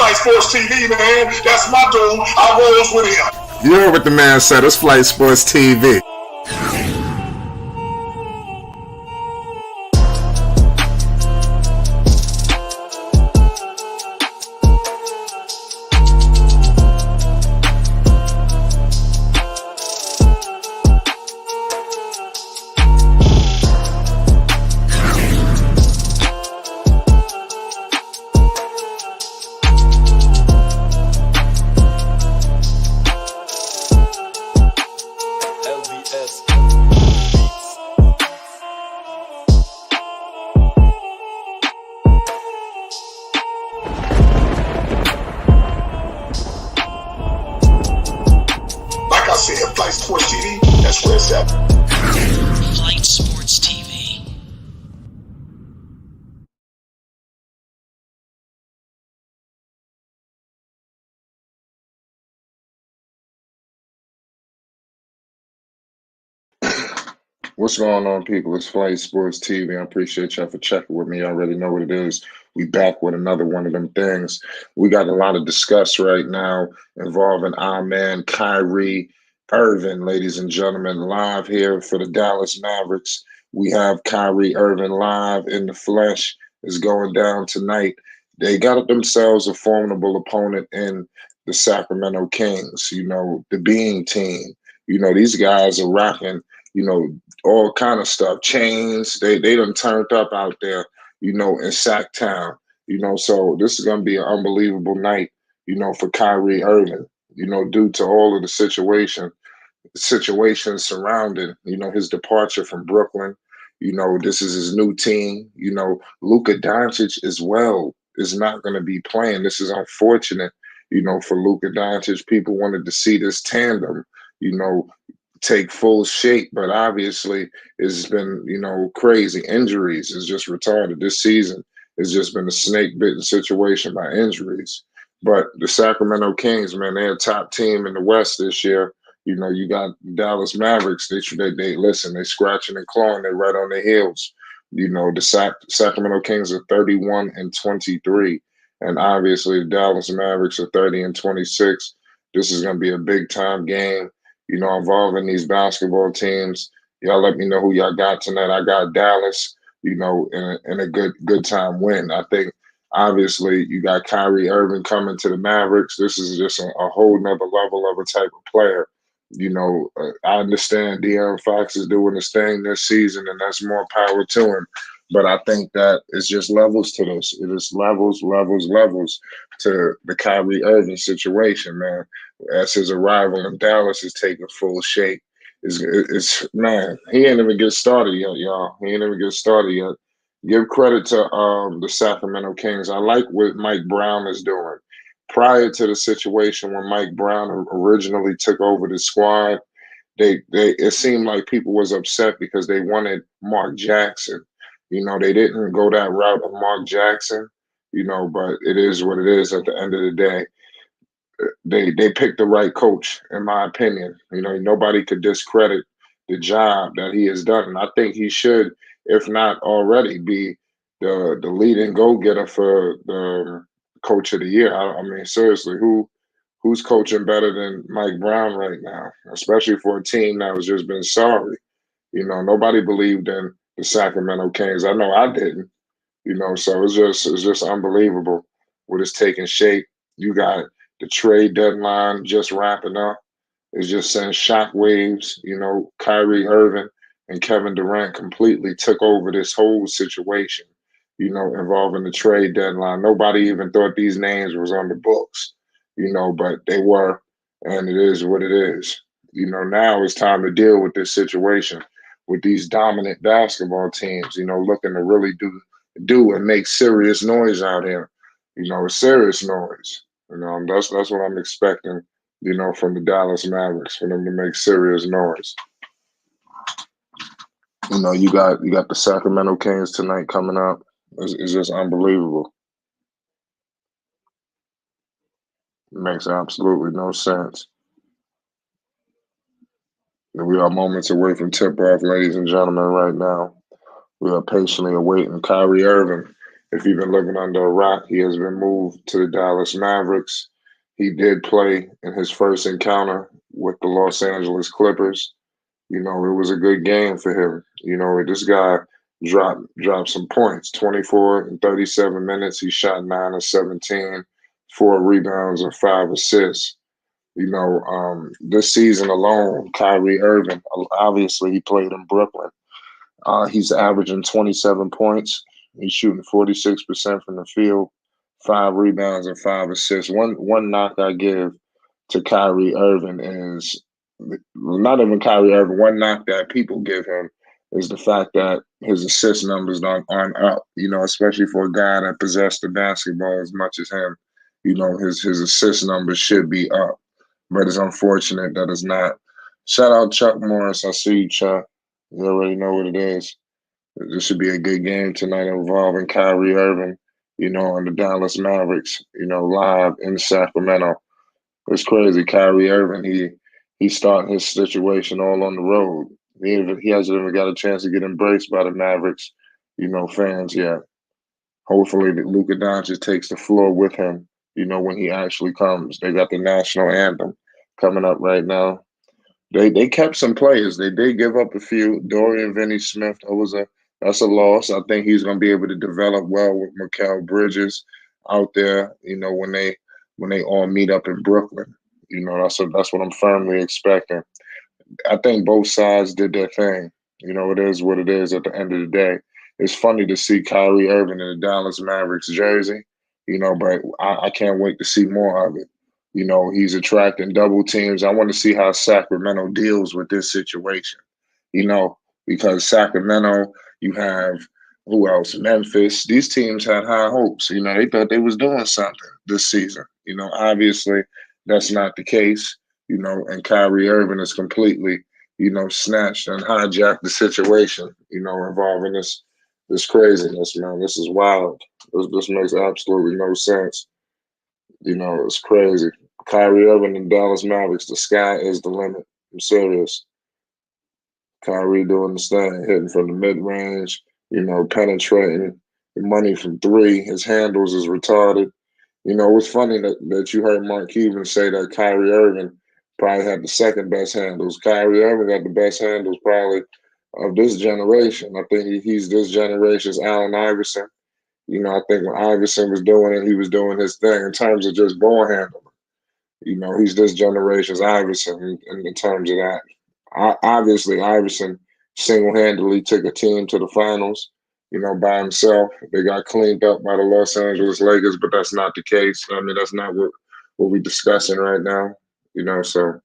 Flight Sports TV, man. That's my dude. I rolls with him. You heard what the man said. It's Flight Sports TV. Flight Sports TV, that's where it's at. Flight Sports TV. What's going on, people? It's Flight Sports TV. I appreciate y'all for checking with me. You already know what it is. We back with another one of them things. We got a lot to discuss right now involving our man Kyrie Irving, ladies and gentlemen, live here for the Dallas Mavericks. We have Kyrie Irving live in the flesh. It's going down tonight. They got themselves a formidable opponent in the Sacramento Kings, the Being team. These guys are rocking, all kind of stuff, chains. They done turned up out there, in Sacktown. So this is going to be an unbelievable night, for Kyrie Irving, due to all of the situations surrounding, his departure from Brooklyn. This is his new team. Luka Doncic as well is not going to be playing. This is unfortunate, for Luka Doncic. People wanted to see this tandem, take full shape, but obviously it's been, crazy. Injuries is just retarded. This season has just been a snake-bitten situation by injuries. But the Sacramento Kings, man, they're a top team in the West this year. You got Dallas Mavericks. They listen. They scratching and clawing. They right on their heels. The Sacramento Kings are 31-23, and obviously the Dallas Mavericks are 30-26. This is going to be a big time game. Involving these basketball teams. Y'all let me know who y'all got tonight. I got Dallas. In a good time win. I think obviously you got Kyrie Irving coming to the Mavericks. This is just a whole nother level of a type of player. I understand De'Aaron Fox is doing his thing this season, and that's more power to him. But I think that it's just levels to this. It is levels to the Kyrie Irving situation, man. As his arrival in Dallas is taking full shape. It's man, he ain't even get started yet, y'all. He ain't even get started yet. Give credit to the Sacramento Kings. I like what Mike Brown is doing. Prior to the situation when Mike Brown originally took over the squad, it seemed like people was upset because they wanted Mark Jackson. They didn't go that route of Mark Jackson, but it is what it is at the end of the day. They picked the right coach, in my opinion. Nobody could discredit the job that he has done. And I think he should, if not already, be the leading go-getter for the coach of the year. I mean, seriously, who's coaching better than Mike Brown right now, especially for a team that has just been sorry? Nobody believed in the Sacramento Kings. I know I didn't, so it's just unbelievable what is taking shape. You got the trade deadline just wrapping up. It's just sending shockwaves. Kyrie Irving and Kevin Durant completely took over this whole situation, involving the trade deadline. Nobody even thought these names was on the books, but they were, and it is what it is. Now it's time to deal with this situation with these dominant basketball teams, looking to really do and make serious noise out here. Serious noise. That's what I'm expecting, from the Dallas Mavericks, for them to make serious noise. You got the Sacramento Kings tonight coming up. It's just unbelievable. It makes absolutely no sense. We are moments away from tip-off, ladies and gentlemen, right now. We are patiently awaiting Kyrie Irving If you've been living under a rock, he has been moved to the Dallas Mavericks. He did play in his first encounter with the Los Angeles Clippers. You know, it was a good game for him. You know, this guy dropped some points. 24 and 37 minutes. He shot 9 of 17, 4 rebounds and 5 assists. You know, this season alone, Kyrie Irving, obviously he played in Brooklyn. He's averaging 27 points. He's shooting 46% from the field, 5 rebounds and 5 assists. One knock I give to Kyrie Irving is not even Kyrie Irving. One knock that people give him is the fact that his assist numbers aren't up. You know, especially for a guy that possessed the basketball as much as him. You know, his assist numbers should be up, but it's unfortunate that it's not. Shout out Chuck Morris. I see you, Chuck. You already know what it is. This should be a good game tonight involving Kyrie Irving, you know, and the Dallas Mavericks, you know, live in Sacramento. It's crazy. Kyrie Irving, he's starting his situation all on the road. He hasn't even got a chance to get embraced by the Mavericks, you know, fans yet. Hopefully Luka Doncic takes the floor with him, you know, when he actually comes. They got the national anthem coming up right now. They kept some players. They did give up a few. Dorian Finney-Smith, that's a loss. I think he's going to be able to develop well with Mikal Bridges out there. You know, when they all meet up in Brooklyn. You know, that's what I'm firmly expecting. I think both sides did their thing. You know, it is what it is at the end of the day. It's funny to see Kyrie Irving in the Dallas Mavericks jersey. You know, but I can't wait to see more of it. You know, he's attracting double teams. I want to see how Sacramento deals with this situation, you know, because Sacramento, you have who else? Memphis. These teams had high hopes. You know, they thought they was doing something this season. You know, obviously that's not the case, you know, and Kyrie Irving is completely, you know, snatched and hijacked the situation, you know, involving this craziness, man. This is wild. This makes absolutely no sense. You know, it's crazy. Kyrie Irving and Dallas Mavericks, the sky is the limit. I'm serious. Kyrie doing this thing, hitting from the mid-range, you know, penetrating the money from three. His handles is retarded. You know, it's funny that you heard Mark Cuban say that Kyrie Irving probably had the second best handles. Kyrie Irving got the best handles probably of this generation. I think he's this generation's Allen Iverson. You know, I think when Iverson was doing it, he was doing his thing in terms of just ball handling. You know, he's this generation's Iverson in terms of that. Obviously, Iverson single-handedly took a team to the finals, you know, by himself. They got cleaned up by the Los Angeles Lakers, but that's not the case. I mean, that's not what we're discussing right now, you know, so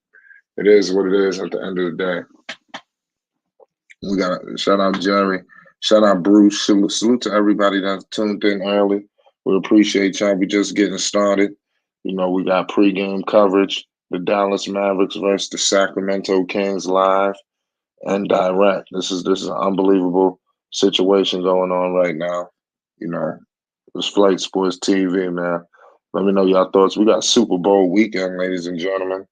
it is what it is at the end of the day. We got to shout out Jerry. Shout out Bruce. Salute to everybody that tuned in early. We appreciate y'all. We just getting started. You know, we got pregame coverage. The Dallas Mavericks versus the Sacramento Kings live and direct. This is an unbelievable situation going on right now. You know, it's Flight Sports TV, man. Let me know your thoughts. We got Super Bowl weekend, ladies and gentlemen.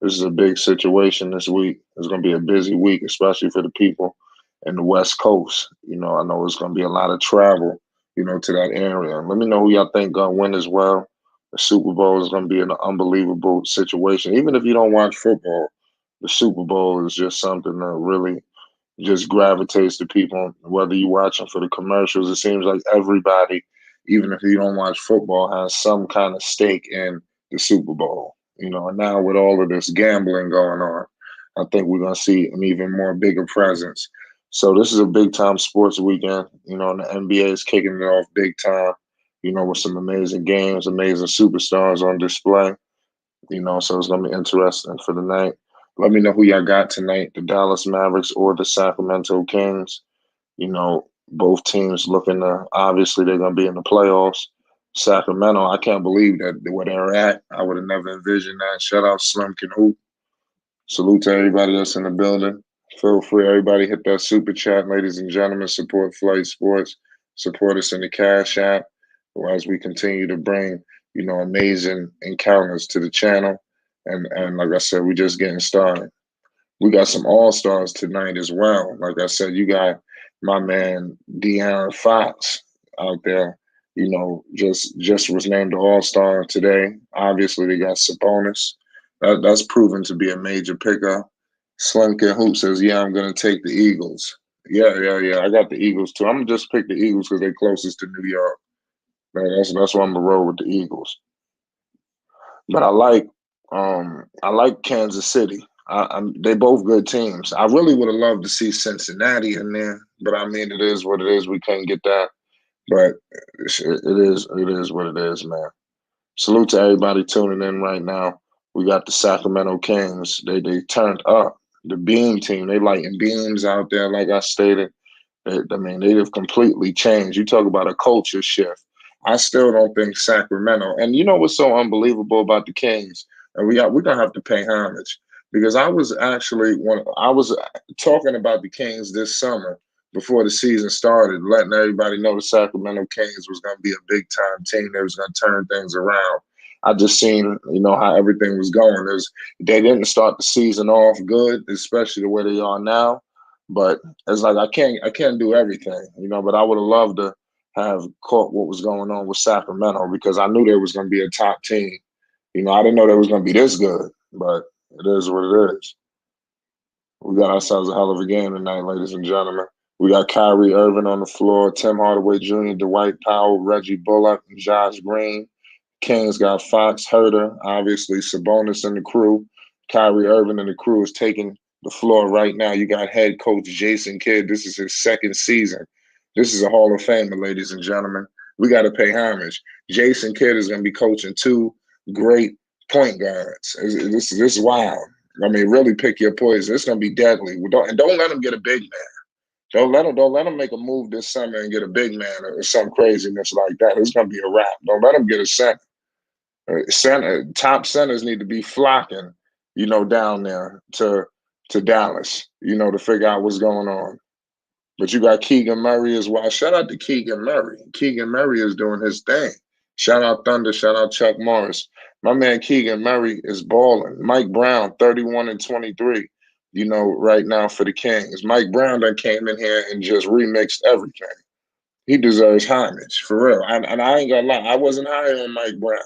This is a big situation this week. It's going to be a busy week, especially for the people in the West Coast. You know, I know it's going to be a lot of travel, you know, to that area. Let me know who y'all think going to win as well. The Super Bowl is going to be an unbelievable situation. Even if you don't watch football, the Super Bowl is just something that really just gravitates to people, whether you watch them for the commercials. It seems like everybody, even if you don't watch football, has some kind of stake in the Super Bowl. You know, and now with all of this gambling going on, I think we're going to see an even more bigger presence. So this is a big-time sports weekend. You know, and the NBA is kicking it off big time, you know, with some amazing games, amazing superstars on display. You know, so it's going to be interesting for the night. Let me know who y'all got tonight, the Dallas Mavericks or the Sacramento Kings. You know, both teams looking to, obviously, they're going to be in the playoffs. Sacramento, I can't believe that where they're at. I would have never envisioned that. Shout out Slim Can Hoop. Salute to everybody that's in the building. Feel free, everybody, hit that super chat, ladies and gentlemen. Support Flight Sports. Support us in the Cash App as we continue to bring, you know, amazing encounters to the channel. And like I said, we're just getting started. We got some all-stars tonight as well. Like I said, you got my man De'Aaron Fox out there. just was named the All-Star today. Obviously, they got Sabonis. That's proven to be a major pickup. Slim Kid Hoop says, "Yeah, I'm gonna take the Eagles." Yeah. I got the Eagles too. I'm gonna just pick the Eagles because they're closest to New York. Man, that's why I'm gonna roll with the Eagles. But I like Kansas City. They both good teams. I really would have loved to see Cincinnati in there, but I mean, it is what it is. We can't get that. But it is what it is, man. Salute to everybody tuning in right now. We got the Sacramento Kings. They turned up. The beam team, they lighting beams out there, like I stated. They have completely changed. You talk about a culture shift. I still don't think Sacramento. And you know what's so unbelievable about the Kings? And we're gonna have to pay homage because I was actually when I was talking about the Kings this summer before the season started, letting everybody know the Sacramento Kings was gonna be a big time team. They was gonna turn things around. I just seen, how everything was going. They didn't start the season off good, especially the way they are now. But it's like I can't do everything, but I would have loved to have caught what was going on with Sacramento because I knew there was going to be a top team. I didn't know they was going to be this good, but it is what it is. We got ourselves a hell of a game tonight, ladies and gentlemen. We got Kyrie Irving on the floor, Tim Hardaway Jr., Dwight Powell, Reggie Bullock, and Josh Green. Kings got Fox, Herter, obviously Sabonis and the crew. Kyrie Irving and the crew is taking the floor right now. You got head coach Jason Kidd. This is his second season. This is a Hall of Famer, ladies and gentlemen. We got to pay homage. Jason Kidd is going to be coaching two great point guards. This is wild. I mean, really pick your poison. It's going to be deadly. Don't let him get a big man. Don't let him make a move this summer and get a big man or some craziness like that. It's going to be a wrap. Don't let him get a center. Top centers need to be flocking, down there to Dallas, to figure out what's going on. But you got Keegan Murray as well. Shout out to Keegan Murray. Keegan Murray is doing his thing. Shout out Thunder. Shout out Chuck Morris. My man Keegan Murray is balling. Mike Brown, 31 and 23. Right now for the Kings. Mike Brown done came in here and just remixed everything. He deserves homage for real. And I ain't gonna lie, I wasn't high on Mike Brown.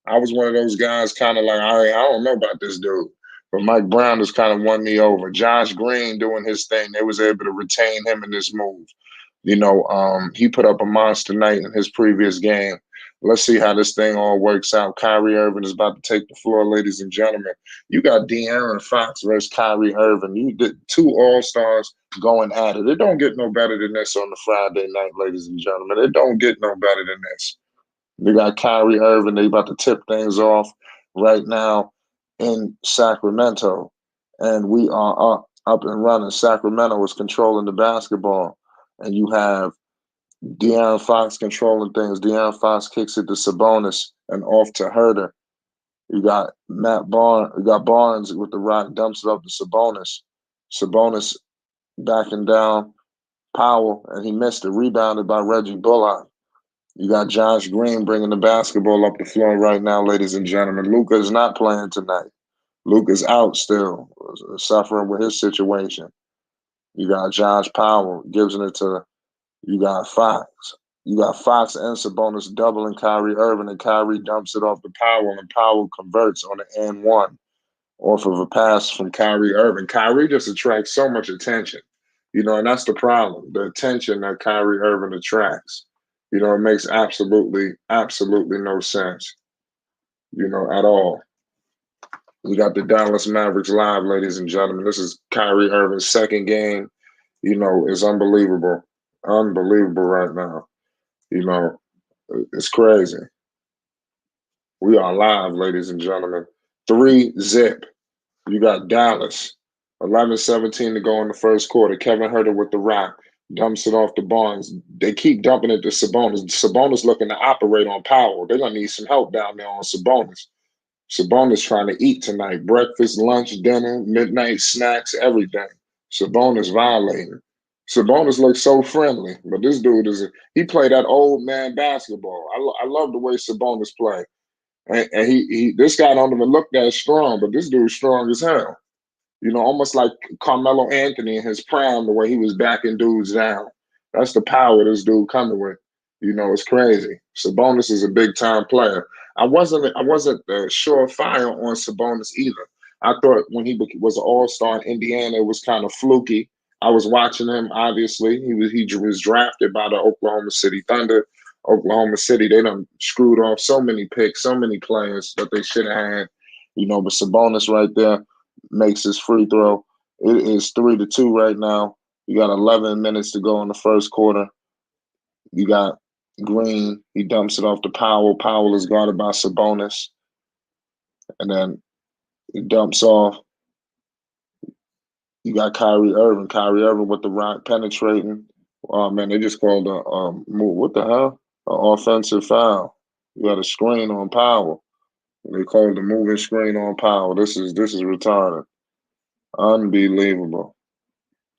I was one of those guys kind of like, I don't know about this dude. But Mike Brown has kind of won me over. Josh Green doing his thing. They was able to retain him in this move. He put up a monster night in his previous game. Let's see how this thing all works out. Kyrie Irving is about to take the floor, ladies and gentlemen. You got De'Aaron Fox versus Kyrie Irving. You did two All-Stars going at it. It don't get no better than this on the Friday night, ladies and gentlemen. It don't get no better than this. We got Kyrie Irving. They about to tip things off right now in Sacramento. And we are up and running. Sacramento is controlling the basketball. And you have De'Aaron Fox controlling things. De'Aaron Fox kicks it to Sabonis and off to Herter. You got Barnes with the rock, dumps it up to Sabonis. Sabonis backing down Powell, and he missed it. Rebounded by Reggie Bullock. You got Josh Green bringing the basketball up the floor right now, ladies and gentlemen. Luka is not playing tonight. Luka's out still, suffering with his situation. You got Josh Powell gives it to, you got Fox. You got Fox and Sabonis doubling Kyrie Irving, and Kyrie dumps it off to Powell, and Powell converts on the N1 off of a pass from Kyrie Irving. Kyrie just attracts so much attention, and that's the problem, the attention that Kyrie Irving attracts. It makes absolutely no sense, at all. We got the Dallas Mavericks live, ladies and gentlemen. This is Kyrie Irving's second game. It's unbelievable. Unbelievable right now. It's crazy. We are live, ladies and gentlemen. 3-0. You got Dallas. 11-17 to go in the first quarter. Kevin Herter with the rock. Dumps it off to Barnes. They keep dumping it to Sabonis. Sabonis looking to operate on Powell. They're going to need some help down there on Sabonis. Sabonis trying to eat tonight. Breakfast, lunch, dinner, midnight snacks, everything. Sabonis violating. Sabonis looks so friendly, but this dude he played that old man basketball. I love the way Sabonis play. And he this guy don't even look that strong, but this dude's strong as hell. Almost like Carmelo Anthony in his prime, the way he was backing dudes down. That's the power this dude coming with. It's crazy. Sabonis is a big time player. I wasn't surefire on Sabonis either. I thought when he was an All-Star in Indiana, it was kind of fluky. I was watching him. Obviously, he was drafted by the Oklahoma City Thunder. Oklahoma City, they done screwed off so many picks, so many players that they should have had. But Sabonis right there makes his free throw. It is 3-2 right now. You got 11 minutes to go in the first quarter. You got Green. He dumps it off to Powell. Powell is guarded by Sabonis. And then he dumps off. You got Kyrie Irving. Kyrie Irving with the rock penetrating. Oh, man, they just called a move. What the hell? An offensive foul. You got a screen on Powell. They called the moving screen on Powell. This is retarded. Unbelievable.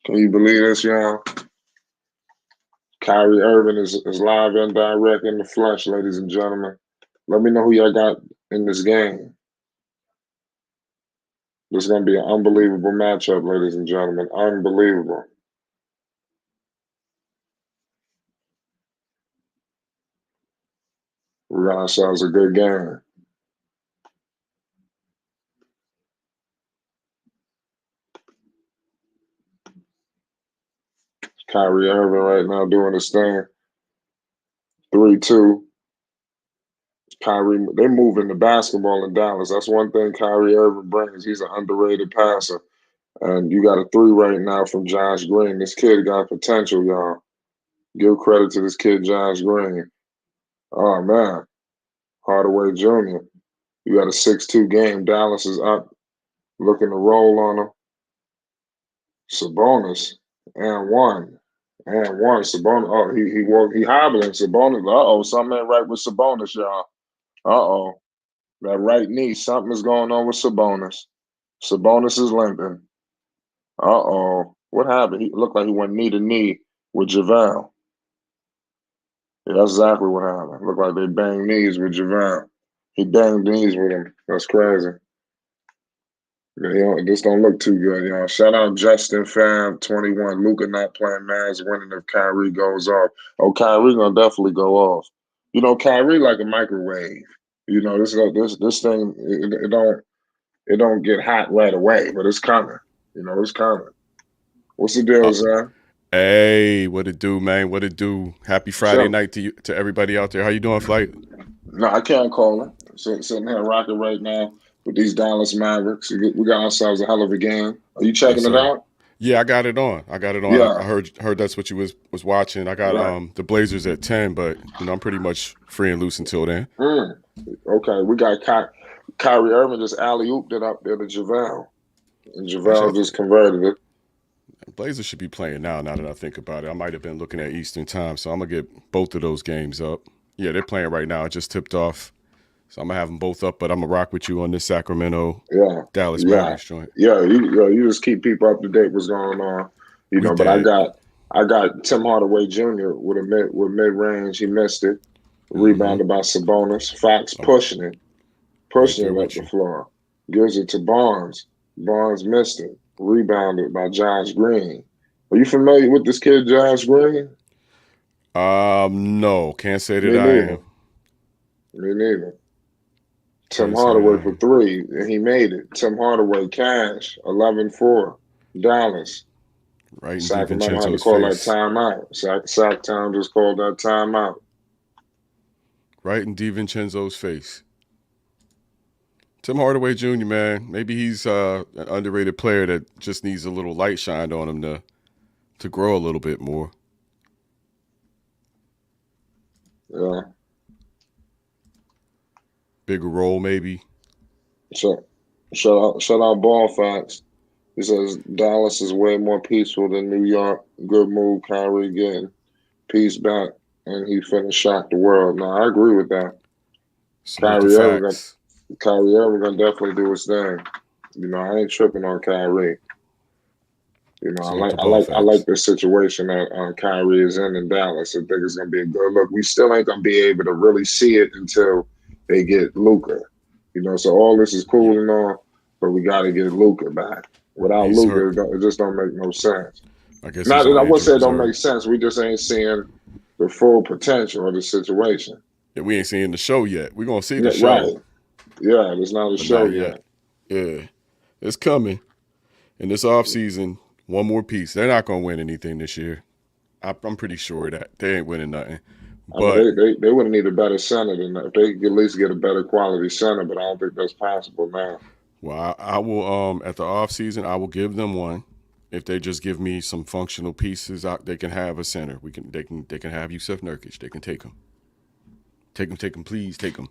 Can you believe this, y'all? Kyrie Irving is live and direct in the flesh, ladies and gentlemen. Let me know who y'all got in this game. This is going to be an unbelievable matchup, ladies and gentlemen. Unbelievable. We got ourselves a good game. Kyrie Irving right now doing his thing. 3-2. Kyrie, they moving the basketball in Dallas. That's one thing Kyrie Irving brings. He's an underrated passer. And you got a 3 right now from Josh Green. This kid got potential, y'all. Give credit to this kid, Josh Green. Oh, man. Hardaway Jr. You got a 6-2 game. Dallas is up, looking to roll on him. Sabonis, and one. Sabonis. Oh, he hobbling. Sabonis. Something ain't right with Sabonis, y'all. That right knee. Something is going on with Sabonis. Sabonis is limping. What happened? He looked like he went knee to knee with JaVale. Yeah, that's exactly what happened. Looked like they banged knees with JaVale. He banged knees with him. That's crazy. Yeah, this don't look too good, y'all. Shout out Justin Fab 21. Luka not playing Mavs winning if Kyrie goes off. Oh, Kyrie gonna definitely go off. Kyrie like a microwave. This thing it don't get hot right away, but it's coming. It's coming. What's the deal, Zan? Hey, what it do, man? What it do? Happy Friday night to everybody out there. How you doing, Flight? No, I can't call him. Sitting here rocking right now with these Dallas Mavericks. We got ourselves a hell of a game. Are you checking it out? Yeah, I got it on. Yeah. I heard that's what you was watching. I got the Blazers at 10, but I'm pretty much free and loose until then. Okay, we got Kyrie Irving just alley-ooped it up there to JaVale. And JaVale just converted it. Blazers should be playing now that I think about it. I might have been looking at Eastern time, so I'm going to get both of those games up. Yeah, they're playing right now. It just tipped off. So I'm going to have them both up, but I'm going to rock with you on this Sacramento Dallas Mavericks joint. Yeah, you just keep people up to date what's going on. But I got Tim Hardaway Jr. with mid-range. He missed it. Rebounded by Sabonis. Fox pushing it up the floor. Gives it to Barnes. Barnes missed it. Rebounded by Josh Green. Are you familiar with this kid, Josh Green? No, can't say that I am. Me neither. Tim Hardaway for 3, and he made it. Tim Hardaway cash 11-4. Dallas. Right in Sacramento had to call that timeout. Sacktown just called that timeout. Right in DiVincenzo's face. Tim Hardaway Jr., man, maybe he's an underrated player that just needs a little light shined on him to grow a little bit more. Yeah. Bigger role, maybe. Shout out Ball Facts. He says Dallas is way more peaceful than New York. Good move, Kyrie getting peace back, and he finna shock the world. Now, I agree with that. Kyrie Irving gonna definitely do his thing. I ain't tripping on Kyrie. I like the situation that Kyrie is in Dallas. I think it's gonna be a good look. We still ain't gonna be able to really see it until they get Luka. So all this is cool and all, but we got to get Luka back. Without Luka, it just don't make no sense. I guess I wouldn't say it don't make sense. We just ain't seeing the full potential of the situation. Yeah, we ain't seen the show yet. We're gonna see Yeah, the show. right. Yeah, there's not a but show not yet. Yeah, it's coming. In this offseason, one more piece. They're not gonna win anything this year. I'm pretty sure that they ain't winning nothing. But I mean, they would need a better center than that. If they could at least get a better quality center, but I don't think that's possible now. well, I will at the offseason, I will give them one. If they just give me some functional pieces, they can have a center. They can have Yusuf Nurkic. They can take him. Take him, please take him.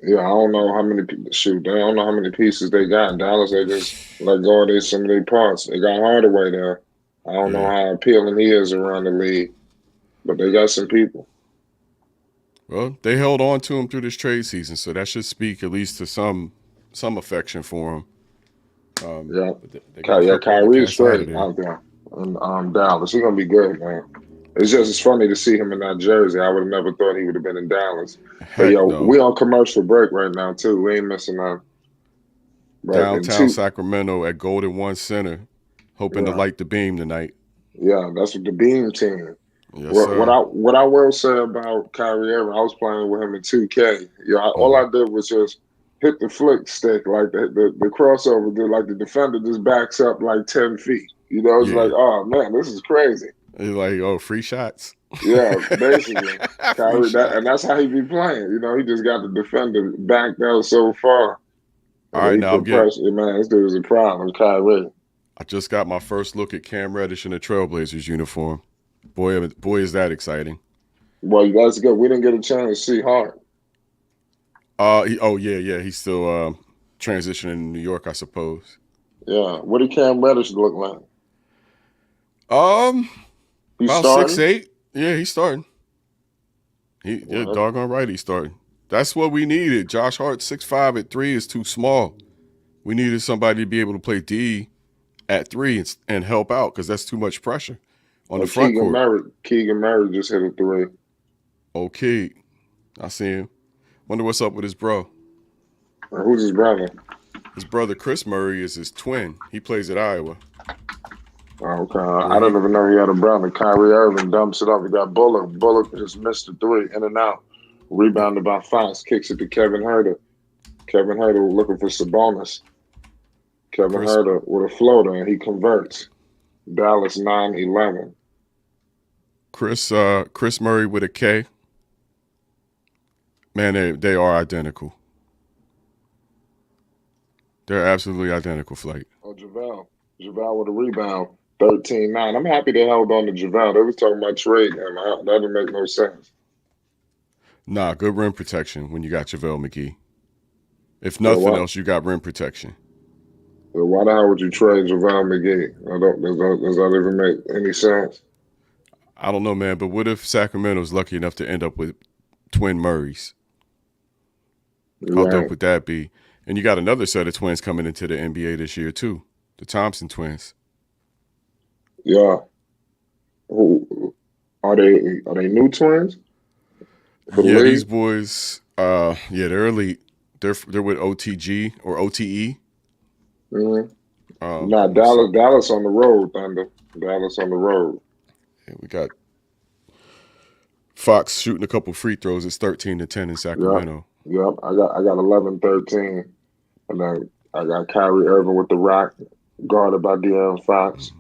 Yeah, I don't know how many shoot. They don't know how many pieces they got in Dallas. They just let go of some of their parts. They got Hardaway there. I don't know how appealing he is around the league, but they got some people. Well, they held on to him through this trade season, so that should speak at least to some affection for him. Kyrie's great out there in Dallas. He's gonna be good, man. It's funny to see him in that jersey. I would have never thought he would have been in Dallas. But we on commercial break right now too. We ain't missing out. Downtown Sacramento at Golden One Center, hoping to light the beam tonight. Yeah, that's what the beam team. Yes, sir. What I will say about Kyrie Irving, I was playing with him in 2K. All I did was just hit the flick stick, like the crossover did, like the defender just backs up like 10 feet. It's like, oh man, this is crazy. It's like, free shots. Yeah, basically. Kyrie, and that's how he be playing. He just got the defender backed out so far. All right, now man, this dude is a problem, Kyrie. I just got my first look at Cam Reddish in the Trailblazers uniform. Boy, is that exciting. Well, that's good. We didn't get a chance to see Hart. He's still transitioning in New York, I suppose. Yeah. What did Cam Reddish look like? He's about 6'8". Yeah, he's starting. Doggone right he's starting. That's what we needed. Josh Hart, 6'5" at 3 is too small. We needed somebody to be able to play D at 3 and help out because that's too much pressure on the front court. Keegan Murray just hit a 3. Okay. I see him. Wonder what's up with his bro. Who's his brother? His brother Chris Murray is his twin. He plays at Iowa. Okay. I don't even know he had a brother. Kyrie Irving dumps it up. He got Bullock. Bullock just missed the 3 in and out. Rebounded by Fox. Kicks it to Kevin Huerter. Kevin Huerter looking for Sabonis. Kevin Huerter with a floater, and he converts. Dallas 9-11. Chris Murray with a K. Man, they are identical. They're absolutely identical, Flight. Oh, JaVale with a rebound. 13-9. I'm happy they held on to JaVale. They was talking about trade him. That didn't make no sense. Nah, good rim protection when you got JaVale McGee. If nothing else, you got rim protection. So why the hell would you trade JaVale McGee? Does that even make any sense? I don't know, man, but what if Sacramento's lucky enough to end up with twin Murrays? How dope would that be? And you got another set of twins coming into the NBA this year, too. The Thompson twins. Yeah. Who are they new twins? Yeah, these boys, they're elite. They're with OTG or OTE. Mm-hmm. Dallas on the road, Thunder. Dallas on the road. Yeah, we got Fox shooting a couple free throws. It's 13-10 in Sacramento. Yep. I got 11-13. And then I got Kyrie Irving with the rock, guarded by De'Aaron Fox.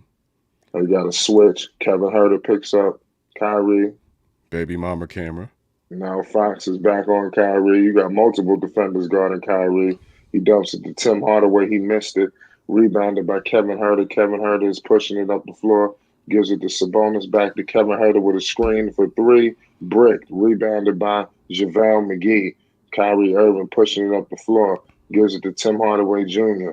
And you got a switch. Kevin Huerter picks up Kyrie. Baby mama camera. Now Fox is back on Kyrie. You got multiple defenders guarding Kyrie. He dumps it to Tim Hardaway. He missed it. Rebounded by Kevin Huerter. Kevin Huerter is pushing it up the floor. Gives it to Sabonis. Back to Kevin Huerter with a screen for 3. Bricked. Rebounded by JaVale McGee. Kyrie Irving pushing it up the floor. Gives it to Tim Hardaway Jr.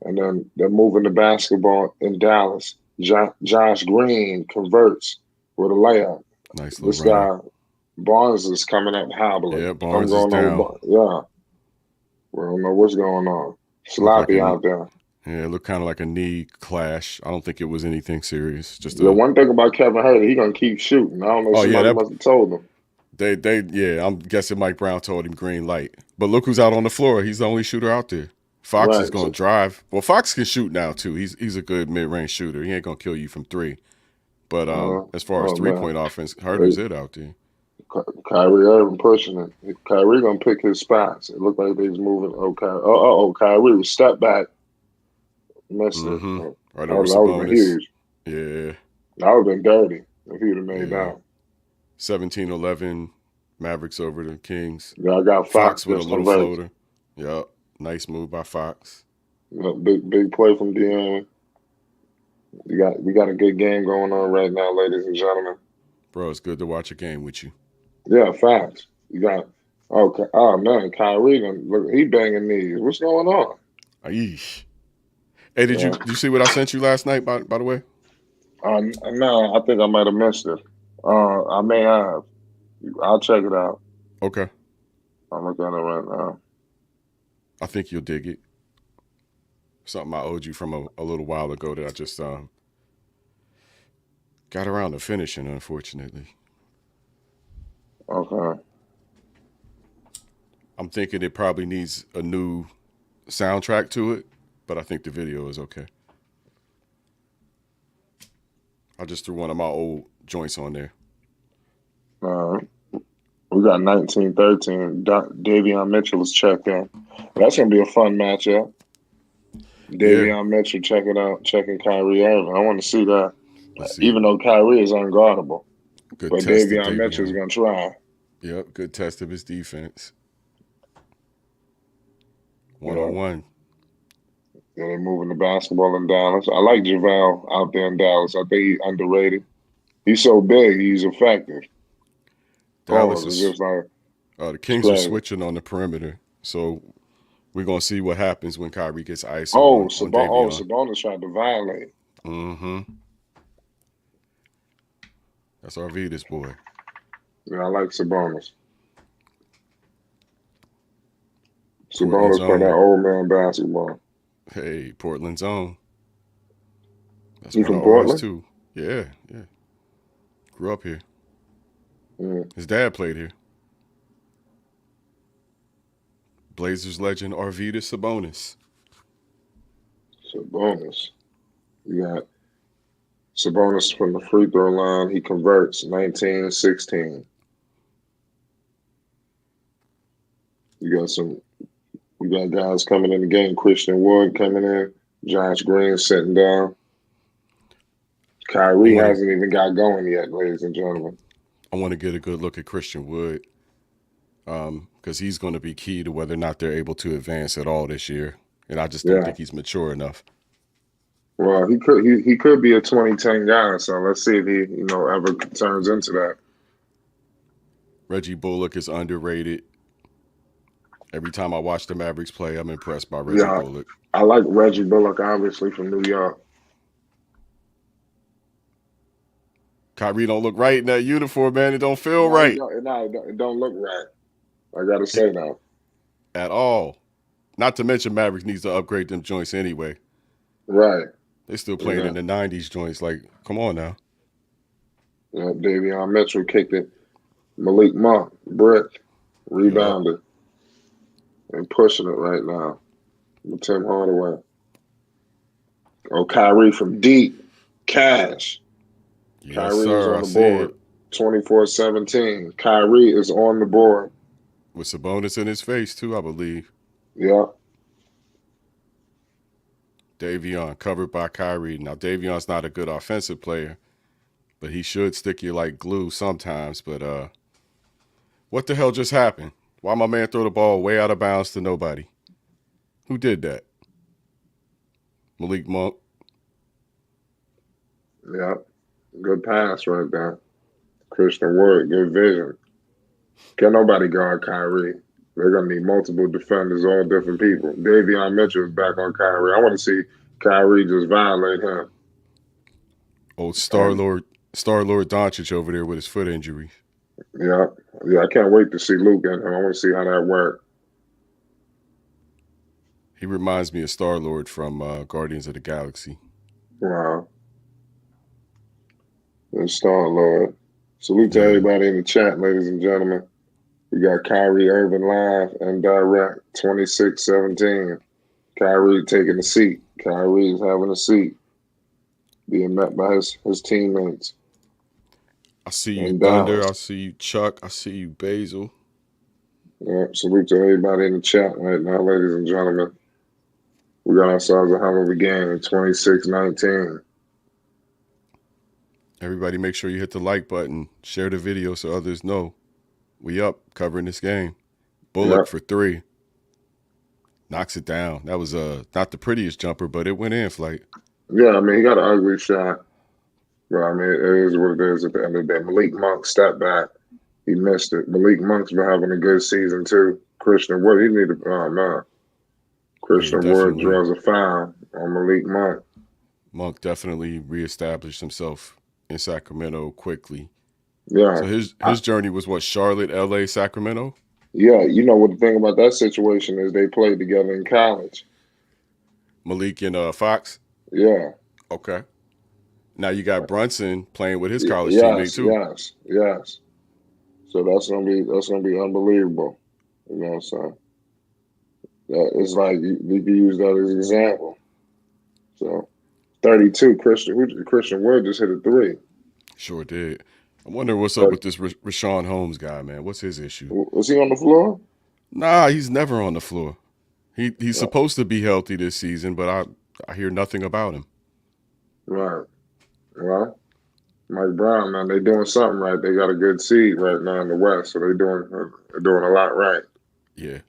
And then they're moving the basketball in Dallas. Josh Green converts with a layup. Nice little guy, Barnes, is coming up hobbling. Yeah, Barnes is down. Yeah. We don't know what's going on. Sloppy out there. Yeah, it looked kind of like a knee clash. I don't think it was anything serious. Just one thing about Kevin Huerter, he's going to keep shooting. I don't know. Somebody must have told him. I'm guessing Mike Brown told him green light. But look who's out on the floor. He's the only shooter out there. Fox is going to drive. Well, Fox can shoot now, too. He's a good mid-range shooter. He ain't going to kill you from 3. But as far as three-point offense, Herder's it out there. Kyrie Irving pushing it. Kyrie gonna pick his spots. It looked like they was moving. Kyrie was step back. Missed it. Right That over would have been Sabonis. huge. Yeah. That would have been dirty if he'd have made that. 17-11, Mavericks over the Kings. Yeah, I got Fox with a little floater. Yep. Nice move by Fox. Big play from De'Aaron. We got a good game going on right now, ladies and gentlemen. Bro, it's good to watch a game with you. Yeah, facts. You got oh man, Kyrie, look, he banging knees. What's going on? Yeesh. Hey, did you see what I sent you last night? By the way, no, I think I might have missed it. I may have. I'll check it out. Okay. I'm looking at it right now. I think you'll dig it. Something I owed you from a little while ago that I just got around to finishing, unfortunately. Okay. I'm thinking it probably needs a new soundtrack to it, but I think the video is okay. I just threw one of my old joints on there. We got 19-13. Davion Mitchell is checked in. That's going to be a fun matchup. Davion Mitchell checking Kyrie Irving. I want to see that. Even though Kyrie is unguardable. But Davion Mitchell is going to try. Yep, good test of his defense. 1-on-1. Yeah, they're moving the basketball in Dallas. I like JaVale out there in Dallas. I think he's underrated. He's so big, he's effective. Dallas is just like the Kings are switching on the perimeter, so we're gonna see what happens when Kyrie gets ice. Sabonis tried to violate. That's Arvidas, boy. Yeah, I like Sabonis. Sabonis play that old man basketball. Hey, Portland's own. That's he from Portland too. Yeah. Grew up here. His dad played here. Blazers legend Arvidas Sabonis. You got Sabonis from the free throw line. He converts 19-16. We got guys coming in the game. Christian Wood coming in. Josh Green sitting down. Kyrie hasn't even got going yet, ladies and gentlemen. I want to get a good look at Christian Wood because he's going to be key to whether or not they're able to advance at all this year. And I just don't think he's mature enough. Well, he could be a 2010 guy, so let's see if he ever turns into that. Reggie Bullock is underrated. Every time I watch the Mavericks play, I'm impressed by Reggie Bullock. I like Reggie Bullock, obviously, from New York. Kyrie don't look right in that uniform, man. It don't feel right. It don't look right. I got to say that. At all. Not to mention Mavericks needs to upgrade them joints anyway. Right. They still playing in the 90s joints. Like, come on now. Yeah, Davion Mitchell kicked it. Malik Monk, brick, rebounded. And pushing it right now with Tim Hardaway. Kyrie from deep. Cash. Yes, Kyrie sir, is on the board. 24-17. Kyrie is on the board. With Sabonis in his face, too, I believe. Yeah. Davion covered by Kyrie. Now, Davion's not a good offensive player, but he should stick you like glue sometimes. But what the hell just happened? Why my man throw the ball way out of bounds to nobody? Who did that? Malik Monk. Yeah. Good pass right there. Christian Wood, good vision. Can't nobody guard Kyrie. They're going to need multiple defenders, all different people. Davion Mitchell is back on Kyrie. I want to see Kyrie just violate him. Old Star-Lord Doncic over there with his foot injury. Yeah, I can't wait to see Luke and him. I want to see how that works. He reminds me of Star-Lord from Guardians of the Galaxy. Wow. And Star-Lord. Salute to everybody in the chat, ladies and gentlemen. We got Kyrie Irving live and direct, 26-17. Kyrie taking a seat. Kyrie is having a seat. being met by his teammates. I see you, in Thunder. Dallas. I see you, Chuck. I see you, Basil. Yeah, salute to everybody in the chat right now, ladies and gentlemen. We got ourselves a hell of a game in 26-19. Everybody make sure you hit the like button, share the video so others know. We up covering this game. Bullock Yep. for 3. Knocks it down. That was not the prettiest jumper, but it went in, Flight. Yeah, I mean, he got an ugly shot. But, I mean, it is what it is at the end of the day. Malik Monk stepped back. He missed it. Malik Monk's been having a good season, too. Christian Wood, he needed – oh, man. Christian Wood draws a foul on Malik Monk. Monk definitely reestablished himself in Sacramento quickly. Yeah. So his journey was what, Charlotte, LA, Sacramento? Yeah, you know what the thing about that situation is they played together in college. Malik and Fox? Yeah. Okay. Now you got Brunson playing with his college teammate too. Yes. So that's gonna be unbelievable. You know what I'm saying? It's like you can use that as an example. So 32, Christian Wood just hit a 3. Sure did. I wonder what's up with this Rashawn Holmes guy, man. What's his issue? Was he on the floor? Nah, he's never on the floor. He's supposed to be healthy this season, but I hear nothing about him. Right. Well, Mike Brown, man, they doing something right. They got a good seed right now in the West, so they're doing a lot right. Yeah.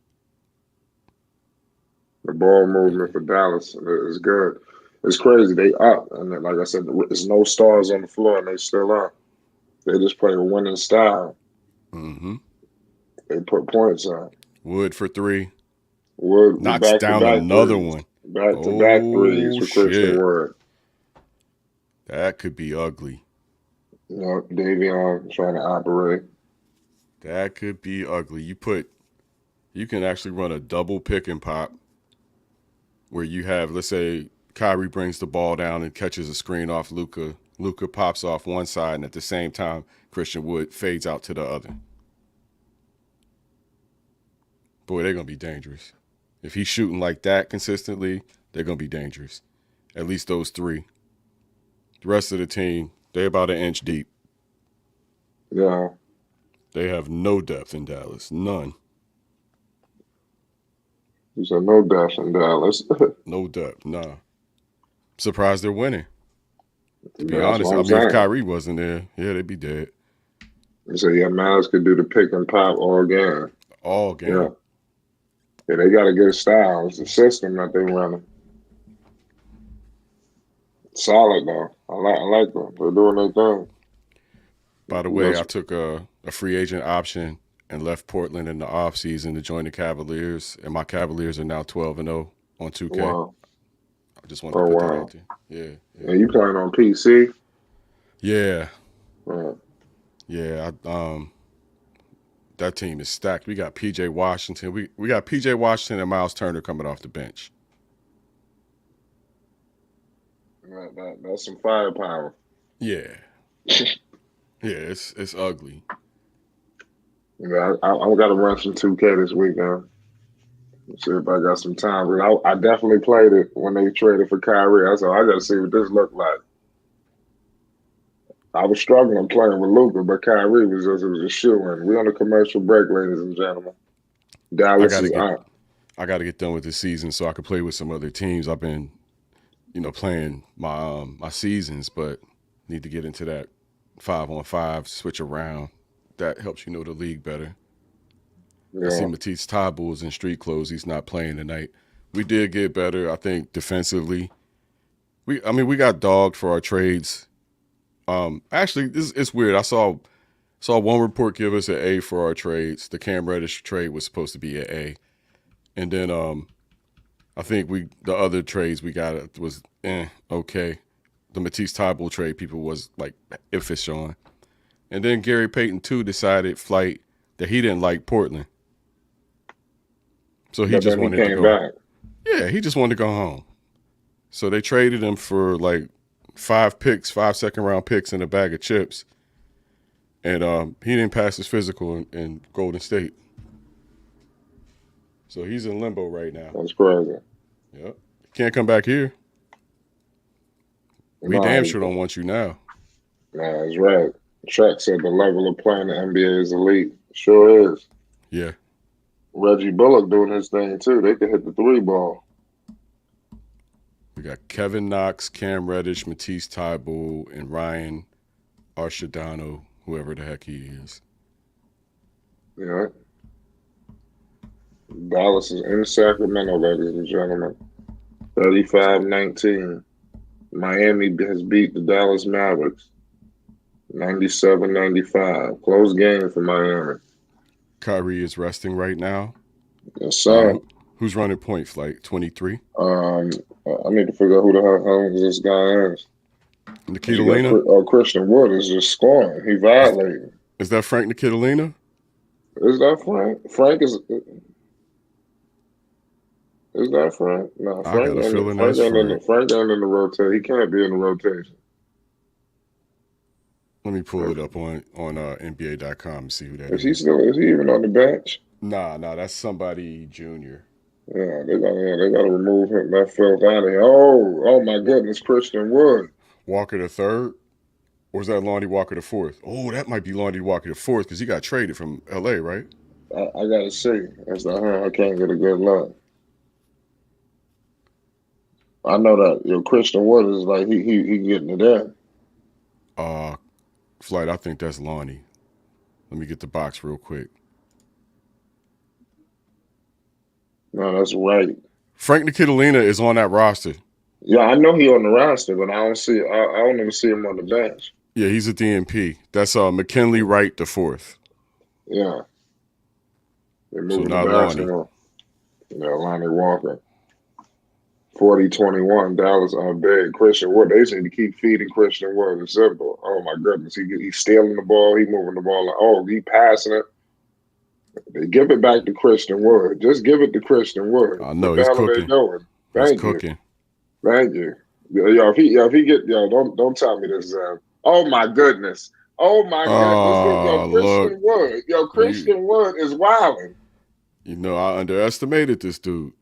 The ball movement for Dallas is good. It's crazy. They up, and then, like I said, there's no stars on the floor, and they still up. They just play a winning style. Mm-hmm. They put points on. Wood for 3. Wood knocks down another threes. one. Back-to-back threes for Christian Wood. That could be ugly. You know, Davion trying to operate. That could be ugly. You can actually run a double pick and pop where you have, let's say, Kyrie brings the ball down and catches a screen off Luka. Luka pops off one side, and at the same time, Christian Wood fades out to the other. Boy, they're going to be dangerous. If he's shooting like that consistently, they're going to be dangerous. At least those 3. The rest of the team, they're about an inch deep. Yeah. They have no depth in Dallas. None. You said no depth in Dallas. No depth, nah. Surprised they're winning. To be Yeah, honest, I mean, if Kyrie wasn't there, yeah, they'd be dead. So, yeah, Mavs could do the pick and pop all game. All game. Yeah, they got a good style. It's the system that they running. Solid, though. I like them. They're doing their thing. By the way, I took a free agent option and left Portland in the offseason to join the Cavaliers, and my Cavaliers are now 12-0 on 2K. Wow. I just wanted to put that out there. Yeah. And you playing on PC? Yeah. Right. Yeah, that team is stacked. We got P.J. Washington. We got P.J. Washington and Miles Turner coming off the bench. That's some firepower. Yeah. Yeah, it's ugly. Yeah, I got to run some 2K this weekend. See if I got some time. But I definitely played it when they traded for Kyrie. I said, I got to see what this looked like. I was struggling playing with Luka, but Kyrie was a shoe-in. We're on a commercial break, ladies and gentlemen. Dallas is out. I got to get done with this season so I can play with some other teams. I've been, playing my seasons, but need to get into that 5-on-5, switch around. That helps you know the league better. Yeah. I see Matisse Thybulle is in street clothes. He's not playing tonight. We did get better, I think, defensively. We got dogged for our trades. Actually, it's weird. I saw one report give us an A for our trades. The Cam Reddish trade was supposed to be an A, and then I think the other trades we got was okay. The Matisse Thybulle trade people was like iffish on, and then Gary Payton too decided Flight that he didn't like Portland, so he just wanted to go back. Yeah, he just wanted to go home. So they traded him for like 5 second-round picks, and a bag of chips. And he didn't pass his physical in Golden State. So he's in limbo right now. That's crazy. Yep. Can't come back here. We damn sure don't want you now. Nah, that's right. Shaq said the level of playing the NBA is elite. Sure is. Yeah. Reggie Bullock doing his thing too. They can hit the 3-ball. We got Kevin Knox, Cam Reddish, Matisse Thybulle, and Ryan Arshidano, whoever the heck he is. Yeah. Dallas is in Sacramento, ladies and gentlemen. 35-19. Miami has beat the Dallas Mavericks. 97-95. Close game for Miami. Kyrie is resting right now. Yes, sir. Who's running point flight? 23? I need to figure out who the hell this guy is. Nikitalina? Christian Wood is just scoring. He violating. Is that Frank Nikitalina? Is that Frank? Frank is that Frank? No, I got a feeling that's Frank. Frank ain't in the rotation. He can't be in the rotation. Let me pull it up on NBA.com and see who that is. Is he even on the bench? Nah, that's somebody junior. Yeah, they gotta remove him. That filth out of here. Oh my goodness, Christian Wood. Walker the third? Or is that Lonnie Walker the fourth? Oh, that might be Lonnie Walker the fourth because he got traded from LA, right? I gotta see. That's not her. I can't get a good look. I know that Christian Wood is like he getting it in. Flight, I think that's Lonnie. Let me get the box real quick. No, that's right. Frank Nikitalina is on that roster. Yeah, I know he on the roster, but I don't even see him on the bench. Yeah, he's a DNP. That's McKinley Wright the fourth. Yeah. They're moving so not the basketball. Yeah, Lonnie Walker. 40-21, Dallas on big. Christian Wood, they seem to keep feeding Christian Wood. It's simple. Oh, my goodness. He's stealing the ball. He's moving the ball. Oh, he passing it. They give it back to Christian Wood. Just give it to Christian Wood. I know, he's cooking. Thank you. Thank you. Yo, if he get, don't tell me this. Oh, my goodness. Oh, my goodness. Christian Wood. Christian Wood is wilding. I underestimated this dude.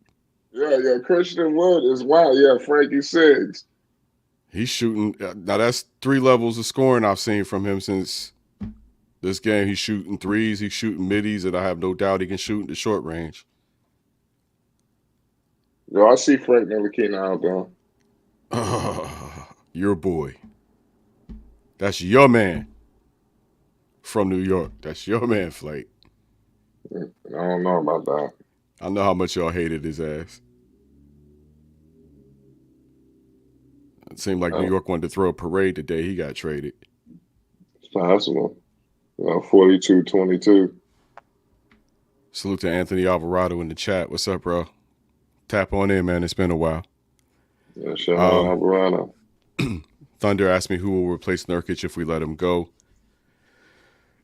Yeah, Christian Wood is wild. Yeah, Frankie Siggs. He's shooting. Now, that's 3 levels of scoring I've seen from him since this game. He's shooting threes. He's shooting middies, and I have no doubt he can shoot in the short range. Yo, I see Frank Ntilikina out there. Your boy. That's your man from New York. That's your man, Flake. I don't know about that. I know how much y'all hated his ass. It seemed like New York wanted to throw a parade the day he got traded. It's possible. 42-22. Salute to Anthony Alvarado in the chat. What's up, bro? Tap on in, man. It's been a while. Yeah, shout out Alvarado. Thunder asked me who will replace Nurkic if we let him go.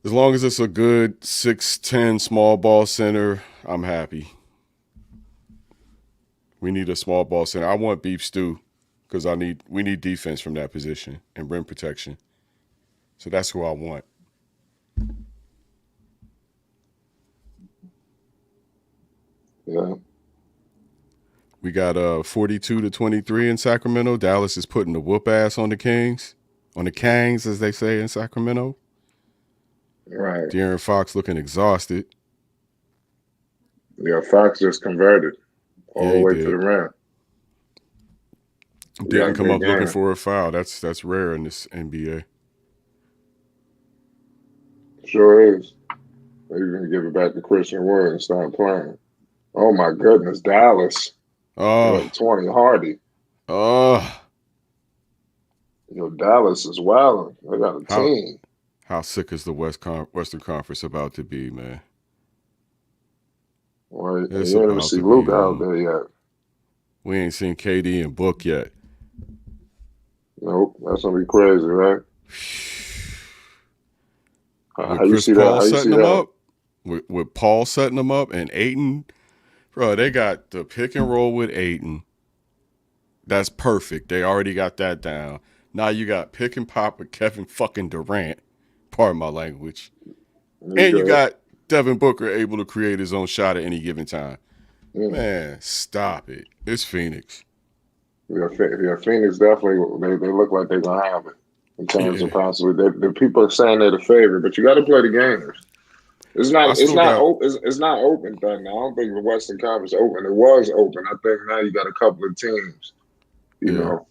As long as it's a good 6'10" small ball center, I'm happy. We need a small ball center. I want beef stew because we need defense from that position and rim protection. So that's who I want. Yeah. We got 42-23 in Sacramento. Dallas is putting the whoop ass on the Kings. On the Kangs, as they say in Sacramento. Right. De'Aaron Fox looking exhausted. Yeah, Fox just converted all the way to the rim. Didn't come up looking for a foul. That's rare in this NBA. Sure is. They're going to give it back to Christian Wood and start playing. Oh, my goodness. Dallas. 20 Hardy. Dallas is wild. They got a team. How sick is the Western Conference about to be, man? Well, you ain't even see Luka out there yet. We ain't seen KD and Book yet. Nope, that's gonna be crazy, right? How you see Paul that? Setting them up? With Paul setting them up and Ayton, bro, they got the pick and roll with Ayton. That's perfect. They already got that down. Now you got pick and pop with Kevin fucking Durant. Pardon my language. And you got Devin Booker able to create his own shot at any given time. Man, stop it. It's Phoenix. Phoenix definitely they look like they're gonna have it in terms Yeah. of possibly. The people are saying they're the favorite, but you got to play the games. It's I not. It's still not got open. It's not open right now. I don't think the Western Conference open. It was open. I think now you got a couple of teams. You yeah. know.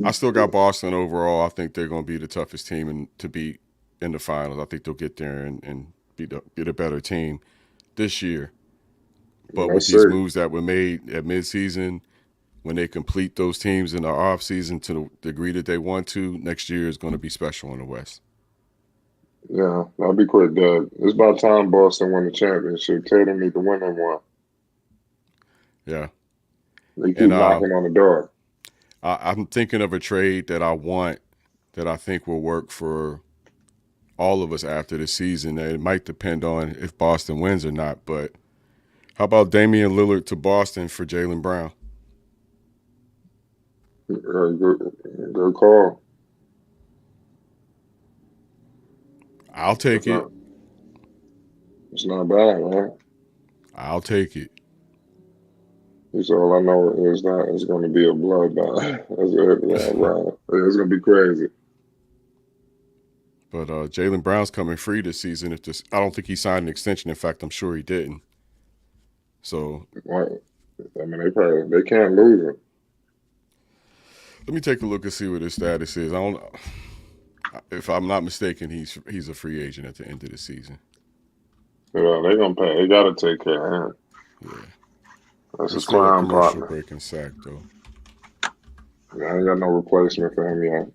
I still got Boston overall. I think they're going to be the toughest team to beat in the finals. I think they'll get there and be the better team this year. But with Let's these see. moves that were made at midseason, when they complete those teams in the offseason to the degree that they want to, next year is going to be special in the West. Yeah, I'll be quick, Doug. It's about time Boston won the championship. Tatum need to win them one. Yeah. They keep And knocking on the door. I'm thinking of a trade that I think will work for all of us after the season. It might depend on if Boston wins or not, but how about Damian Lillard to Boston for Jaylen Brown? Good call. I'll take it. It's not bad, man. I'll take it. That's all I know is that it's going to be a bloodbath. It's going to be crazy. But Jaylen Brown's coming free this season. I don't think he signed an extension. In fact, I'm sure he didn't. So, I mean, they can't lose him. Let me take a look and see what his status is. If I'm not mistaken, he's a free agent at the end of the season. Yeah, they're gonna pay. They gotta take care of him. Yeah, That's there's a still a crime commercial partner. breaking sack though. Yeah, I ain't got no replacement for him yet.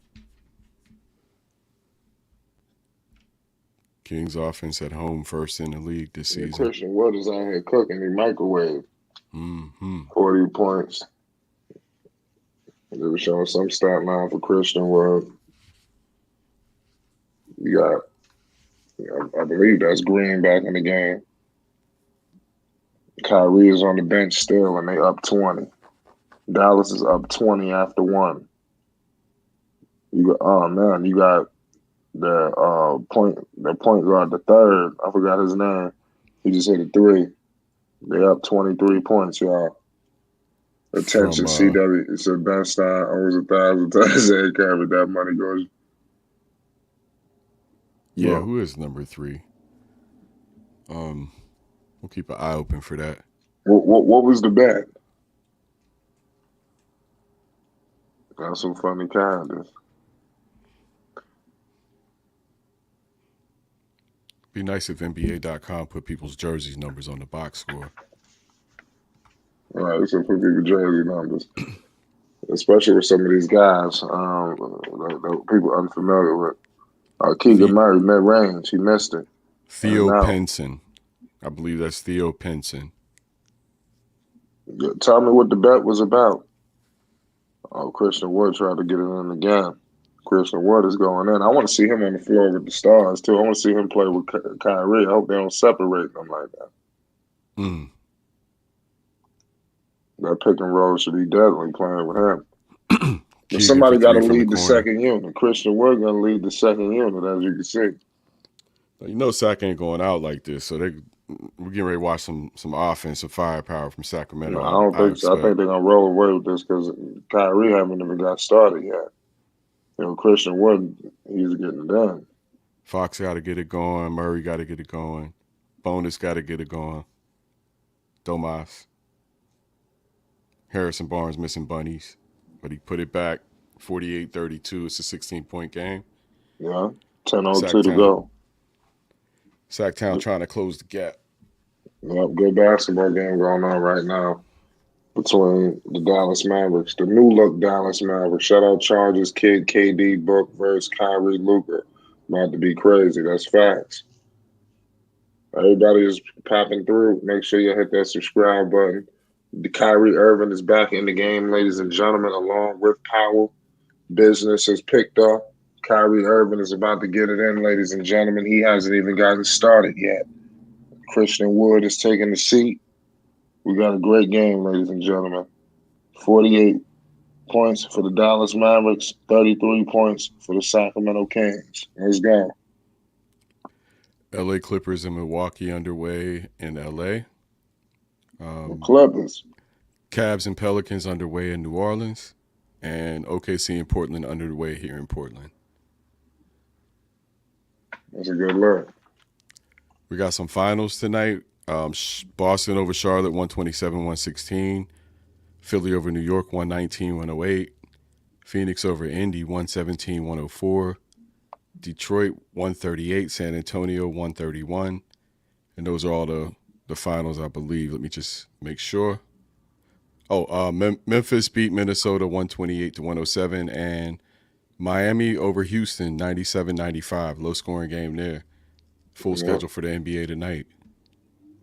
Kings offense at home first in the league this season. Christian Wood is out here cooking. He microwave 40 points. They were showing some stat line for Christian Wood. You got, I believe that's Green back in the game. Kyrie is on the bench still, and they up 20. Dallas is up 20 after one. You got the point guard, the third. I forgot his name. He just hit a three. They up 23 points, y'all. Attention, CW. It's the best owns 1,000 times. They carry that money goes. Yeah, who is number 3? We'll keep an eye open for that. What was the bet? Got some funny characters. Be nice if NBA.com put people's jerseys numbers on the box score. All right, so put people's jersey numbers, especially with some of these guys, people unfamiliar with. Keegan Murray, mid-range, he missed it. Theo Pinson. I believe that's Theo Pinson. Tell me what the bet was about. Oh, Christian Wood tried to get it in again. Christian Wood is going in. I want to see him on the floor with the stars, too. I want to see him play with Kyrie. I hope they don't separate them like that. That pick and roll should be deadly playing with him. But somebody got to lead the second unit. Christian Wood going to lead the second unit, as you can see. You know Sac ain't going out like this, so we're getting ready to watch some offensive firepower from Sacramento. No, I don't think so. I think they're going to roll away with this because Kyrie haven't even got started yet. Christian Wood, he's getting it done. Fox got to get it going. Murray got to get it going. Bonus got to get it going. Domas. Harrison Barnes missing bunnies, but he put it back 48-32. It's a 16-point game. Yeah, 10:02 to go. Sacktown trying to close the gap. Yep, good basketball game going on right now between the Dallas Mavericks, the new-look Dallas Mavericks. Shout out Chargers, Kid, KD, Book versus Kyrie, Luka. About to be crazy. That's facts. Everybody is popping through. Make sure you hit that subscribe button. The Kyrie Irving is back in the game, ladies and gentlemen, along with Powell. Business has picked up. Kyrie Irving is about to get it in, ladies and gentlemen. He hasn't even gotten started yet. Christian Wood is taking the seat. We got a great game, ladies and gentlemen. 48 points for the Dallas Mavericks, 33 points for the Sacramento Kings. Let's go. LA Clippers and Milwaukee underway in LA. Clippers. Cavs and Pelicans underway in New Orleans, and OKC and Portland underway here in Portland. That's a good look. We got some finals tonight. Boston over Charlotte, 127-116. Philly over New York, 119-108. Phoenix over Indy, 117-104. Detroit, 138. San Antonio, 131. And those are all the finals, I believe. Let me just make sure. Memphis beat Minnesota 128-107. And Miami over Houston, 97-95. Low-scoring game there. Full schedule for the NBA tonight.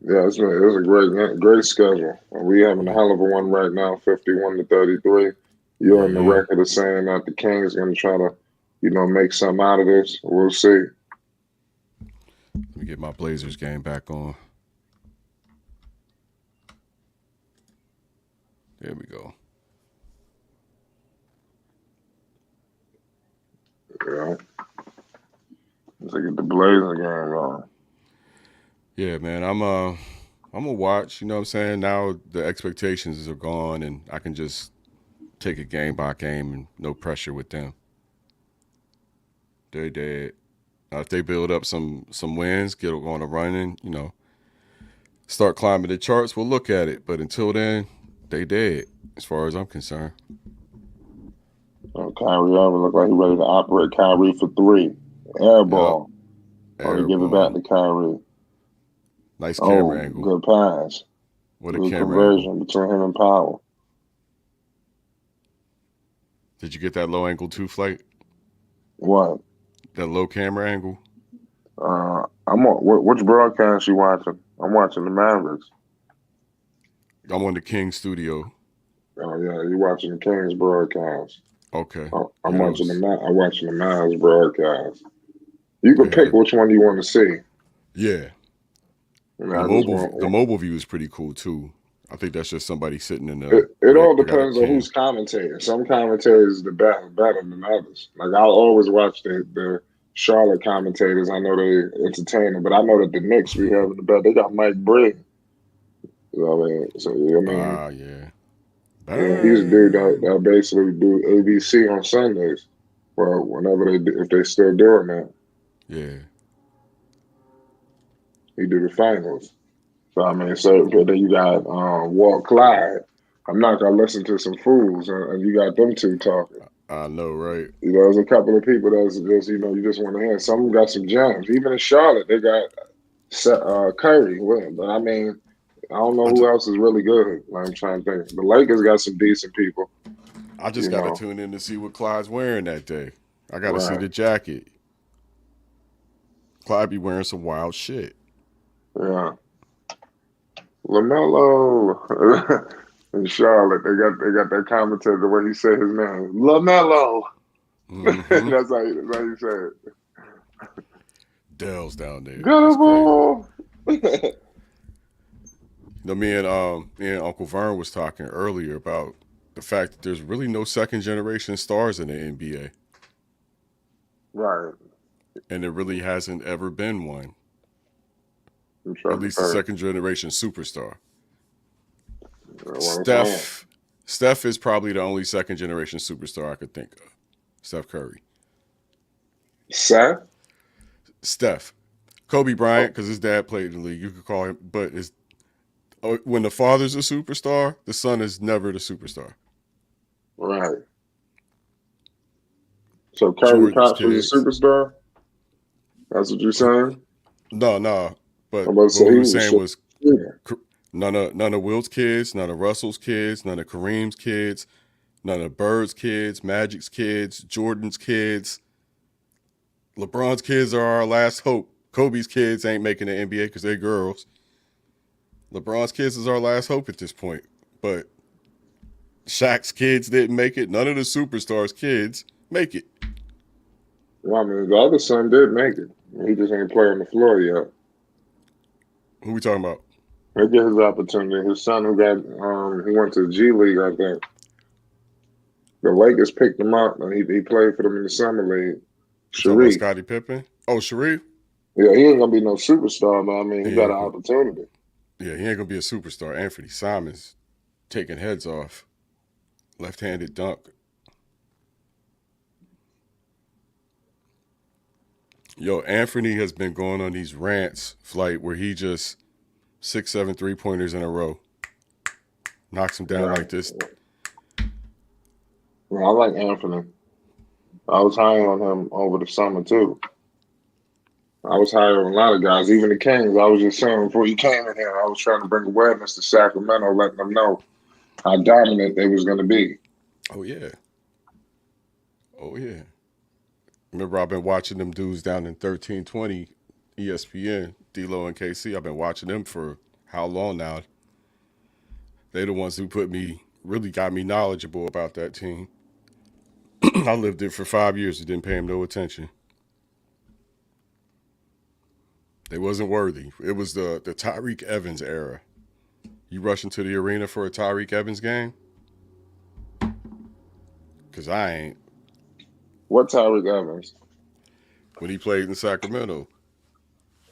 Yeah, it's a great schedule. We having a hell of a one right now, 51-33. You're on the record of saying that the Kings are going to try to, make something out of this. We'll see. Let me get my Blazers game back on. There we go. Yeah. Let's get the Blazers game on. Yeah, man. I'm gonna watch, you know what I'm saying? Now the expectations are gone and I can just take it game by game and no pressure with them. They're dead. If they build up some wins, get on a running, start climbing the charts, we'll look at it. But until then, they dead, as far as I'm concerned. Kyrie Irving look like he's ready to operate Kyrie for three. Air ball. Or give it back to Kyrie. Nice camera angle. Good pass. What a good camera conversion angle. Between him and Powell. Did you get that low angle two flight? What? That low camera angle? I'm on. Which broadcast you watching? I'm watching the Mavericks. I'm on the King studio. Oh yeah, you watching the Kings broadcast? Okay. I'm watching the Mavs broadcast. You can pick which one you want to see. Yeah. The mobile view is pretty cool too. I think that's just somebody sitting in the. It all depends on who's commentating. Some commentators are better than others. Like I'll always watch the Charlotte commentators. I know they're entertaining, but I know that the Knicks be having the better. They got Mike Brigg. He's a dude that basically do ABC on Sundays. Well, whenever if they still doing that. Yeah. He do the finals. So then you got Walt Clyde. I'm not gonna listen to some fools, and you got them two talking. I know, right? There's a couple of people that's just you just want to hear. Some got some gems. Even in Charlotte, they got Curry. But I don't know who else is really good. Like, I'm trying to think. The Lakers got some decent people. I just got to tune in to see what Clyde's wearing that day. I got to see the jacket. Clyde be wearing some wild shit. Yeah. LaMelo in Charlotte, they got that commentator the way he said his name, LaMelo. Mm-hmm. That's how you say it. Dell's down there. Good ball. Me and Uncle Vern was talking earlier about the fact that there's really no second generation stars in the NBA. Right. And there really hasn't ever been one. At least a second generation superstar. Steph is probably the only second generation superstar I could think of. Steph Curry. Steph. Kobe Bryant, because his dad played in the league. You could call him, but when the father's a superstar, the son is never the superstar. Right. So Kyrie was a superstar? That's what you're saying? No. But what we were saying was none of Wilt's kids, none of Russell's kids, none of Kareem's kids, none of Bird's kids, Magic's kids, Jordan's kids. LeBron's kids are our last hope. Kobe's kids ain't making the NBA because they're girls. LeBron's kids is our last hope at this point. But Shaq's kids didn't make it. None of the superstars' kids make it. Well, the other son did make it. He just ain't playing on the floor yet. Who we talking about? He'll get his opportunity. His son who got he went to the G League, I think. The Lakers picked him up and he played for them in the summer league. Sharif. Scottie Pippen? Oh, Sharif? Yeah, he ain't gonna be no superstar, but he got an opportunity. Yeah, he ain't gonna be a superstar. Anthony Simons taking heads off. Left-handed dunk. Yo, Anthony has been going on these rants, Flight, where he just 6-7 3-pointers in a row. Knocks him down like this. Well, I like Anthony. I was high on him over the summer, too. I was high on a lot of guys, even the Kings. I was just saying before you came in here, I was trying to bring awareness to Sacramento, letting them know how dominant they was going to be. Oh, yeah. Oh, yeah. Remember, I've been watching them dudes down in 1320 ESPN, D-Lo and KC. I've been watching them for how long now? They're the ones who really got me knowledgeable about that team. I lived it for 5 years and didn't pay them no attention. They wasn't worthy. It was the Tyreke Evans era. You rush into the arena for a Tyreke Evans game? Because I ain't. What Tyreek Evans? When he played in Sacramento.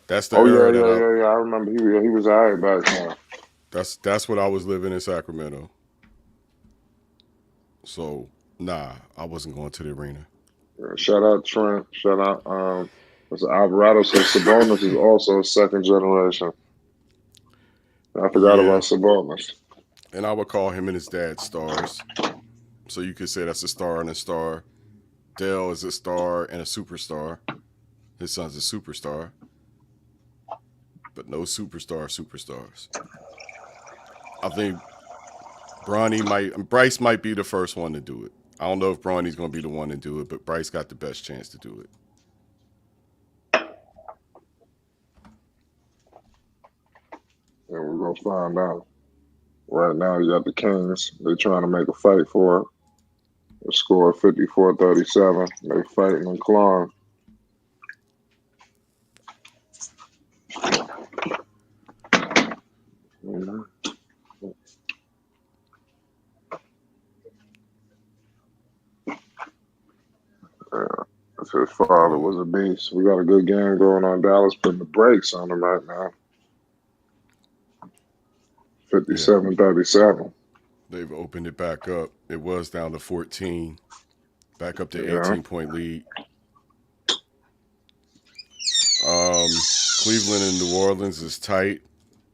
That's the Oh, era yeah. I remember he was all right back then. That's when I was living in Sacramento. So, nah, I wasn't going to the arena. Shout out Trent. Shout out Alvarado says Sabonis is also a second generation. I forgot about Sabonis. And I would call him and his dad stars. So you could say that's a star and a star. Dell is a star and a superstar. His son's a superstar. But no superstars. I think Bryce might be the first one to do it. I don't know if Bronny's going to be the one to do it, but Bryce got the best chance to do it. And we're going to find out. Right now, you got the Kings. They're trying to make a fight for it. They scored 54-37. They're fighting and clawing. Mm-hmm. His father was a beast. We got a good game going on. Dallas putting the brakes on them right now. 57-37. They've opened it back up. It was down to 14. Back up to 18-point lead. Cleveland and New Orleans is tight.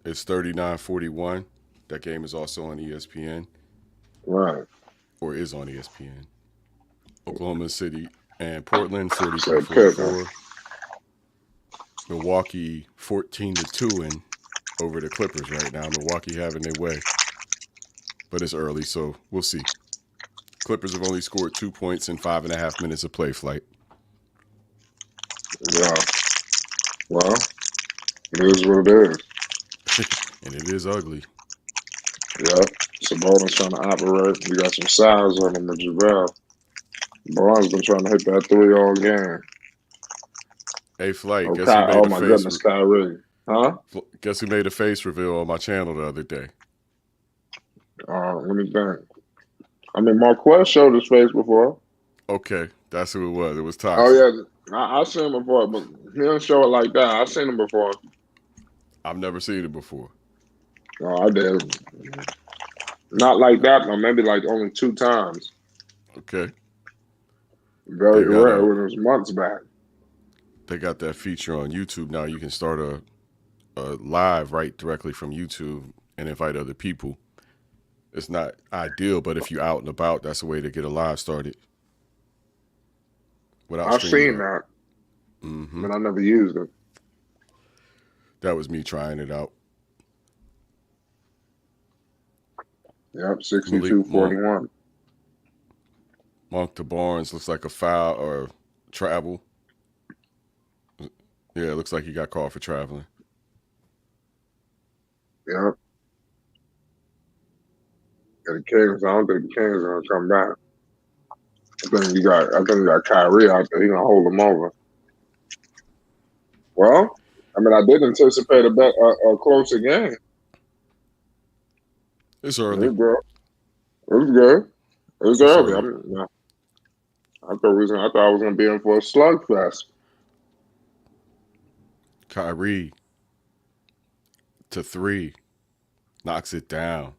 It's 39-41. That game is also on ESPN. Right. Or is on ESPN. Oklahoma City and Portland 43-44. Milwaukee 14-2 over the Clippers right now. Milwaukee having their way. But it's early, so we'll see. Clippers have only scored 2 points in 5.5 minutes of play, Flight. Yeah. Well, it is what it is. And it is ugly. Yeah. Sabonis trying to operate. We got some size on him with JaVale. LeBron's been trying to hit that 3 all game. Hey, Flight, guess who made my goodness, Kyrie. Huh? Guess who made a face reveal on my channel the other day? Let me think. I mean, Marquez showed his face before. Okay, that's who it was. It was Toxic. Oh, yeah. I've seen him before, but he don't show it like that. I've seen him before. I've never seen it before. Oh, I did. Not like that, but maybe like only 2 times. Okay. Very rare when it was months back. They got that feature on YouTube now. You can start a live right directly from YouTube and invite other people. It's not ideal, but if you're out and about, that's a way to get a live started. I've seen that, but I never used it. That was me trying it out. Yep, 62-41. Monk to Barnes looks like a foul or travel. Yeah, it looks like he got called for traveling. Yep. And the Kings, I don't think the Kings are gonna come back. I think you got Kyrie out there. He's gonna hold them over. Well, I mean, I did anticipate a closer game. It's early. It was good. It was early. I thought I was gonna be in for a slugfest. Kyrie to 3 knocks it down.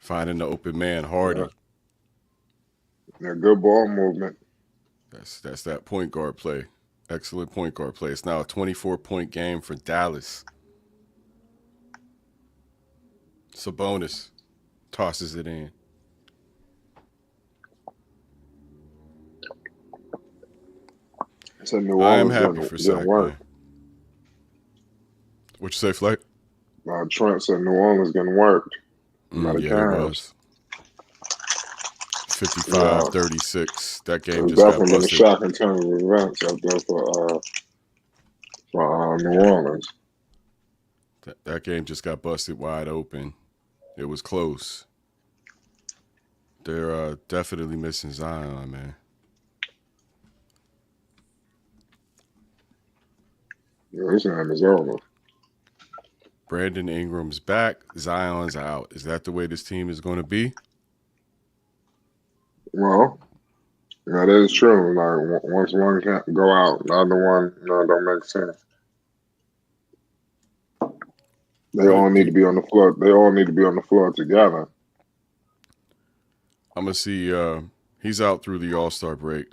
Finding the open man, Hardy. Yeah, good ball movement. That's that point guard play. Excellent point guard play. It's now a 24-point game for Dallas. Sabonis tosses it in. So New I am Orleans happy for didn't Sac, work. man. What you say, Flight? Trent said New Orleans getting worked. By the Yeah, it Cavs. was. 55-36. That game It's just got definitely been a busted. shocking turn of events out there for New Orleans. That game just got busted wide open. It was close. They're definitely missing Zion, man. Yeah, this game is over. Brandon Ingram's back. Zion's out. Is that the way this team is going to be? Well, that is true. Like once one can't go out, the other one, don't make sense. They all need to be on the floor. They all need to be on the floor together. I'm gonna see. He's out through the All-Star break.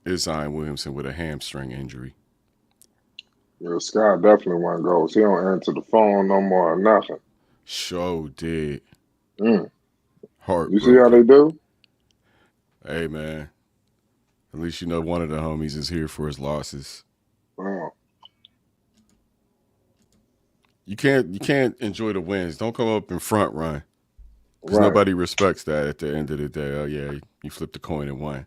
Is Zion Williamson with a hamstring injury? Yeah, Scott definitely want goals. He don't answer the phone no more or nothing. Sure did. You see how they do? Hey, man. At least you know one of the homies is here for his losses. Oh. You can't enjoy the wins. Don't come up in front run. Because Right. nobody respects that at the end of the day. Oh, yeah, you flipped the coin and won.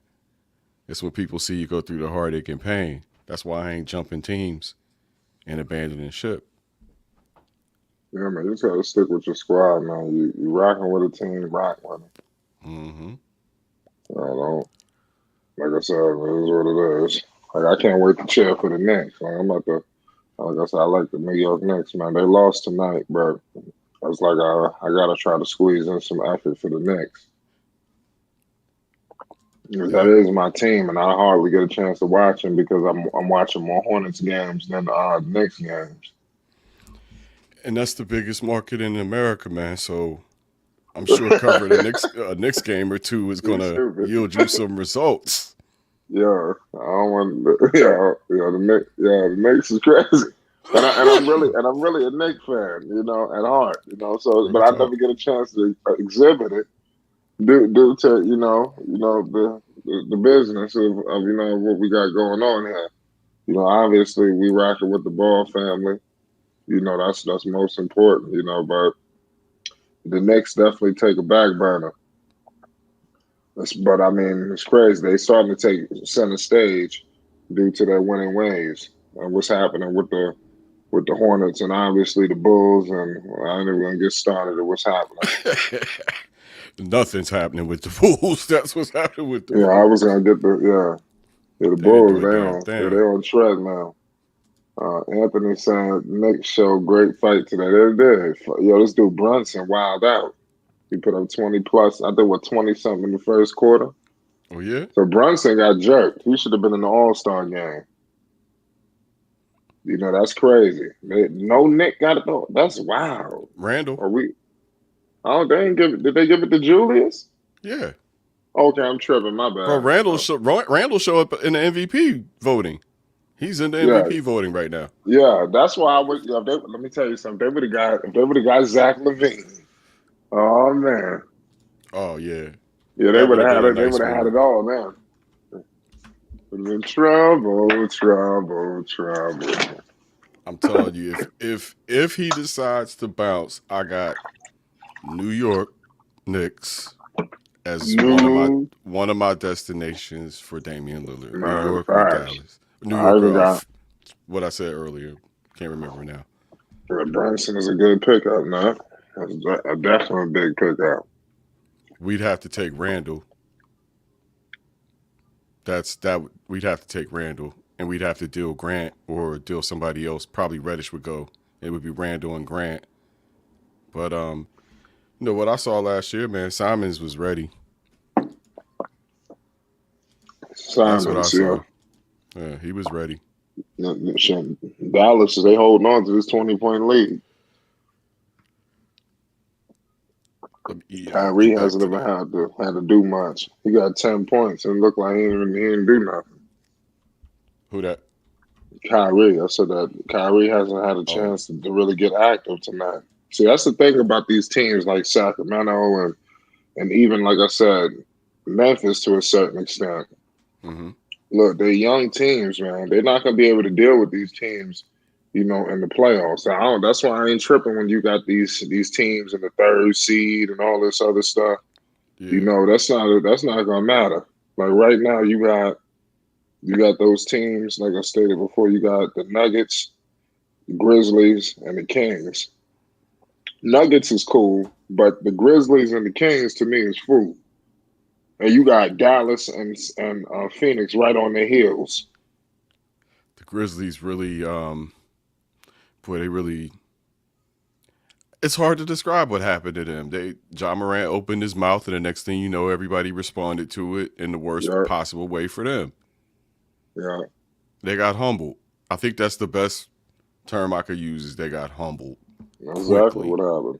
It's when people see you go through the heartache and pain. That's why I ain't jumping teams and abandoning ship. Yeah, man, you just gotta stick with your squad, man. You rocking with a team, rock with them. Mm-hmm. Like I said, it is what it is. Like I can't wait to cheer for the Knicks. Like I'm about to, like I said, I like the New York Knicks, man. They lost tonight, but I was like, I gotta try to squeeze in some effort for the Knicks. That is my team, and I hardly get a chance to watch them because I'm watching more Hornets games than Knicks games. And that's the biggest market in America, man. So I'm sure covering a Knicks game or two is going to yield you some results. Yeah, I don't want. The Knicks is crazy, and I'm really a Knicks fan, at heart, So, but I never get a chance to exhibit it due to the business of what we got going on here. Obviously we rocking with the Ball family. That's most important. But the Knicks definitely take a back burner. But I mean, it's crazy. They starting to take center stage due to their winning ways and what's happening with the Hornets and obviously the Bulls. And I ain't even gonna get started at what's happening. Nothing's happening with the Bulls. That's what's happening with the Bulls. I was gonna get the Bulls. They on tread now. Anthony saying Knicks showed great fight today. They did. This dude Brunson wild out. He put up 20 plus. I think 20 something in the first quarter. Oh yeah. So Brunson got jerked. He should have been in the All-Star game. That's crazy. No Nick got it though. That's wild. Randall. They didn't give it. Did they give it to Julius? Yeah. Okay, I'm tripping. My bad. Bro, Randall show up in the MVP voting. He's in the MVP voting right now. Yeah, that's why I would. Let me tell you something. If they would have got Zach LaVine. Oh man. Oh yeah. Yeah, they would have had it. They would have had it all, man. Would have been trouble. I'm telling you, if he decides to bounce, I got New York Knicks as one of my destinations for Damian Lillard. New York or Dallas. New York. What I said earlier. Can't remember now. Brunson is a good pickup, man. That's a definitely big pickup. We'd have to take Randall. We'd have to take Randall, and we'd have to deal Grant or deal somebody else. Probably Reddish would go. It would be Randall and Grant. But what I saw last year, man, Simons was ready. That's what I saw. Yeah, he was ready. Dallas, they holding on to this 20-point lead. Kyrie get back hasn't to even that. had to do much. He got 10 points and looked like he didn't do nothing. Who that? Kyrie, I said that Kyrie hasn't had a Oh, chance to really get active tonight. See, that's the thing about these teams like Sacramento and even like I said, Memphis to a certain extent. mm-hmm. Look, they're young teams, man. They're not gonna be able to deal with these teams, in the playoffs. That's why I ain't tripping when you got these teams in the third seed and all this other stuff. Yeah. That's not gonna matter. Like right now, you got those teams. Like I stated before, you got the Nuggets, the Grizzlies, and the Kings. Nuggets is cool, but the Grizzlies and the Kings to me is food. And you got Dallas and Phoenix right on their heels. The Grizzlies really, boy, they really. It's hard to describe what happened to them. John Morant opened his mouth, and the next thing you know, everybody responded to it in the worst Yeah, possible way for them. yeah, They got humbled. I think that's the best term I could use is they got humbled that's exactly quickly. what happened.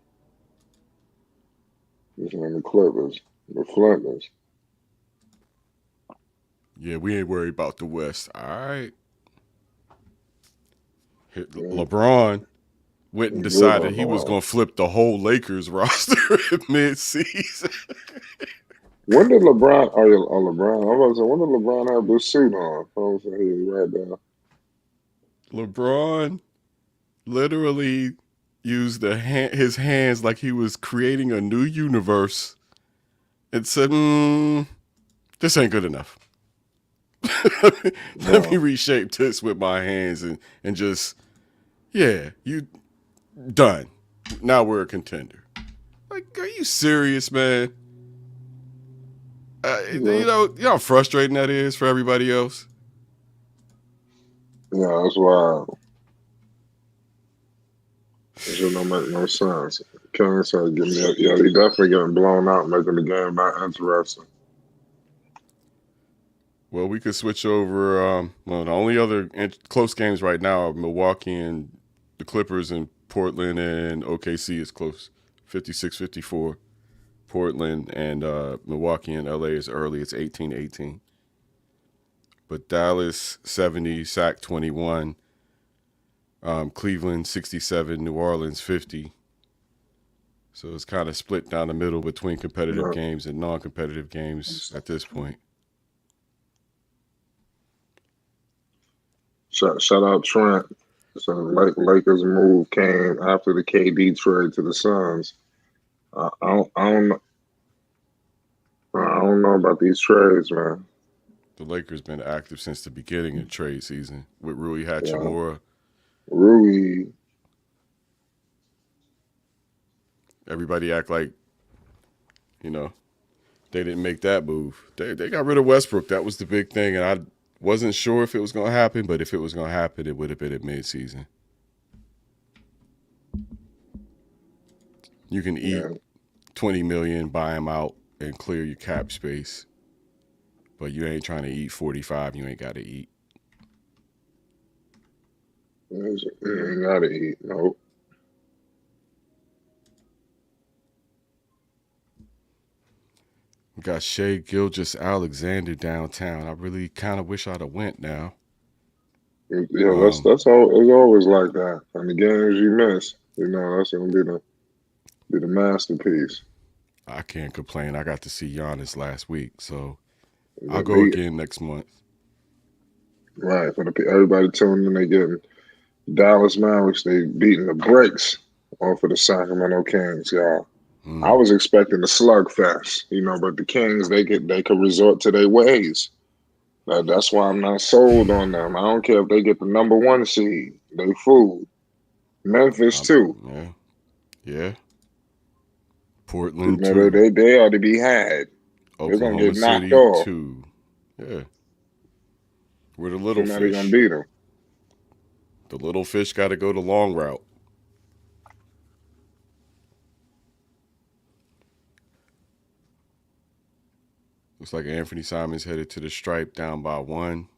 The Clippers, the Flinters. Yeah, we ain't worried about the West. All right. Yeah, LeBron went and good decided on he the was line. going to flip the whole Lakers roster mid-season. When did LeBron? LeBron. I was saying, when did LeBron have this suit on? I was saying, right there. LeBron literally used his hands like he was creating a new universe and said, this ain't good enough. Let me No, reshape this with my hands and just, yeah, you done. Now we're a contender. Like, are you serious, man? yeah, You know how frustrating that is for everybody else? yeah. That's why it should not make no sense. King said, "Give me, yeah, he definitely getting blown out, making the game not interesting." Well, we could switch over. The only other close games right now are Milwaukee and the Clippers and Portland and OKC is close, 56-54. Portland and Milwaukee and LA is early. It's 18-18. But Dallas 70, Sac 21, Cleveland 67, New Orleans 50. So it's kind of split down the middle between competitive Yeah. games and non-competitive games at this point. Shout out Trent. So the Lakers move came after the KD trade to the Suns. I don't know about these trades, man. The Lakers been active since the beginning of trade season with Rui Yeah, Hachimura. Rui. Everybody act like, they didn't make that move. They got rid of Westbrook. That was the big thing, and I wasn't sure if it was going to happen, but if it was going to happen, it would have been at midseason. You can eat Yeah, $20 million, buy him out, and clear your cap space, but you ain't trying to eat 45. You ain't got to eat. ain't gotta eat. Nope. We got Shea Gilgeous-Alexander downtown. I really kind of wish I'd have went now. Yeah, that's all. It's always like that. And the games you miss, that's gonna be the masterpiece. I can't complain. I got to see Giannis last week, so I'll But go again next month. right, for everybody tuning in, they getting Dallas Mavericks. They beating the brakes off of the Sacramento Kings, y'all. I was expecting a slugfest, but the Kings they could resort to their ways. That's why I'm not sold on them. I don't care if they get the number one seed. They food. Memphis too. Yeah. Yeah. You Portland know, 2. they ought to be had. They're gonna Oklahoma get knocked City off. 2. Yeah. We're the You're little not even gonna fish. beat them. The little fish got to go the long route. Looks like Anthony Simons headed to the stripe down by 1.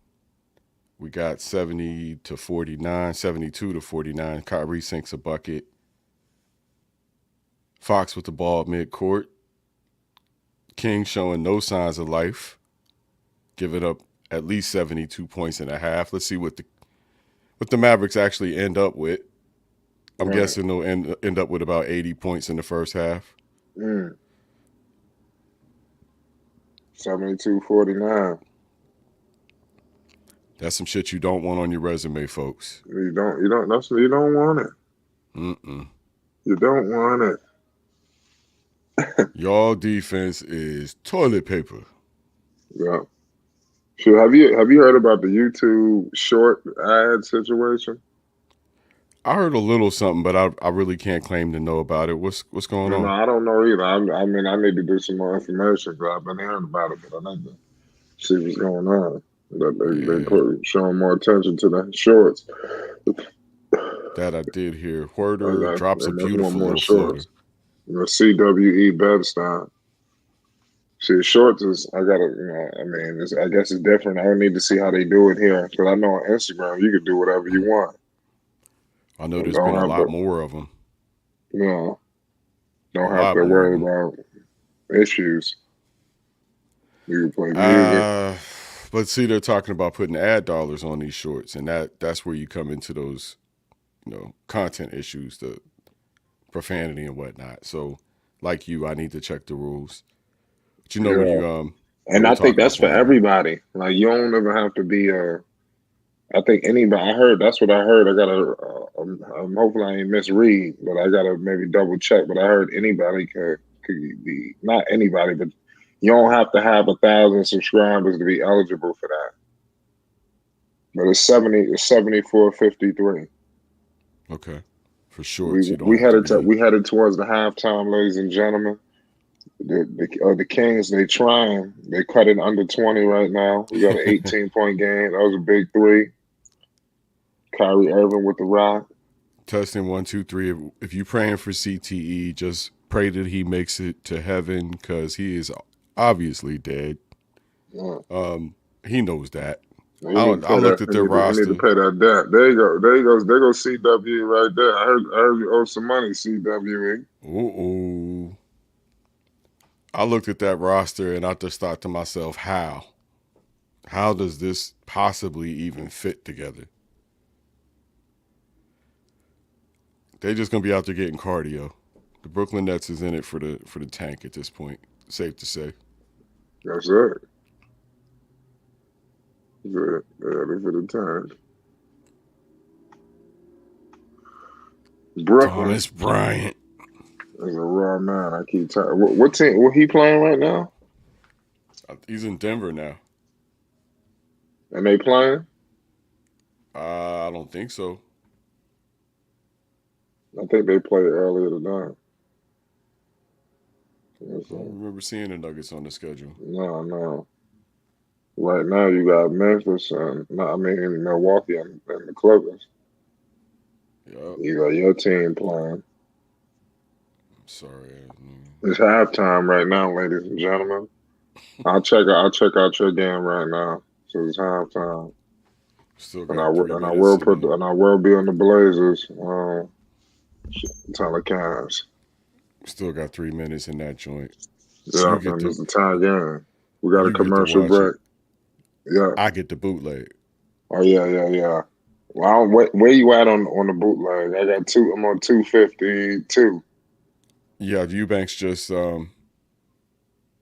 We got 70-49, 72-49. Kyrie sinks a bucket. Fox with the ball at midcourt. King showing no signs of life, giving up at least 72 points and a half. Let's see what the Mavericks actually end up with. I'm guessing they'll end up with about 80 points in the first half. 72-49. That's some shit you don't want on your resume, folks. You don't want it. You don't want it. Y'all defense is toilet paper. Yeah. So have you heard about the YouTube short ad situation? I heard a little something, but I really can't claim to know about it. What's going on? No, I don't know either. I mean, I need to do some more information because I've been hearing about it, but I need to see what's going on. They showing more attention to the shorts. That I did hear. Huerter drops a beautiful little floater. The CWE Bedstein. See, shorts is, I guess it's different. I need to see how they do it here. Because I know on Instagram, you can do whatever you want. I know there's been a lot more of them. Yeah. Don't have to worry about issues. You can play music. But see, they're talking about putting ad dollars on these shorts, and that's where you come into those, content issues, the profanity and whatnot. So, like you, I need to check the rules. But when you and I think that's for everybody. Like, you don't ever have to be I think anybody. That's what I heard. I gotta. Hopefully, I ain't misread, but I gotta maybe double check. But I heard anybody could be, not anybody, but you don't have to have 1,000 subscribers to be eligible for that. But it's 74-53. Okay, for sure. We headed towards the halftime, ladies and gentlemen. The Kings, they cut it under 20 right now. We got an 18-point game. That was a big three. Kyrie Irving with the rock. Testing 1, 2, 3. If you're praying for CTE, just pray that he makes it to heaven because he is obviously dead. Yeah. He knows that. I looked at their roster. You need to pay that debt. There you go. There goes CW right there. I heard you owe some money, CWE. Ooh. I looked at that roster and I just thought to myself, how? How does this possibly even fit together? They're just gonna be out there getting cardio. The Brooklyn Nets is in it for the tank at this point. Safe to say. That's it. They're for the tank. Brooklyn. Thomas Bryant. Is a raw man. I keep telling. What team? What he playing right now? He's in Denver now. And they playing? I don't think so. I think they played earlier tonight. I don't remember seeing the Nuggets on the schedule. No. Right now you got Memphis and Milwaukee and the Clippers. Yep. You got your team playing. Sorry. It's halftime right now, ladies and gentlemen. I'll check out your game right now. So it's halftime. And I will be on the Blazers telecast. Still got 3 minutes in that joint. Yeah, and it's a tie game. We got a commercial break. Yeah. I get the bootleg. Oh yeah. Well, where you at on the bootleg? I got two. I'm on 252. Yeah, Eubanks just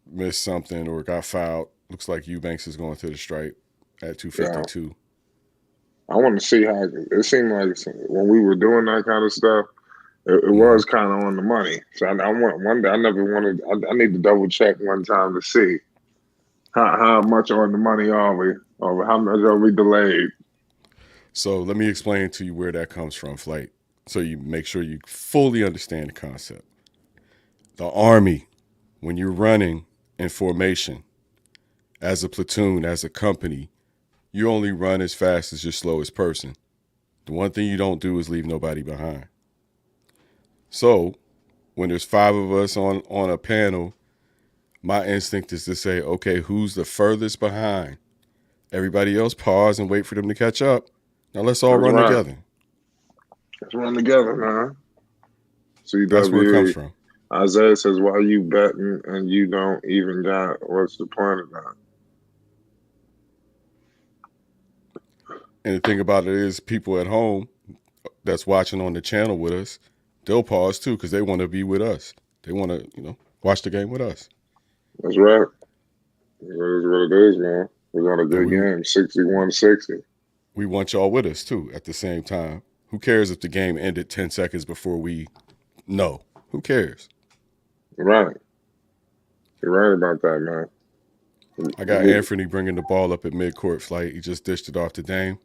missed something or got fouled. Looks like Eubanks is going to the stripe at 252. Yeah. I want to see how it seemed like when we were doing that kind of stuff, it was kind of on the money. So I want one day. I need to double check one time to see how much on the money are we, or how much are we delayed. So let me explain to you where that comes from, Flight, so you make sure you fully understand the concept. The Army, when you're running in formation, as a platoon, as a company, you only run as fast as your slowest person. The one thing you don't do is leave nobody behind. So when there's 5 of us on a panel, my instinct is to say, okay, who's the furthest behind? Everybody else pause and wait for them to catch up. Now let's all run together. Let's run together, man. That's where it comes from. Isaiah says, "Why you betting and you don't even got? What's the point of that?" And the thing about it is, people at home that's watching on the channel with us, they'll pause too because they want to be with us. They want to, watch the game with us. That's right. That is what it is, man. We got a good game, 61-60. We want y'all with us too at the same time. Who cares if the game ended 10 seconds before we know? Who cares? Right. You're right about that, man. I got Anthony bringing the ball up at midcourt flight. He just dished it off to Dame.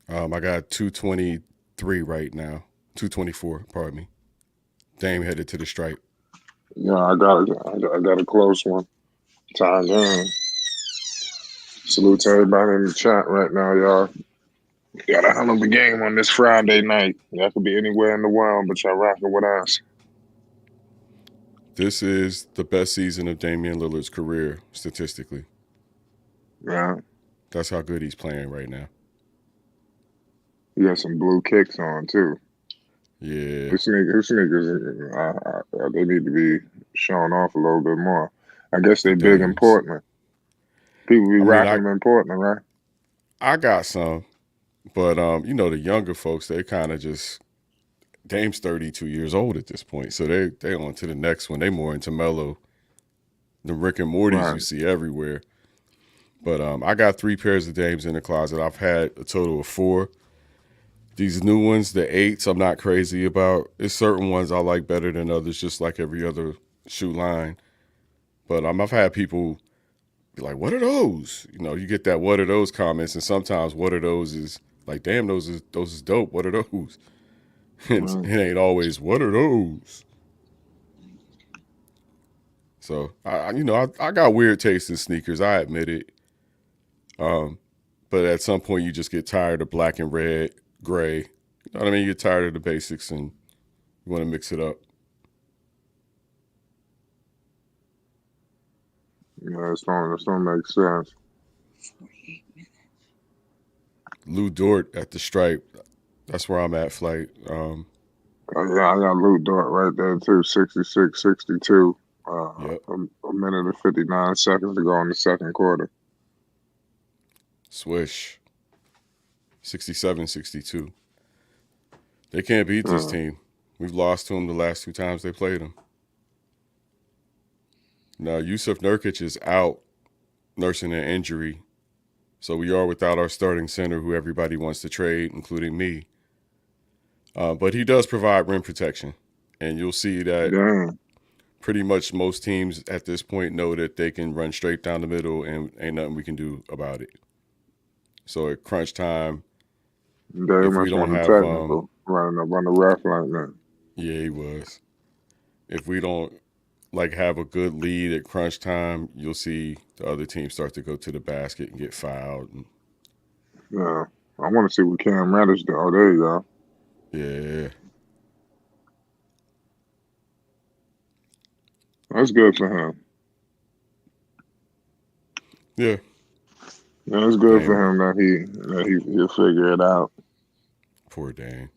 I got 2:23 right now. 2:24, pardon me. Dame headed to the stripe. Yeah, I got a close one. Time down. Salute to everybody in the chat right now, y'all. Got a hell of a game on this Friday night. Y'all could be anywhere in the world, but y'all rocking with us. This is the best season of Damian Lillard's career, statistically. Yeah. That's how good he's playing right now. He has some blue kicks on, too. Yeah. His sneakers, they need to be showing off a little bit more. I guess they big in Portland. People be rocking them in Portland, right? I got some, but the younger folks, they kind of just Dame's 32 years old at this point, so they on to the next one. They more into Melo, the Rick and Mortys you see everywhere. But I got 3 pairs of Dames in the closet. I've had a total of 4. These new ones, the 8s, I'm not crazy about. There's certain ones I like better than others, just like every other shoe line. But I've had people be like, "What are those?" You get that "What are those?" comments, and sometimes "What are those?" is like, "Damn, those is dope. What are those?" It ain't always "What are those?" So I got weird taste in sneakers. I admit it. But at some point you just get tired of black and red, gray. You know what I mean? You're tired of the basics and you want to mix it up. Yeah, it's don't make sense. Lou Dort at the stripe. That's where I'm at, Flight. Yeah, I got Lou Dort right there too. 66-62. Yep. A minute and 59 seconds to go in the second quarter. Swish. 67-62. They can't beat this team. We've lost to them the last 2 times they played them. Now, Yusuf Nurkic is out nursing an injury. So we are without our starting center who everybody wants to trade, including me. But he does provide rim protection. And you'll see that pretty much most teams at this point know that they can run straight down the middle and ain't nothing we can do about it. So at crunch time, if we don't have running up on the ref like that. Yeah, he was. If we don't have a good lead at crunch time, you'll see the other team start to go to the basket and get fouled. Yeah, I want to see what Cam Reddish do. Oh, there you go. Yeah. That's good for him. Yeah. Yeah, it's good for him that he'll figure it out. Poor Dame.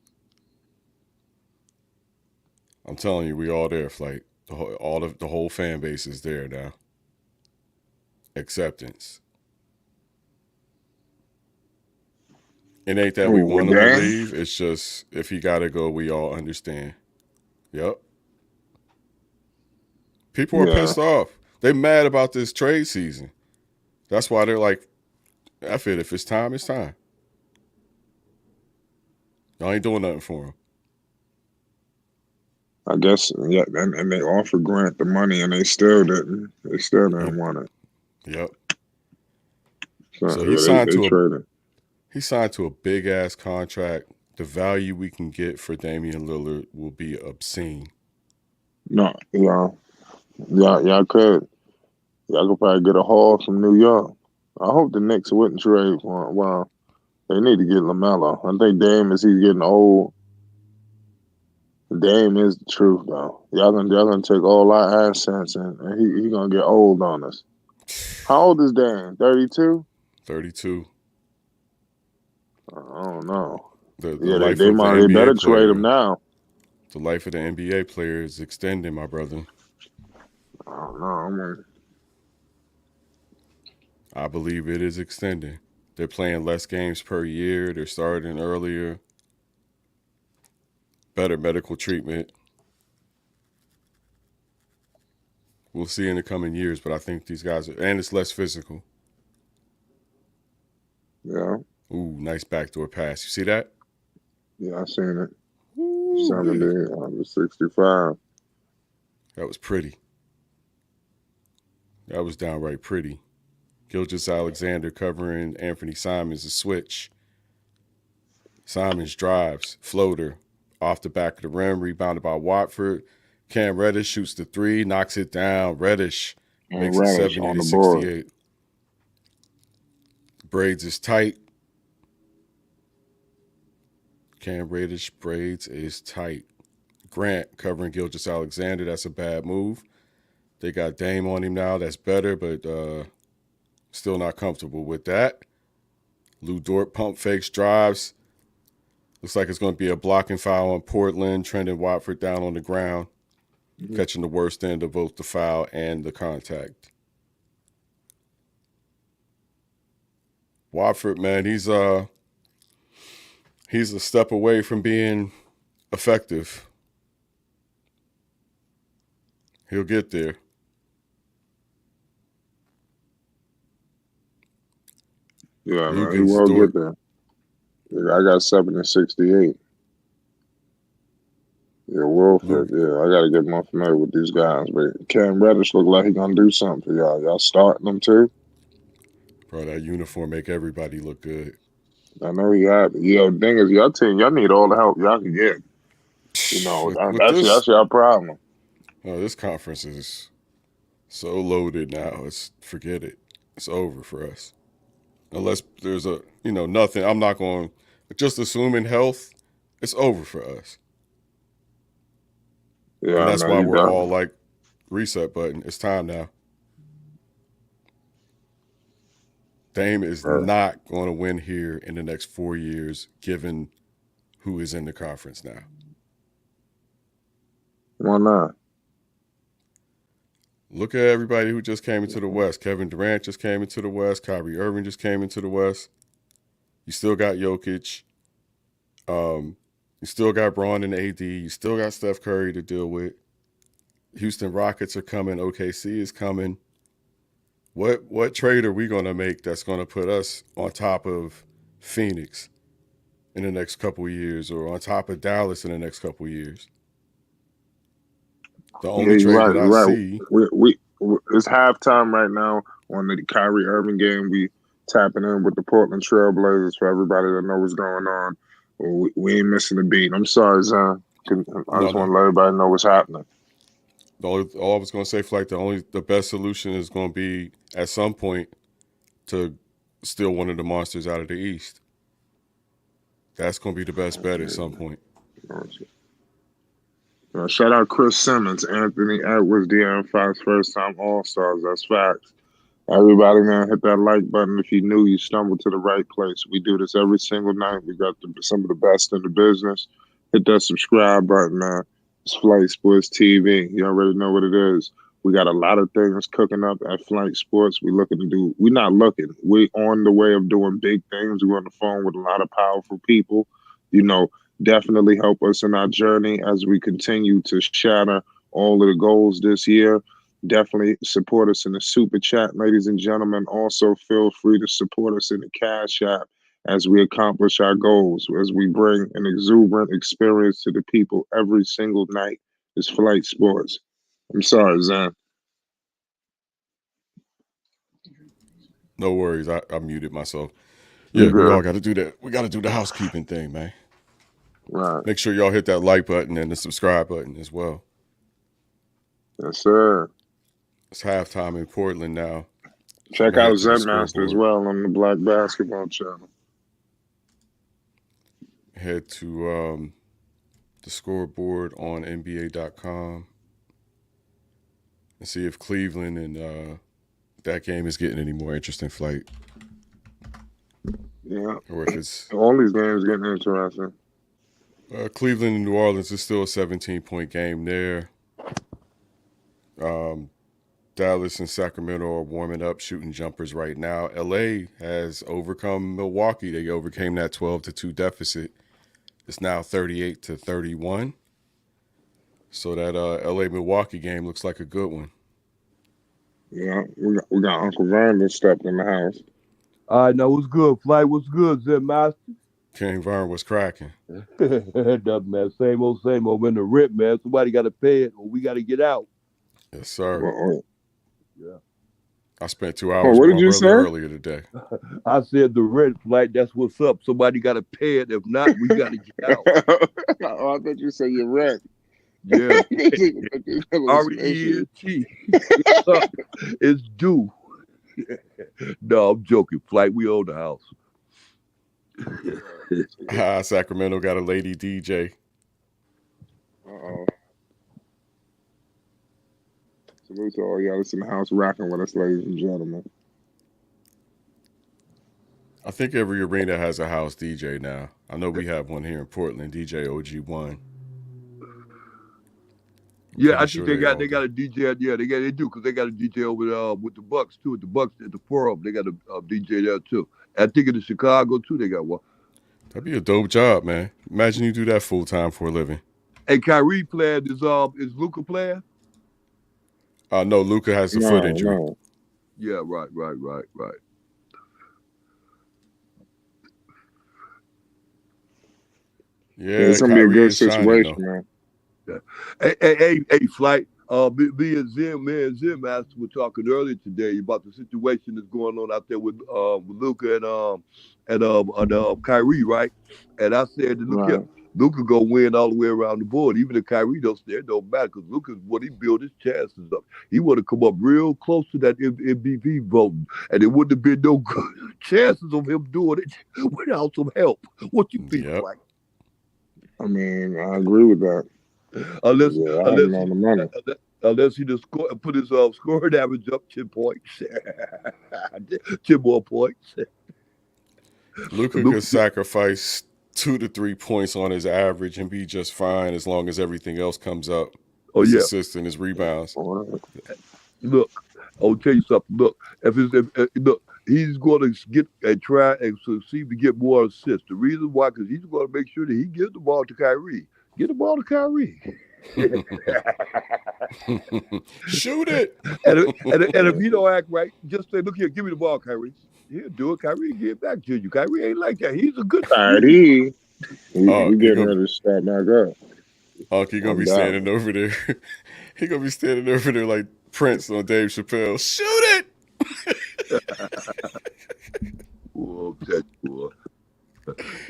I'm telling you, we all there, Flight. The whole fan base is there now. Acceptance. It ain't that we want him to leave. It's just if he got to go, we all understand. Yep. People are pissed off. They mad about this trade season. That's why they're like, F it. If it's time, it's time. Y'all ain't doing nothing for him. I guess, yeah, and they offered Grant the money, and they still didn't. They still didn't want it. Yep. So he signed to a big ass contract. The value we can get for Damian Lillard will be obscene. No, y'all could probably get a haul from New York. I hope the Knicks wouldn't trade for him. Well, they need to get LaMelo. I think Dame, as he's getting old, Dame is the truth, though. Y'all gonna take all our assets, and he gonna get old on us. How old is Dame? 32? 32. I don't know. They better trade him now. The life of the NBA player is extending, my brother. I don't know. I believe it is extending. They're playing less games per year. They're starting earlier. Better medical treatment. We'll see in the coming years, but I think these guys are, and it's less physical. Yeah. Ooh, nice backdoor pass. You see that? Yeah, I seen it. Ooh, 70 on the 65. That was pretty. That was downright pretty. Gilgeous-Alexander covering Anthony Simons, a switch. Simons drives, floater, off the back of the rim, rebounded by Watford. Cam Reddish shoots the three, knocks it down. Reddish makes it 70 to 68. Braids is tight. Cam Reddish braids is tight. Grant covering Gilgeous-Alexander. That's a bad move. They got Dame on him now. That's better, but still not comfortable with that. Lou Dort pump fakes, drives. Looks like it's going to be a blocking foul on Portland. Trendon Watford down on the ground, catching the worst end of both the foul and the contact. Watford, man, he's a step away from being effective. He'll get there. Yeah, man, he will get there. Yeah, I got 7 and 68. Yeah, Wilford. Yeah, I got to get more familiar with these guys. But Cam Reddish look like he gonna do something for y'all. Y'all starting them too? Bro, that uniform make everybody look good. I know he got it. Yo, thing is, y'all team, y'all need all the help y'all can get. You know, that's y'all problem. Oh, this conference is so loaded now. Forget it. It's over for us. Unless there's nothing. I'm not going to just assuming health. It's over for us. Yeah, and that's why we're all like reset button. It's time now. Dame is not going to win here in the next 4 years, given who is in the conference now. Why not? Look at everybody who just came into the West. Kevin Durant just came into the West. Kyrie Irving just came into the West. You still got Jokic. You still got Braun and AD. You still got Steph Curry to deal with. Houston Rockets are coming. OKC is coming. What trade are we going to make that's going to put us on top of Phoenix in the next couple of years, or on top of Dallas in the next couple of years? The only trade that I see. We it's halftime right now on the Kyrie Irving game. We tapping in with the Portland Trailblazers for everybody that know what's going on. We ain't missing a beat. I'm sorry, Zan. I just want to let everybody know what's happening. All I was going to say, Flight, the best solution is going to be at some point to steal one of the monsters out of the East. That's going to be the best bet at some point. Shout out Chris Simmons, Anthony Edwards, De'Aaron Fox, first-time All-Stars. That's facts. Everybody, man, hit that like button if you knew you stumbled to the right place. We do this every single night. We got some of the best in the business. Hit that subscribe button, man. It's Flight Sports TV. You already know what it is. We got a lot of things cooking up at Flight Sports. We're not looking. We're on the way of doing big things. We're on the phone with a lot of powerful people. Definitely help us in our journey as we continue to shatter all of the goals this year. Definitely support us in the super chat, ladies and gentlemen. Also, feel free to support us in the Cash App as we accomplish our goals, as we bring an exuberant experience to the people every single night. It's Flight Sports. I'm sorry, Zan. No worries. I muted myself. Yeah, we all got to do that. We got to do the housekeeping thing, man. Right. Make sure y'all hit that like button and the subscribe button as well. Yes, sir. It's halftime in Portland now. Check out Zen Master as well on the Black Basketball Channel. Head to the scoreboard on NBA.com and see if Cleveland and that game is getting any more interesting, Flight. Yeah. Or if it's all these games getting interesting. Cleveland and New Orleans is still a 17-point game there. Dallas and Sacramento are warming up, shooting jumpers right now. LA has overcome Milwaukee. They overcame that 12-2 deficit. It's now 38-31. So that LA Milwaukee game looks like a good one. Yeah, we got Uncle Vern that stepped in the house. All right, now what's good, Flight? What's good, Zen Master? King Vern was cracking. Nothing, man. Same old. In the rent, man. Somebody got to pay it, or we got to get out. Yes, sir. Yeah. I spent 2 hours what did you say? earlier today. I said the rent, Flight. That's what's up. Somebody got to pay it. If not, we got to get out. Oh, I thought you said your rent. Yeah. R-E-N-T. It's due. No, I'm joking. Flight, we own the house. Sacramento got a lady DJ. Uh-oh. Salute to all y'all that's in the house rocking with us, ladies and gentlemen. I think every arena has a house DJ now. I know we have one here in Portland, DJ OG1. Yeah, I think they got a DJ. Yeah, they do because they got a DJ over with the Bucks too. At the Bucks at the Forum, they got a DJ there too. I think in Chicago too, they got one. That'd be a dope job, man. Imagine you do that full time for a living. Hey, Kyrie playing is Luka playing? No, Luka has the foot injury. No. Yeah, right. Yeah, it's gonna be a good Kyrie situation, man. Yeah. Hey, Flight. Me and Zim Master were talking earlier today about the situation that's going on out there with Luka and Kyrie, right? And I said, look here, Luka go win all the way around the board. Even if Kyrie don't stay, it don't matter because Luka's what he built his chances up. He would have come up real close to that MVP voting, and it wouldn't have been no good chances of him doing it without some help. What you think, Flight? I mean, I agree with that. Unless he just put his scoring average up 10 points, 10 more points. Luka could sacrifice 2 to 3 points on his average and be just fine as long as everything else comes up. His assist and his rebounds. Look, I'll tell you something. Look, he's going to get and try and succeed to get more assists. The reason why, because he's going to make sure that he gives the ball to Kyrie. Get the ball to Kyrie. Shoot it. And if he don't act right, just say, look here, give me the ball, Kyrie. He'll do it. Kyrie give it back to you. Kyrie ain't like that. He's a good Kyrie. We getting ready to start back up. He gonna be standing over there. He gonna be standing over there like Prince on Dave Chappelle. Shoot it. Boy,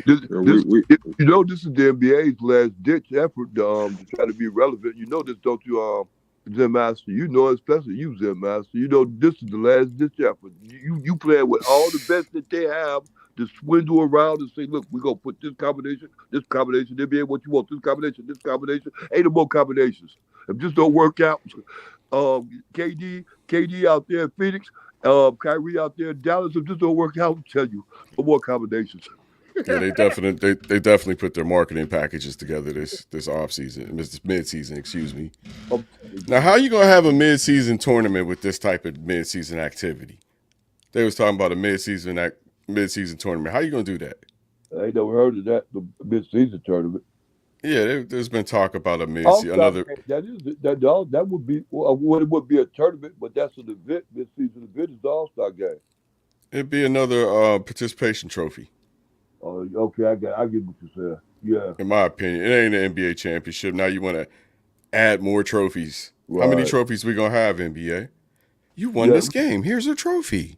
this is the NBA's last ditch effort to try to be relevant. You know this, don't you, Zen Master? You know, especially you, Zen Master. You know this is the last ditch effort. You playing with all the best that they have to swindle around and say, look, we're gonna put this combination, NBA, what you want, this combination. Ain't no more combinations. If this don't work out, KD out there in Phoenix, Kyrie out there in Dallas, if this don't work out, I'll tell you, no more combinations. Yeah, they definitely put their marketing packages together this offseason, this mid-season, excuse me. Now, how are you gonna have a mid-season tournament with this type of mid-season activity? They was talking about a mid-season tournament. How are you gonna do that? I ain't never heard of that, the mid-season tournament. Yeah, there's been talk about a mid-season. That would be it would be a tournament, but that's an event. Mid-season event is the All-Star game. It'd be another participation trophy. Okay, I get what you're saying. Yeah. In my opinion, it ain't an NBA championship. Now you want to add more trophies. Right. How many trophies we gonna have, NBA? You won this game. Here's a trophy.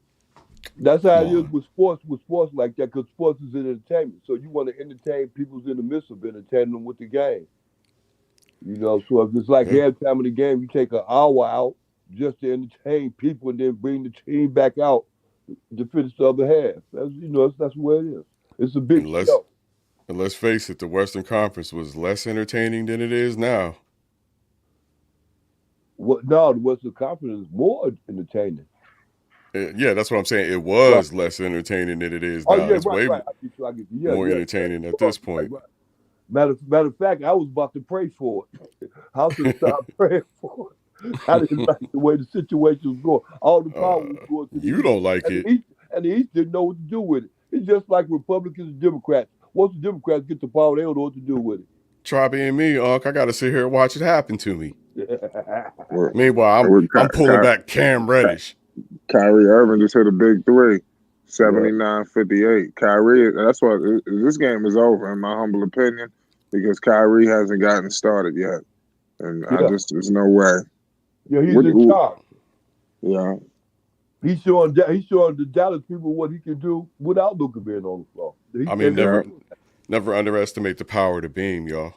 That's how it is with sports like that, because sports is entertainment. So you want to entertain people in the midst of entertaining them with the game. You know, so if it's like halftime of the game, you take an hour out just to entertain people and then bring the team back out to finish the other half. That's the way it is. It's a big show. And let's face it, the Western Conference was less entertaining than it is now. The Western Conference is more entertaining. Yeah, that's what I'm saying. It was less entertaining than it is now. It's way more entertaining at this point. Matter of fact, I was about to pray for it. I was to start praying for it. I didn't like the way the situation was going. All the power was going to the You East. don't like And it. the East didn't know what to do with it. It's just like Republicans and Democrats. Once the Democrats get the power, they don't know what to do with Try being me, Unc. I got to sit here and watch it happen to me. it. Well, Meanwhile, with I'm pulling back Cam Reddish. Kyrie Irving just hit a big three, 79-58. Kyrie, that's why this game is over, in my humble opinion, because Kyrie hasn't gotten started yet. And there's no way. Yeah, he's in charge. Yeah. He's showing the Dallas people what he can do without Luka being on the floor. I mean, never underestimate the power of the beam, y'all.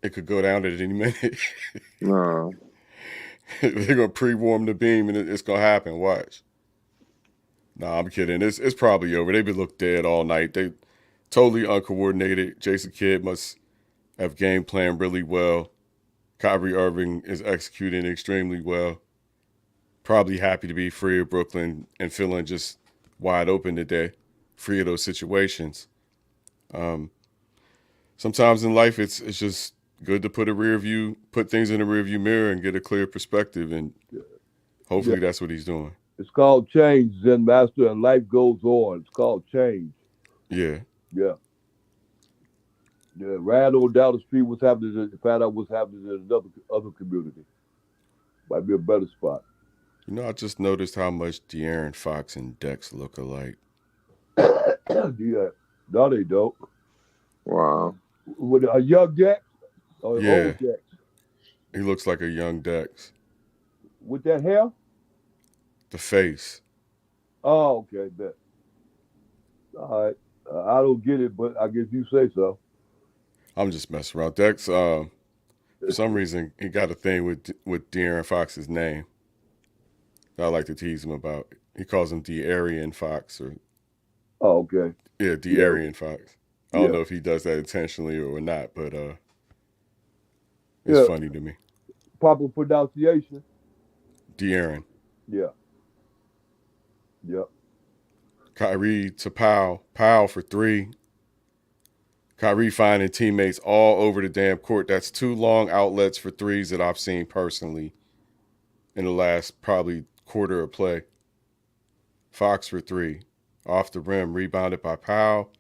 It could go down at any minute. No. They're going to pre-warm the beam, and it's going to happen. Watch. Nah, I'm kidding. It's probably over. They've been looked dead all night. They totally uncoordinated. Jason Kidd must have game planned really well. Kyrie Irving is executing extremely well. Probably happy to be free of Brooklyn and feeling just wide open today, free of those situations. Sometimes in life, it's just good to put things in a rear view mirror and get a clear perspective, and hopefully that's what he's doing. It's called change, Zen Master, and life goes on. It's called change. Yeah. Yeah. Yeah. Ran on down the street, found out what's happening in other community. Might be a better spot. You know, I just noticed how much De'Aaron Fox and Dex look alike. Yeah. No, they don't. Wow. With a young Dex or an old Dex? He looks like a young Dex. With that hair? The face. Oh, okay, bet. All right. I don't get it, but I guess you say so. I'm just messing around. Dex, for some reason, he got a thing with De'Aaron Fox's name that I like to tease him about. He calls him De'Arian Fox. Oh, okay. Yeah, De'Arian Fox. I don't know if he does that intentionally or not, but it's funny to me. Proper pronunciation? De'Aaron. Yeah. Yep. Kyrie to Powell. Powell for three. Kyrie finding teammates all over the damn court. That's 2 long outlets for threes that I've seen personally in the last probably quarter of play. Fox for three. Off the rim, rebounded by Powell.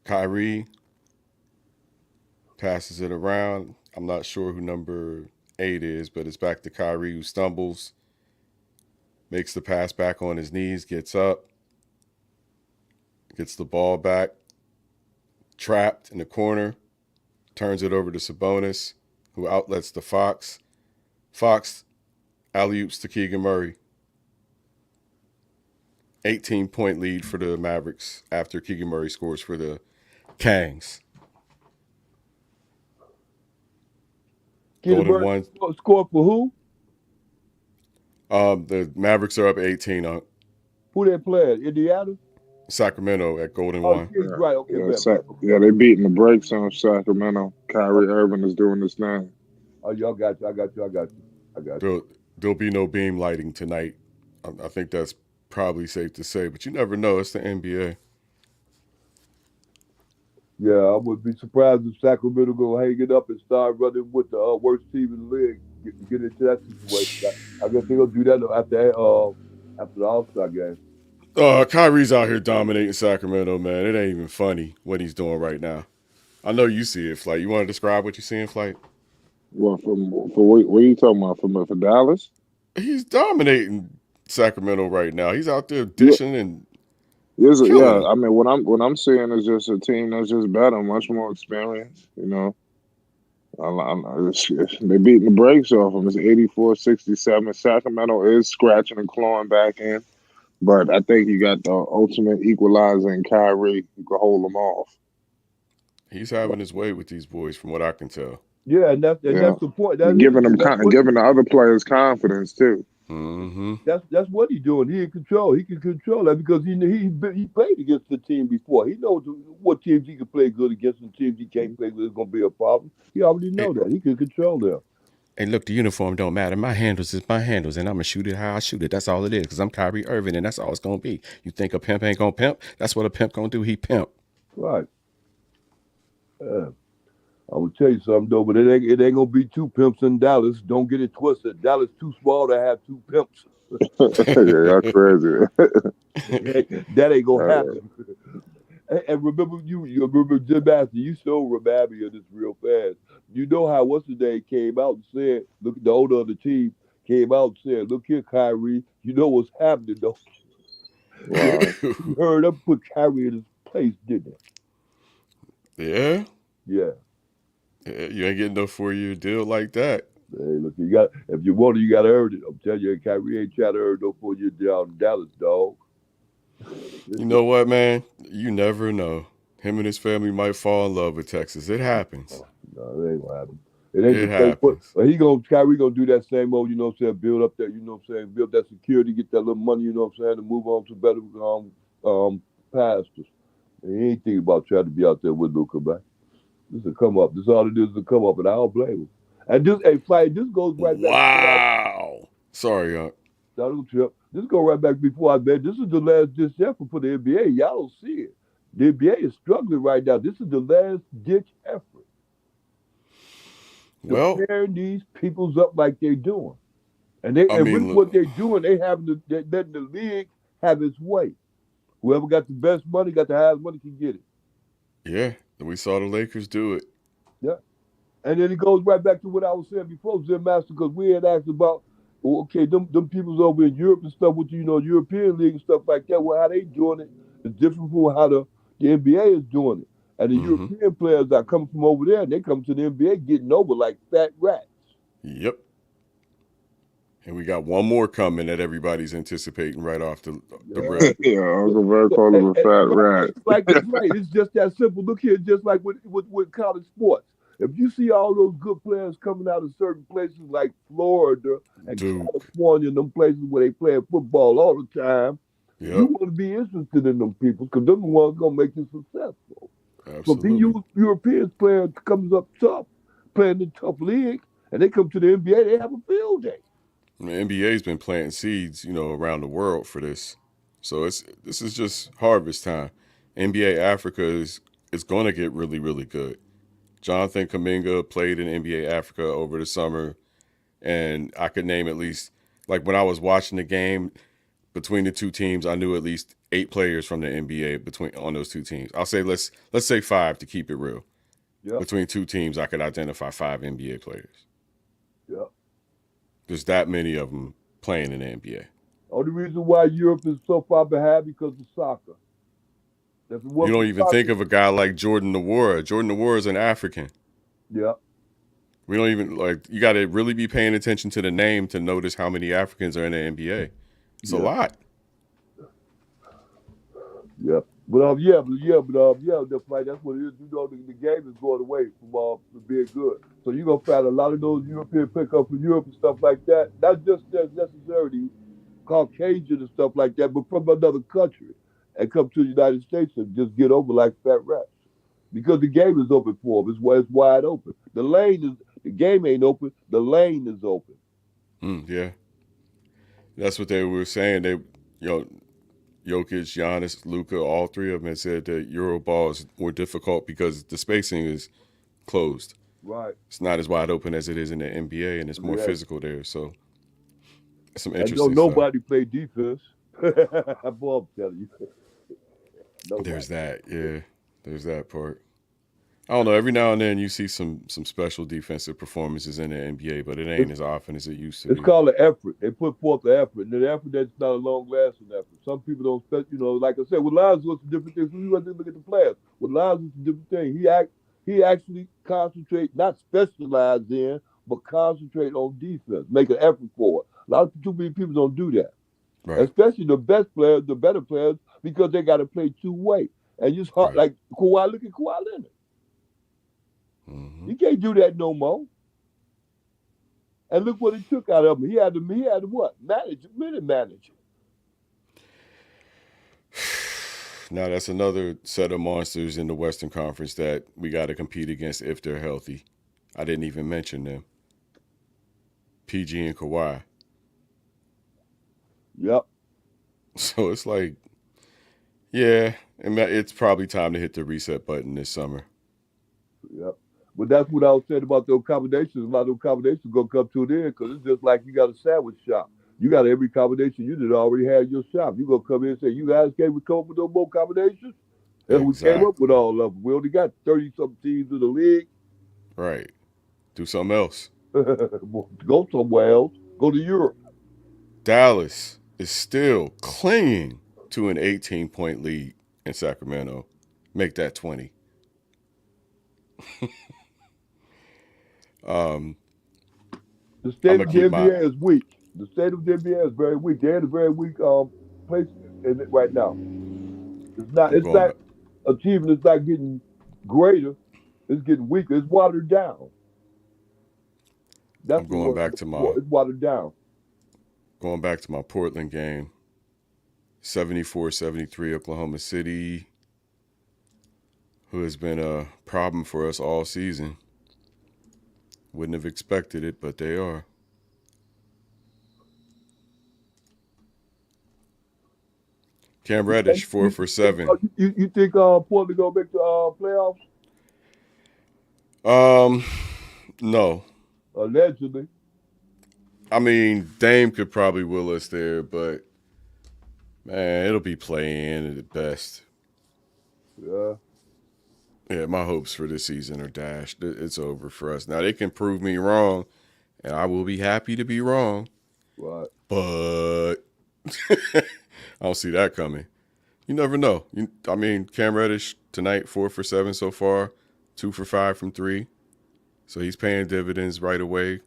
Kyrie passes it around. I'm not sure who number 8 is, but it's back to Kyrie, who stumbles. Makes the pass back on his knees, gets up. Gets the ball back. Trapped in the corner. Turns it over to Sabonis, who outlets to Fox. Fox alley-oops to Keegan Murray. 18-point lead for the Mavericks after Keegan Murray scores for the Kangs. Golden one scored for who? The Mavericks are up 18 on Who they playing? Indiana? Sacramento at Golden One. Right, okay. They beating the brakes on Sacramento. Kyrie Irving is doing his thing. Oh, y'all got you. I got you. There'll be no beam lighting tonight. I think that's probably safe to say, but you never know. It's the NBA. Yeah, I would be surprised if Sacramento go hang it up and start running with the worst team in the league. Get into that situation. I guess they're gonna do that after the All-Star game. Kyrie's out here dominating Sacramento, man. It ain't even funny what he's doing right now. I know you see it, Flight. You want to describe what you see in Flight? Well, for what are you talking about? For Dallas? He's dominating Sacramento right now. He's out there dishing and yeah. I mean, what I'm seeing is just a team that's just better, much more experienced. You know, they're beating the brakes off them. It's 84-67. Sacramento is scratching and clawing back in, but I think you got the ultimate equalizer in Kyrie who can hold them off. He's having his way with these boys, from what I can tell. Yeah, and that's the point. Giving the other players confidence too. Mm-hmm. That's what he's doing. He in control. He can control that because he played against the team before. He knows what teams he can play good against and teams he can't play good is going to be a problem. He already know that. He can control them. Hey, look, the uniform don't matter. My handles is my handles, and I'm going to shoot it how I shoot it. That's all it is, because I'm Kyrie Irving, and that's all it's going to be. You think a pimp ain't going to pimp? That's what a pimp going to do. He pimp. Right. Yeah. I'm gonna tell you something though, but it ain't gonna be two pimps in Dallas. Don't get it twisted. Dallas too small to have two pimps. Yeah, that's crazy. That ain't gonna Uh, happen. And remember, you remember Jim Master. You so remind me of this real fast. You know how what's the name came out and said, look, the owner of the team came out and said, "Look here, Kyrie. You know what's happening though." wow. You heard them put Kyrie in his place, didn't Yeah. they? Yeah. Yeah, you ain't getting no 4-year deal like that. Hey, look, you got if you want it, you gotta earn it. I'm telling you, Kyrie ain't trying to earn no 4-year deal out in Dallas, dog. You know what, man? You never know. Him and his family might fall in love with Texas. It happens. No, it ain't gonna happen. It ain't It the same. happens. But Kyrie gonna do that same old, you know what I'm saying, build up that, you know what I'm saying, build that security, get that little money, you know what I'm saying, to move on to better pastors. And he ain't thinking about trying to be out there with Luka, man. This is a come up. This all it is a come up, and I don't blame him. And this, hey, Flight, this goes right back. Wow. Sorry, Unc. This go right back before I bet. This is the last ditch effort for the NBA. Y'all don't see it. The NBA is struggling right now. This is the last ditch effort. Well, To pair these peoples up like they're doing. And really look, what they're doing, they're letting the league have its way. Whoever got the best money, got the highest money can get it. yeah, we saw the Lakers do it. Yeah. And then it goes right back to what I was saying before, Zim Master, because we had asked about, okay, them peoples over in Europe and stuff with, you know, European league and stuff like that, well, how they doing it is different from how the NBA is doing it. And the European players that come from over there, they come to the NBA getting over like fat rats. Yep. And we got one more coming that everybody's anticipating right off the rip. Yeah, Uncle Bear called him a fat rat. Right, it's just that simple. Look here, just like with college sports. If you see all those good players coming out of certain places like Florida and Duke. California, and them places where they play football all the time, Yep. you want to be interested in them people because they're the ones going to make you successful. Absolutely. So these Europeans players comes up tough, playing in tough league, and they come to the NBA, they have a field day. The NBA's been planting seeds, you know, around the world for this. So this is just harvest time. NBA Africa is going to get really, really good. Jonathan Kuminga played in NBA Africa over the summer, and I could name at least, like when I was watching the game between the two teams, I knew at least 8 players from the NBA on those two teams. I'll say let's say 5 to keep it real. Yep. Between two teams, I could identify 5 NBA players. Yeah. There's that many of them playing in the NBA. Only reason why Europe is so far behind because of soccer. You don't even think of a guy like Jordan Nwora. Jordan Nwora is an African. Yeah. We don't even you got to really be paying attention to the name to notice how many Africans are in the NBA. It's a lot. Yeah. But that's what it is. You know, the game is going away from being good. So you're gonna find a lot of those European pickups from Europe and stuff like that. Not just necessarily Caucasian and stuff like that, but from another country and come to the United States and just get over like fat rats. Because the game is open for them. It's wide open. The game ain't open. The lane is open. Yeah. That's what they were saying. They, Jokic, Giannis, Luka, all 3 of them had said that Euroball is more difficult because the spacing is closed. Right. It's not as wide open as it is in the NBA, and it's more physical there. So, some interesting stuff. Nobody play defense. I'm telling you. There's that. Yeah. There's that part. I don't know. Every now and then you see some special defensive performances in the NBA, but it ain't as often as it used to be. It's called an effort. They put forth the effort. And the effort that's not a long-lasting effort. Some people don't expect, like I said, with Lonzo, it's a different thing. So you have to look at the players. With Lonzo, it's a different thing. He actually concentrate, not specialize in, but concentrate on defense, make an effort for it. A lot of too many people don't do that. Right. Especially the best players, the better players, because they got to play two-way. And it's hard, like Kawhi, look at Kawhi Leonard. You can't do that no more. And look what it took out of him. He had to what? Minute manager. Now that's another set of monsters in the Western Conference that we got to compete against if they're healthy. I didn't even mention them. PG and Kawhi. Yep. So it's like, yeah, it's probably time to hit the reset button this summer. Yeah. But that's what I was saying about those combinations. A lot of those combinations gonna come to the end because it's just like you got a sandwich shop. You got every combination you did already have in your shop. You gonna come in and say, "You guys can't come up with no more combinations?" And we came up Exactly. with all of them. We only got 30-something teams in the league. Right. Do something else. Go somewhere else. Go to Europe. Dallas is still clinging to an 18-point lead in Sacramento. Make that 20. The I'm state gonna of the keep my. NBA is weak. The state of the NBA is very weak. They're in a very weak place in it right now. It's not. I'm It's going not back. achievement. It's not getting greater. It's getting weaker. It's watered down. That's I'm the going word. back to my. It's watered down. Going back to my Portland game. 74-73 Oklahoma City, who has been a problem for us all season. Wouldn't have expected it, but they are. Cam Reddish, 4 for 7. You think Portland gonna make the playoffs? No. Allegedly. I mean, Dame could probably will us there, but man, it'll be playing at best. Yeah. Yeah, my hopes for this season are dashed. It's over for us. Now they can prove me wrong, and I will be happy to be wrong. Right. But I don't see that coming. You never know. I mean, Cam Reddish tonight, 4 for 7 so far, 2 for 5 from 3. So he's paying dividends right away.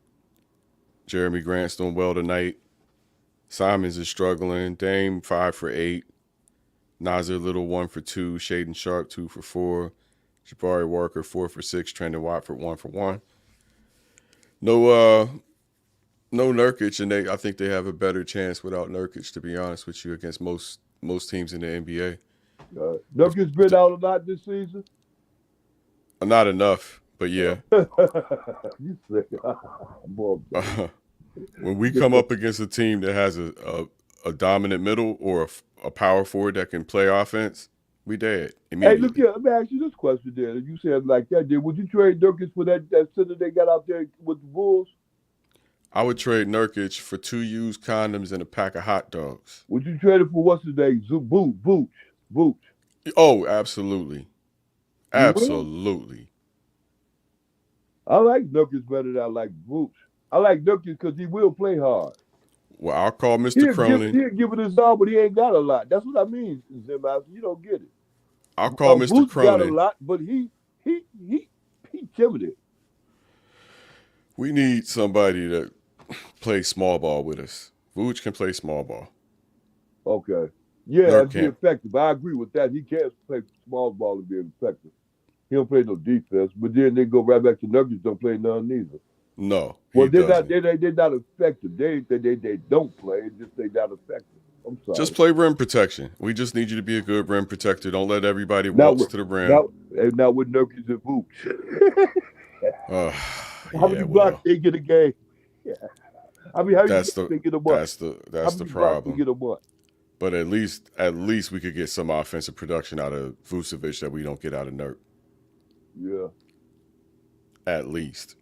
Jeremy Grant's doing well tonight. Simons is struggling. Dame 5 for 8. Nazir Little 1 for 2. Shaden Sharp 2 for 4. Jabari Walker 4 for 6. Trendon Watford 1 for 1. No Nurkic, and I think they have a better chance without Nurkic, to be honest with you, against most teams in the NBA. Nurkic's been out a lot this season. Not enough, but yeah. You say, boy, When we come up against a team that has a dominant middle or a power forward that can play offense, we dead Hey, immediately. look here. Let me ask you this question then. If you said it like that, then would you trade Nurkic for that center they got out there with the Bulls? I would trade Nurkic for 2 used condoms and a pack of hot dogs. Would you trade it for what's his name? Vooch. Oh, absolutely. You will? Absolutely. I like Nurkic better than I like Vooch. I like Nurkic because he will play hard. Well, I'll call Mr. Cronin. He'll give it his all, but he ain't got a lot. That's what I mean, Zim. You don't get it. I'll call Mr. Vooch got a Cronin. lot, but he timid. We need somebody that plays small ball with us. Vooch can play small ball. Okay. Yeah, Nurk that's be can't. effective. I agree with that. He can't play small ball and be effective. He don't play no defense, but then they go right back to Nuggets. Don't play none neither. No, Well, he they're doesn't. not effective. They don't play. It's just they're not effective. I'm sorry. Just play rim protection. We just need you to be a good rim protector. Don't let everybody waltz to the rim. Not with Nurkic and Vooch. How many blocks they get a game? Yeah. I mean, how that's many they get a month? That's the problem. Get a month? But at least we could get some offensive production out of Vucevic that we don't get out of Nurk. Yeah. At least.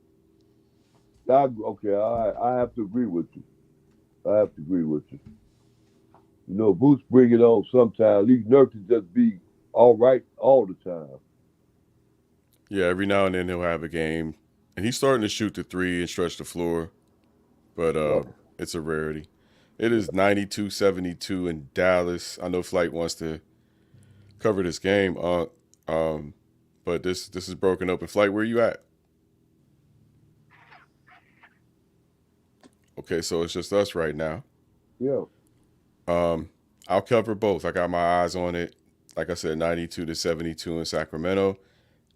Okay, I have to agree with you. You know, Vooch bring it on sometimes. These Nurkic just be all right all the time. Yeah, every now and then he'll have a game. And he's starting to shoot the 3 and stretch the floor. But it's a rarity. It is 92-72 in Dallas. I know Flight wants to cover this game. But this is broken open. Flight, where you at? Okay, so it's just us right now. Yeah. I'll cover both. I got my eyes on it. Like I said, 92-72 in Sacramento.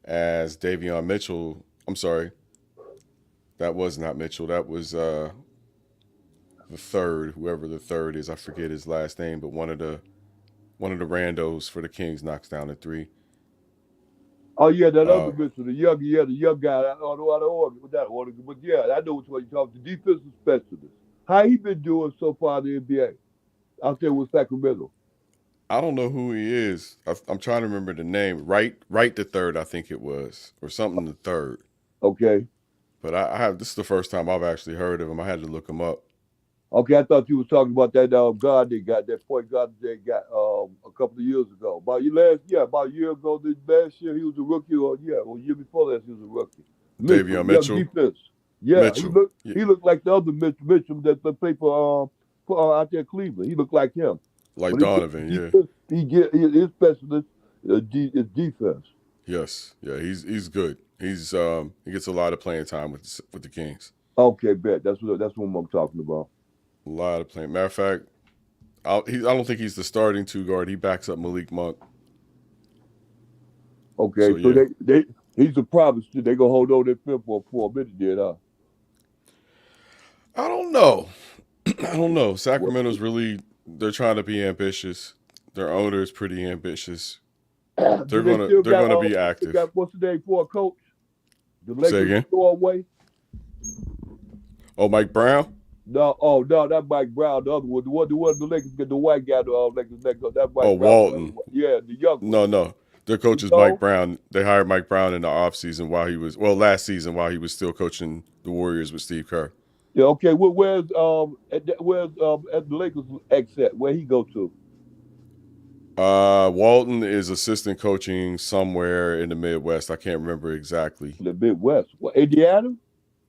As Davion Mitchell, I'm sorry, that was not Mitchell. That was the third, whoever the third is. I forget his last name, but one of the randos for the Kings knocks down a 3. Oh yeah, that other Mitchell, the young guy. I don't know that order, but yeah, I know which one you're talking. The defensive specialist. How he been doing so far in the NBA out there with Sacramento? I don't know who he is. I'm trying to remember the name. Right the third, I think it was, or something the third. Okay. But I have this is the first time I've actually heard of him. I had to look him up. Okay, I thought you was talking about that guard they got, that point guard they got a couple of years ago. About a year ago, this last year he was a rookie, or year before that he was a rookie. Davion Mitchell. Defense. Yeah, Mitchell. He looked like the other Mitchell that played for out there in Cleveland. He looked like him. Like But Donovan, his specialist is defense. Yes, yeah, he's good. He gets a lot of playing time with the Kings. Okay, bet that's what I'm talking about. A lot of playing. Matter of fact, I don't think he's the starting two guard. He backs up Malik Monk. Okay, so he's a problem. They gonna hold on that film for a minute, then, huh? I don't know. Sacramento's they're trying to be ambitious. Their owner is pretty ambitious. They're gonna be active. What's the name for a coach? The Say again. Lakers go away. Oh, Mike Brown. No, not Mike Brown. The other one, the one the Lakers get the white guy. Lakers that Mike Brown. Walton. Yeah, the young one. No. Their coach is Mike Brown. They hired Mike Brown in the offseason last season while he was still coaching the Warriors with Steve Kerr. Yeah, okay. Where's at the Lakers exit? Where he go to? Walton is assistant coaching somewhere in the Midwest. I can't remember exactly. The Midwest. What, Indiana?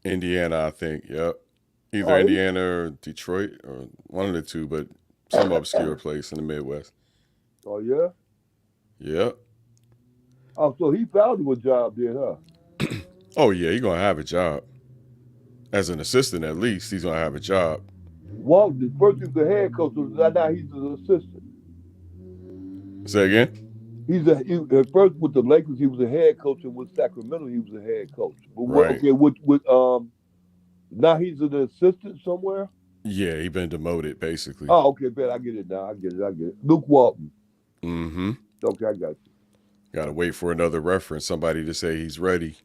Indiana, I think. Yep. Either Indiana or Detroit or one of the two, but some obscure place in the Midwest. Oh, yeah? Yep. Oh, so he found him a job there, huh? Oh, yeah, he's going to have a job. As an assistant, at least, he's going to have a job. Walton, first he was the head coach, now he's an assistant. Say again? At first with the Lakers, he was a head coach, and with Sacramento, he was a head coach. But right. Now he's an assistant somewhere? Yeah, he's been demoted, basically. Oh, okay, bet. I get it now. I get it. Luke Walton. Mm-hmm. Okay, I got you. Got to wait for another reference, somebody to say he's ready.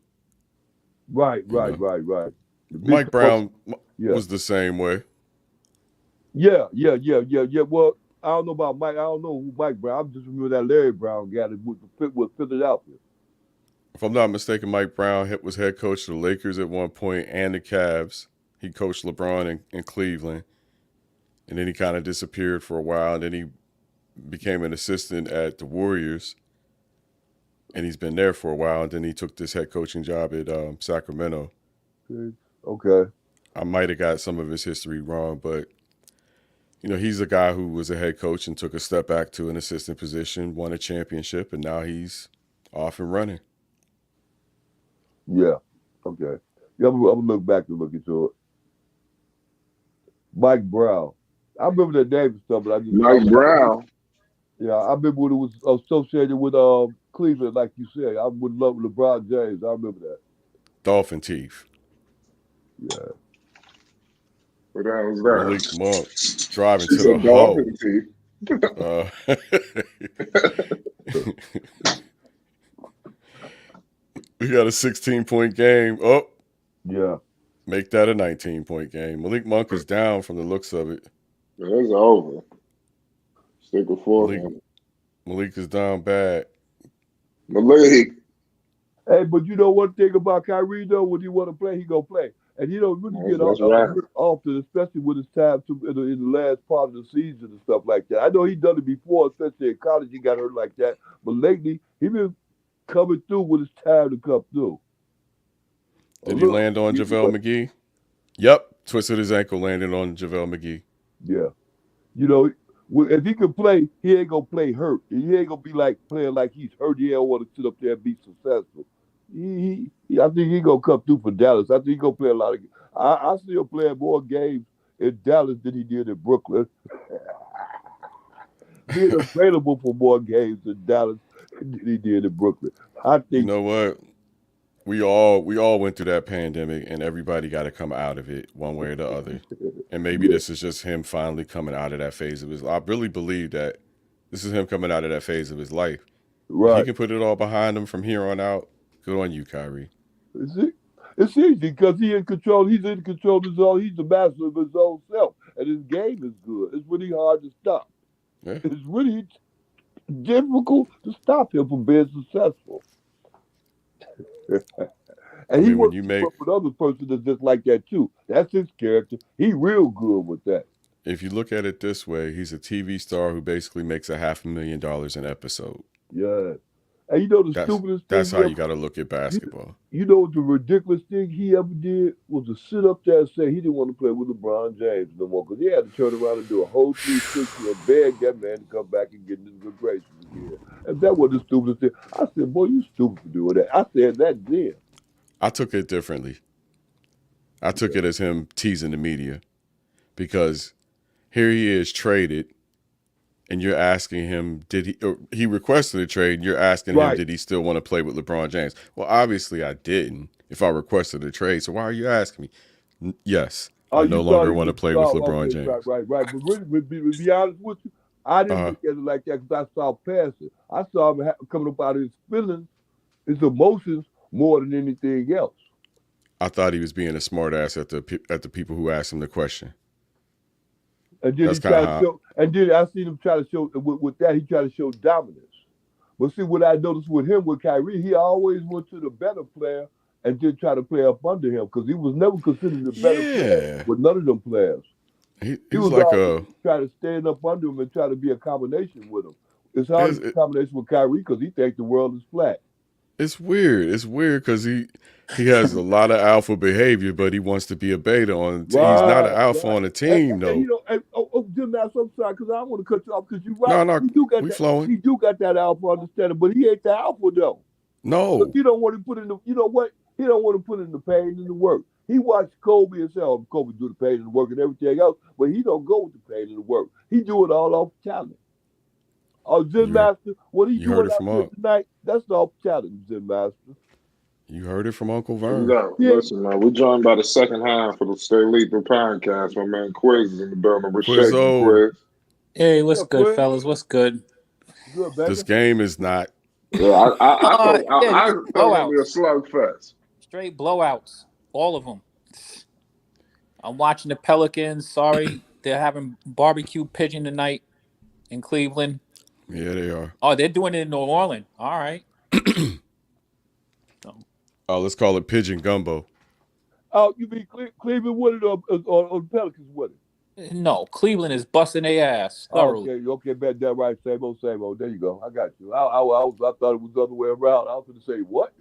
Right. Mike Brown was the same way. Yeah. Well, I don't know about Mike. I don't know who Mike Brown. I just remember that Larry Brown guy that was Philadelphia. If I'm not mistaken, Mike Brown was head coach of the Lakers at one point and the Cavs. He coached LeBron in Cleveland. And then he kind of disappeared for a while. And then he became an assistant at the Warriors. And he's been there for a while. And then he took this head coaching job at Sacramento. Okay. I might have got some of his history wrong, but he's a guy who was a head coach and took a step back to an assistant position, won a championship, and now he's off and running. Yeah. Okay. Yeah, I'm gonna look back and look into it. Mike Brown. I remember the name and stuff, but Mike Brown. Yeah, I remember when it was associated with Cleveland, like you said. I would love LeBron James. I remember that. Dolphin teeth. Yeah. What the hell was that? Malik Monk driving to the hole. We got a 16-point game. Oh. Yeah. Make that a 19-point game. Malik Monk is down from the looks of it. Yeah, it's over. Stick with four. Malik is down bad. Malik. Hey, but you know one thing about Kyrie, though? When he want to play, he going to play. And he don't really get often, especially with his time in the last part of the season and stuff like that. I know he done it before, especially in college. He got hurt like that. But lately, he been coming through when it's time to come through. Did he land on JaVale McGee? Yep. Twisted his ankle, landed on JaVale McGee. Yeah. If he can play, he ain't going to play hurt. He ain't going to be playing like he's hurt. He don't want to sit up there and be successful. I think he's going to come through for Dallas. I think he's going to play a lot of games. I see him playing more games in Dallas than he did in Brooklyn. Being available for more games in Dallas than he did in Brooklyn. I think. You know what? We all went through that pandemic, and everybody got to come out of it one way or the other. And maybe this is just him finally coming out of that phase of his life. I really believe that this is him coming out of that phase of his life. Right. He can put it all behind him from here on out. Good on you, Kyrie. It's easy because he's in control. He's in control of his own. He's the master of his own self, and his game is good. It's really hard to stop. Yeah. It's really difficult to stop him from being successful. And he mean, when wants you to make, work with other person that's just like that too. That's his character. He real good with that. if you look at it this way, he's a TV star who basically makes $500,000 an episode. Yeah. And you know the stupidest thing That's how you got to look at basketball. You know the ridiculous thing he ever did was to sit up there and say he didn't want to play with LeBron James no more because he had to turn around and do a whole 360 and beg that man to come back and get in his good graces again. And that was the stupidest thing. I said, boy, you stupid for doing that. I said that then. I took it differently. I took it as him teasing the media because here he is traded, and you're asking him, he requested a trade, and you're asking him, did he still want to play with LeBron James? Well, obviously I didn't if I requested a trade. So why are you asking me? Yes, I no longer want to play with LeBron James. Right. But really, to be honest with you, I didn't look at it like that because I saw past it. I saw him coming up out of his feelings, his emotions, more than anything else. I thought he was being a smart ass at the people who asked him the question. And then I seen him try to show with that he tried to show dominance. But see what I noticed with him with Kyrie, he always went to the better player and did try to play up under him because he was never considered the better player with none of them players. He was like try to stand up under him and try to be a combination with him. It's hard to be a combination with Kyrie because he thinks the world is flat. It's weird. It's weird because he has a lot of alpha behavior, but he wants to be a beta on the team. He's not an alpha on the team, though. Jim, I'm sorry because I don't want to cut you off because you're right. No, flowing. He do got that alpha understanding, but he ain't the alpha though. No, he don't want to put in the. You know what? He don't want to put in the pain and the work. He watched Kobe and say, "Oh, Kobe do the pain and the work and everything else," but he don't go with the pain and the work. He do it all off talent. Oh, Zen Master, what he doing tonight? That's off talent, Zen Master. You heard it from Uncle Vern. Listen, man, we're joined by the second half of the Stay Lethal podcast. My man Quiz is in the building. Quiz. Hey, what's good, fellas? What's good? Good, this game is not. Yeah, I thought it would be a slugfest. Straight blowouts, all of them. I'm watching the Pelicans. Sorry, they're having barbecue pigeon tonight in Cleveland. Yeah, they are. Oh, they're doing it in New Orleans. All right. Let's call it pigeon gumbo. Oh, you mean Cleveland won it or Pelicans won it? No, Cleveland is busting their ass thoroughly. Okay, bet that right. Same old. There you go. I got you. I thought it was the other way around. I was going to say, what?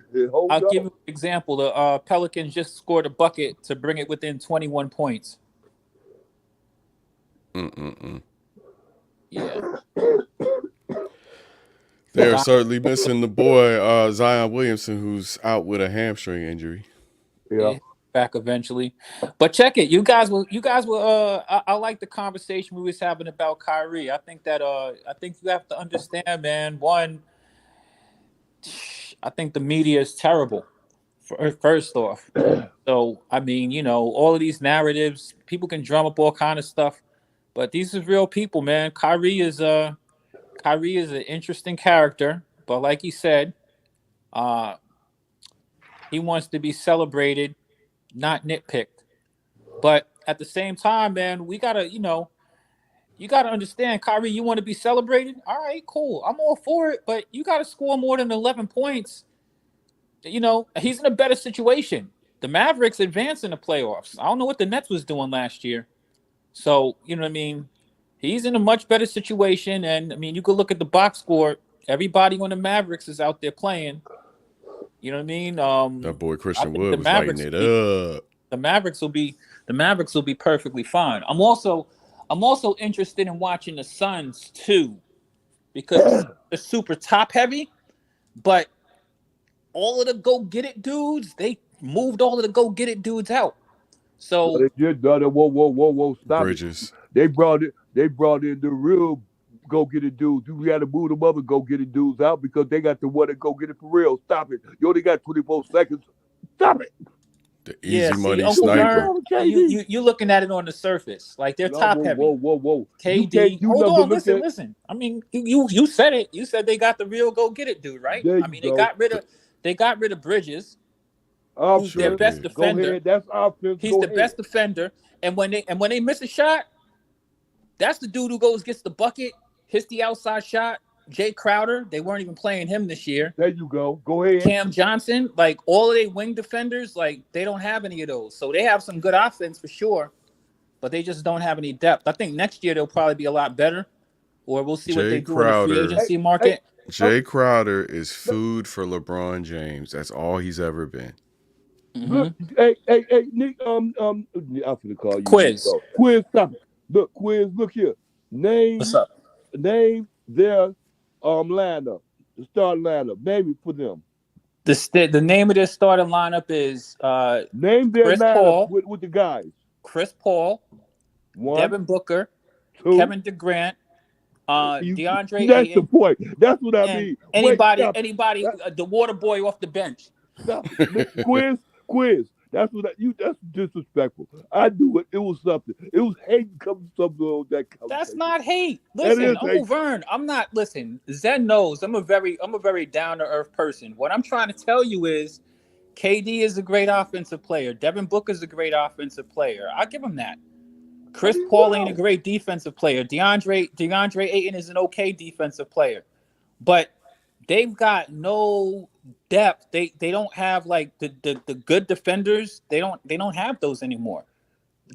I'll give you an example. The Pelicans just scored a bucket to bring it within 21 points. Yeah. They're certainly missing the boy Zion Williamson, who's out with a hamstring injury. Yeah, back eventually. But check it, you guys were. I like the conversation we was having about Kyrie. I think you have to understand, man. One, I think the media is terrible. First off, so I mean, all of these narratives, people can drum up all kind of stuff, but these are real people, man. Kyrie is an interesting character, but like he said, he wants to be celebrated, not nitpicked. But at the same time, man, we gotta, you gotta understand, Kyrie, you want to be celebrated? All right, cool. I'm all for it, but you gotta score more than 11 points. He's in a better situation. The Mavericks advanced in the playoffs. I don't know what the Nets was doing last year. So, you know what I mean? He's in a much better situation. And, I mean, you could look at the box score. Everybody on the Mavericks is out there playing. You know what I mean? That boy Christian Wood was lighting it up. The Mavericks will be perfectly fine. I'm also interested in watching the Suns, too, because they're super top-heavy. But all of the go-get-it dudes, they moved all of the go-get-it dudes out. So they did. Whoa! Stop Bridges. They brought in the real go-get-it dudes. We got to move them other go-get-it dudes out because they got the one that go-get-it for real. Stop it. You only got 24 seconds. Stop it. The easy money sniper. You're looking at it on the surface. Like they're top-heavy. Whoa. KD. Hold on. Listen. I mean, you said it. You said they got the real go-get-it dude, right? I mean, they got rid of Bridges. Who's their best defender. That's offense. He's the best defender. And when they miss a shot, that's the dude who gets the bucket, hits the outside shot, Jay Crowder, they weren't even playing him this year. There you go. Go ahead. Cam Johnson, like all of their wing defenders, like they don't have any of those. So they have some good offense for sure, but they just don't have any depth. I think next year they'll probably be a lot better, or we'll see what they do in the free agency market. Jay Crowder is food for LeBron James. That's all he's ever been. Look, hey, Nick, I'm gonna call you. Quiz. Quiz, stop it. Look, Quiz, look here. What's up? Name their lineup, the starting lineup. Name it for them. The name of their starting lineup is name their Chris lineup Paul, with the guys. Chris Paul, One, Devin Booker, two. Kevin Durant, DeAndre That's Ayton, the point. That's what I and mean. anybody, Wait, the water boy off the bench. stop it. Quiz. That's what that's disrespectful. I do it. It was something. It was hate coming something on that conversation. That's not hate. Listen, Uncle Vern, I'm not. Listen, Zen knows I'm a very down to earth person. What I'm trying to tell you is, KD is a great offensive player. Devin Booker is a great offensive player. I'll give him that. Chris Paul ain't a great defensive player. DeAndre Ayton is an okay defensive player, but they've got no depth. They don't have like the good defenders. They don't have those anymore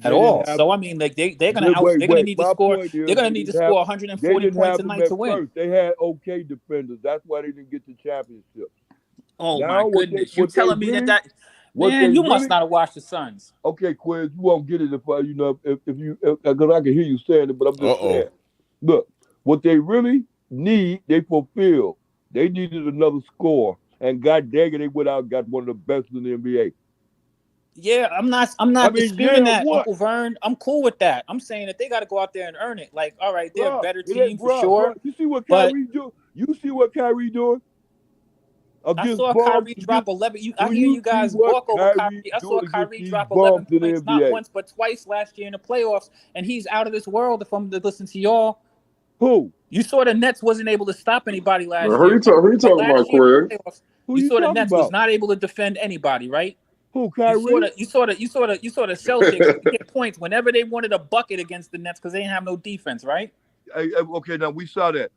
at all. So I mean, like they're gonna need to score. They're gonna need to score 140 points a night to win. First. They had okay defenders. That's why they didn't get the championship. Oh my goodness! You telling me that? Man, you must not have watched the Suns. Okay, Quiz, you won't get it if because I can hear you saying it, but I'm just saying. Look, what they really need, they fulfilled. They needed another score, and God dang it, they went out and got one of the best in the NBA. Yeah, I'm not disputing that, Uncle Vern. I'm cool with that. I'm saying that they got to go out there and earn it. Like, all right, they're a better team for sure. You see what Kyrie doing? You see what Kyrie doing? I saw Kyrie drop 11. I hear you guys walk over Kyrie. I saw Kyrie drop 11 points, not once but twice last year in the playoffs, and he's out of this world. If I'm to listen to y'all, who you saw the Nets wasn't able to stop anybody last year. Who you talking about, Craig? You saw the Nets was not able to defend anybody, right? Who, Kyrie? You saw the Celtics get points whenever they wanted a bucket against the Nets because they didn't have no defense, right? Okay, now we saw that.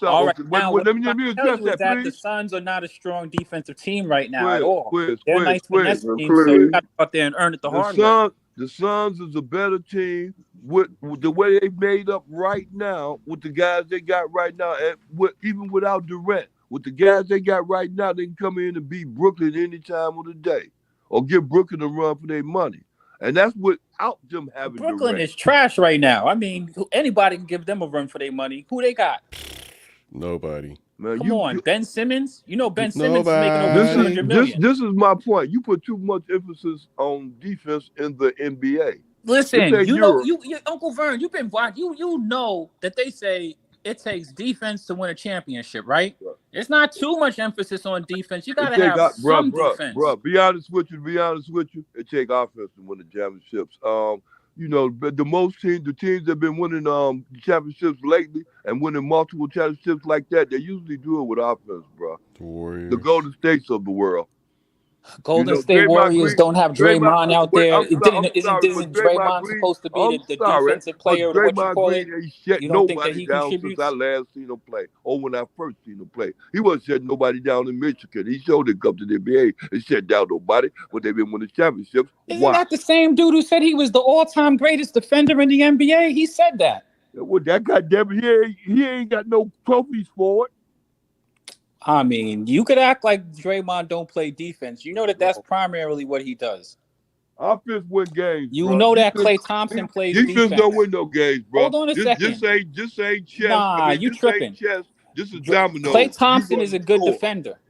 All right, now let me address that, please. The Suns are not a strong defensive team right now at all. They're a nice finesse team, so you got to go out there and earn it the hard way. The Suns is a better team with the way they made up right now with the guys they got right now, and even without Durant. With the guys they got right now, they can come in and beat Brooklyn any time of the day or give Brooklyn a run for their money. And that's without them having Brooklyn Durant. is trash right now. I mean, anybody can give them a run for their money. Who they got? Nobody. Man, Come on, Ben Simmons. You know Ben Simmons is making over $200 million. This is my point. You put too much emphasis on defense in the NBA. Listen, you Uncle Vern, you've been watching. You know that they say it takes defense to win a championship, right? It's not too much emphasis on defense. You gotta have some defense. Bro, be honest with you. It takes offense to win the championships. But the teams that have been winning championships lately and winning multiple championships like that, they usually do it with offense, bro. The Golden States of the world. Golden State Warriors don't have Draymond out there. Isn't Draymond supposed to be the defensive player? What you call it? You don't think that he contributes? Since I last seen him play, or when I first seen him play, he wasn't shutting nobody down in Michigan. He showed it up to the NBA and shut down nobody, but they've been winning championships. Isn't that the same dude who said he was the all-time greatest defender in the NBA? He said that. Well, that goddamn, he ain't got no trophies for it. I mean, you could act like Draymond don't play defense. You know that's primarily what he does. Offense win games. You know that Klay Thompson plays defense. Defense don't win no games, bro. Hold on a second. This ain't chess. Nah, you tripping. This is domino. Klay Thompson is a good defender.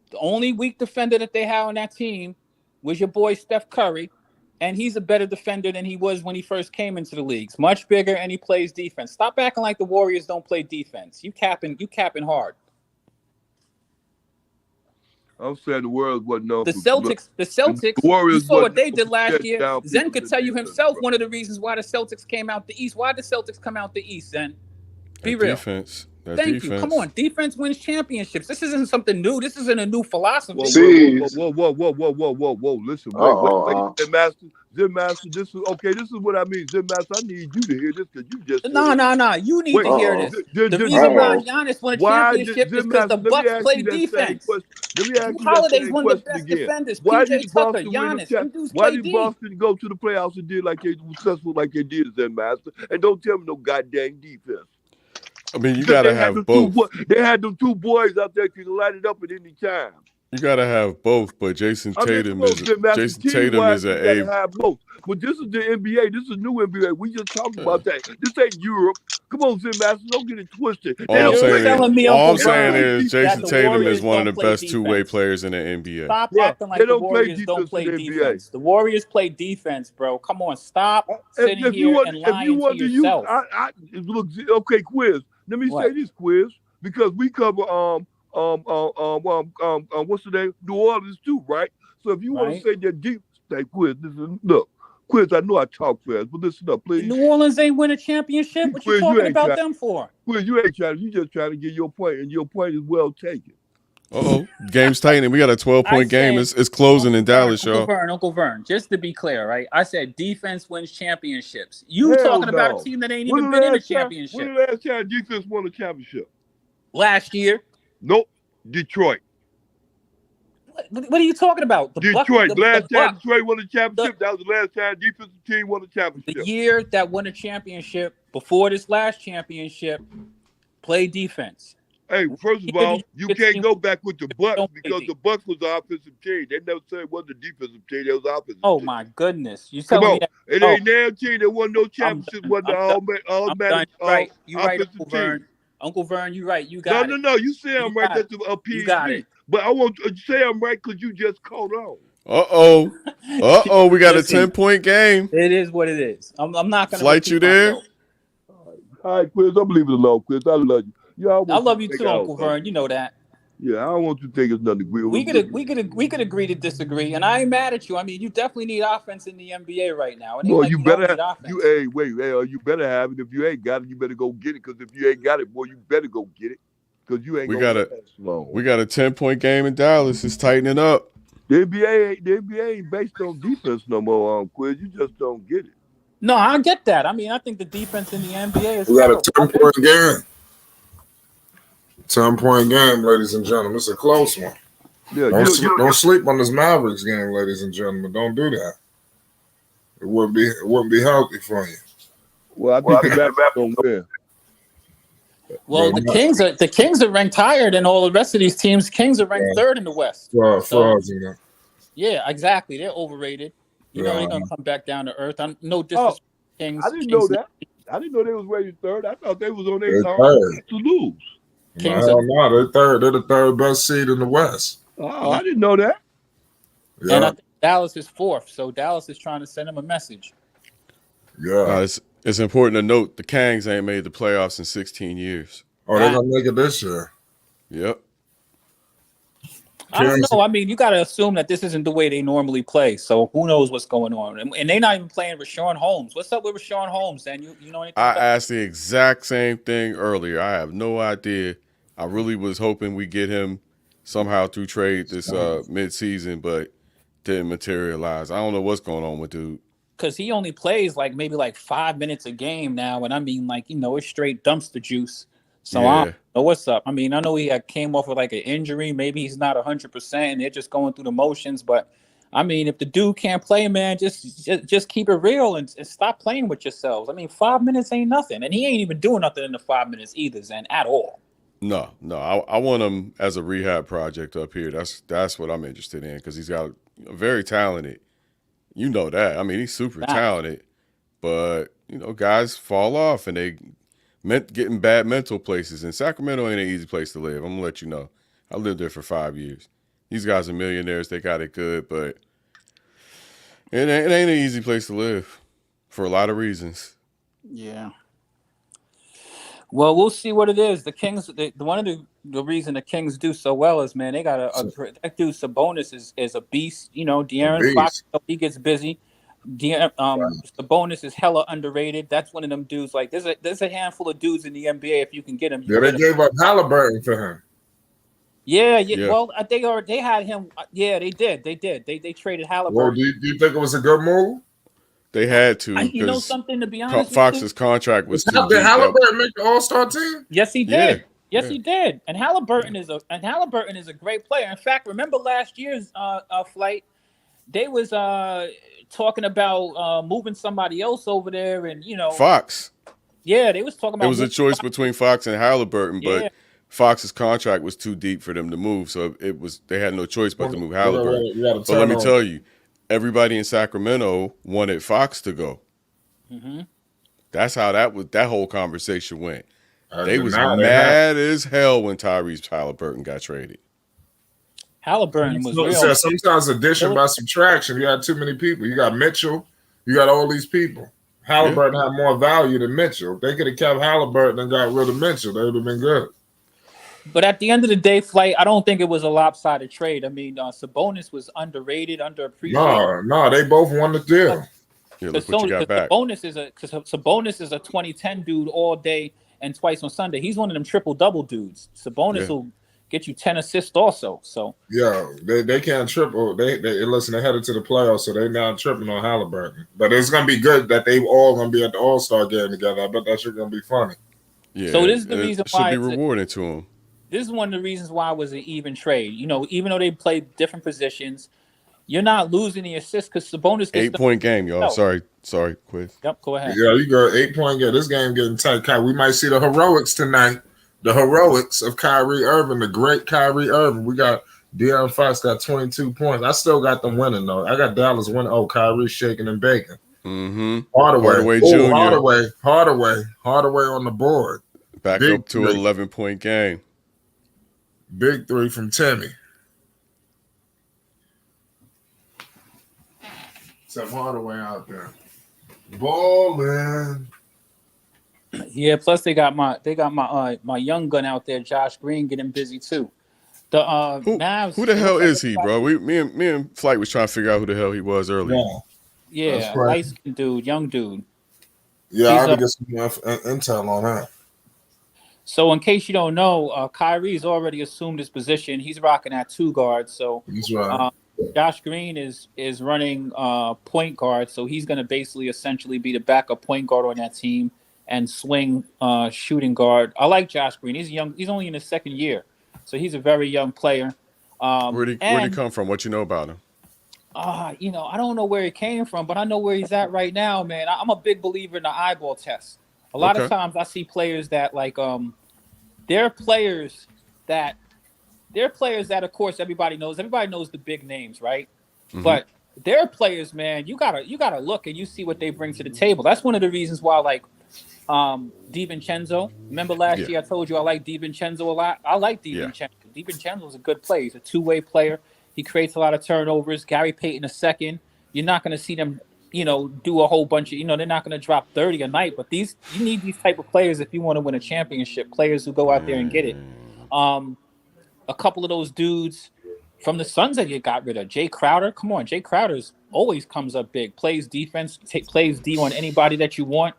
The only weak defender that they have on that team was your boy Steph Curry, and he's a better defender than he was when he first came into the league. He's much bigger, and he plays defense. Stop acting like the Warriors don't play defense. You capping hard. I'm saying the world wasn't known. The Celtics. The Warriors. You saw what they did last year. Zen could tell you himself one of the reasons why the Celtics came out the East. Why did the Celtics come out the East, Zen? Be real. Defense. That Thank defense. you. Come on, defense wins championships. This isn't something new. This isn't a new philosophy. Whoa. Listen, Uh-oh, Zen Master. This is okay. This is what I mean, Zen Master. I need you to hear this because you just said No. it. You need Wait, to hear uh-oh, this. The reason why Giannis won a why championship is Zen because the Master? Let me Bucks ask play you that same defense. question. Let me ask Drew you that Holiday's same one of the question best again. defenders. Why PJ did Tucker, Boston win the Giannis, them dudes Why play did D. Boston go to the playoffs and did like they were successful like they did, Zen Master? And don't tell me no goddamn defense. I mean, you Because gotta have both. They had them two boys out there who can light it up at any time. You gotta have both, but Jason Tatum is Team a gotta have both. But this is the NBA. This is new NBA. We just talked about that. This ain't Europe. Come on, Zen Master. Don't get it twisted. All I'm saying is Jason the Tatum Warriors is one of the don't play best two-way defense. players in the NBA. Stop Bruh, acting like they the don't play Warriors don't play defense in the NBA. defense. The Warriors play defense, bro. Come on, stop sitting here and lying to yourself. Look, okay, quiz. Let me say this, quiz, because we cover what's the name? New Orleans too, right? So if you want to say that deep, say quiz. Look, quiz. I know I talk fast, but listen up, please. New Orleans ain't win a championship. What you talking about them for? Quiz, you ain't trying. You just trying to get your point, and your point is well taken. Game's tight, and we got a 12-point game. It's closing in Dallas, y'all. Uncle Vern, just to be clear, right? I said defense wins championships. You talking about a team that ain't even been in a championship. When the last time defense won a championship? Last year. Nope. Detroit. What are you talking about? Detroit. Last time Detroit won a championship, that was the last time defensive team won a championship. The year that won a championship before this last championship, play defense. Hey, first of all, you can't go back with the Bucks because the Bucks was the offensive team. They never said it wasn't a defensive team. It was the offensive team. Oh, my goodness. You Come telling on. me that? It ain't their team that won no championship. Wasn't right. You're right, Uncle Vern. Uncle Vern, you're right. You got it. No. You say I'm right. That's to appease me. But I want to say I'm right because you just caught on. We got a 10-point game. It is what it is. I'm not going to flight you there. All right, Quiz. I'm leaving it alone, Quiz. I love you. I love you too, Uncle Vern. You know that. Yeah, I don't want you to think it's nothing to agree with. We could agree to disagree, and I ain't mad at you. I mean, you definitely need offense in the NBA right now. Well, you better have you better have it. If you ain't got it, you better go get it. Because if you ain't got it, boy, you better go get it. Because you ain't. We got a 10-point game in Dallas. It's tightening up. The NBA ain't based on defense no more. Quiz, you just don't get it. No, I get that. I mean, I think the defense in the NBA is. We got a 10-point game. 10-point game, ladies and gentlemen. It's a close one. Yeah, don't sleep on this Mavericks game, ladies and gentlemen. Don't do that. It wouldn't be healthy for you. Well, I think the Mavericks don't win. Well, the Kings are ranked higher than all the rest of these teams. Kings are ranked third in the West. Yeah, exactly. They're overrated. You know they're gonna come back down to earth. No disrespect, Kings. I didn't know that. I didn't know they was rated third. I thought they was on their own to lose. No, they're third. They're the third best seed in the West. Oh, I didn't know that. Yeah. And I think Dallas is fourth, so Dallas is trying to send them a message. Yeah. It's important to note the Kangs ain't made the playoffs in 16 years. Oh, they're going to make it this year. Yep. I don't know. I mean, you got to assume that this isn't the way they normally play. So who knows what's going on? And they're not even playing Rashawn Holmes. What's up with Rashawn Holmes, Dan? You know anything? I asked the exact same thing earlier. I have no idea. I really was hoping we get him somehow through trade this mid-season, but didn't materialize. I don't know what's going on with dude. Because he only plays maybe 5 minutes a game now. And I mean, it's straight dumpster juice. So I don't know what's up. I mean, I know he came off with an injury. Maybe he's not 100% and they're just going through the motions. But, I mean, if the dude can't play, man, just keep it real and stop playing with yourselves. I mean, 5 minutes ain't nothing. And he ain't even doing nothing in the 5 minutes either, Zen, at all. No. I want him as a rehab project up here. That's what I'm interested in because he's got very talented. You know that. I mean, he's super talented. But, guys fall off and they get in bad mental places. And Sacramento ain't an easy place to live. I'm going to let you know. I lived there for 5 years. These guys are millionaires. They got it good, but it ain't an easy place to live for a lot of reasons. Yeah. Well, we'll see what it is. The Kings, one of the reason the Kings do so well is, man, they got that dude Sabonis is a beast. De'Aaron Fox, he gets busy. Sabonis is hella underrated. That's one of them dudes. Like there's a handful of dudes in the NBA. If you can get him, Yeah, they gave up Halliburton for him. Yeah. Yeah. Well, they had him. Yeah, they did. They traded Well, Halliburton. do you think it was a good move? They had to. You know 'cause something, to be honest, Fox's contract was too Did deep. Halliburton make the All-Star team? Yes, he did. Yeah. Yes, he did. And Halliburton is a great player. In fact, remember last year's flight, they was talking about moving somebody else over there, and Fox. Yeah, they was talking about. It was a choice between Fox and Halliburton, Yeah. but Fox's contract was too deep for them to move, so they had no choice but to move Halliburton. But let me tell you, everybody in Sacramento wanted Fox to go. Mm-hmm. That's how that whole conversation went. They was Now mad as hell when Tyrese Halliburton got traded. Halliburton was real. So sometimes addition by subtraction. You had too many people. You got Mitchell. You got all these people. Halliburton had more value than Mitchell. If they could have kept Halliburton and got rid of Mitchell, they would have been good. But at the end of the day, Flight, I don't think it was a lopsided trade. I mean, Sabonis was underrated, underappreciated. No, they both won the deal. Yeah, look what you got back. Sabonis is a 2010 dude all day and twice on Sunday. He's one of them triple-double dudes. Sabonis will get you 10 assists also. So yeah, they can't triple. They listen. They headed to the playoffs, so they now tripping on Halliburton. But it's gonna be good that they all gonna be at the All-Star game together. I bet that shit gonna be funny. Yeah. So this is the reason why it should be rewarding to him. This is one of the reasons why it was an even trade. Even though they played different positions, you're not losing the assists because Sabonis gets 8-point game, y'all. Sorry, Quiz. Yep, go ahead. Yeah, you go 8-point game. This game getting tight. We might see the heroics tonight. The heroics of Kyrie Irving, the great Kyrie Irving. We got De'Aaron Fox got 22 points. I still got them winning though. I got Dallas winning. Oh, Kyrie shaking and baking. Mm-hmm. Hardaway Jr. Hardaway on the board. Back Big up to an 11-point game. Big three from Timmy. Except Hardaway out there. Ballin'. Yeah, plus they got my young gun out there, Josh Green, getting busy too. The Mavs. Who the hell is he, bro? Me and Flight was trying to figure out who the hell he was earlier. Yeah, light-skinned dude, young dude. Yeah, I could get some intel on that. So in case you don't know, Kyrie's already assumed his position. He's rocking at 2 guards. So he's right. Josh Green is running point guard. So he's going to basically essentially be the backup point guard on that team and swing shooting guard. I like Josh Green. He's young. He's only in his 2nd year. So he's a very young player. Where'd he come from? What you know about him? I don't know where he came from, but I know where he's at right now, man. I'm a big believer in the eyeball test. A lot of times I see players that they're players that of course everybody knows. Everybody knows the big names, right? Mm-hmm. But they're players, man. You gotta look and you see what they bring to the table. That's one of the reasons why DiVincenzo. Remember last year I told you I like DiVincenzo a lot. I like DiVincenzo. DiVincenzo's a good player. He's a 2-way player. He creates a lot of turnovers. Gary Payton II. You're not gonna see them do a whole bunch of, they're not going to drop 30 a night, but you need these type of players if you want to win a championship, players who go out there and get it. A couple of those dudes from the Suns that you got rid of, Jay Crowder. Come on, Jay Crowder's always comes up big, plays defense, plays D on anybody that you want.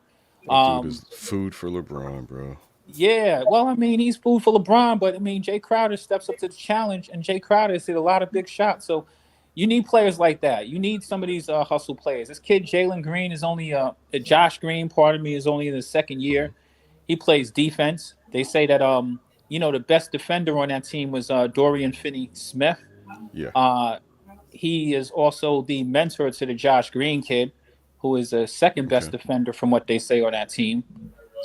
Dude is food for LeBron, bro. Yeah, well, I mean, he's food for LeBron, but I mean, Jay Crowder steps up to the challenge, and Jay Crowder has hit a lot of big shots, so you need players like that. You need some of these hustle players. This kid, Jalen Green, is only Josh Green, is only in his 2nd year. He plays defense. They say that, the best defender on that team was Dorian Finney-Smith. Yeah. He is also the mentor to the Josh Green kid, who is the 2nd best defender from what they say on that team.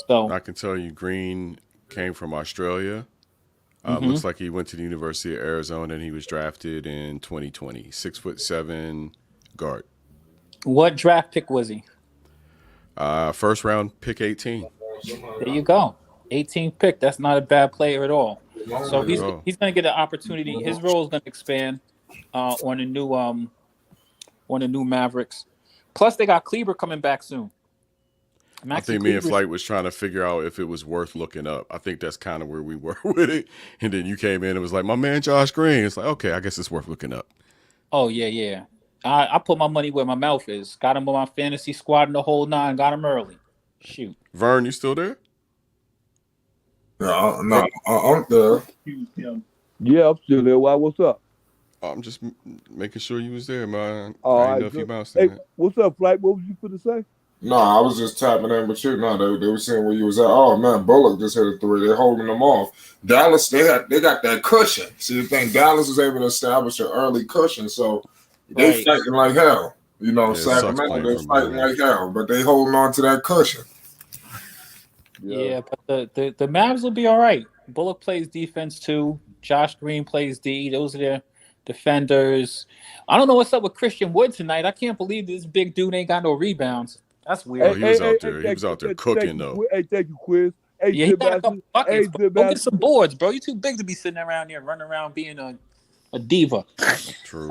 So I can tell you Green came from Australia. Looks like he went to the University of Arizona and he was drafted in 2020. 6'7" guard. What draft pick was he? First round pick 18. There you go. 18th pick. That's not a bad player at all. So he's going to get an opportunity. His role is going to expand on the new Mavericks. Plus, they got Kleber coming back soon. I think me and Flight was trying to figure out if it was worth looking up. I think that's kind of where we were with it. And then you came in and was like, my man Josh Green. It's like, okay, I guess it's worth looking up. Oh, yeah. I put my money where my mouth is. Got him on my fantasy squad in the whole 9. Got him early. Shoot. Vern, you still there? No, I'm there. Yeah, I'm still there. Why? What's up? I'm just making sure you was there, man. All I right, didn't know if you good. bounced Hey, in it. what's up, Flight? What was you going to say? No, I was just tapping in with you. No, they were saying where you was at. Oh man, Bullock just hit a 3. They're holding them off. Dallas, they got that cushion. See, the thing, Dallas was able to establish an early cushion, so they Right. fighting like hell. You know, Yeah, it sucks Sacramento, playing they're from fighting behind. like hell, but they holding on to that cushion. Yeah, but the Mavs will be all right. Bullock plays defense too. Josh Green plays D. Those are their defenders. I don't know what's up with Christian Wood tonight. I can't believe this big dude ain't got no rebounds. That's weird. Oh, he was out there. He was out there cooking, though. Hey, thank you, Quiz. Hey, Yeah, he got a couple buckets. Hey, Go get some boards, bro. You too big to be sitting around here running around being a diva. True.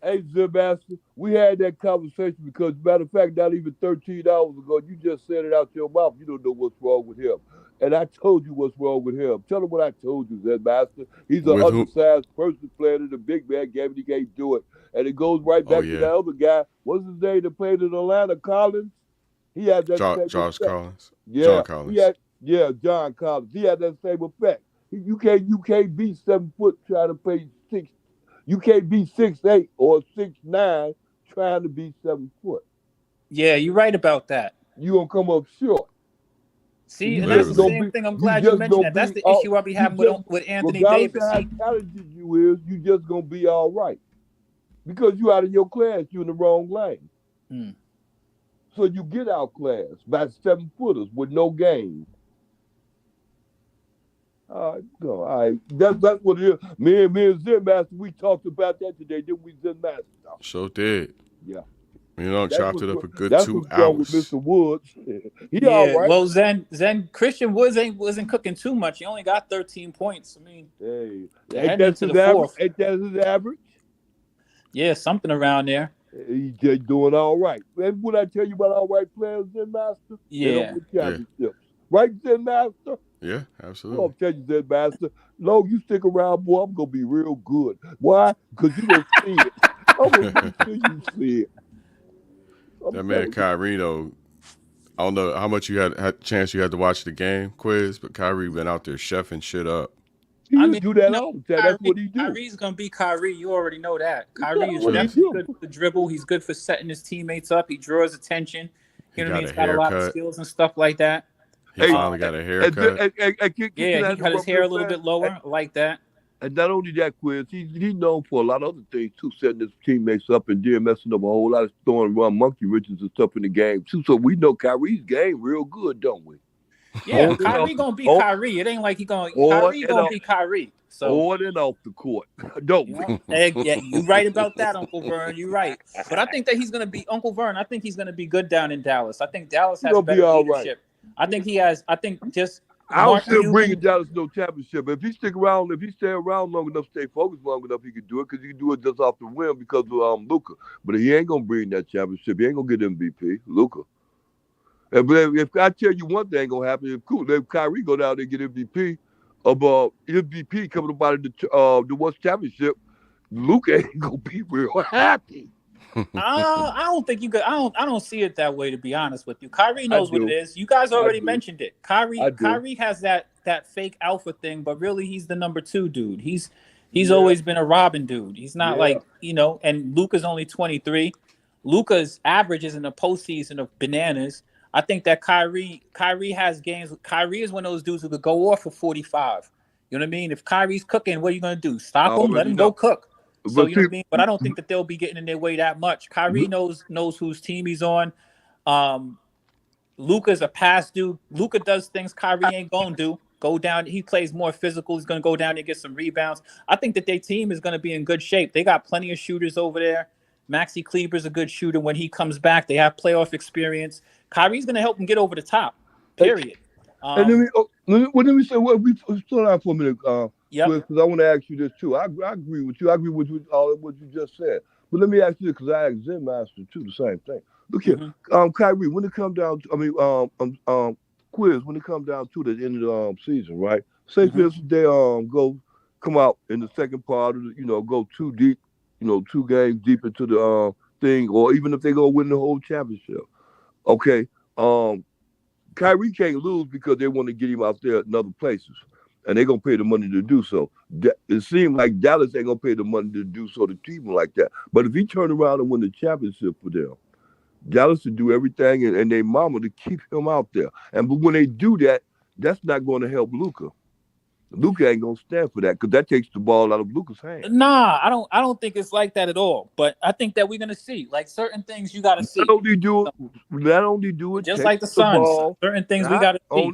Hey, Zimmaster, we had that conversation because, matter of fact, not even 13 hours ago, you just said it out your mouth. You don't know what's wrong with him. And I told you what's wrong with him. Tell him what I told you, Zimmaster. He's an undersized person playing in the big man game and he can't do it. And it goes right back to the other guy. What's his name that played in Atlanta? Collins? He had that same Josh effect. Collins. Yeah, John Collins. John Collins. He had that same effect. You can't be 7 foot trying to play 6. You can't be 6'8" or 6'9" trying to be 7 foot. Yeah, you're right about that. You're gonna come up short. See, and that's the same thing. I'm glad you mentioned that. That's the issue I'll be having with Anthony Davis. Regardless of how talented you is, you just gonna be all right. Because you out of your class, you're in the wrong lane. So you get outclassed by 7 footers with no game. All right. That's what it is. Me and Zimmaster, we talked about that today, didn't we, Zimmaster? Sure did. Yeah. You know, chopped it up a good that's 2 what's wrong with hours. Mr. Woods. He all right. Well, Zen Christian Woods wasn't cooking too much. He only got 13 points. I mean, ain't that his average? Ain't that his average? Yeah, something around there. He's just doing all right. And what I tell you about all right players, Zimmaster? Yeah. They don't win championships. Right, Zimmaster? Yeah, absolutely. I'll tell you, Zimmaster. Long you stick around, boy, I'm gonna be real good. Why? Because you don't see it. I'm gonna make sure you see it. That man Kyrie, though, I don't know how much you had chance you had to watch the game, Quiz, but Kyrie been out there chefing shit up. He do that all the time. That's what he do. Kyrie's gonna be Kyrie. You already know that. Kyrie is definitely good for the dribble. He's good for setting his teammates up. He draws attention. You know what I mean? He's got a lot of skills and stuff like that. He finally got a haircut. Yeah, he cut his hair a little bit lower. I like that. And not only that, Quiz, he's known for a lot of other things too, setting his teammates up and then messing up a whole lot of throwing around monkey wrenches and stuff in the game too. So we know Kyrie's game real good, don't we? Yeah, Kyrie gonna be Kyrie. It ain't like Kyrie gonna be Kyrie. So on and off the court, don't we? Yeah, you're right about that, Uncle Vern. You're right. But I think that he's gonna be Uncle Vern. I think he's gonna be good down in Dallas. I think Dallas has better leadership. Right. I think he has. I think just. I don't still bring Dallas no championship. If he stay around long enough, stay focused long enough, he can do it because he can do it just off the whim because of Luka. But he ain't gonna bring that championship. He ain't gonna get MVP, Luka. But if I tell you one thing gonna happen, if Kyrie go down there and get MVP, MVP coming up out of the West Championship, Luka ain't gonna be real happy. I don't think you could. I don't see it that way, to be honest with you. Kyrie knows what it is. You guys already mentioned it. Kyrie has that fake alpha thing, but really he's the number 2 dude. He's always been a Robin dude. He's not and Luka's only 23. Luka's averages in the postseason of bananas. I think that Kyrie has games. Kyrie is one of those dudes who could go off for 45. You know what I mean? If Kyrie's cooking, what are you going to do? Stop him? Let him go cook. So you know what I mean? But I don't think that they'll be getting in their way that much. Kyrie knows whose team he's on. Luka's a pass dude. Luka does things Kyrie ain't going to do. Go down. He plays more physical. He's going to go down and get some rebounds. I think that their team is going to be in good shape. They got plenty of shooters over there. Maxi Kleber's a good shooter. When he comes back, they have playoff experience. Kyrie's going to help him get over the top, period. And let me say, we slow down for a minute, because I want to ask you this too. I agree with you. I agree with all of what you just said. But let me ask you this, because I asked Zimmaster too, the same thing. Look here, Kyrie, when it comes down to, Quiz, when it comes down to the end of the season, right? Say for instance, they come out in the second part of go too deep, 2 games deep into the thing, or even if they go win the whole championship. Okay, Kyrie can't lose because they want to get him out there in other places, and they're gonna pay the money to do so. It seems like Dallas ain't gonna pay the money to do so to treat him like that. But if he turn around and win the championship for them, Dallas would do everything and their mama to keep him out there. But when they do that, that's not going to help Luka. Luka ain't gonna stand for that because that takes the ball out of Luka's hand. Nah, I don't think it's like that at all. But I think that we're gonna see like certain things you gotta see. Not only do it just take like the Suns, ball, certain things we gotta see.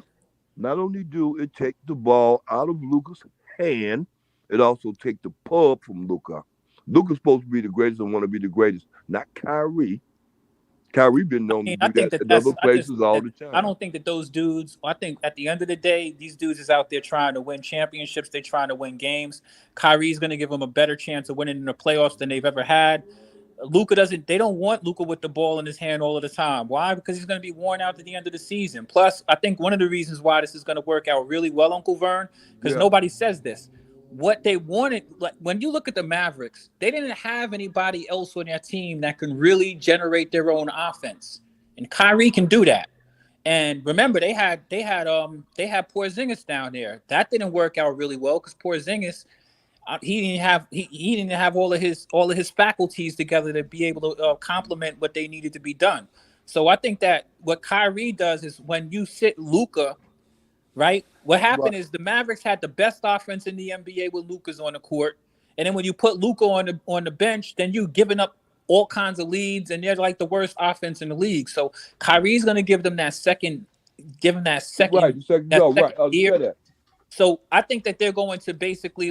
Not only do it take the ball out of Luka's hand, it also take the pub from Luka. Luka's supposed to be the greatest and want to be the greatest, not Kyrie. Kyrie been known to do that in other places all the time. I don't think that those dudes. I think at the end of the day, these dudes is out there trying to win championships. They're trying to win games. Kyrie's going to give them a better chance of winning in the playoffs than they've ever had. Luka doesn't. They don't want Luka with the ball in his hand all of the time. Why? Because he's going to be worn out at the end of the season. Plus, I think one of the reasons why this is going to work out really well, Uncle Vern, because nobody says this. What they wanted, like when you look at the Mavericks, they didn't have anybody else on their team that can really generate their own offense, and Kyrie can do that. And remember, they had Porzingis down there. That didn't work out really well because Porzingis, he didn't have all of his faculties together to be able to complement what they needed to be done. So I think that what Kyrie does is when you sit Luka. Right? What happened is the Mavericks had the best offense in the NBA with Luka's on the court. And then when you put Luka on the bench, then you giving up all kinds of leads, and they're like the worst offense in the league. So Kyrie's going to give them that second year. So I think that they're going to basically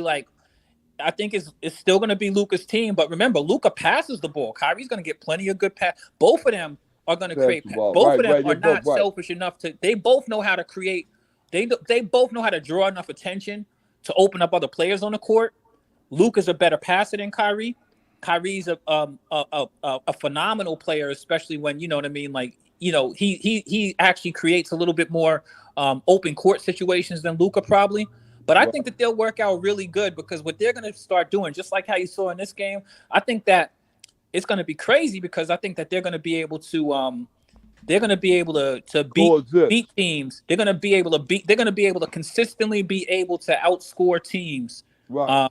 I think it's still going to be Luka's team. But remember, Luka passes the ball. Kyrie's going to get plenty of good pass. Both of them are going to create. Both of them are not selfish enough to. They both know how to create. They both know how to draw enough attention to open up other players on the court. Luka's a better passer than Kyrie. Kyrie's a phenomenal player, especially when, you know what I mean? Like, you know, he actually creates a little bit more open court situations than Luka probably. But I think that they'll work out really good because what they're going to start doing, just like how you saw in this game, I think that it's going to be crazy because I think that they're going to be able to beat teams. They're going to be able to consistently be able to outscore teams. Right.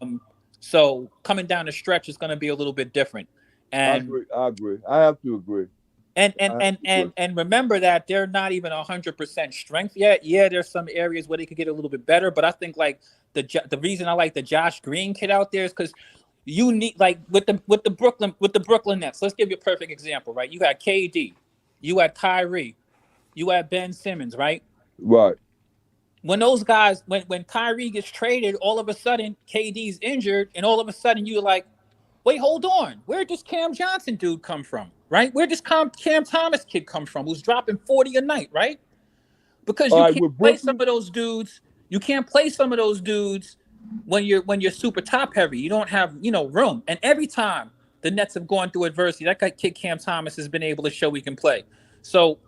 So coming down the stretch is going to be a little bit different. And I agree. I have to agree. And remember that they're not even 100% strength yet. Yeah, there's some areas where they could get a little bit better, but I think like the reason I like the Josh Green kid out there is because you need like with the Brooklyn Nets. Let's give you a perfect example, right? You got KD. You had Kyrie, you had Ben Simmons, right? Right. When those guys, when Kyrie gets traded, all of a sudden KD's injured, and all of a sudden you're like, wait, hold on, where'd this Cam Johnson dude come from, right? Where'd this Cam Thomas kid come from, who's dropping 40 a night, right? Because you can't play some of those dudes. You can't play some of those dudes when you're super top heavy. You don't have room, and every time the Nets have gone through adversity, that kid Cam Thomas has been able to show he can play. So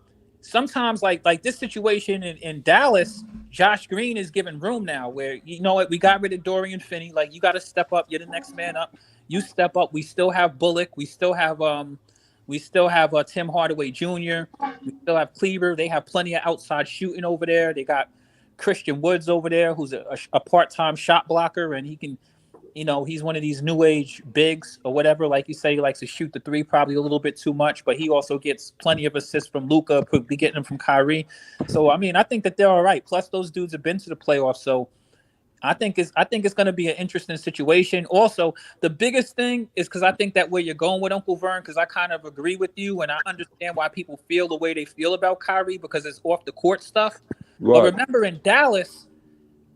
sometimes like this situation in Dallas, Josh Green is given room now where, you know what, we got rid of Dorian Finney. Like, you got to step up. You're the next man up. You step up. We still have Bullock. We still have Tim Hardaway Jr. We still have Cleaver. They have plenty of outside shooting over there. They got Christian Woods over there, who's a part-time shot blocker, and he can, he's one of these new age bigs or whatever. Like you say, he likes to shoot the three probably a little bit too much, but he also gets plenty of assists from Luka, probably getting them from Kyrie. So, I mean, I think that they're all right. Plus, those dudes have been to the playoffs. So I think it's going to be an interesting situation. Also, the biggest thing is because I think that where you're going with Uncle Vern, because I kind of agree with you and I understand why people feel the way they feel about Kyrie because it's off the court stuff. Right. But remember in Dallas,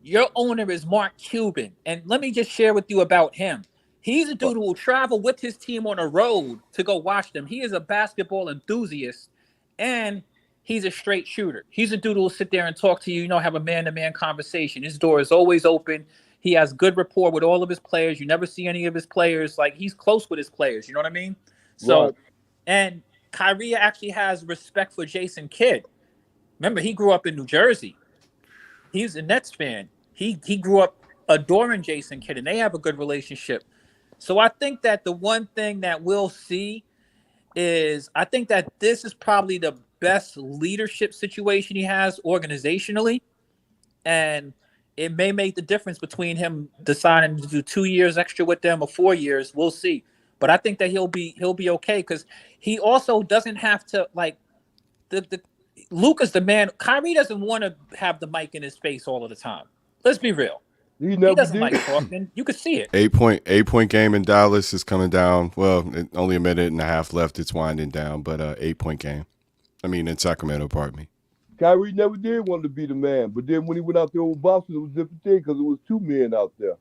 your owner is Mark Cuban. And let me just share with you about him. He's a dude who will travel with his team on the road to go watch them. He is a basketball enthusiast, and he's a straight shooter. He's a dude who will sit there and talk to you, have a man-to-man conversation. His door is always open. He has good rapport with all of his players. You never see any of his players. Like, he's close with his players. You know what I mean? So, and Kyrie actually has respect for Jason Kidd. Remember, he grew up in New Jersey. He's a Nets fan. He grew up adoring Jason Kidd, and they have a good relationship. So I think that the one thing that we'll see is I think that this is probably the best leadership situation he has organizationally. And it may make the difference between him deciding to do 2 years extra with them or 4 years. We'll see. But I think that he'll be okay because he also doesn't have to like the Luka's the man. Kyrie doesn't want to have the mic in his face all of the time. Let's be real. He He doesn't like talking. You could see it. 8-point game in Dallas is coming down. Well, only a minute and a half left. It's winding down, but 8-point game. I mean, in Sacramento, pardon me. Kyrie never did want to be the man, but then when he went out there with Boston, it was a different thing because it was two men out there,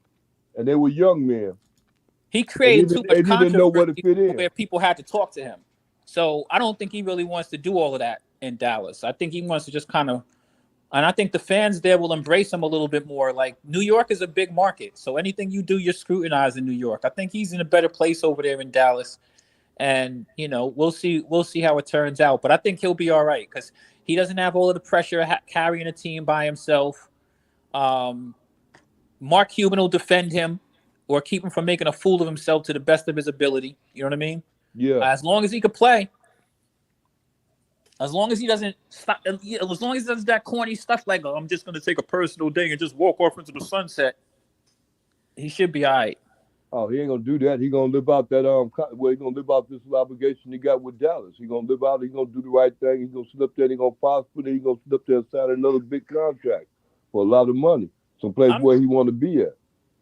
and they were young men. He created too much controversy where people had to talk to him. So I don't think he really wants to do all of that in Dallas. I think he wants to just kind of, and I think the fans there will embrace him a little bit more. Like New York is a big market, so anything you do, you're scrutinized in New York. I think he's in a better place over there in Dallas, and we'll see how it turns out. But I think he'll be all right because he doesn't have all of the pressure of carrying a team by himself. Mark Cuban will defend him or keep him from making a fool of himself to the best of his ability. You know what I mean? Yeah. As long as he could play. As long as he doesn't stop. As long as he does that corny stuff like, I'm just going to take a personal day and just walk off into the sunset, he should be all right. Oh, he ain't going to do that. He going to live out that he going to live out this obligation he got with Dallas. He going to live out. He going to do the right thing. He's going to sit up there. He going to prosper. Then he going to sit up there and sign another big contract for a lot of money, someplace where he want to be at.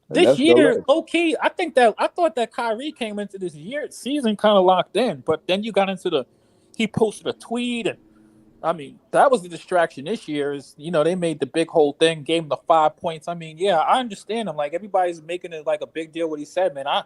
And this year, low-key, I thought that Kyrie came into this season kind of locked in, but then you got into he posted a tweet, and I mean, that was the distraction this year is, they made the big whole thing, gave him the 5 points. I mean, yeah, I understand him. Like, everybody's making it like a big deal what he said, man. I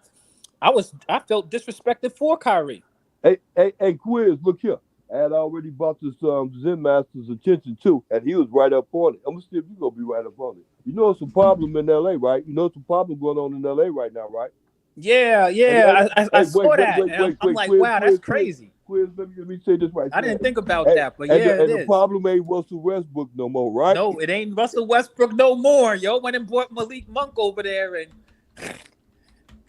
felt disrespected for Kyrie. Hey, Quiz, look here. I had already brought this Zen Master's attention too, and he was right up on it. I'm going to see if you're going to be right up on it. You know it's a problem in L.A., right? You know it's a problem going on in L.A. right now, right? Yeah. I saw that. I'm like, wow, that's crazy. Quiz, let me say this right. I didn't think about that, but it is. The problem ain't Russell Westbrook no more, right? No, it ain't Russell Westbrook no more. Yo, went and brought Malik Monk over there and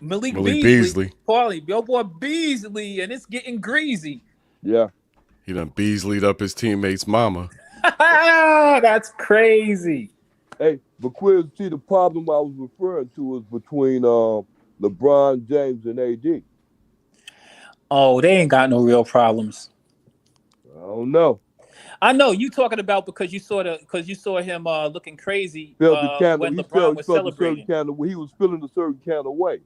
Malik Beasley. Paulie, your boy Beasley, and it's getting greasy. Yeah. He done Beasley'd up his teammate's mama. That's crazy. Hey, but Quiz, see, the problem I was referring to was between LeBron James and AD. Oh, they ain't got no real problems. I don't know. I know you talking about because you saw him looking crazy when LeBron was celebrating. He was feeling a certain kind of way.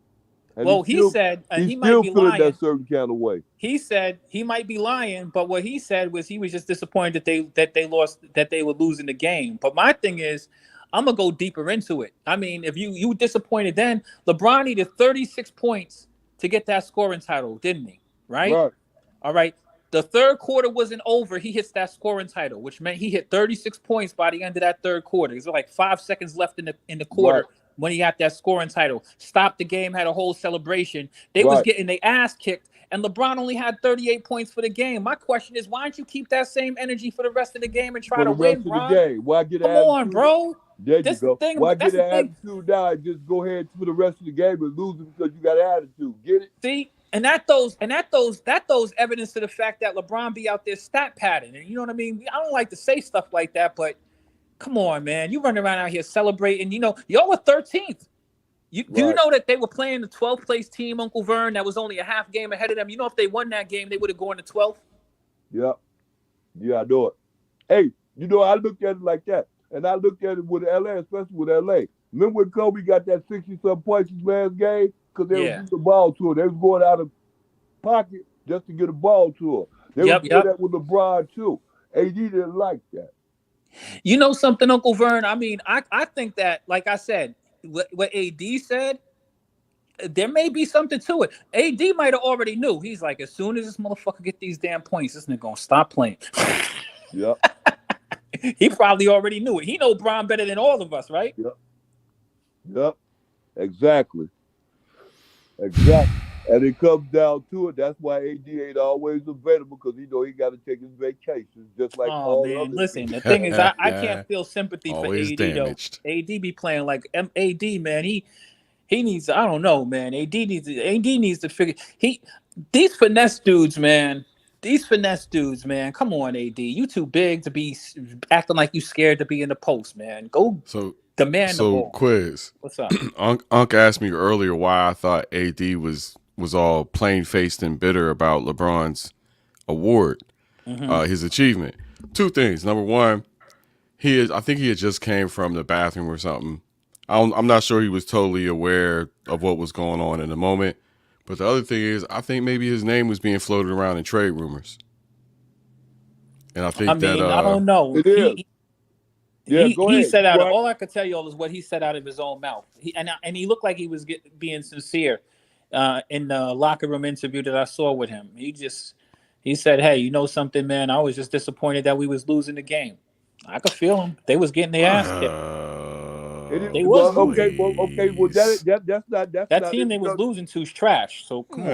And he said he might be lying. That certain kind of way. He said he might be lying, but what he said was he was just disappointed that they lost, that they were losing the game. But my thing is, I'm gonna go deeper into it. I mean, if you were disappointed then, LeBron needed 36 points to get that scoring title, didn't he? Right? All right. The third quarter wasn't over. He hits that scoring title, which meant he hit 36 points by the end of that third quarter. There's like 5 seconds left in the quarter when he got that scoring title. Stopped the game, had a whole celebration. They was getting their ass kicked, and LeBron only had 38 points for the game. My question is, why don't you keep that same energy for the rest of the game and try to win, Bron? Why get Come on, bro. There you go. Why get an attitude now and just go ahead for the rest of the game and lose it because you got an attitude? Get it? See? And that throws evidence to the fact that LeBron be out there stat padding. And you know what I mean? I don't like to say stuff like that, but come on, man. You running around out here celebrating. Y'all were 13th. Do you know that they were playing the 12th place team, Uncle Vern, that was only a half game ahead of them? You know, if they won that game, they would have gone to 12th? Yeah. Yeah, I know it. Hey, I looked at it like that. And I looked at it with LA, especially with LA. Remember when Kobe got that 60-some points his last game? Because they was getting the ball to her. They was going out of pocket just to get a ball to her. They was doing that with LeBron, too. AD didn't like that. You know something, Uncle Vern? I mean, I think that, like I said, what AD said, there may be something to it. AD might have already knew. He's like, as soon as this motherfucker get these damn points, this nigga gonna stop playing. Yep. He probably already knew it. He know Bron better than all of us, right? Yep. Exactly. And it comes down to it. That's why AD ain't always available, because he got to take his vacations just like all others. Listen, the thing is, I can't feel sympathy always for AD damaged. though. AD be playing like AD, man. He needs. I don't know, man. AD needs to figure. These finesse dudes, man. Come on, AD. You too big to be acting like you scared to be in the post, man. Go demand the ball. Quiz. What's up? Unc asked me earlier why I thought AD was all plain faced and bitter about LeBron's award, his achievement. Two things. Number one, I think he had just came from the bathroom or something. I'm not sure he was totally aware of what was going on in the moment. But the other thing is, I think maybe his name was being floated around in trade rumors. And I think I don't know. It is. He said out. All I could tell you all is what he said out of his own mouth. And he looked like he was being sincere in the locker room interview that I saw with him. He said, "Hey, you know something, man? I was just disappointed that we was losing the game. I could feel them. They was getting their ass kicked. They was okay. Well, that's not that team they was losing to's trash. So come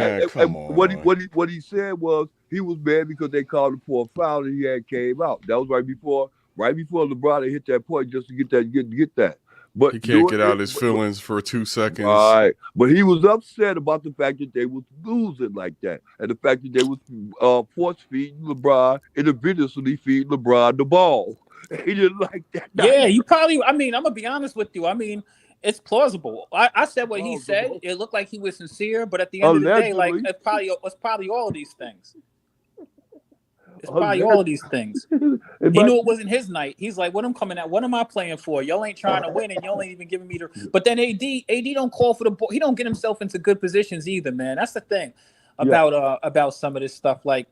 on. What he said was he was mad because they called him for a foul and he had came out. That was right before LeBron had hit that point just to get that. But he can't get out his feelings for 2 seconds. All right, but he was upset about the fact that they was losing like that, and the fact that they was force feeding LeBron and eventually feeding LeBron the ball. He didn't like that. Yeah, you probably. I mean, I'm gonna be honest with you. I mean, it's plausible. I said what he said. It looked like he was sincere, but at the end of the day, like it's probably all of these things. It's probably all of these things. He knew it wasn't his night. He's like, "What I'm coming at? What am I playing for? Y'all ain't trying to win, and y'all ain't even giving me the." But then AD don't call for the ball. He don't get himself into good positions either, man. That's the thing about some of this stuff. Like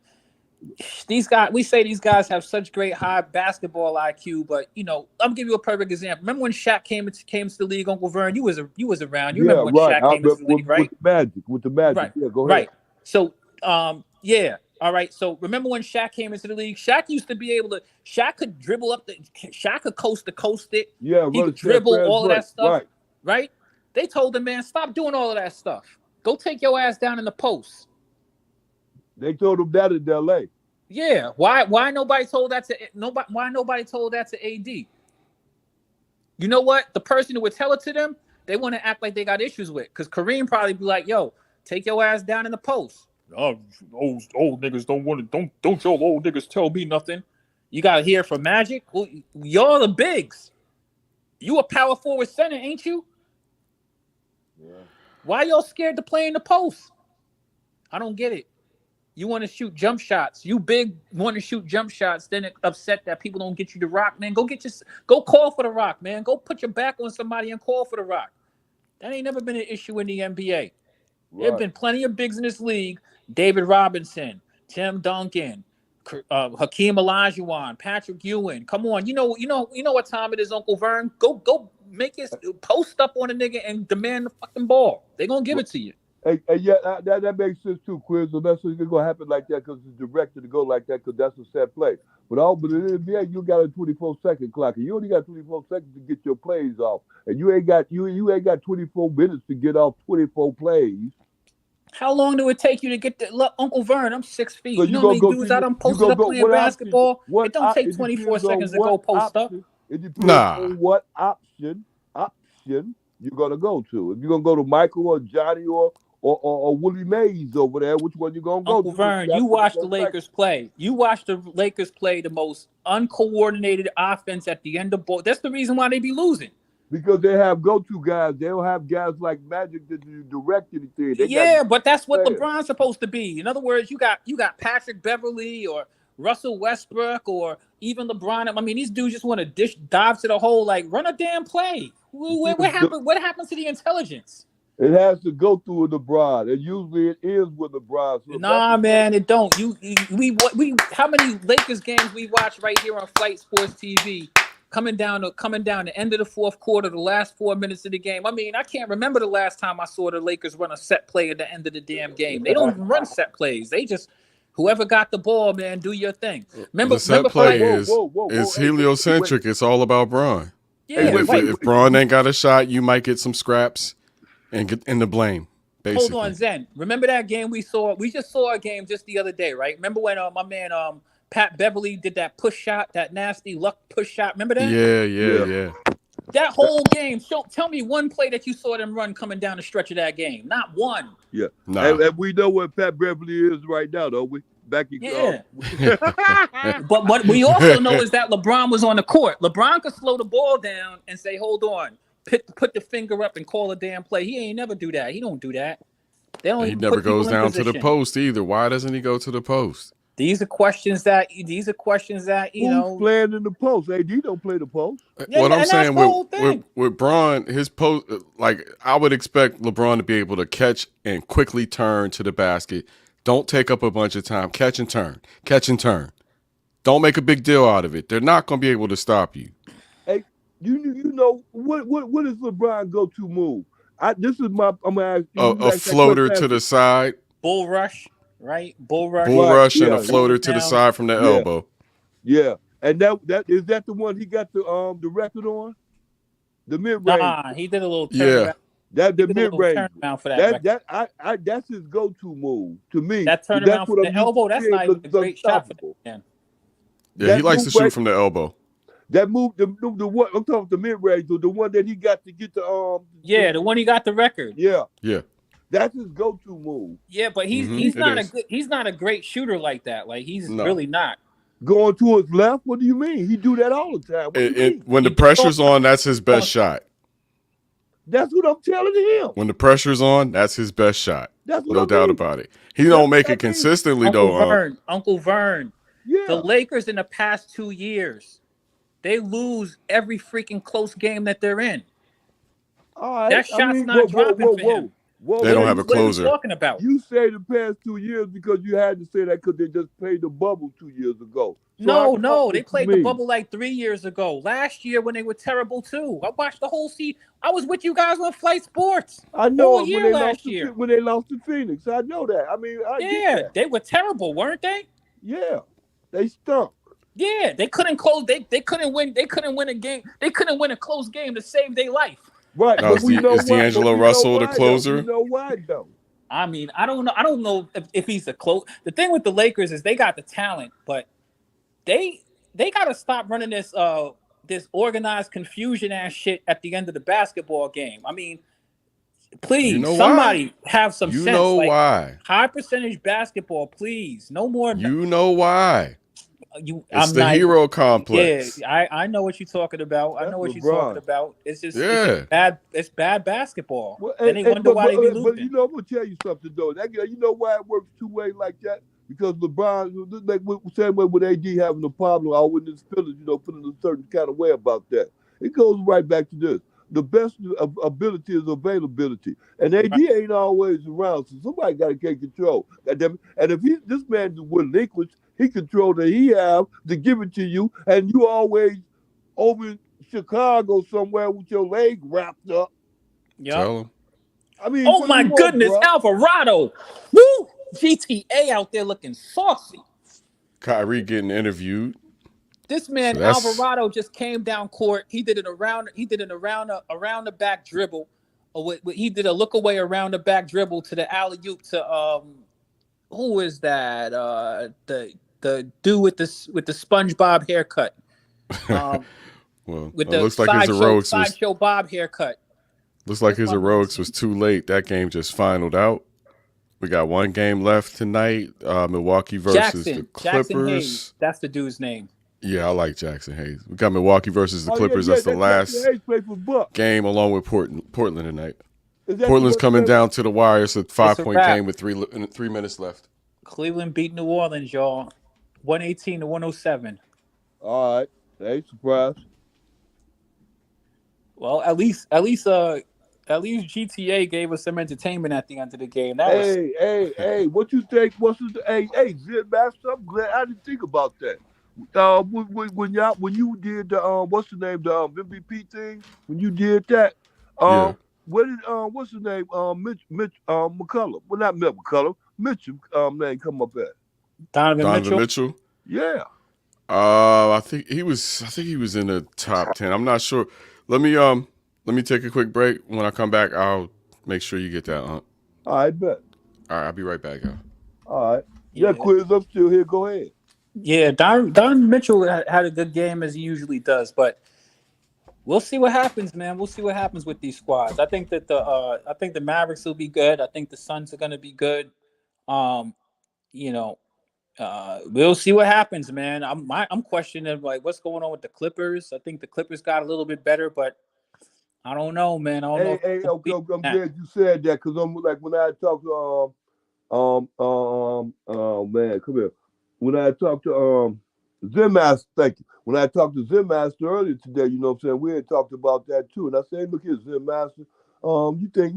these guys, we say these guys have such great high basketball IQ, but I'm gonna give you a perfect example. Remember when Shaq came to the league, Uncle Vern? You was around. You remember when Shaq came into the league, right? With the Magic. Right. Yeah, go ahead. Right. So, yeah. All right. So remember when Shaq came into the league? Shaq used to be able to. Shaq could dribble up Shaq could coast to coast it. Yeah. He could dribble all of that stuff. Right. They told him, man, stop doing all of that stuff. Go take your ass down in the post. They told him that in L.A. Yeah. Why nobody told that to nobody? Why nobody told that to AD? You know what? The person who would tell it to them, they want to act like they got issues with. Because Kareem probably be like, "Yo, take your ass down in the post." Oh, old niggas don't y'all old niggas tell me nothing. You gotta hear from Magic. Well, y'all the bigs. You a power forward center, ain't you? Yeah. Why y'all scared to play in the post? I don't get it. You want to shoot jump shots. You big want to shoot jump shots. Then it upset that people don't get you the rock, man. Go call for the rock, man. Go put your back on somebody and call for the rock. That ain't never been an issue in the NBA. Right. There have been plenty of bigs in this league. David Robinson, Tim Duncan, Hakeem Olajuwon, Patrick Ewing. Come on, you know what time it is, Uncle Vern. Go make it post up on a nigga and demand the fucking ball. They're gonna give it to you. Hey, yeah, that makes sense too, Quiz. So that's what's gonna happen like that because it's directed to go like that because that's a set play. But in the NBA, you got a 24-second clock, and you only got 24 seconds to get your plays off, and you ain't got 24 minutes to get off 24 plays. How long do it take you to get the look, Uncle Vern? I'm 6 feet. You know how many dudes out on posted up playing basketball? It don't take 24 seconds to go post up. It depends on what option you're gonna go to. If you're gonna go to Michael or Johnny or Willie Mays over there, which one you gonna go Uncle to? Vern, you watch the Lakers play. You watch the Lakers play the most uncoordinated offense at the end of ball. That's the reason why they be losing. Because they have go-to guys. They don't have guys like Magic that direct anything. But that's what LeBron's supposed to be. In other words, you got Patrick Beverly or Russell Westbrook or even LeBron. I mean, these dudes just want to dive to the hole, like run a damn play. What happened? What happens to the intelligence? It has to go through LeBron, and usually it is with LeBron. So nah, man, it don't. We how many Lakers games we watch right here on Flight Sports TV? Coming down the end of the fourth quarter, the last 4 minutes of the game. I mean, I can't remember the last time I saw the Lakers run a set play at the end of the damn game. They don't even run set plays. They just whoever got the ball, man, do your thing. Remember, the set play is heliocentric. It's all about Bron. Yeah, if Bron ain't got a shot, you might get some scraps and get in the blame. Basically. Hold on, Zen. Remember that game we saw? We just saw a game just the other day, right? Remember when my man Pat Beverly did that push shot, that nasty luck push shot. Remember that? Yeah. That whole game. Tell me one play that you saw them run coming down the stretch of that game. Not one. Yeah. Nah. And we know where Pat Beverly is right now, don't we? Back in Yeah. But what we also know is that LeBron was on the court. LeBron could slow the ball down and say, hold on, put the finger up and call a damn play. He ain't never do that. He don't do that. They don't He never goes down to the post either. Why doesn't he go to the post? These are questions that you Who's know. playing in the post? AD don't play the post. Yeah, what I'm and saying that's the whole thing. with Bron, his post, like I would expect LeBron to be able to catch and quickly turn to the basket. Don't take up a bunch of time. Catch and turn. Catch and turn. Don't make a big deal out of it. They're not going to be able to stop you. Hey, you know what is LeBron go-to move? I'm gonna ask you. A floater to the side. Bull rush, right? Bull rush. Bull rush and yeah. a floater to the side from the elbow. Yeah, and that is the one he got the record on? The mid-range. Nah, he did a little turnaround. Yeah. That the mid-range. Turnaround for that. That's his go-to move to me. That turnaround from the elbow, that's not even a great shot for that man. Yeah, he likes to shoot from the elbow. That move, the one I'm talking about, the mid-range, the one that he got to get the the one he got the record. Yeah. That's his go-to move. Yeah, but he's not a great shooter like that. Like he's really not. Going to his left? What do you mean? He do that all the time. When the pressure's on, that's his best shot. That's what I'm telling him. When the pressure's on, that's his best shot. That's what no doubt about it. He don't make it consistently though. Uncle Vern. Yeah. The Lakers in the past 2 years, they lose every freaking close game that they're in. All right. That shot's not dropping for him. They don't have a closer. Talking about. You say the past 2 years because you had to say that because they just played the bubble 2 years ago. So no, they played the bubble like 3 years ago. Last year when they were terrible too. I watched the whole season. I was with you guys on Flight Sports. I know when they lost to Phoenix. I know that. I mean, they were terrible, weren't they? Yeah, they stunk. Yeah, they couldn't close. They couldn't win. They couldn't win a game. They couldn't win a close game to save their life. Right. Now, is D'Angelo Russell the closer? You know why though? I mean, I don't know. I don't know if he's the close. The thing with the Lakers is they got the talent, but they got to stop running this organized confusion ass shit at the end of the basketball game. I mean, please, somebody have some sense. You know why? High percentage basketball, please. No more. You know why? It's the hero complex. Yeah, I know what you're talking about. I know what you're talking about. It's just it's bad basketball. Well, and they wonder why they be losing. But you know, I'm gonna tell you something though. You know why it works two ways like that? Because LeBron, like same way with AD having a problem, I wouldn't feel it, feeling a certain kind of way about that. It goes right back to this. The best ability is availability. And AD ain't always around, so somebody got to take control. And if this man relinquish his control that he have to give it to you, and you always over in Chicago somewhere with your leg wrapped up. Yeah. I mean, oh my goodness, bro? Alvarado. Woo! GTA out there looking saucy. Kyrie getting interviewed. This man Alvarado just came down court. He did an around the back dribble. He did a look away around the back dribble to the alley oop to who is that? The dude with the SpongeBob haircut. Well, with the looks like his heroics sideshow Bob haircut. Looks like his heroics was too late. That game just finaled out. We got one game left tonight. Milwaukee versus the Clippers. Jackson Hayes. That's the dude's name. Yeah, I like Jackson Hayes. We got Milwaukee versus the Clippers. That's the last game along with Portland tonight. Portland's coming down to the wire. It's a 5-point game with 3 minutes left. Cleveland beat New Orleans, y'all. 118-107. All right. Hey, surprise. Well, at least GTA gave us some entertainment at the end of the game. Hey, what you think? Zip Master, I'm glad I didn't think about that. When you did the what's the name, the MVP thing, when you did that, where did what's the name, Mitch McCullough? Well, not Mitch McCullough, Mitchell name come up at? Donovan Mitchell. Yeah. I think he was in the top 10. I'm not sure. Let me take a quick break. When I come back, I'll make sure you get that. All right, bet. All right, I'll be right back, y'all. All right. Yeah, quiz up still here. Go ahead. Yeah, Donovan Mitchell had a good game as he usually does, but We'll see what happens, man. We'll see what happens with these squads. I think that the Mavericks will be good. I think the Suns are going to be good. You know, we'll see what happens, man. I'm questioning like what's going on with the Clippers. I think the Clippers got a little bit better, but I don't know, man. I don't know. Hey, okay, I'm glad you said that because I'm like when I talk to man, come here. When I talked to Zen Master, thank you. When I talked to Zen Master earlier today, you know what I'm saying, we had talked about that too. And I said, look here, Zen Master, you think,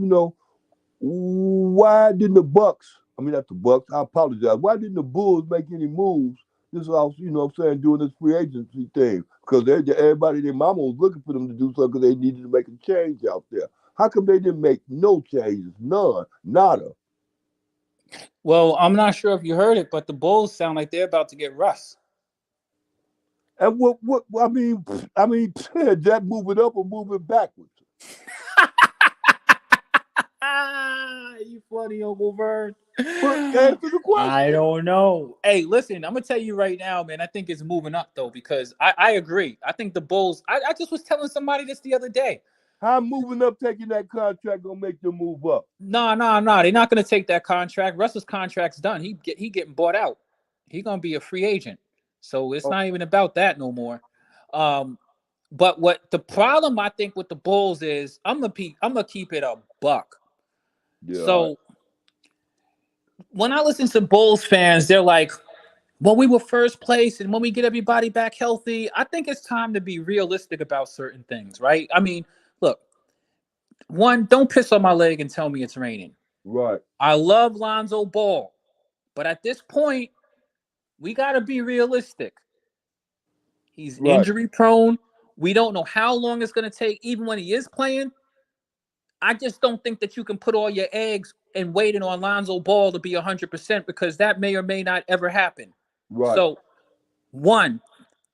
why didn't the Bucks, I mean not the Bucks, I apologize, why didn't the Bulls make any moves this off, you know what I'm saying, doing this free agency thing? Because everybody, their mama was looking for them to do something because they needed to make a change out there. How come they didn't make no changes? None. Nada. Well, I'm not sure if you heard it, but the Bulls sound like they're about to get Russ. And what I mean, that moving up or moving backwards? You funny, Uncle Vern. Answer the question. I don't know. Hey, listen, I'm gonna tell you right now, man. I think it's moving up though because I agree. I think the Bulls. I just was telling somebody this the other day. How moving up, taking that contract gonna make them move up? No. They're not gonna take that contract. Russell's contract's done. He getting bought out. He's gonna be a free agent. So it's not even about that no more. But what the problem I think with the Bulls is, I'm gonna keep it a buck. Yeah. So when I listen to Bulls fans, they're like, well, we were first place, and when we get everybody back healthy, I think it's time to be realistic about certain things, right? I mean, look, one, don't piss on my leg and tell me it's raining. Right. I love Lonzo Ball, but at this point, we got to be realistic. He's injury prone. We don't know how long it's going to take, even when he is playing. I just don't think that you can put all your eggs and waiting on Lonzo Ball to be 100% because that may or may not ever happen. Right. So, one,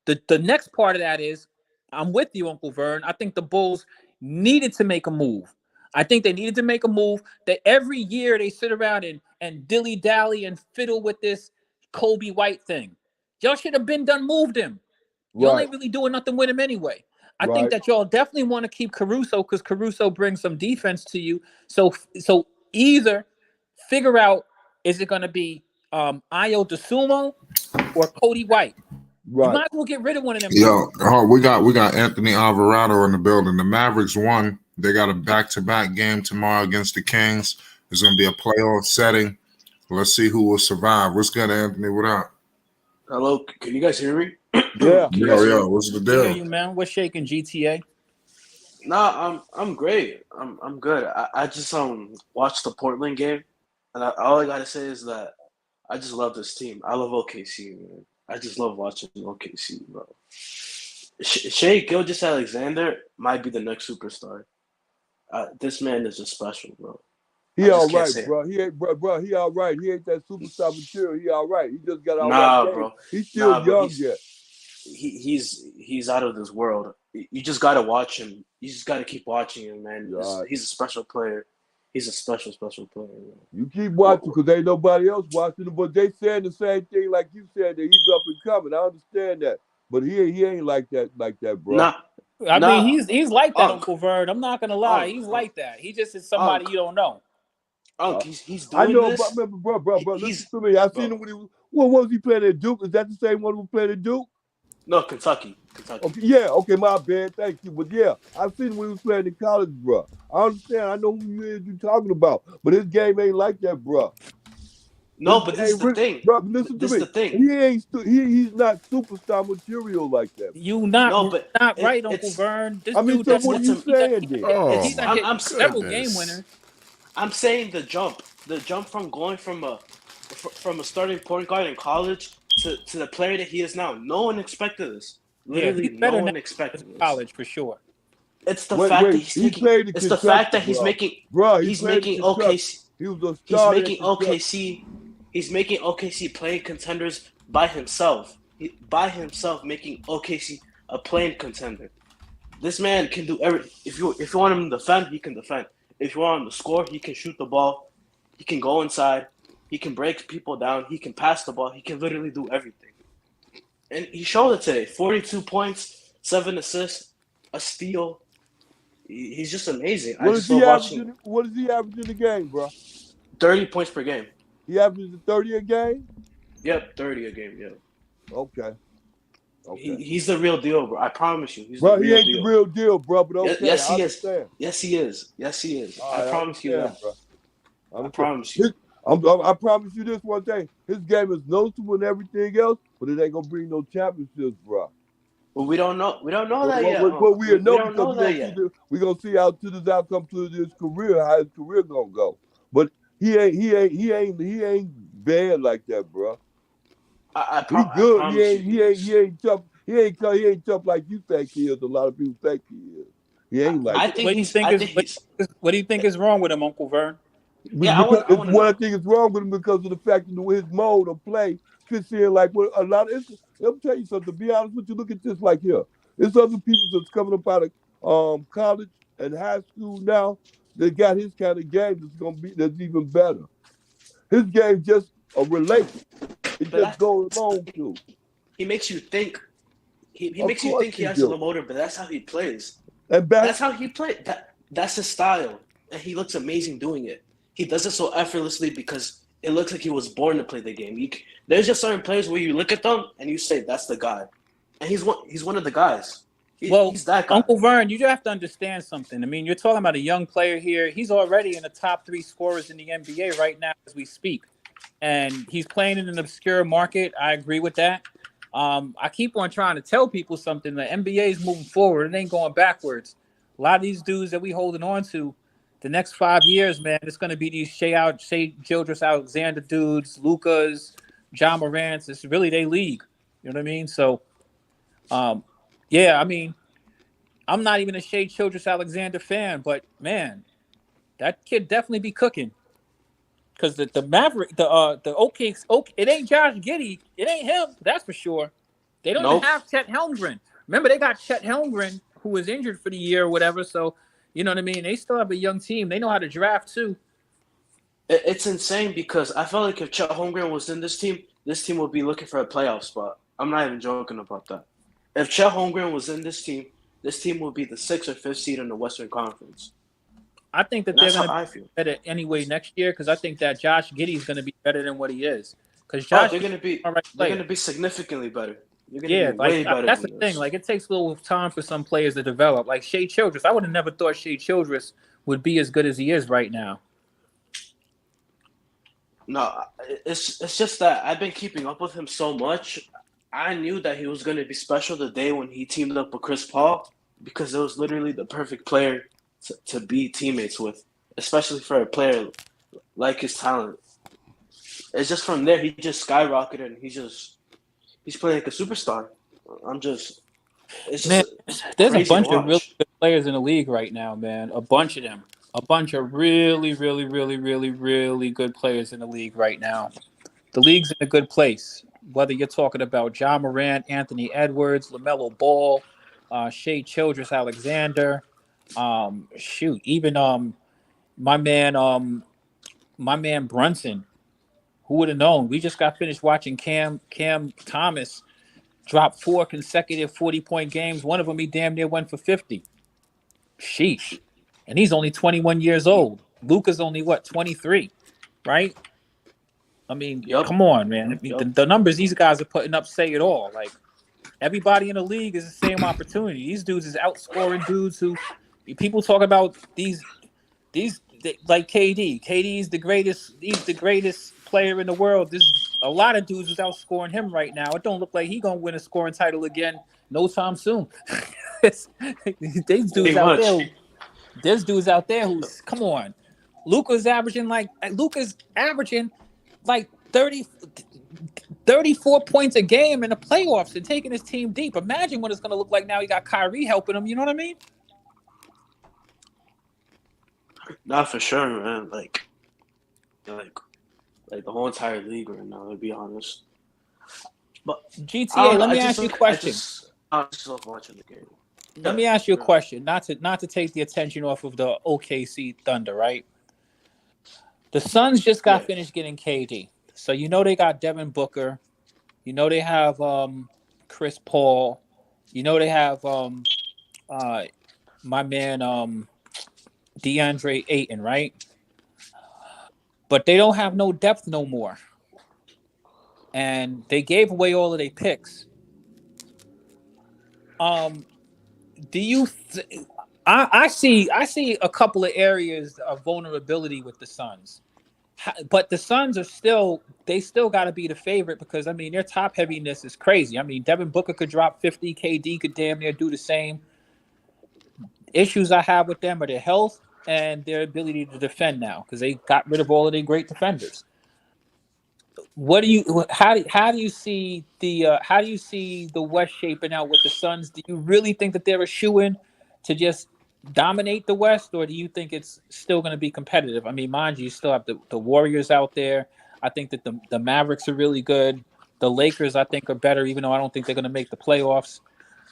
the next part of that is, I'm with you, Uncle Vern. I think the Bulls needed to make a move. I think they needed to make a move that every year they sit around and dilly-dally and fiddle with this Kobe White thing. Y'all should have been done moved him. Y'all ain't really doing nothing with him anyway. I think that y'all definitely want to keep Caruso because Caruso brings some defense to you. So either figure out, is it going to be Ayo DeSumo or Cody White? Right. You might as well get rid of one of them. Yo, we got Anthony Alvarado in the building. The Mavericks won. They got a back-to-back game tomorrow against the Kings. It's going to be a playoff setting. Let's see who will survive. What's good, Anthony? What up? Hello, can you guys hear me? Yeah. Yo, what's the deal? Hear you, man. What's shaking, GTA? Nah, I'm great. I'm good. I just watched the Portland game, and all I gotta say is that I just love this team. I love OKC, man. I just love watching OKC, bro. Shai Gilgeous-Alexander might be the next superstar. This man is just special, bro. He all right, bro. He ain't, bro. He all right. He ain't that superstar material. He all right. He just got all right. Bro. He's still young yet. He's out of this world. You just gotta watch him. You just gotta keep watching him, man. He's a special player. He's a special player. Man. You keep watching because ain't nobody else watching him. But they saying the same thing like you said that he's up and coming. I understand that, but he ain't like that, bro. I mean, he's like that, Uncle Vern. I'm not gonna lie. He's like that. He just is somebody you don't know. He's doing I know, this. bro. Listen to me. I seen him when he was. What was he playing at Duke? Is that the same one who played at Duke? No, Kentucky. Okay, yeah, okay, my bad. Thank you. But yeah, I seen him when he was playing in college, bro. I understand. I know who you're talking about. But his game ain't like that, bro. No, but this is the thing. Bro, listen to me. The thing. He's not superstar material like that. Not right, Uncle Vern. This dude, so what are you saying then? I'm several game winners. I'm saying the jump from going from a starting point guard in college to the player that he is now. No one expected this. Literally, no one expected this. College for sure. It's the fact that he's making. It's the fact that he's making. Bro, he's making OKC. He's making OKC playing contenders by himself. Making OKC a playing contender. This man can do everything. If you want him to defend, he can defend. If you want him to score, he can shoot the ball. He can go inside. He can break people down. He can pass the ball. He can literally do everything. And he showed it today. 42 points, 7 assists. a steal. He's just amazing. I What just is he love watching. averaging? What is he averaging in the game, bro? 30 points per game. He averages 30 a game. Yep, 30 a game. Yeah. Okay. He's the real deal, bro. I promise you. He's Bro, the he real ain't deal. the real deal, bro. But okay, Yes, I he is. understand. Yes, he is. Yes, he is. All I right, promise you that. Bro. I promise you. I promise you this one thing. His game is noticeable and everything else, but it ain't gonna bring no championships, bro. Well, we don't know. We don't know that yet. What we know don't know that yet. We're gonna see how to this outcome to his career, how his career gonna go. But he ain't bad like that, bro. He good. He ain't tough. He ain't tough like you think he is. A lot of people think he is. He ain't like that. What do you think is wrong with him, Uncle Vern? Yeah, What I think is wrong with him because of the fact that his mode of play fits in like what a lot of. Let me tell you something. To be honest with you, look at this like here. There's other people that's coming up out of college and high school now. They got his kind of game that's even better. His game just a relation. It just goes along to. He makes you think. He makes you think he has a motor, but that's how he plays. And that's how he plays. That's his style, and he looks amazing doing it. He does it so effortlessly because it looks like he was born to play the game. There's just certain players where you look at them and you say, "That's the guy," and he's one of the guys. He's that guy. Uncle Vern, you have to understand something. I mean, you're talking about a young player here. He's already in the top 3 scorers in the NBA right now as we speak, and he's playing in an obscure market. I agree with that. I keep on trying to tell people something. The NBA is moving forward. It ain't going backwards. A lot of these dudes that we holding on to, the next 5 years, man, it's going to be these Shea Gilgeous-Alexander dudes, Lucas, John Morant's. It's really their league. You know what I mean? So, yeah, I mean, I'm not even a Shea Gilgeous-Alexander fan, but, man, that kid definitely be cooking. Because the Maverick, the OKC, it ain't Josh Giddey. It ain't him. That's for sure. They don't even have Chet Holmgren. Remember, they got Chet Holmgren, who was injured for the year or whatever. So, you know what I mean? They still have a young team. They know how to draft, too. It's insane because I felt like if Chet Holmgren was in this team would be looking for a playoff spot. I'm not even joking about that. If Chet Holmgren was in this team would be the 6th or 5th seed in the Western Conference. I think that they're going to be better anyway next year because I think that Josh Giddey is going to be better than what he is. Because they're going to be significantly better. That's the thing. Like, it takes a little time for some players to develop. Like Shea Childress, I would have never thought Shea Childress would be as good as he is right now. No, it's just that I've been keeping up with him so much. I knew that he was going to be special the day when he teamed up with Chris Paul because it was literally the perfect player to be teammates with, especially for a player like his talent. It's just from there he just skyrocketed and he's playing like a superstar. There's a bunch of really good players in the league right now, man. A bunch of them. A bunch of really, really, really, really, really good players in the league right now. The league's in a good place. Whether you're talking about John Morant, Anthony Edwards, LaMelo Ball, Shea Gilgeous-Alexander, even my man Brunson. Who would have known? We just got finished watching Cam Thomas drop 4 consecutive 40-point games. One of them he damn near went for 50. Sheesh. And he's only 21 years old. Luka's only 23, right? I mean, Come on, man. The numbers these guys are putting up say it all. Like, everybody in the league is the same opportunity. These dudes is outscoring dudes who people talk about these like KD. KD is the greatest. He's the greatest player in the world. There's a lot of dudes who's outscoring him right now. It don't look like he gonna win a scoring title again no time soon. These dudes out there. There's dudes out there who's come on. Luka's averaging like 34 points a game in the playoffs and taking his team deep. Imagine what it's going to look like now. You got Kyrie helping him. You know what I mean? Not for sure, man. Like the whole entire league right now, to be honest. But GTA, let me ask you a question. I just love watching the game. Let me ask you a question, not to take the attention off of the OKC Thunder, right? The Suns just got finished getting KD. So you know they got Devin Booker. You know they have Chris Paul. You know they have my man DeAndre Ayton, right? But they don't have no depth no more. And they gave away all of their picks. Do you I see a couple of areas of vulnerability with the Suns. But the Suns are still got to be the favorite because I mean their top heaviness is crazy. I mean Devin Booker could drop 50, KD could damn near do the same. Issues I have with them are their health and their ability to defend now because they got rid of all of their great defenders. How do you see the West shaping out with the Suns? Do you really think that they're a shoo-in to just dominate the West, or do you think it's still going to be competitive? I mean, mind you still have the Warriors out there. I think that the Mavericks are really good. The Lakers, I think, are better, even though I don't think they're going to make the playoffs.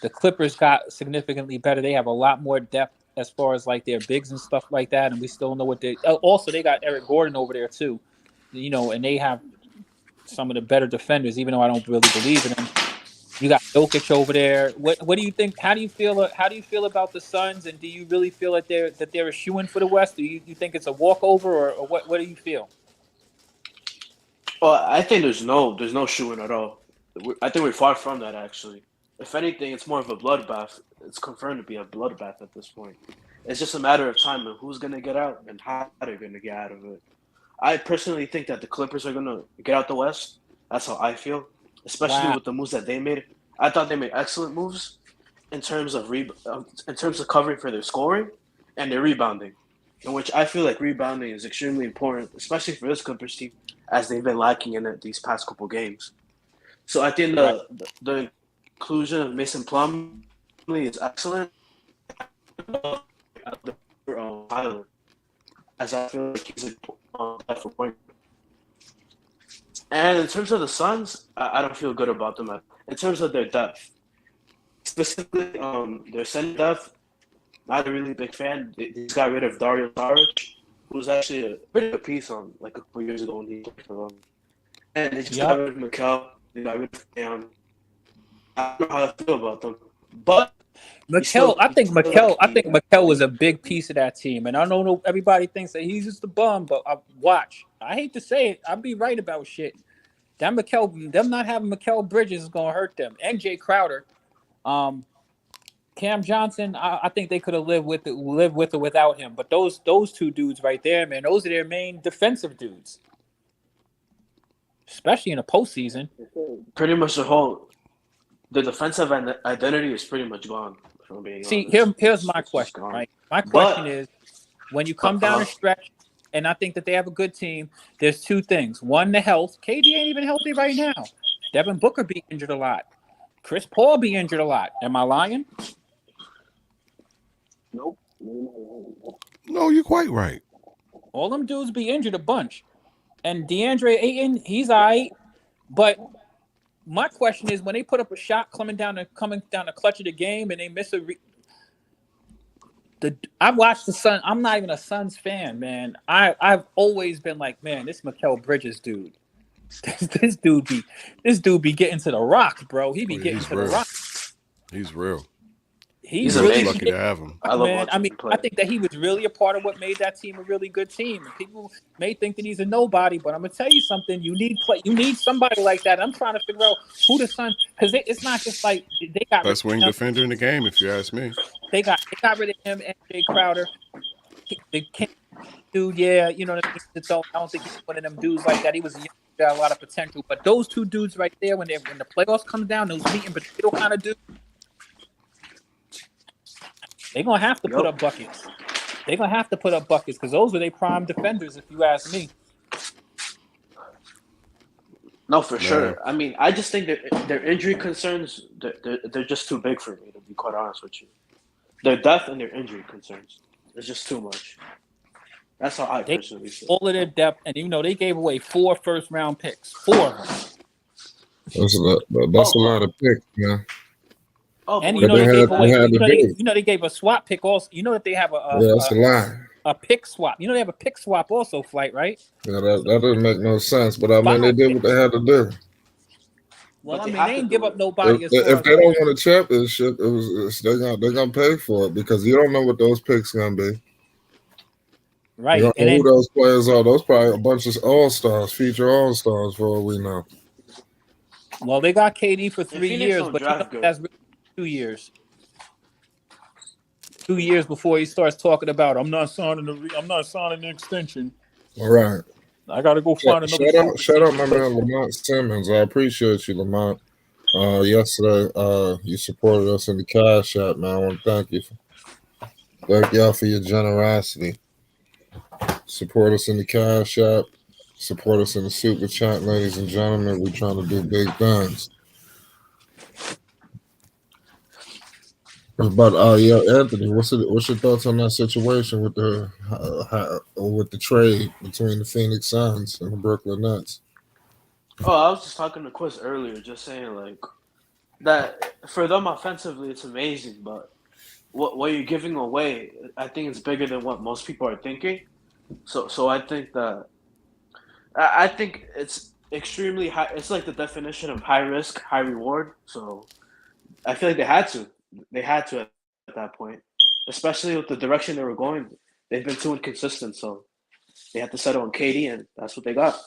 The Clippers got significantly better. They have a lot more depth as far as like their bigs and stuff like that, and we still know what they. Also, they got Eric Gordon over there too, and they have some of the better defenders, even though I don't really believe in them. You got Jokic over there. What do you think? How do you feel about the Suns? And do you really feel that they're a shoo-in for the West? Do you think it's a walkover, or what do you feel? Well, I think there's no shoo-in at all. I think we're far from that, actually. If anything, it's more of a bloodbath. It's confirmed to be a bloodbath at this point. It's just a matter of time of who's going to get out and how they're going to get out of it. I personally think that the Clippers are going to get out the West. That's how I feel, especially with the moves that they made. I thought they made excellent moves in terms of covering for their scoring and their rebounding, in which I feel like rebounding is extremely important, especially for this Clippers team, as they've been lacking in it these past couple games. So I think the inclusion of Mason Plumlee is excellent. As I feel like he's a point. And in terms of the Suns, I don't feel good about them. In terms of their depth, specifically their center depth, not a really big fan. They just got rid of Dario Saric, who was actually a pretty good piece on like a couple years ago when he played for them. And they just got rid of Mikal. They got rid of Cam. I don't know how I feel about them, but Mikal, I think Mikal was a big piece of that team, and I don't know. Everybody thinks that he's just a bum, but watch. I hate to say it, I'll be right about shit. Them not having Mikal Bridges is gonna hurt them. And Jay Crowder, Cam Johnson. I think they could have lived with it without him. But those two dudes right there, man, those are their main defensive dudes, especially in the postseason. Pretty much the defensive identity is pretty much gone. From being honest. Here's my question. Right, my question is, when you come down the stretch, and I think that they have a good team, there's two things. One, the health. KD ain't even healthy right now. Devin Booker be injured a lot. Chris Paul be injured a lot. Am I lying? Nope. No, you're quite right. All them dudes be injured a bunch. And DeAndre Ayton, he's all right. But my question is, when they put up a shot coming down the clutch of the game and they miss I've watched the Suns. I'm not even a Suns fan, man. I've always been like, man, this Mikal Bridges dude. This dude be getting to the rock, bro. He be getting to the rock. He's real. He's really lucky to have him. I love man. I mean, him play. I think that he was really a part of what made that team a really good team. And people may think that he's a nobody, but I'm gonna tell you something. You need somebody like that. I'm trying to figure out who the Suns, because it's not just like they got best wing defender in the game, if you ask me. They got rid of him and Jay Crowder. The dude, yeah, you know what I mean? So I don't think he's one of them dudes like that. He was got a lot of potential, but those two dudes right there, when the playoffs come down, those meat and potato kind of dudes, they're gonna have to put up buckets. They're gonna have to put up buckets because those are their prime defenders, if you ask me. No, for sure. I mean, I just think that their injury concerns, they're just too big for me, to be quite honest with you. Their depth and their injury concerns. It's just too much. That's how I personally feel. All of their depth, and they gave away 4 first-round picks. 4 of them. That's a lot of picks, man. And they gave a swap pick also. You know that they have that's a lie. A pick swap. You know they have a pick swap also, Flight, right? Yeah, that doesn't make no sense. But I mean, they did what they had to do. Well, but I they mean, have they to didn't do give it. up nobody as far If as they don't win a championship, they're gonna pay for it because you don't know what those picks gonna be. You right. don't And know who then, those players are. Those probably a bunch of all-stars, future all-stars for all we know. well, they got KD for And 3 Phoenix years, don't but you know draft good. that's really 2 years. 2 years before he starts talking about I'm not signing the extension. All right. I got to go find another Shout out my super man team. Lamont Simmons. I appreciate you, Lamont. Yesterday, you supported us in the Cash App, man. I want to thank you. Thank y'all for your generosity. Support us in the Cash App. Support us in the Super Chat, ladies and gentlemen. We're trying to do big things. But Anthony, what's your thoughts on that situation with the trade between the Phoenix Suns and the Brooklyn Nets? Oh, I was just talking to Chris earlier, just saying like that for them offensively, it's amazing, but what you're giving away, I think it's bigger than what most people are thinking. So I think that I think it's extremely high. It's like the definition of high risk, high reward. So I feel like they had to at that point, especially with the direction they were going. They've been too inconsistent, so they had to settle on KD, and that's what they got.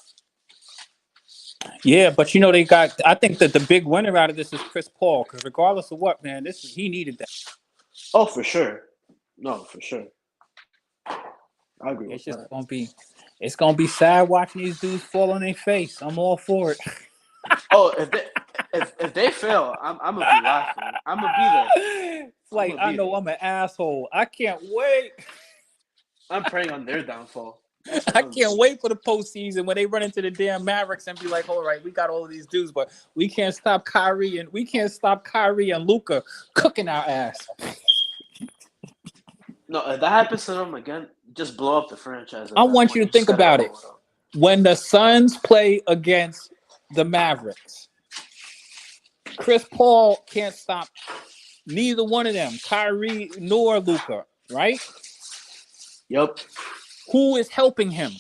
Yeah, but you know they got. I think that the big winner out of this is Chris Paul, because regardless of what, man, he needed that. Oh, for sure. No, for sure. I agree with It's just that. it's gonna be sad watching these dudes fall on their face. I'm all for it. Oh, if they fail, I'm gonna be laughing. I'm gonna be there. It's like I know I'm an asshole. I can't wait. I'm praying on their downfall. I can't wait for the postseason when they run into the damn Mavericks and be like, all right, we got all of these dudes, but we can't stop Kyrie and Luka cooking our ass. No, if that happens to them again, just blow up the franchise. I want you to think about it. When the Suns play against the Mavericks, Chris Paul can't stop neither one of them, Kyrie nor Luka, right? Yep. Who is helping him?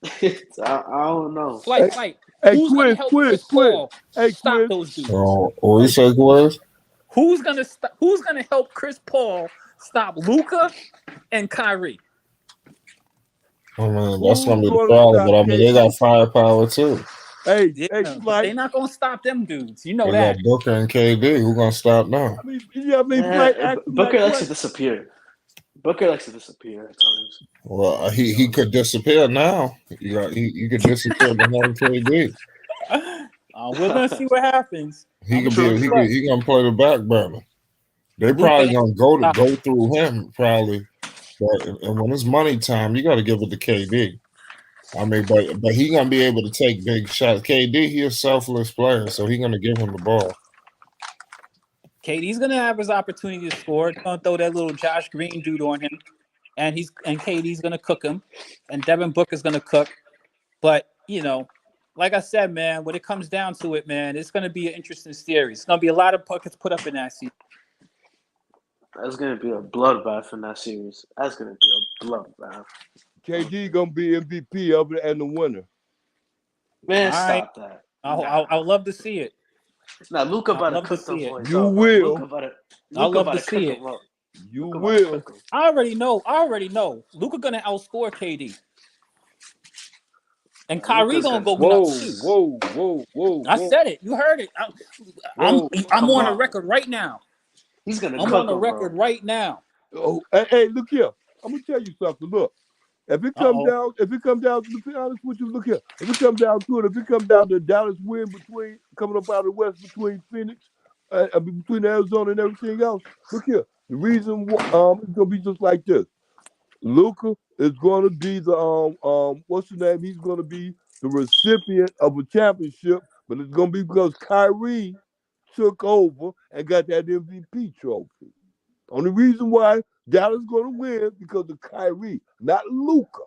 I don't know. Flight. Hey, Who's going to help Chris Paul stop those dudes? What you say, Quiz? Who's gonna help Chris Paul stop Luka and Kyrie? I mean, that's gonna be the problem, but I mean, they got firepower too. Hey, they're not gonna stop them dudes. You know they that. Got Booker and KD. Who gonna stop now? Booker likes to disappear. Booker likes to disappear at times. Well, he could disappear now. You could disappear behind KD. We're gonna see what happens. He gonna play the back burner. They probably gonna go through him probably, and when it's money time, you got to give it to KD. I mean, but he gonna be able to take big shots. KD, he a selfless player, so he gonna give him the ball. KD's gonna have his opportunity to score. He's gonna throw that little Josh Green dude on him, and KD's gonna cook him, and Devin Booker's gonna cook. But you know, like I said, man, when it comes down to it, man, it's gonna be an interesting series. It's gonna be a lot of buckets put up in that series. That's gonna be a bloodbath in that series. That's gonna be a bloodbath. KD gonna be MVP of it and the winner. Man, stop that. I'll love to see it. Now Luka about to cook the boys. You will. I'll love to see it. You will. I already know. Luka gonna outscore KD. And Kyrie gonna go nuts. Whoa. I said it. You heard it. I'm on the record right now. He's gonna. I'm on the record right now. Oh, hey, look here. I'm gonna tell you something. Look, if it comes down, to be honest with you, look here. If it comes down to Dallas win coming up out of the West between Phoenix, between Arizona and everything else, look here. The reason it's gonna be just like this. Luka is gonna be the what's the name? He's gonna be the recipient of a championship, but it's gonna be because Kyrie took over and got that MVP trophy. Only reason why Dallas is gonna win because of Kyrie, not Luka.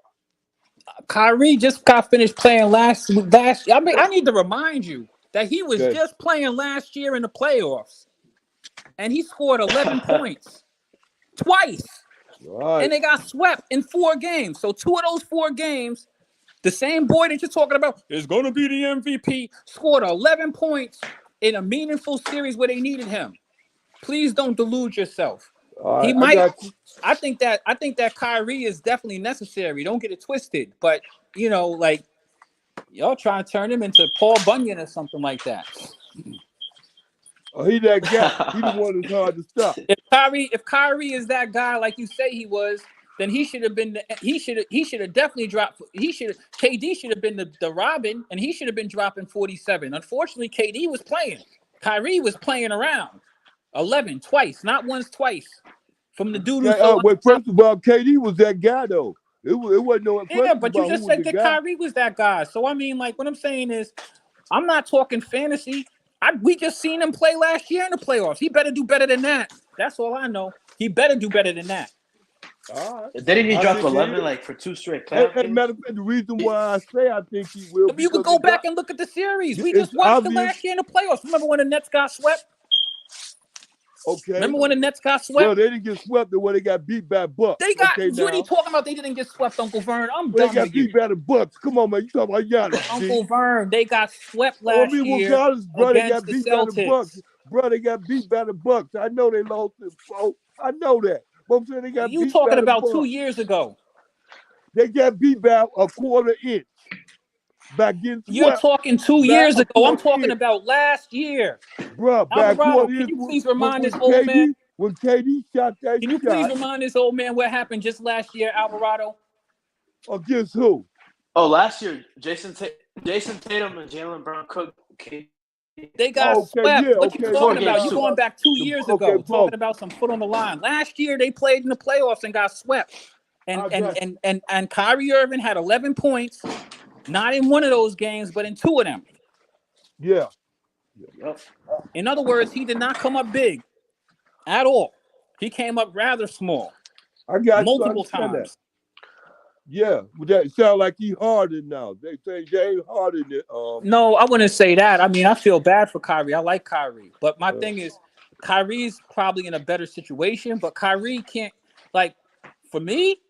Kyrie just got finished playing last year. I mean, I need to remind you that he was just playing last year in the playoffs, and he scored 11 points twice. Right. And they got swept in 4 games. So 2 of those 4 games, The same boy that you're talking about is going to be the MVP. Scored 11 points in a meaningful series where they needed him. Please don't delude yourself. He might. I think that Kyrie is definitely necessary. Don't get it twisted. But like y'all trying to turn him into Paul Bunyan or something like that. Oh, he that guy. He the one that's hard to stop. If Kyrie is that guy like you say he was, then he should have been. He should have definitely dropped. KD should have been the Robin, and he should have been dropping 47. Unfortunately, KD was playing. Kyrie was playing around. 11 twice, not once, twice. From the dude who first of all, KD was that guy though. It wasn't no. Yeah, but you just said that Kyrie was that guy. So I mean, like what I'm saying is, I'm not talking fantasy. We just seen him play last year in the playoffs. He better do better than that. That's all I know. He better do better than that. All right. Didn't he drop 11 like for 2 straight playoffs? As a matter of fact, the reason why I say I think he will. You can go back and look at the series. We just watched the last year in the playoffs. Remember when the Nets got swept? Okay. Remember when the Nets got swept? Well, they didn't get swept the way they got beat by Bucks. They got. What are you talking about? They didn't get swept, Uncle Vern. I'm done. They got beat by the Bucks. Come on, man. You talking about Giannis? Uncle Vern, they got swept last year. Regardless, bro, they got beat by the Celtics. Bucks. Bro, they got beat by the Bucks. I know they lost it, bro. I know that. But I'm saying they got You beat talking by about the Bucks. 2 years ago? They got beat by a quarter inch. By getting swept. You're talking 2 years ago. I'm talking about last year. Bro, Alvarado, can you please remind this old man? When KD shot that Can you please remind this old man what happened just last year, Alvarado? Against who? Oh, last year, Jason Tatum and Jalen Brown cooked. They got swept. Yeah, what you talking about? You going back 2 years ago, talking about some foot on the line. Last year they played in the playoffs and got swept. And Kyrie Irving had 11 points, not in one of those games, but in 2 of them. Yeah. In other words, he did not come up big at all. He came up rather small. I got multiple times. That. Yeah, that sound like he hardened now. They say Jay hardened it. No, I wouldn't say that. I mean, I feel bad for Kyrie. I like Kyrie, but my thing is, Kyrie's probably in a better situation. But Kyrie can't, like, for me,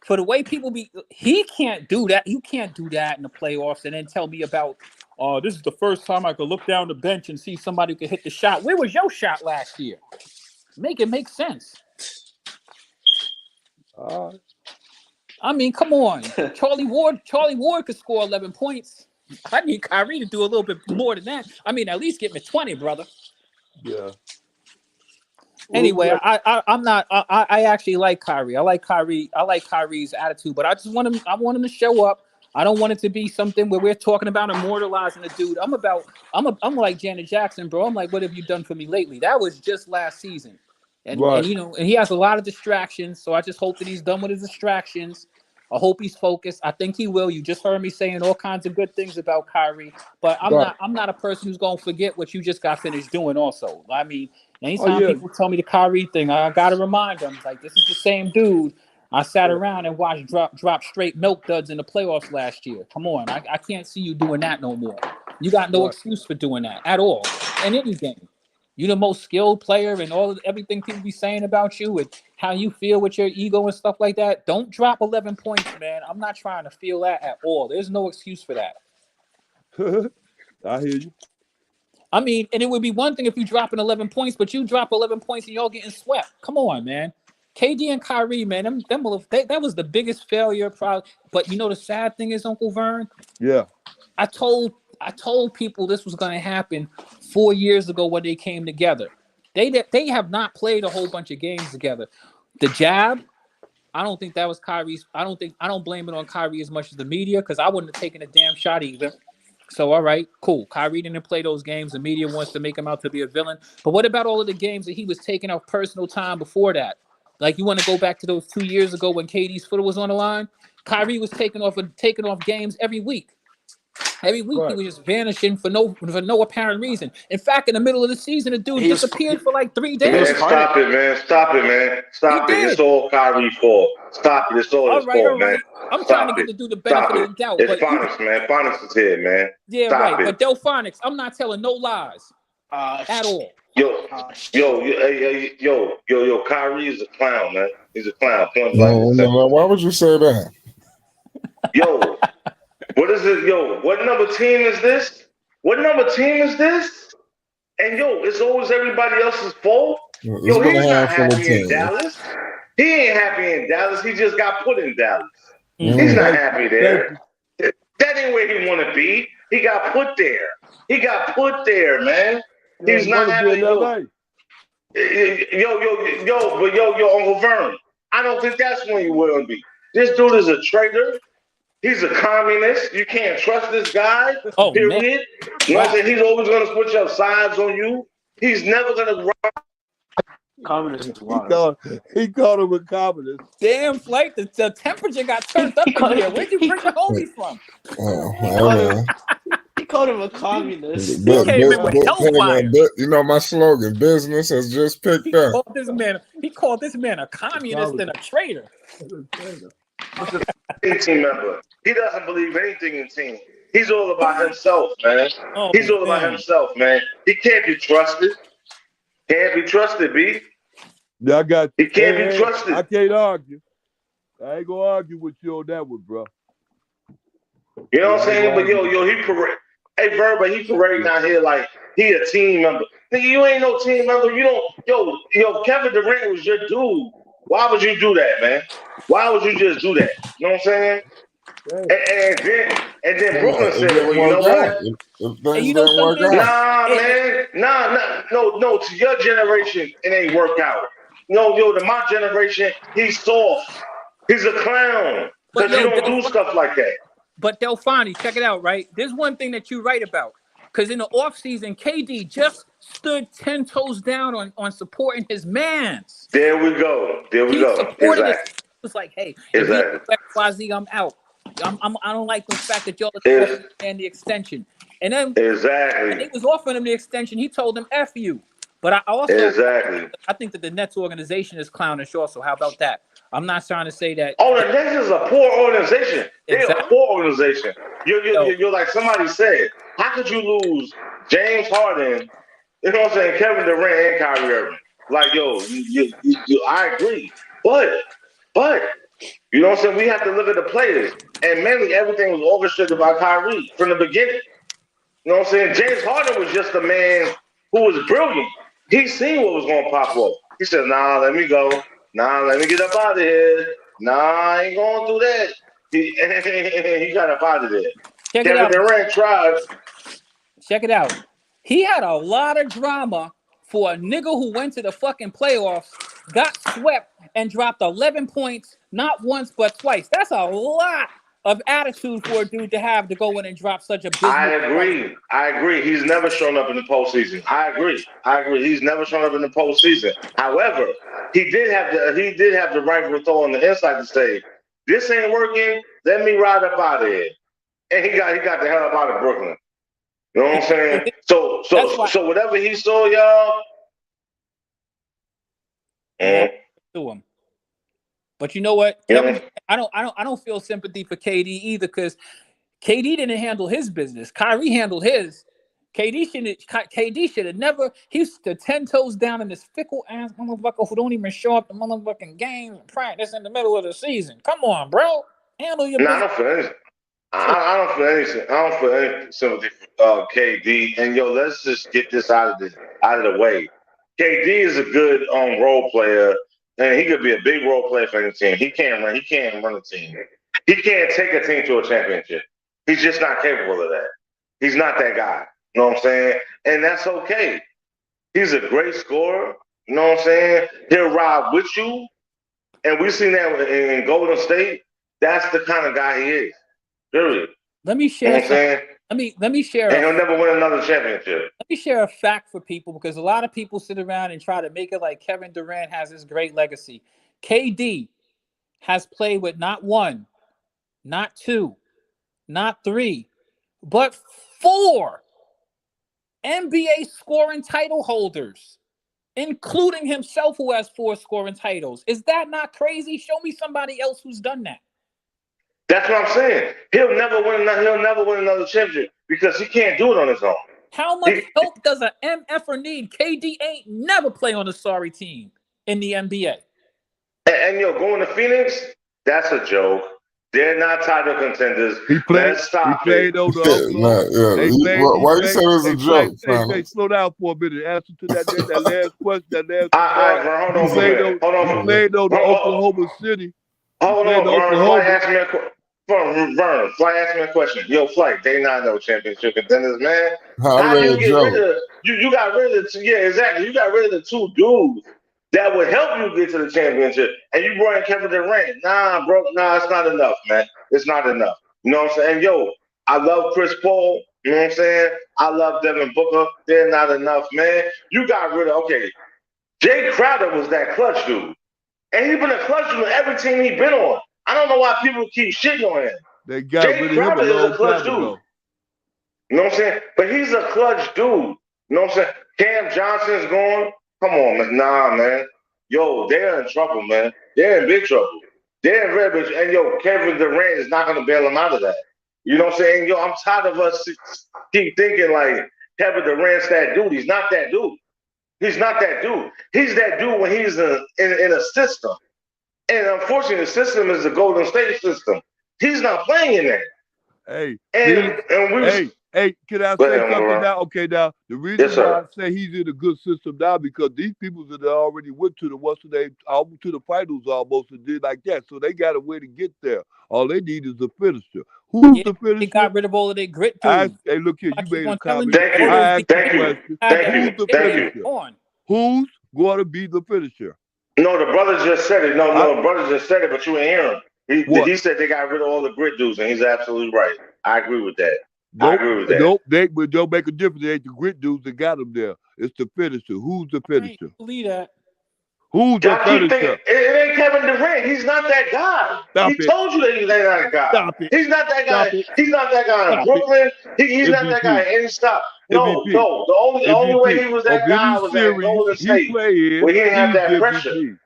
for the way people be, he can't do that. You can't do that in the playoffs and then tell me about, this is the first time I could look down the bench and see somebody who could hit the shot. Where was your shot last year? Make it make sense. I mean, come on. Charlie Ward could score 11 points. I need Kyrie to do a little bit more than that. I mean, at least get me 20, brother. Yeah. Anyway, I actually like Kyrie. I like Kyrie's attitude, but I want him to show up. I don't want it to be something where we're talking about immortalizing the dude. I'm like Janet Jackson, bro. I'm like, what have you done for me lately? That was just last season. And he has a lot of distractions. So I just hope that he's done with his distractions. I hope he's focused. I think he will. You just heard me saying all kinds of good things about Kyrie, but I'm not a person who's gonna forget what you just got finished doing. Also, I mean, anytime people tell me the Kyrie thing, I gotta remind them like this is the same dude I sat around and watched drop straight milk duds in the playoffs last year. Come on, I can't see you doing that no more. You got no excuse for doing that at all in any game. You're the most skilled player and everything people be saying about you and how you feel with your ego and stuff like that. Don't drop 11 points, man. I'm not trying to feel that at all. There's no excuse for that. I hear you. I mean, and it would be one thing if you dropping 11 points, but you drop 11 points and y'all getting swept. Come on, man. KD and Kyrie, man, that was the biggest failure. Probably. But you know the sad thing is, Uncle Vern? Yeah. I told people this was going to happen 4 years ago when they came together. They have not played a whole bunch of games together. The jab, I don't think that was Kyrie's. I don't blame it on Kyrie as much as the media because I wouldn't have taken a damn shot either. So, all right, cool. Kyrie didn't play those games. The media wants to make him out to be a villain. But what about all of the games that he was taking off personal time before that? Like, you want to go back to those 2 years ago when KD's foot was on the line? Kyrie was taking off games every week. Every week he was just vanishing for no apparent reason. In fact, in the middle of the season, the dude disappeared for like 3 days. Man, stop it, man. Stop it. It's all Kyrie's fault. Stop it. It's all his fault, man. I'm trying to get the dude the benefit of the doubt. It's Phonics, man. Phonics is here, man. Yeah, stop right. It. But Delphonics, I'm not telling no lies at all. Yo, Kyrie is a clown, man. He's a clown. No, why would you say that? Yo, What is it, yo? What number team is this? What number team is this? And yo, it's always everybody else's fault. It's Yo, been he's a not handful of happy in teams. Dallas. He ain't happy in Dallas. He just got put in Dallas. Mm. He's not happy there. That ain't where he want to be. He got put there. He got put there, man. He's not happy. Yo, Uncle Vern. I don't think that's when you will be. This dude is a traitor. He's a communist. You can't trust this guy. Period. Man. You know what I'm saying? He's always gonna switch up sides on you. He's never gonna run. Communist is wild. He called him a communist. Damn, Flight, the temperature got turned up in here. Where'd you bring the homie from? He called him a communist. You know my slogan: business has just picked up. He called this man a communist and a traitor. Team member. He doesn't believe anything in team. He's all about himself, man. He's all about himself, man. He can't be trusted. Can't be trusted, B. Yeah, I got. He can't be trusted. I can't argue. I ain't gonna argue with you on that one, bro. You know what I'm saying? But yo, he parade. Hey, Verba, he parading out here like he a team member. Nigga, you ain't no team member. You don't. Yo, Kevin Durant was your dude. Why would you do that, man? Why would you just do that? You know what I'm saying? And then Brooklyn said, well, you know what? And you know something? Nah, man. No. To your generation, it ain't work out. No, to my generation, he's soft. He's a clown. Because you don't do stuff like that. But Delphani, check it out, right? There's one thing that you write about. Because in the offseason, KD just stood 10 toes down on supporting his mans. There we go. Exactly. It was like, hey, if you XYZ, I'm out. I don't like the fact that y'all are and the extension. And then when he was offering him the extension, he told him F you. But I think that the Nets organization is clownish also. How about that? I'm not trying to say that. Oh, the Nets is a poor organization. They're a poor organization. You're like somebody said, how could you lose James Harden, you know what I'm saying, Kevin Durant and Kyrie Irving? Like, yo, I agree. But, you know what I'm saying, we have to look at the players. And mainly everything was orchestrated by Kyrie from the beginning. You know what I'm saying? James Harden was just a man who was brilliant. He seen what was going to pop up. He said, nah, let me go. Nah, let me get up out of here. Nah, I ain't going through that. He got up out of there. Kevin Durant tried. Check it out. He had a lot of drama for a nigga who went to the fucking playoffs, got swept, and dropped 11 points, not once but twice. That's a lot of attitude for a dude to have to go in and drop such a big. I agree. He's never shown up in the postseason. I agree. He's never shown up in the postseason. However, he did have the right to throw on the inside to say, this ain't working. Let me ride up out of here. And he got the hell up out of Brooklyn. You know what I'm saying? So whatever he saw, y'all. To him. But you know what? I don't feel sympathy for KD either, because KD didn't handle his business. Kyrie handled his. KD should have never. He stood 10 toes down in this fickle ass motherfucker who don't even show up the motherfucking games and practice in the middle of the season. Come on, bro. Handle your business. I don't feel any sympathy for KD. And yo, let's just get this out of the way. KD is a good role player, and he could be a big role player for any team. He can't run a team. He can't take a team to a championship. He's just not capable of that. He's not that guy. You know what I'm saying? And that's okay. He's a great scorer. You know what I'm saying? He'll ride with you. And we've seen that in Golden State. That's the kind of guy he is. Period. Let me share. You know let me share. And he'll never win another championship. Let me share a fact for people, because a lot of people sit around and try to make it like Kevin Durant has this great legacy. KD has played with not one, not two, not three, but 4 NBA scoring title holders, including himself, who has 4 scoring titles. Is that not crazy? Show me somebody else who's done that. That's what I'm saying. He'll never win another championship because he can't do it on his own. How much help does an MFer need? KD ain't never play on a sorry team in the NBA. And going to Phoenix, that's a joke. They're not title contenders. He played. Let's stop He played it. on the Oklahoma. Why you say it's a joke? Hey, slow down for a minute. Answer to that last question. All right, hold on for a minute. He played on the Oklahoma City. Hold on, Flight asked me a question. Yo, Flight, they not no championship contenders, man. How do you get rid of you got rid of exactly. You got rid of the two dudes that would help you get to the championship, and you brought in Kevin Durant. Nah, bro, it's not enough, man. It's not enough. You know what I'm saying? Yo, I love Chris Paul. You know what I'm saying? I love Devin Booker. They're not enough, man. You got rid of Jay Crowder was that clutch dude. And he's been a clutch dude on every team he's been on. I don't know why people keep shitting on him. They got Jay Crowder is a clutch dude. Ago. You know what I'm saying? But he's a clutch dude. You know what I'm saying? Cam Johnson's gone. Come on, man. Nah, man. Yo, they're in trouble, man. They're in big trouble. They're in red bitch. And yo, Kevin Durant is not going to bail them out of that. You know what I'm saying? Yo, I'm tired of us keep thinking like Kevin Durant's that dude. He's not that dude. He's not that dude. He's that dude when he's in a system. And unfortunately, the system is the Golden State system. He's not playing in that. Hey, can I say something now? Okay, now the reason why I say he's in a good system now because these people that already went to the to the finals almost and did like that, so they got a way to get there. All they need is a finisher. Who's the finisher? They got rid of all of their grit dudes. Hey, look here, you made a comment. Thank you. Who's going to be the finisher? No, the brother just said it. No, the brother just said it, but you ain't hear him. He said they got rid of all the grit dudes, and he's absolutely right. I agree with that. I agree with that. Nope, but don't make a difference. It ain't the grit dudes that got them there. It's the finisher. Who's the finisher? I believe that. Who's the finisher? It ain't Kevin Durant. He's not that guy. He told you that he's not that guy. Stop it. He's not that guy. He's not that guy in Brooklyn. He's not that guy. And stop. No. The only way he was that guy was at Golden State, where he didn't have that pressure.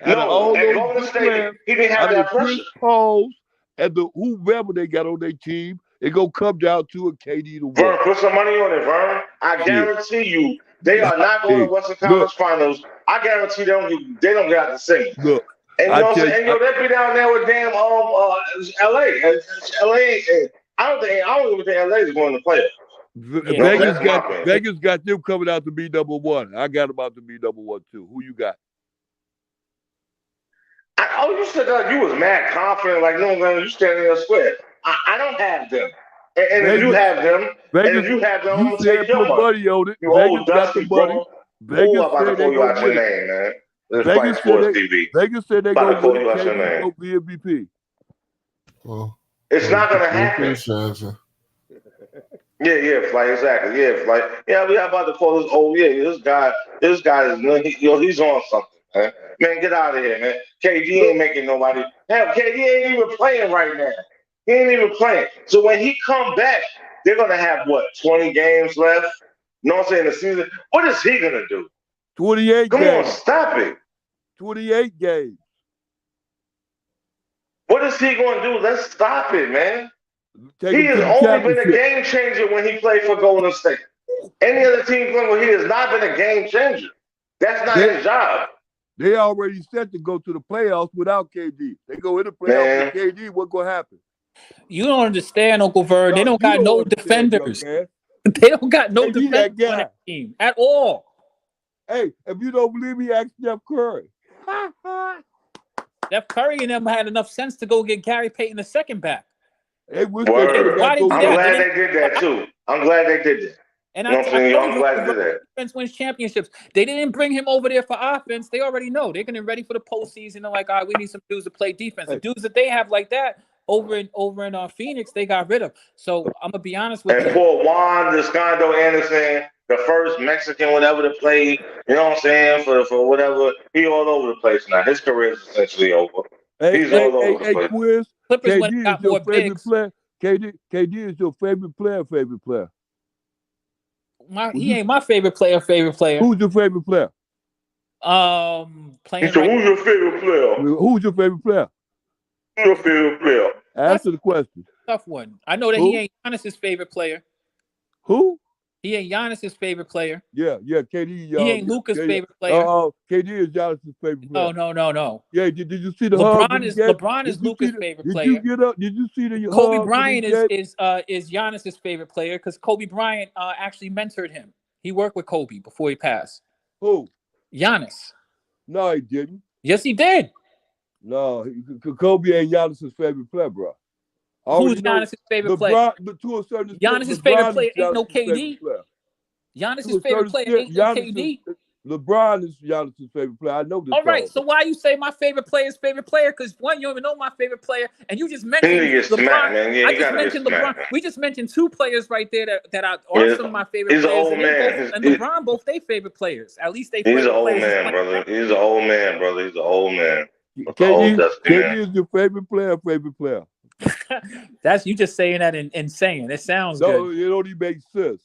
No, at Golden State, he didn't have that pressure. Paul and whoever they got on their team, it gonna come down to a KD to win. Vern, put some money on it, Vern. I guarantee you, they are not going to Western Conference Finals. I guarantee they don't get out the same. Look, and you know what I'm saying? They'll be down there with damn LA. I don't even think LA is going to play it. Vegas got them coming out to be number one. I got them out to be number one too. Who you got? You said that you was mad confident, like no man, you standing there square. I don't have them, and if you have them, I'm gonna take your money on it. You old dusty brother. I'm about to call you out your name, man. Vegas said they about to call going you out your to name. be MVP. Well, it's not gonna happen. Yeah, Flight, exactly. Yeah, Flight. Yeah, we are about to call this. Oh yeah, this guy is he's on something. Man, get out of here, man. KD ain't making nobody. Hell, KD ain't even playing right now. He ain't even playing. So when he come back, they're gonna have 20 games left. You know what I'm saying? The season. What is he gonna do? 28 Come games. on, stop it. 28 games. What is he gonna do? Let's stop it, man. He has only been a game changer when he played for Golden State. Any other team playing where he has not been a game changer. That's not his job. They already set to go to the playoffs without KD. They go in the playoffs with KD. What's gonna happen? You don't understand, Uncle Vern. They don't got no defenders. They don't got no defenders on that team at all. Hey, if you don't believe me, ask Steph Curry. Steph Curry and them had enough sense to go get Gary Payton the second back. I'm glad they did that too. I'm glad they did that. And I'm glad they did that. Defense wins championships. They didn't bring him over there for offense. They already know they're getting ready for the postseason. They're like, all right, we need some dudes to play defense. The dudes that they have like that over in Phoenix, they got rid of. So I'm gonna be honest with you. And for Juan Descondo Anderson, the first Mexican whatever to play, you know what I'm saying? For whatever, he all over the place now. His career is essentially over. He's all over the place. Quiz. Clippers went got more bigs. KD is your favorite player. He ain't my favorite player. Who's your favorite player? Who's your favorite player? Who's your favorite player? Your favorite player. Answer the question. Tough one. I know that he ain't Giannis's favorite player. Who? He ain't Giannis's favorite player. Yeah, KD. He ain't Luka's favorite player. KD is Giannis's favorite player. No. Yeah, did you see the hug? LeBron is Luka's favorite player. Did you see the Kobe hug Bryant is Giannis's favorite player because Kobe Bryant actually mentored him. He worked with Kobe before he passed. Who? Giannis. No, he didn't. Yes, he did. No, Kobe ain't Giannis's favorite player, bro. Who's Giannis's favorite player? But to a certain extent, Giannis's favorite player ain't no KD. Giannis's favorite player ain't no KD. LeBron is Giannis's favorite player. I know this. All right, so why you say my favorite player is favorite player? Because one, you don't even know my favorite player, and you just mentioned LeBron. Man. Yeah, I just mentioned LeBron. We just mentioned two players right there that are some of my favorite he's players. He's an old man. And LeBron, both their favorite players. At least they. He's an old man, brother. He's an old man, brother. He's an old man. KD is your favorite player. That's you just saying that and saying it sounds good. No, it only makes sense.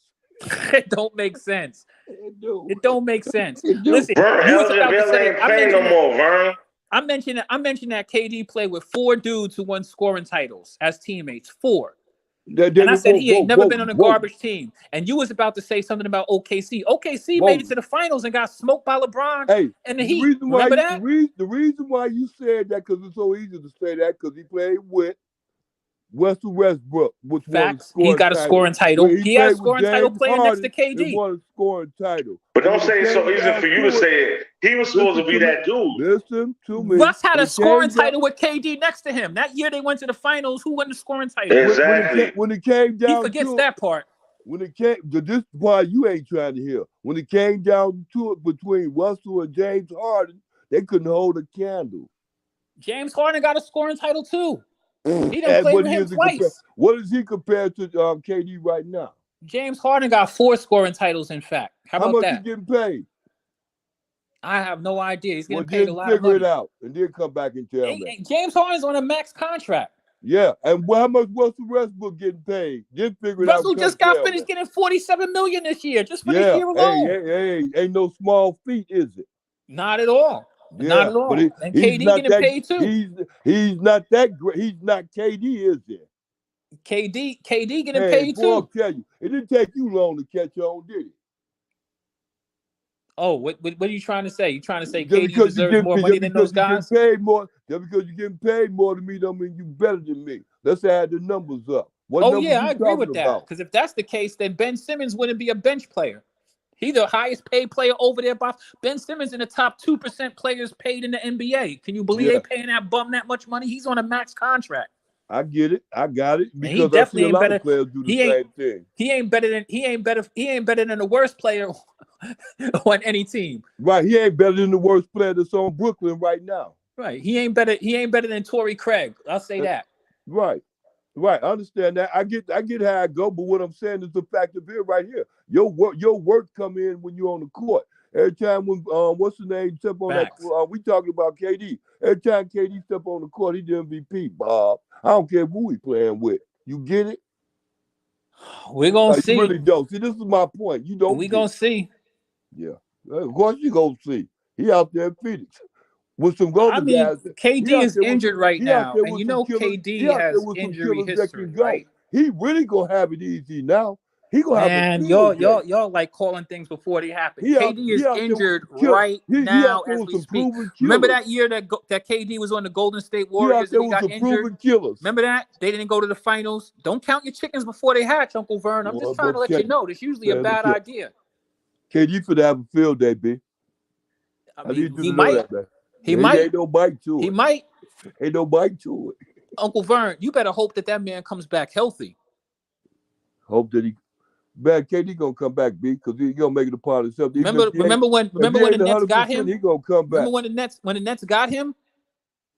It don't make sense. It don't make sense. Listen, ain't playing no more, Vern. I mentioned that KD played with 4 dudes who won scoring titles as teammates. 4. And I said he ain't never been on a garbage team. And you was about to say something about OKC. OKC made it to the finals and got smoked by LeBron. Hey, and the Heat. Remember that? The reason why you said that, because it's so easy to say that, because he played with Westbrook, which Facts. He got a scoring title. He had a scoring title playing next to KD. He won a scoring title. But don't say it's so easy for you to say it. He was supposed to be that dude. Listen to me. Russ had a scoring title with KD next to him. That year they went to the finals. Who won the scoring title? Exactly. When it came down, he forgets that part. When it came, this is why you ain't trying to hear. When it came down to it between Russell and James Harden, they couldn't hold a candle. James Harden got a scoring title too. He done played with him twice. What is he compared to KD right now? James Harden got 4 scoring titles, in fact. How about that? How much he getting paid? I have no idea. He's getting paid a lot of money. Figure it out, and then come back and tell me. James Harden's on a max contract. Yeah, and how much Russell Westbrook getting paid? Just figure it out. Russell just got finished getting $47 million this year, just for this year alone. Hey, ain't no small feat, is it? not at all. Yeah, not at all. But and KD getting paid too. He's not that great. He's not KD, is it? KD getting paid too. I'll tell you, it didn't take you long to catch on, did it? Oh, what are you trying to say? You trying to say KD deserves more money than those guys? Paid more, just because you're getting paid more than me don't mean you better than me. Let's add the numbers up. I agree with that. Because if that's the case, then Ben Simmons wouldn't be a bench player. He's the highest paid player over there. Ben Simmons in the top 2% players paid in the NBA. Can you believe they paying that bum that much money? He's on a max contract. I get it. I got it. Because he definitely ain't better. Players do the same thing. He ain't better than the worst player on any team. Right. He ain't better than the worst player that's on Brooklyn right now. Right. He ain't better than Torrey Craig. I'll say that. Right. I understand that. I get how I go, but what I'm saying is the fact of it right here. Your work come in when you're on the court. Every time when what's the name step on Facts. That we talking about KD. Every time KD step on the court, he the MVP, Bob. I don't care who he playing with. You get it? We're gonna see. You really don't. See, this is my point. You don't. We gonna see. Yeah, of course you gonna see. He out there in Phoenix with some golden guys. KD is injured right now, and you know KD has injury history, right? He really gonna have it easy now. He gonna have. And y'all like calling things before they happen. KD is injured right now as we speak. Remember that year that KD was on the Golden State Warriors and he got injured? Remember that? They didn't go to the finals. Don't count your chickens before they hatch, Uncle Vern. I'm just trying to let you know. That's usually a bad idea. KD for to have a field day, B. He might. He might. Ain't no bite to it. He might. Ain't no bite to it. Uncle Vern, you better hope that man comes back healthy. Hope that he. Man, KD gonna come back, B, because he gonna make it a part of himself. Remember when the Nets got him? He gonna come back. Remember when the Nets got him?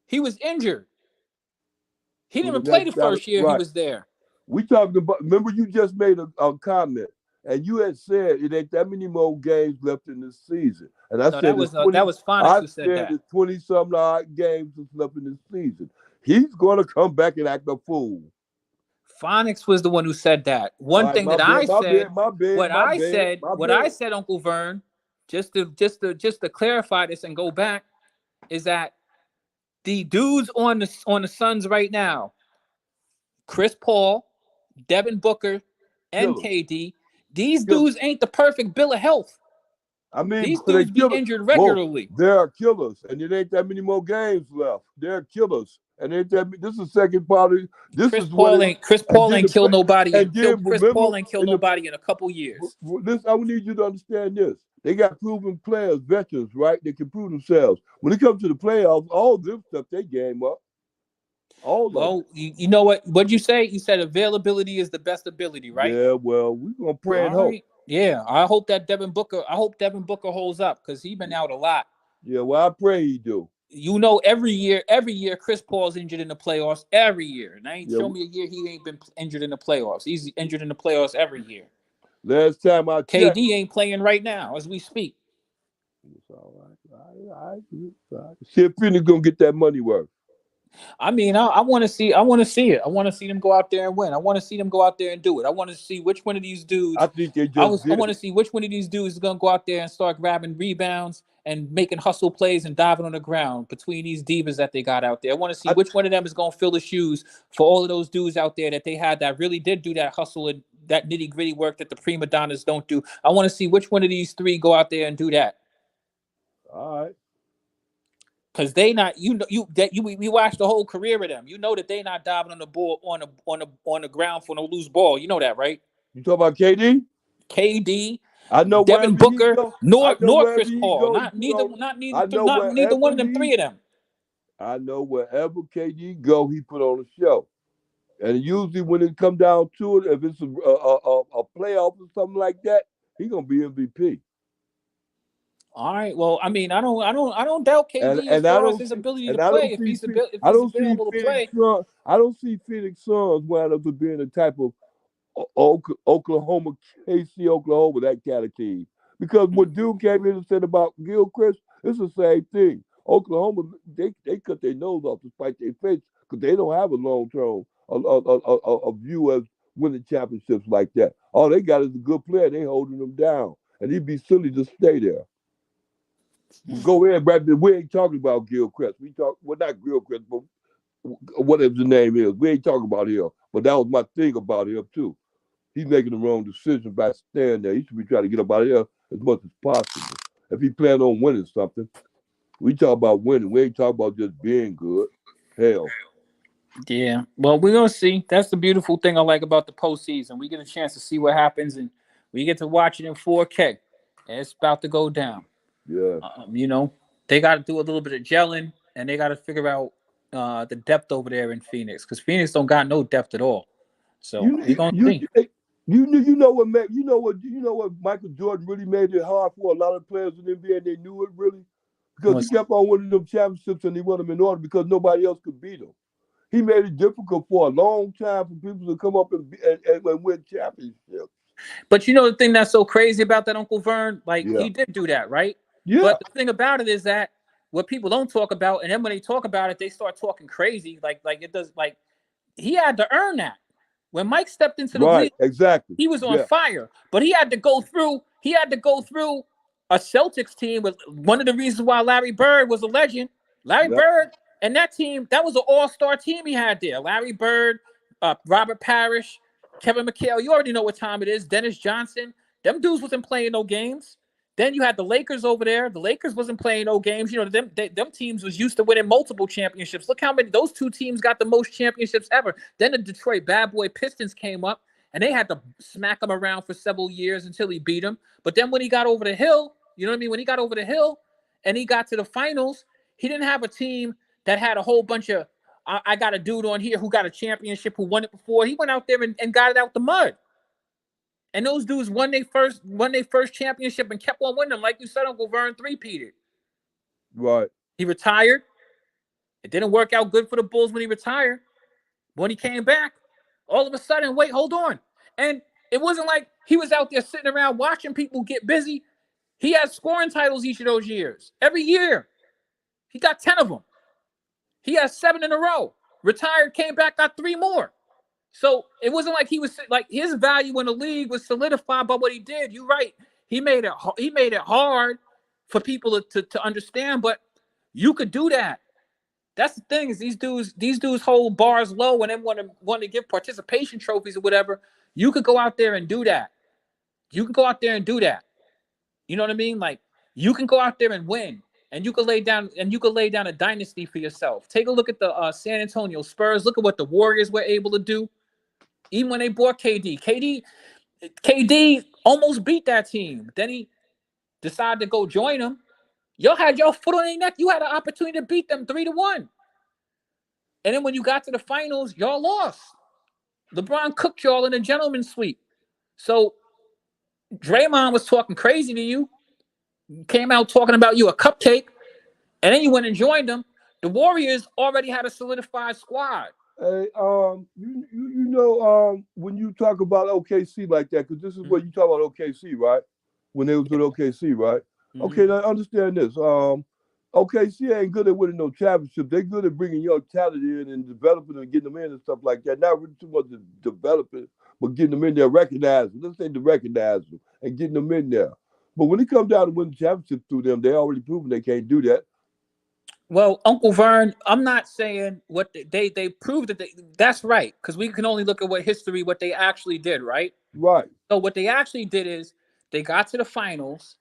He was injured. He didn't even play the first year he was there. We talking about. Remember, you just made a comment, and you had said it ain't that many more games left in this season. And I said that was Phonics who said that. 20-something odd games left in this season. He's gonna come back and act a fool. Phonics was the one who said that. What I said, Uncle Vern, just to clarify this and go back, is that the dudes on the Suns right now, Chris Paul, Devin Booker, and KD, These dudes ain't the perfect bill of health. I mean, these dudes be injured regularly. There are killers, and it ain't that many more games left. They're killers, and ain't that. This is the second part of this. Chris Paul ain't killed nobody. Chris Paul ain't killed nobody in a couple years. I need you to understand this. They got proven players, veterans, right? They can prove themselves. When it comes to the playoffs, all this stuff they game up. You know what? What'd you say? You said availability is the best ability, right? Yeah. Well, we're gonna pray and hope. Yeah, I hope Devin Booker holds up because he's been out a lot. Yeah, well, I pray he do. You know, every year, Chris Paul's injured in the playoffs every year. And I ain't show me a year he ain't been injured in the playoffs. He's injured in the playoffs every year. Last time I checked, KD ain't playing right now as we speak. It's all right. See if Phoenix gonna get that money worth. I mean, I want to see it. I want to see them go out there and win. I want to see them go out there and do it. I want to see which one of these dudes. I think they I want to see which one of these dudes is going to go out there and start grabbing rebounds and making hustle plays and diving on the ground between these divas that they got out there. I want to see which one of them is going to fill the shoes for all of those dudes out there that they had that really did do that hustle and that nitty gritty work that the prima donnas don't do. I want to see which one of these three go out there and do that. All right. Because they not we watched the whole career of them. You know that they not diving on the ball on the ground for no loose ball. You know that, right? You talk about KD? KD. I know Devin Booker, nor Chris Paul. Neither one of them three of them. I know wherever KD go, he put on a show. And usually when it come down to it, if it's a playoff or something like that, he's gonna be MVP. All right. Well, I mean, I don't doubt KD as far as his ability to play. If he's available to play, I don't see Phoenix Suns wind up being a type of Oklahoma, KC, Oklahoma, that kind of team. Because what Duke came in and said about Gilchrist, it's the same thing. Oklahoma, they cut their nose off to spite their face because they don't have a long-term a view of winning championships like that. All they got is a good player. They holding them down. And he'd be silly to stay there. Go ahead, Brad. We ain't talking about Gilchrist. Not Gilchrist, but whatever the name is. We ain't talking about him. But that was my thing about him, too. He's making the wrong decision by staying there. He should be trying to get up out of here as much as possible. If he plans on winning something, we talk about winning. We ain't talking about just being good. Hell. Yeah. Well, we're going to see. That's the beautiful thing I like about the postseason. We get a chance to see what happens, and we get to watch it in 4K. And it's about to go down. Yeah. You know, they got to do a little bit of gelling, and they got to figure out the depth over there in Phoenix, because Phoenix don't got no depth at all. So we're gonna see. You know what Michael Jordan really made it hard for a lot of players in the NBA, and they knew it really because he kept on winning them championships, and he won them in order because nobody else could beat him. He made it difficult for a long time for people to come up and win championships. But you know the thing that's so crazy about that, Uncle Vern, he did do that, right? Yeah. But the thing about it is that what people don't talk about, and then when they talk about it, they start talking crazy. Like it does. Like he had to earn that. When Mike stepped into the league, exactly, he was on fire. But he had to go through. He had to go through a Celtics team with one of the reasons why Larry Bird was a legend. Larry Bird and that team, that was an all-star team he had there. Larry Bird, Robert Parrish, Kevin McHale. You already know what time it is. Dennis Johnson. Them dudes wasn't playing no games. Then you had the Lakers over there. The Lakers wasn't playing no games. You know, them teams was used to winning multiple championships. Look how many those two teams got the most championships ever. Then the Detroit Bad Boy Pistons came up, and they had to smack him around for several years until he beat them. But then when he got over the hill, you know what I mean? When he got over the hill and he got to the finals, he didn't have a team that had a whole bunch of, I got a dude on here who got a championship, who won it before. He went out there and got it out the mud. And those dudes won their first championship and kept on winning them. Like you said, Uncle Vern three-peated. Right. He retired. It didn't work out good for the Bulls when he retired. When he came back, all of a sudden, wait, hold on. And it wasn't like he was out there sitting around watching people get busy. He had scoring titles each of those years. Every year. He got 10 of them. He has 7 in a row. Retired, came back, got 3 more. So it wasn't like he was like his value in the league was solidified by what he did. You're right. He made it hard for people to understand, but you could do that. That's the thing is these dudes hold bars low and then want to give participation trophies or whatever. You could go out there and do that. You can go out there and do that. You know what I mean? Like, you can go out there and win, and you can lay down a dynasty for yourself. Take a look at the San Antonio Spurs. Look at what the Warriors were able to do, even when they bought KD. KD almost beat that team. Then he decided to go join them. Y'all had your foot on their neck. You had an opportunity to beat them 3-1. And then when you got to the finals, y'all lost. LeBron cooked y'all in a gentleman's sweep. So Draymond was talking crazy to you. Came out talking about you a cupcake. And then you went and joined them. The Warriors already had a solidified squad. Hey, you know, when you talk about OKC like that, because this is what you talk about OKC, right? When they was with OKC, right? Okay, now understand this. OKC ain't good at winning no championship. They're good at bringing young talent in and developing and getting them in and stuff like that. Not really too much developing, but getting them in there, recognizing. Let's say to recognize them and getting them in there. But when it comes down to winning championships through them, they already proven they can't do that. Well, Uncle Vern, I'm not saying what they proved that that's right, because we can only look at what they actually did, right? Right. So what they actually did is they got to the finals.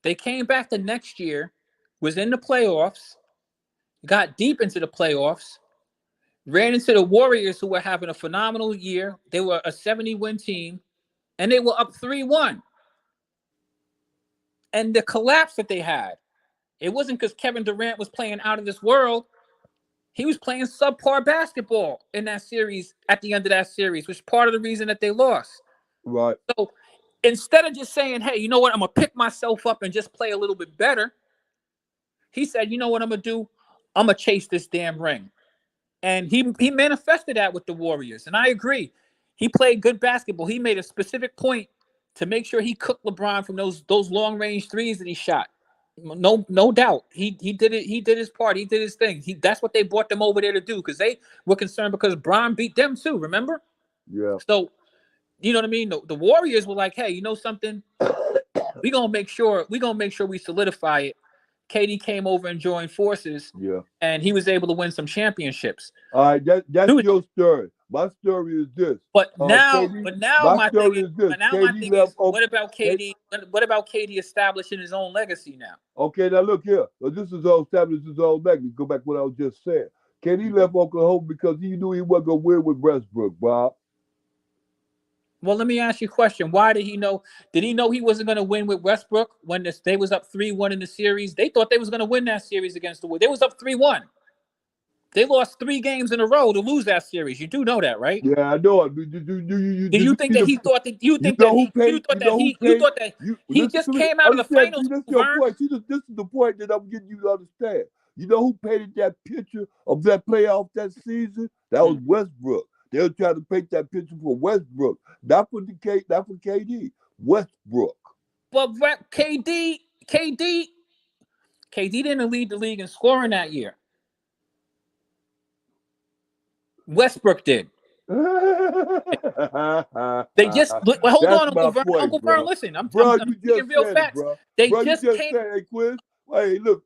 They came back the next year, was in the playoffs, got deep into the playoffs, ran into the Warriors, who were having a phenomenal year. They were a 70-win team, and they were up 3-1. And the collapse that they had, it wasn't because Kevin Durant was playing out of this world. He was playing subpar basketball in that series at the end of that series, which is part of the reason that they lost. Right. So instead of just saying, hey, you know what, I'm going to pick myself up and just play a little bit better, he said, you know what I'm going to do? I'm going to chase this damn ring. And he manifested that with the Warriors. And I agree. He played good basketball. He made a specific point to make sure he cooked LeBron from those long-range threes that he shot. No doubt. He did it. He did his part. He did his thing. That's what they brought them over there to do, because they were concerned because Bron beat them too, remember? Yeah. So, you know what I mean? The Warriors were like, hey, you know something? We're going to make sure we solidify it. KD came over and joined forces. Yeah. And he was able to win some championships. All right, that's your story. My story is this. But now my thing is what about KD? What about KD establishing his own legacy now? Okay, now look here. Well, this is all established his own legacy. Go back to what I was just saying. KD left Oklahoma because he knew he wasn't gonna win with Westbrook, Bob. Well, let me ask you a question. Why did he know? Did he know he wasn't going to win with Westbrook when they was up 3-1 in the series? They thought they was going to win that series against the Warriors. They was up 3-1. They lost 3 games in a row to lose that series. You do know that, right? Yeah, I know it. Do you think that he thought that? You think that he just came out of the finals? This is your point. This is the point that I'm getting you to understand. You know who painted that picture of that playoff that season? That was Westbrook. They were trying to paint that picture for Westbrook, not for KD. Westbrook. But KD didn't lead the league in scoring that year. Westbrook did. They just hold on, Uncle Vern. Listen, I'm speaking real facts. They just came. Hey, Quiz. Hey, look,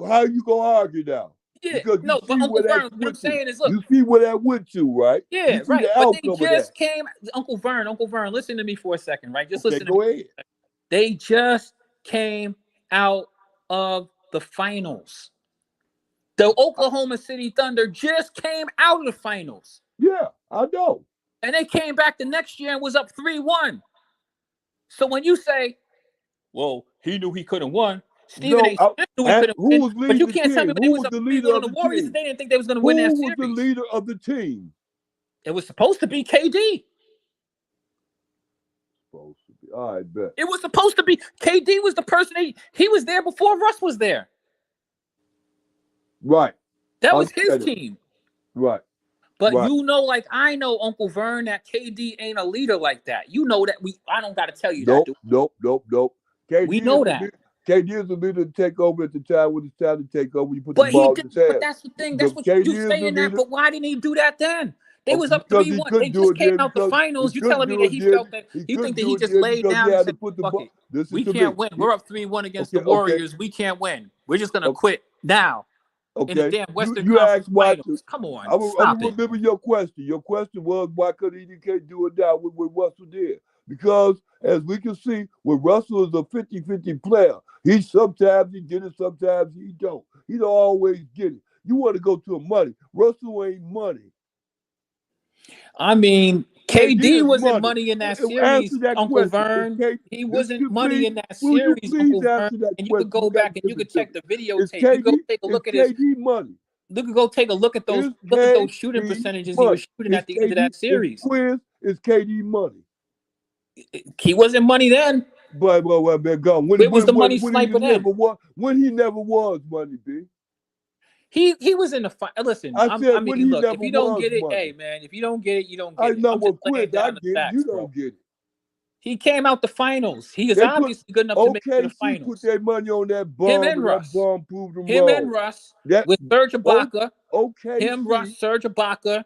how you gonna argue now? Yeah, but Uncle Vern, what I'm saying is, look, you see where that went to, right? Yeah, right. But they just came. Uncle Vern, listen to me for a second, right? Just listen to me. Ahead. They just came out of the finals. The Oklahoma City Thunder just came out of the finals. Yeah, I know. And they came back the next year and was up 3-1. So when you say, well, he knew he couldn't win, Stephen A. Smith knew he couldn't win, but you can't tell me when they was up 3-1 on the Warriors and they didn't think they was going to win that series. Who was the leader of the team? It was supposed to be KD. Supposed to be. All right, bet. It was supposed to be. KD was the person. He was there before Russ was there. Right. That was his team. Right. But you know, like I know, Uncle Vern, that KD ain't a leader like that. You know that. I don't got to tell you that. Nope. KD we know that. KD is the leader to take over at the time when it's time to take over. You put the ball in his hand. But that's the thing. That's what you're saying that. But why didn't he do that then? They was up 3-1. They just came out the finals. You telling me that he felt that he think that he just laid down and said, fuck it. We can't win. We're up 3-1 against the Warriors. We can't win. We're just gonna quit now. Okay. In the damn Western Conference Finals. Come on, I remember your question. Your question was, why couldn't he do it now with Russell did? Because as we can see, when Russell is a 50-50 player, sometimes he get it, sometimes he don't. He don't always get it. You want to go to a money. Russell ain't money. I mean, KD wasn't money. In that series, Uncle Vern. He wasn't money in that series, Uncle Vern. And you could go back and you could check the videotape. You go take a look at his money. Look, go take a look at those. Look at those shooting percentages he was shooting at the end of that series. Quiz is KD money. He wasn't money then. But man, gone. Where was the money sniper then? When he never was money, B. He was in the fight. Listen, I mean, look, if you don't get it, hey man, if you don't get it, you don't get it. I know quiz. I get it. You don't get it. He came out the finals. He is obviously good enough to make it to the finals. Put their money on that bomb. Him and Russ. That bomb proved them him wrong. And Russ with Serge Ibaka. Him, Russ, Serge Ibaka.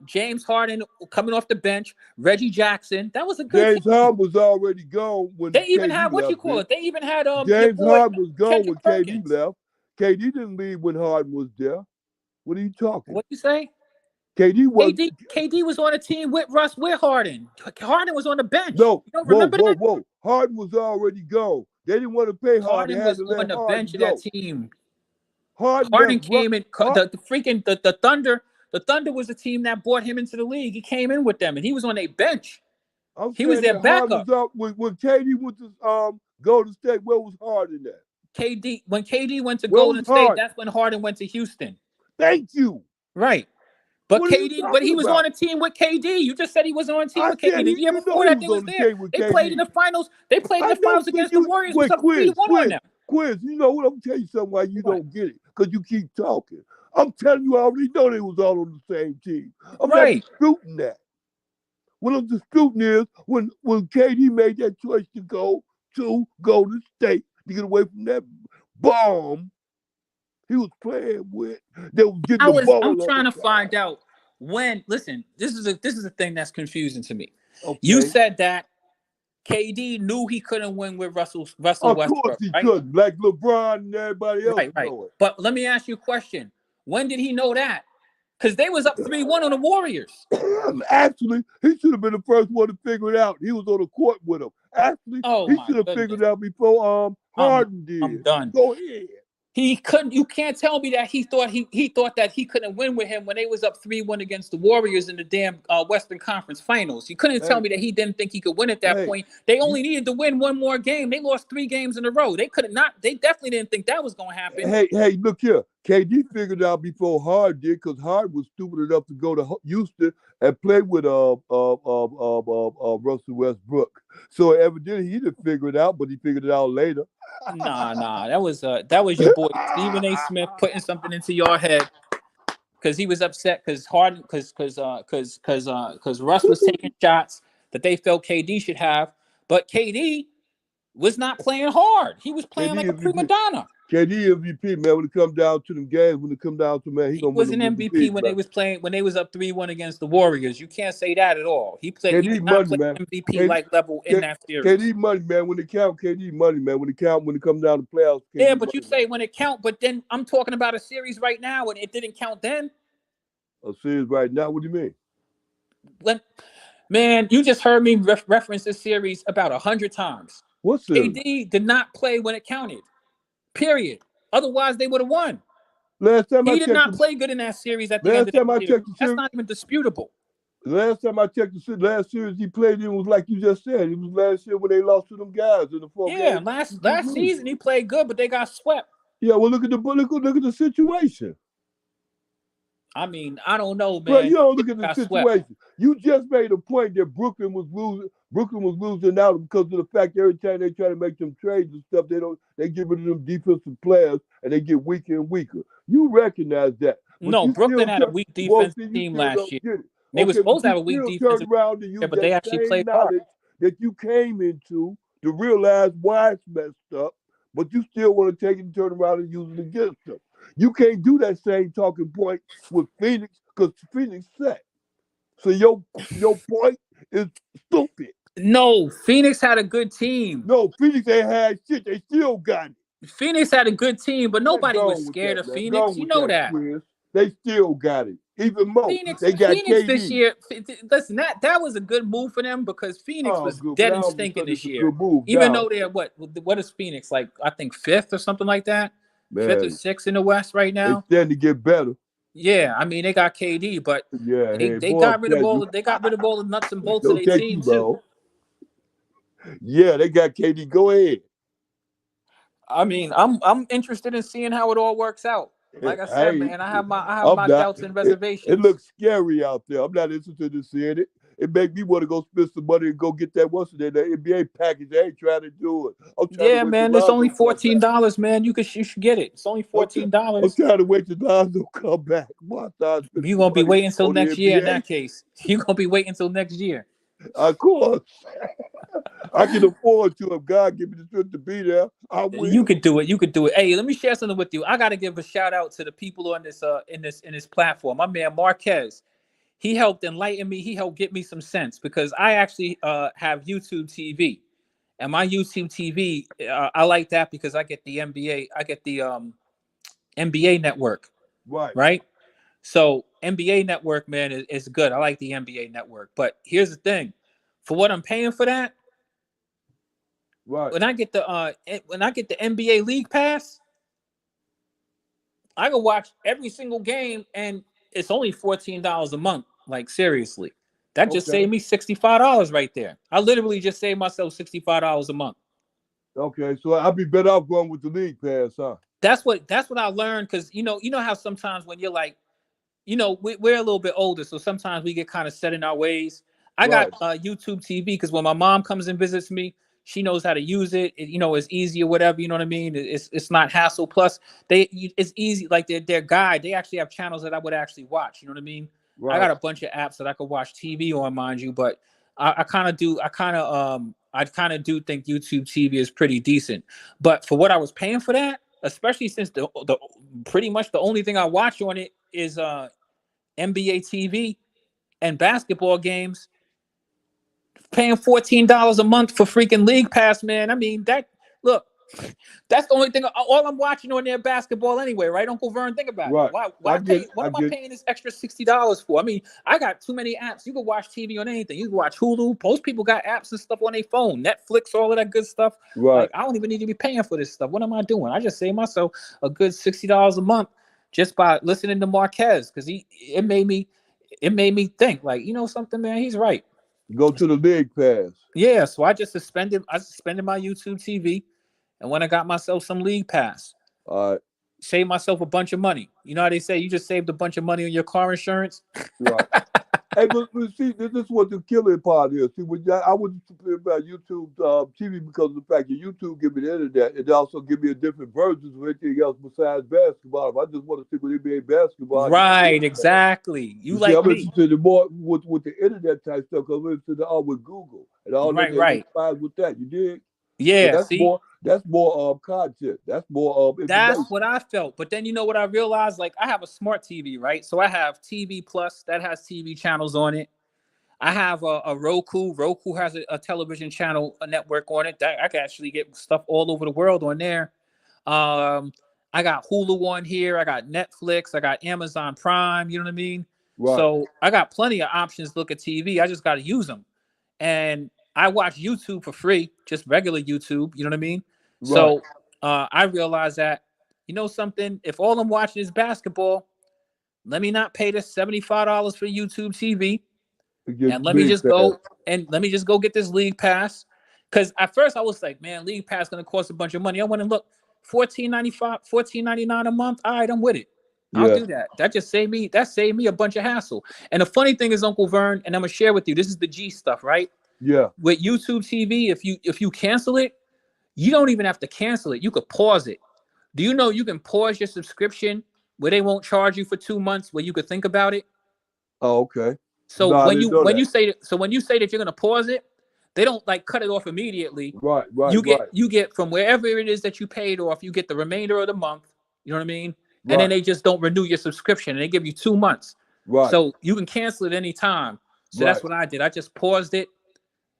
James Harden coming off the bench. Reggie Jackson. That was a good. James Harden was already gone when they even had They even had James Harden was gone when KD left. KD didn't leave when Harden was there. What are you talking? What you say? KD was on a team with Russ, with Harden. Harden was on the bench. No, you don't remember that? Whoa. Harden was already gone. They didn't want to pay Harden. Harden was on the bench of that team. Harden came in. The Thunder. The Thunder was the team that brought him into the league. He came in with them, and he was on a bench. He was their backup. When KD went to Golden State, where was Harden at? When KD went to Golden State, that's when Harden went to Houston. Thank you. Right. But he was on a team with KD. You just said he was on a team with KD. The year before that, they was there. They played in the finals. They played in the finals against the Warriors. Quiz, you know what? I'm telling you something why you don't get it. Because you keep talking. I'm telling you, I already know they was all on the same team. I'm not disputing that. What I'm disputing is when KD made that choice to go to Golden State to get away from that bomb he was playing with. They was getting the ball. I'm trying to find out when. Listen, this is a thing that's confusing to me. Okay. You said that KD knew he couldn't win with Russell Westbrook. Of course he couldn't, like LeBron and everybody else. Right. But let me ask you a question. When did he know that? Because they was up 3-1 on the Warriors. Actually, he should have been the first one to figure it out. He was on the court with him. Actually, he should have figured it out before Harden did. I'm done. Go ahead. He couldn't. You can't tell me that he thought that he couldn't win with him when they was up 3-1 against the Warriors in the damn Western Conference Finals. You couldn't tell me that he didn't think he could win at that point. They only needed to win one more game. They lost 3 games in a row. They definitely didn't think that was going to happen. Hey, look here. KD figured out before Harden did because Harden was stupid enough to go to Houston and play with Russell Westbrook. So evidently he didn't figure it out, but he figured it out later. Nah. That was your boy Stephen A. Smith putting something into your head because he was upset because Harden because Russ was taking shots that they felt KD should have, but KD was not playing hard. He was playing like a prima donna. KD MVP, man, when it come down to them games, he was an MVP when they was playing, when they was up 3-1 against the Warriors. You can't say that at all. He played MVP like level in that series. KD money, man. When it count, KD money, man. When it come down to playoffs. KD but you say when it count, but then I'm talking about a series right now and it didn't count then. A series right now? What do you mean? Man, you just heard me reference this series about 100 times. What series? KD did not play when it counted. Period. Otherwise, they would have won. He did not play good in that series at the end of the series. That's not even disputable. Last time I checked the last series he played in was like you just said. It was last year when they lost to them guys in the 4th game. Yeah, last season he played good, but they got swept. Yeah, well, look at the situation. I mean, I don't know, man. Bro, you don't look at the situation. Swept. You just made a point that Brooklyn was losing out because of the fact every time they try to make them trades and stuff, they get rid of them defensive players and they get weaker and weaker. You recognize that. No, Brooklyn had a weak defensive team last year. They were supposed to have a weak defensive team, but they actually played hard. That you came into to realize why it's messed up, but you still want to take it and turn around and use it against them. You can't do that same talking point with Phoenix because Phoenix set. So your point is stupid. No, Phoenix had a good team. No, Phoenix ain't had shit. They still got it. Phoenix had a good team, but nobody was scared of Phoenix. You know that. they still got it. Even more. Phoenix They got Phoenix KD. this year. Listen, that was a good move for them because Phoenix was good, dead but and all of a stinking sudden this it's a year. good move Even now. though they're what is Phoenix like? I think 5th or something like that. Man, 5th or 6th in the West right now. They stand to get better. Yeah, I mean they got KD, but Yeah, they got rid of all the nuts and bolts of their team too. Yeah, they got KD. Go ahead. I mean, I'm interested in seeing how it all works out. Like I said, man, I have my doubts and reservations. It looks scary out there. I'm not interested in seeing it. It makes me want to go spend some money and go get that the NBA package. I ain't trying to do it. I'm trying to wait man, it's only $14, man. You should get it. It's only $14. I'm trying to wait till Lonzo come back. You're gonna be waiting until next year. In that case, you're gonna be waiting until next year. Of course. I can afford to if God give me the strength to be there. I will. You could do it. Hey, let me share something with you. I gotta give a shout out to the people on this in this platform. My man Marquez. He helped enlighten me. He helped get me some sense because I actually have YouTube TV, and my YouTube TV I like that because I get the NBA. I get the NBA network. Right. So NBA network, man, is good. I like the NBA network. But here's the thing: for what I'm paying for that, when I get the NBA League Pass, I can watch every single game, and it's only $14 a month. Like seriously, that just saved me $65 right there. I literally just saved myself $65 a month. Okay, so I'd be better off going with the League Pass, huh? That's what I learned because you know how sometimes when you're like, we're a little bit older, so sometimes we get kind of set in our ways. I got YouTube TV because when my mom comes and visits me, she knows how to use it. It's easy or whatever. You know what I mean? It's not hassle. Plus, it's easy. Like their guide, they actually have channels that I would actually watch. You know what I mean? Right. I got a bunch of apps that I could watch TV on, mind you, but I kind of do think YouTube TV is pretty decent. But for what I was paying for that, especially since the pretty much the only thing I watch on it is NBA TV and basketball games, paying $14 a month for freaking League Pass, man. I mean, that's the only thing. All I'm watching on there basketball anyway, right? Uncle Vern, think about it. Why am I paying this extra $60 for? I mean, I got too many apps. You can watch TV on anything. You can watch Hulu. Most people got apps and stuff on their phone, Netflix, all of that good stuff. Right. Like, I don't even need to be paying for this stuff. What am I doing? I just saved myself a good $60 a month just by listening to Marquez because it made me think like, something, man. He's right. Go to the League Pass. Yeah, so I suspended my YouTube TV. And when I got myself some League Pass, saved myself a bunch of money. You know how they say you just saved a bunch of money on your car insurance? Right. Hey, but see, this is what the killing part is. See, I wouldn't complain about YouTube TV because of the fact that YouTube give me the internet. It also give me a different versions of anything else besides basketball. If I just want to see what NBA basketball. Right, exactly. I'm interested in more with the internet type stuff because I'm interested in with Google and all that. Right. With that, you dig? Yeah, so that's more content. That's more that's what I felt. But then you know what I realized? Like I have a smart TV, right? So I have TV Plus that has TV channels on it. I have a Roku. Roku has a television channel, a network on it that I can actually get stuff all over the world on there. I got Hulu on here. I got Netflix. I got Amazon Prime. You know what I mean? Right. So I got plenty of options to look at TV. I just got to use them. And I watch YouTube for free, just regular YouTube. You know what I mean? Right. So I realized that, something, if all I'm watching is basketball, let me not pay this $75 for YouTube TV. And let me just go get this League Pass. Because at first I was like, man, League Pass is going to cost a bunch of money. I went and looked, $14.99 a month. All right, I'm with it. I'll do that. That saved me a bunch of hassle. And the funny thing is, Uncle Vern, and I'm going to share with you, this is the G stuff, right? Yeah. With YouTube TV, if you cancel it, you don't even have to cancel it. You could pause it. Do you know you can pause your subscription where they won't charge you for 2 months, where you could think about it? Oh, okay. So when you say that you're gonna pause it, they don't like cut it off immediately. Right. You get from wherever it is that you paid off, you get the remainder of the month. You know what I mean? Right. And then they just don't renew your subscription and they give you 2 months. Right. So you can cancel it any time. So that's what I did. I just paused it.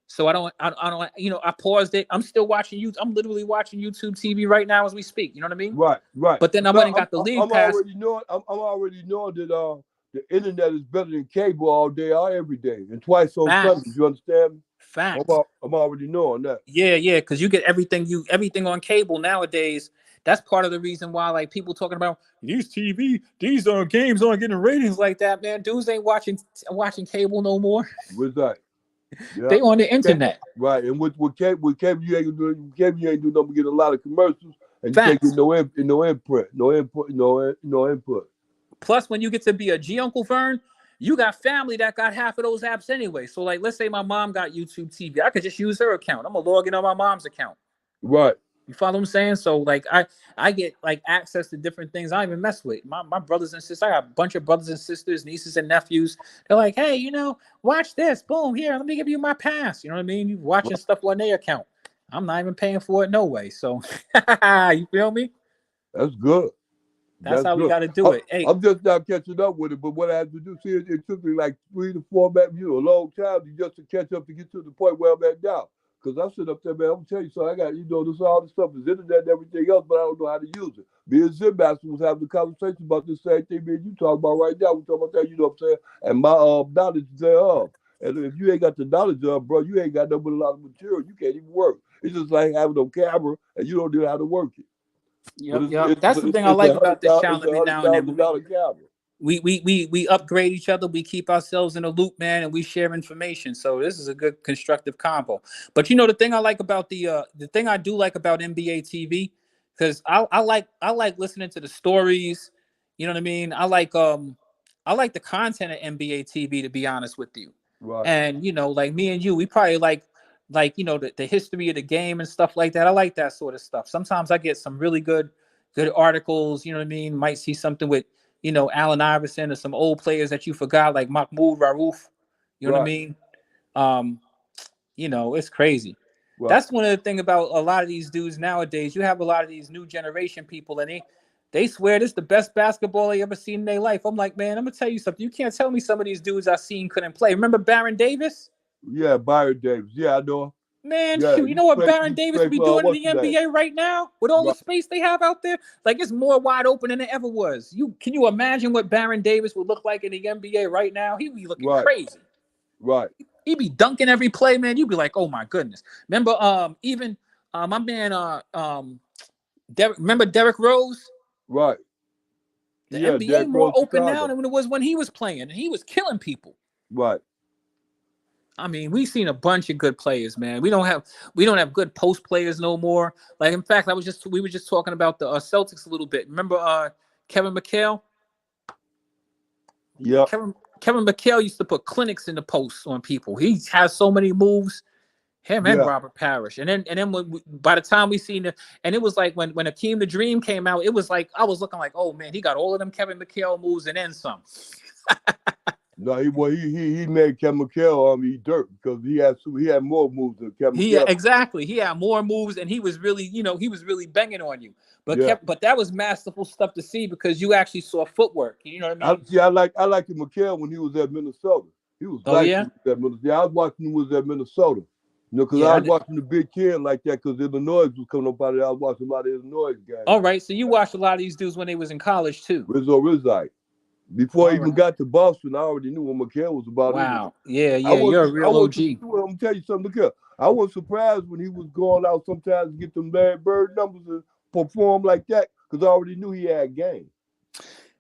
So I don't, I paused it. I'm still watching YouTube. I'm literally watching YouTube TV right now as we speak. You know what I mean? Right. But then I went and got the league pass. I'm already knowing that the internet is better than cable all day, every day, and twice on Sundays. You understand me? Facts. I'm already knowing that. Yeah, because you get everything on cable nowadays. That's part of the reason why, like, people talking about these games aren't getting ratings like that, man. Dudes ain't watching cable no more. What's that? Yeah. They on the internet. Right, and with cable, you ain't doing nothing but get a lot of commercials, and you can't get no input. Plus, when you get to be a G Uncle Vern, you got family that got half of those apps anyway. So, like, let's say my mom got YouTube TV, I could just use her account. I'm gonna log in on my mom's account. Right. You follow what I'm saying? So, like, I get, like, access to different things I don't even mess with. My brothers and sisters, I got a bunch of brothers and sisters, nieces and nephews. They're like, hey, watch this. Boom, here, let me give you my pass. You know what I mean? You watching stuff on their account. I'm not even paying for it no way. So, you feel me? That's good. That's how we got to do it. Hey, I'm just now catching up with it, but what I have to do, it took me like 3 to 4 months, a long time just to catch up to get to the point where I'm at now. Because I sit up there, man, I'm going to tell you something. I got, all this stuff is internet and everything else, but I don't know how to use it. Me and Zim Master was having a conversation about this same thing me and you talking about right now. We're talking about that, you know what I'm saying? And my knowledge is thereof. And if you ain't got the knowledge of, bro, you ain't got no but a lot of material. You can't even work. It's just like having a camera and you don't know how to work it. Yep. That's the thing I like about this challenge now and then. We upgrade each other. We keep ourselves in a loop, man, and we share information. So this is a good constructive combo. But the thing I like about the thing I do like about NBA TV, because I like listening to the stories. You know what I mean? I like the content of NBA TV, to be honest with you. Right. And like me and you, we probably like the history of the game and stuff like that. I like that sort of stuff. Sometimes I get some really good articles. You know what I mean? Might see something with Allen Iverson or some old players that you forgot, like Mahmoud Rauf. You know what I mean? It's crazy. Right. That's one of the things about a lot of these dudes nowadays. You have a lot of these new generation people, and they swear this is the best basketball they ever seen in their life. I'm like, man, I'm gonna tell you something. You can't tell me some of these dudes I seen couldn't play. Remember Baron Davis? Yeah, Byron Davis. Yeah, I know him. Man, shoot, you know what Baron Davis be doing in the NBA right now with all the space they have out there? Like, it's more wide open than it ever was. Can you imagine what Baron Davis would look like in the NBA right now? He'd be looking crazy. Right. He'd be dunking every play, man. You'd be like, oh my goodness. Remember, my man, remember Derrick Rose? Right. The NBA Derrick more Rose open now than it was when he was playing, and he was killing people. Right. I mean, we've seen a bunch of good players, man. We don't have good post players no more. Like, in fact, we were just talking about the Celtics a little bit. Remember Kevin McHale? Yeah. Kevin McHale used to put clinics in the posts on people. He has so many moves. Him and Robert Parrish. And then by the time we seen and it was like when Hakeem the Dream came out, it was like I was looking like, oh man, he got all of them Kevin McHale moves and then some. No, he made Kevin McHale eat dirt because he had more moves than Kevin McHale. Exactly. He had more moves and he was really banging on you. But but that was masterful stuff to see because you actually saw footwork. You know what I mean? I liked McHale when he was at Minnesota. He was at Minnesota. Yeah, I was watching him when he was at Minnesota. Because I was watching the Big Ten like that because Illinois was coming up out of there. I was watching a lot of Illinois games. All right, so you watched a lot of these dudes when they was in college too. Rizzo. Before I even got to Boston, I already knew what McHale was about. Wow. Yeah, you're a real OG. I'm going to tell you something, McHale. I was surprised when he was going out sometimes to get them Larry Bird numbers and perform like that because I already knew he had game.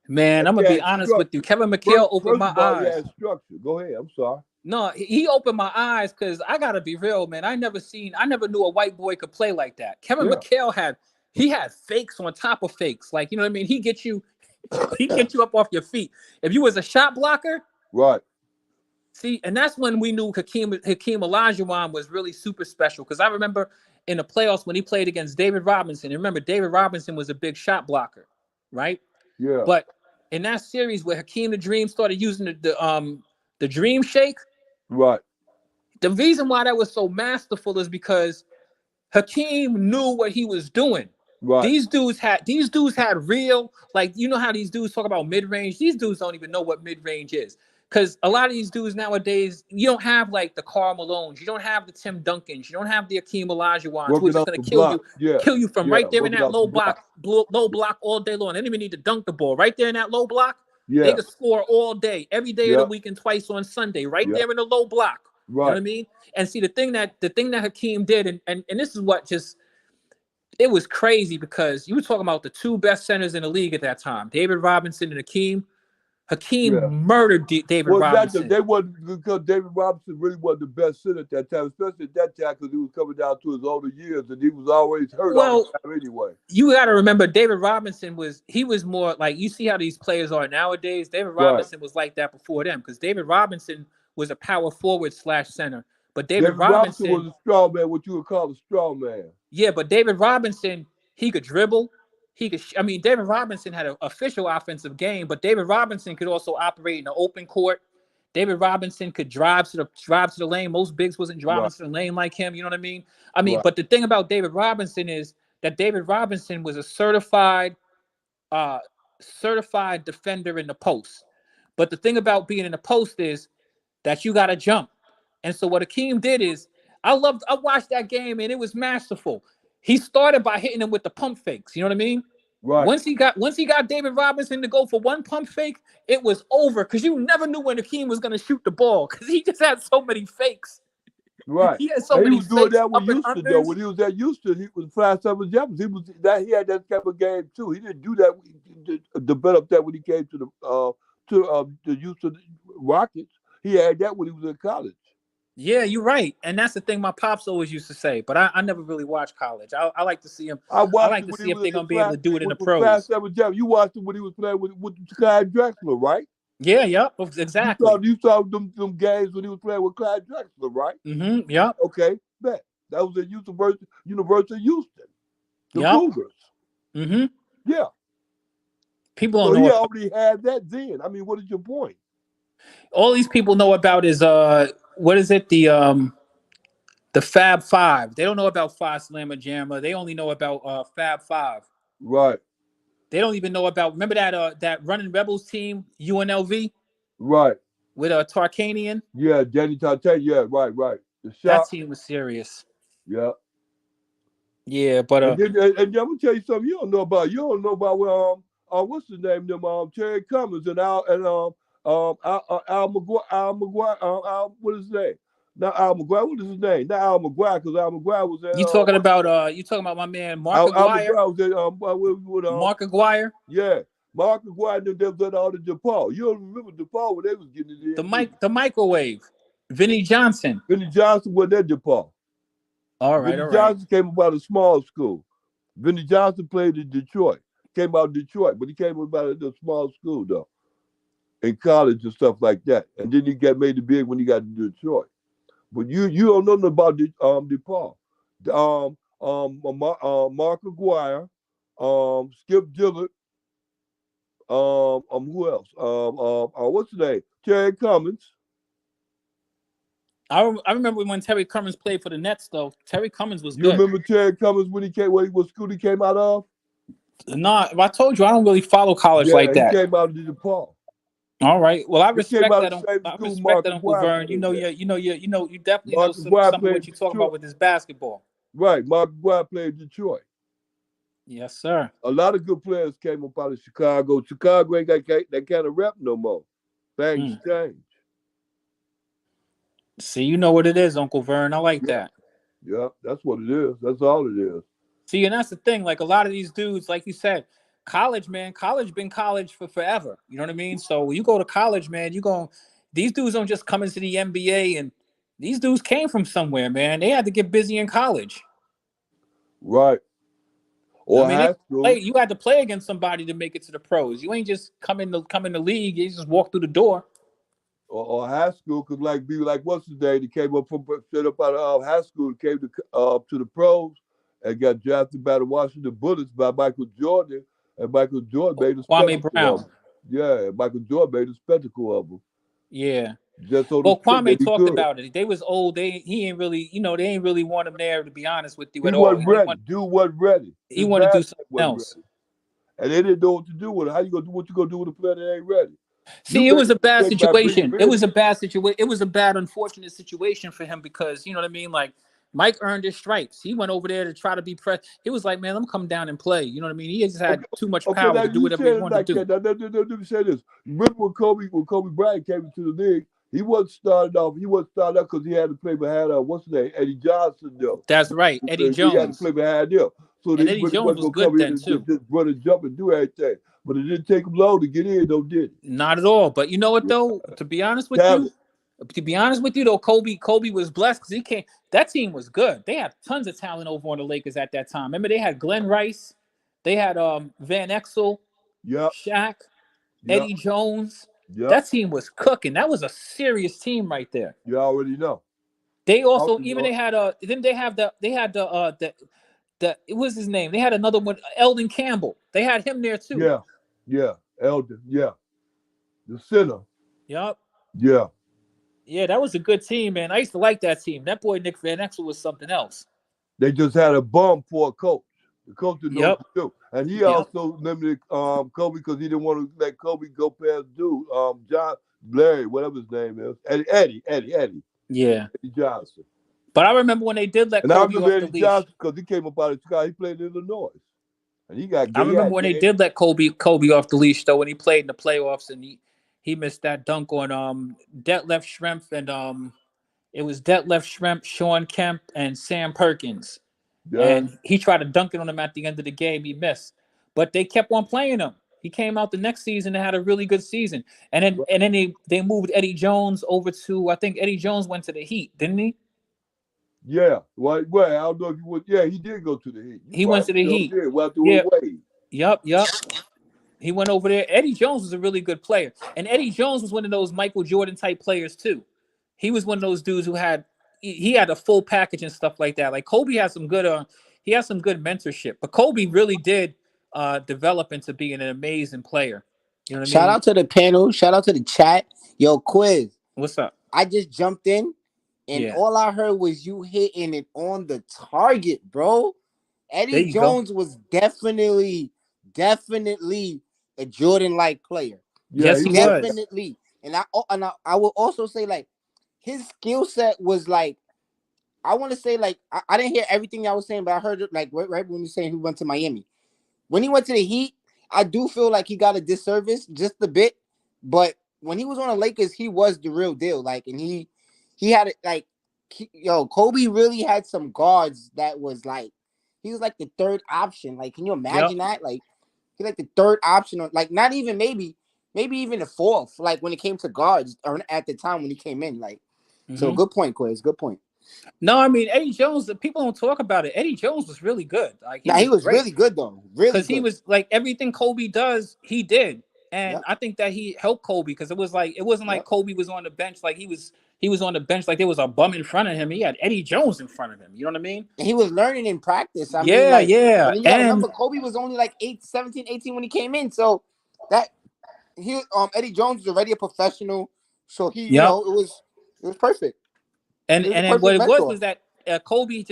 Man, I'm going to be honest with you. Kevin McHale opened my eyes. He had structure. Go ahead. I'm sorry. No, he opened my eyes because I gotta be real, man. I never knew a white boy could play like that. Kevin McHale had fakes on top of fakes. Like, you know what I mean? He get you up off your feet. If you was a shot blocker, right. See, and that's when we knew Hakeem Olajuwon was really super special. Because I remember in the playoffs when he played against David Robinson. And remember, David Robinson was a big shot blocker, right? Yeah. But in that series where Hakeem the Dream started using the Dream Shake. Right. The reason why that was so masterful is because Hakeem knew what he was doing. Right. These dudes had real, like, you know how these dudes talk about mid-range? These dudes don't even know what mid-range is. Because a lot of these dudes nowadays, you don't have like the Karl Malones, you don't have the Tim Duncans, you don't have the Akeem Olajuwons, who are just going to kill you from right there in that low block all day long. They don't even need to dunk the ball. Right there in that low block, they can score all day, every day of the week and twice on Sunday, right there in the low block. You know what I mean? And see, the thing that Hakeem did, and this is what just, it was crazy, because you were talking about the two best centers in the league at that time, David Robinson and Hakeem. Murdered David Robinson. They wasn't, because David Robinson really wasn't the best center at that time, especially at that time, because he was coming down to his older years and he was always hurt all the time anyway. You got to remember, David Robinson was more like, you see how these players are nowadays. David Robinson was like that before them, because David Robinson was a power forward / center. But David Robinson was a strong man, what you would call a strong man. Yeah, but David Robinson, he could dribble. David Robinson had an official offensive game, but David Robinson could also operate in the open court. David Robinson could drive to the lane. Most bigs wasn't driving to the lane like him. You know what I mean? But the thing about David Robinson is that David Robinson was a certified defender in the post. But the thing about being in the post is that you got to jump. And so what Hakeem did is, I watched that game and it was masterful. He started by hitting him with the pump fakes. You know what I mean? Right. Once he got David Robinson to go for one pump fake, it was over, because you never knew when Hakeem was going to shoot the ball, because he just had so many fakes. Right. He had so many fakes. He was doing that with Houston, though. When he was at Houston, he was flying some of jumpers. He had that type of game too. He didn't do that. He developed that when he came to the Houston Rockets. He had that when he was in college. Yeah, you're right. And that's the thing my pops always used to say. But I never really watched college. I like to see him. I like to see if they're going to be able to do it in the pros. You watched him when he was playing with Clyde Drexler, right? Yeah, yep, exactly. You saw them games when he was playing with Clyde Drexler, right? Mm-hmm, yep. Okay, bet. That was at University of Houston. The Cougars. Mm-hmm. Yeah. People don't know. He already had that then. I mean, what is your point? All these people know about is what is it? The Fab Five. They don't know about Five Slammer Jammer. They only know about Fab Five. Right. They don't even know about. Remember that Running Rebels team, UNLV. Right. With Tarkanian. Yeah, Danny Tarkanian. Yeah, right. That team was serious. Yeah. Yeah, but and I'm gonna tell you something you don't know about. You don't know about what's the name of them? Terry Cummins and Al McGuire. What is his name? Not Al McGuire. What is his name? Not Al McGuire, because Al McGuire was at. You talking about my man Mark Aguirre? Al McGuire was at, Mark Aguirre. Yeah, Mark Aguirre. They was at all the DePaul. You don't remember DePaul when they was getting it in? The microwave. Vinnie Johnson. Vinnie Johnson was at DePaul. All right. Vinnie Johnson came about a small school. Vinnie Johnson played in Detroit. Came out of Detroit, but he came about a small school though, in college and stuff like that. And then he got made it big when he got to Detroit. But you don't know nothing about DePaul. Mark Aguirre, Skip Dillard, who else? What's his name? Terry Cummins. I remember when Terry Cummins played for the Nets, though. Terry Cummins was good. You remember Terry Cummins when he came? What school he came out of? Nah, I told you I don't really follow college like that. He came out of DePaul. All right. Well, I respect that. Uncle Vern. You definitely know some of what you're talking about with this basketball. Right. Mark Aguirre played Detroit. Yes, sir. A lot of good players came up out of Chicago. Chicago ain't got that kind of rep no more. Things change. See, you know what it is, Uncle Vern. I like that. Yeah, that's what it is. That's all it is. See, and that's the thing. Like a lot of these dudes, like you said, college been college for forever. You know what I mean? So when you go to college, man, these dudes don't just come into the NBA, and these dudes came from somewhere, man. They had to get busy in college. Right. Or high school. You had to play against somebody to make it to the pros. You ain't just come in the league. You just walk through the door. Or high school could be like what's his name? He came up straight up out of high school, came to the pros, and got drafted by the Washington Bullets by Michael Jordan, and Michael Jordan made a spectacle. Kwame Brown. Yeah, Michael Jordan made a spectacle of him. Yeah. Just so Kwame talked about it. They was old. They ain't really want him there, to be honest with you at all. Wasn't ready. Dude wasn't ready. He wanted to do something else. Ready. And they didn't know what to do with it. What you gonna do with a player that ain't ready? See, it was a bad situation. It was a bad situation. It was a bad, unfortunate situation for him because, you know what I mean? Like, Mike earned his stripes. He went over there to try to be press. He was like, man, let me come down and play. You know what I mean? He just had too much power to do whatever he wanted to do. Let me say this. Remember when Kobe Bryant came into the league, he wasn't started off because he had to play behind what's his name? Eddie Johnson, though. That's right, Eddie Jones. He had to play behind him. So and Eddie Jones was good then too. Just run and jump and do everything. But it didn't take him long to get in, though, did it? Not at all. But you know what though? To be honest with you, though, Kobe was blessed because he came. That team was good. They had tons of talent over on the Lakers at that time. Remember, they had Glenn Rice, they had Van Exel, Shaq, Eddie Jones. Yep. That team was cooking. That was a serious team right there. You already know. They also they had it was his name. They had another one, Eldon Campbell. They had him there too. Yeah, Eldon. Yeah, the center. Yep. Yeah. Yeah, that was a good team, man. I used to like that team. That boy Nick Van Exel was something else. They just had a bum for a coach. The coach didn't know what to do. And he also limited Kobe because he didn't want to let Kobe go past dude, Larry, whatever his name is. Eddie. Yeah. Eddie Johnson. But I remember when they did let Kobe off the leash. Eddie Johnson because he came up out of Chicago. He played in Illinois. And he got. I remember when they did let Kobe off the leash though, when he played in the playoffs and he missed that dunk on Detlef Schrempf and it was Detlef Schrempf, Sean Kemp, and Sam Perkins. Yeah. And he tried to dunk it on him at the end of the game. He missed. But they kept on playing him. He came out the next season and had a really good season. And then they moved Eddie Jones over to, I think Eddie Jones went to the Heat, didn't he? Yeah. Well, I don't know if he was. Yeah, he did go to the Heat. He went to the Heat. Yep. He went over there. Eddie Jones was a really good player. And Eddie Jones was one of those Michael Jordan type players too. He was one of those dudes who had a full package and stuff like that. Like Kobe had some good mentorship. But Kobe really did develop into being an amazing player. You know what I mean? Shout out to the panel. Shout out to the chat. Yo, Quiz. What's up? I just jumped in and all I heard was you hitting it on the target, bro. Eddie Jones was definitely a Jordan-like player. Yes, he definitely. Was. And I will also say, like, his skill set was like, I want to say, like, I didn't hear everything y'all was saying, but I heard it, like, right when you saying he went to Miami. When he went to the Heat, I do feel like he got a disservice just a bit. But when he was on the Lakers, he was the real deal. Like, and he had it, like, Kobe really had some guards that was like, he was like the third option. Like, can you imagine that? Like, he like the third option, like not even maybe even the fourth. Like when it came to guards, or at the time when he came in, like. So good point, Quiz. Good point. No, I mean Eddie Jones. The people don't talk about it. Eddie Jones was really good. Like he was really good though. Really, because he was like everything Kobe does, he did, and I think that he helped Kobe because it wasn't like Kobe was on the bench like he was on the bench like there was a bum in front of him. He had Eddie Jones in front of him. You know what I mean? And he was learning in practice. I mean, and remember Kobe was only like 17, 18 when he came in. So that Eddie Jones was already a professional. So he, it was perfect. And what it was that Kobe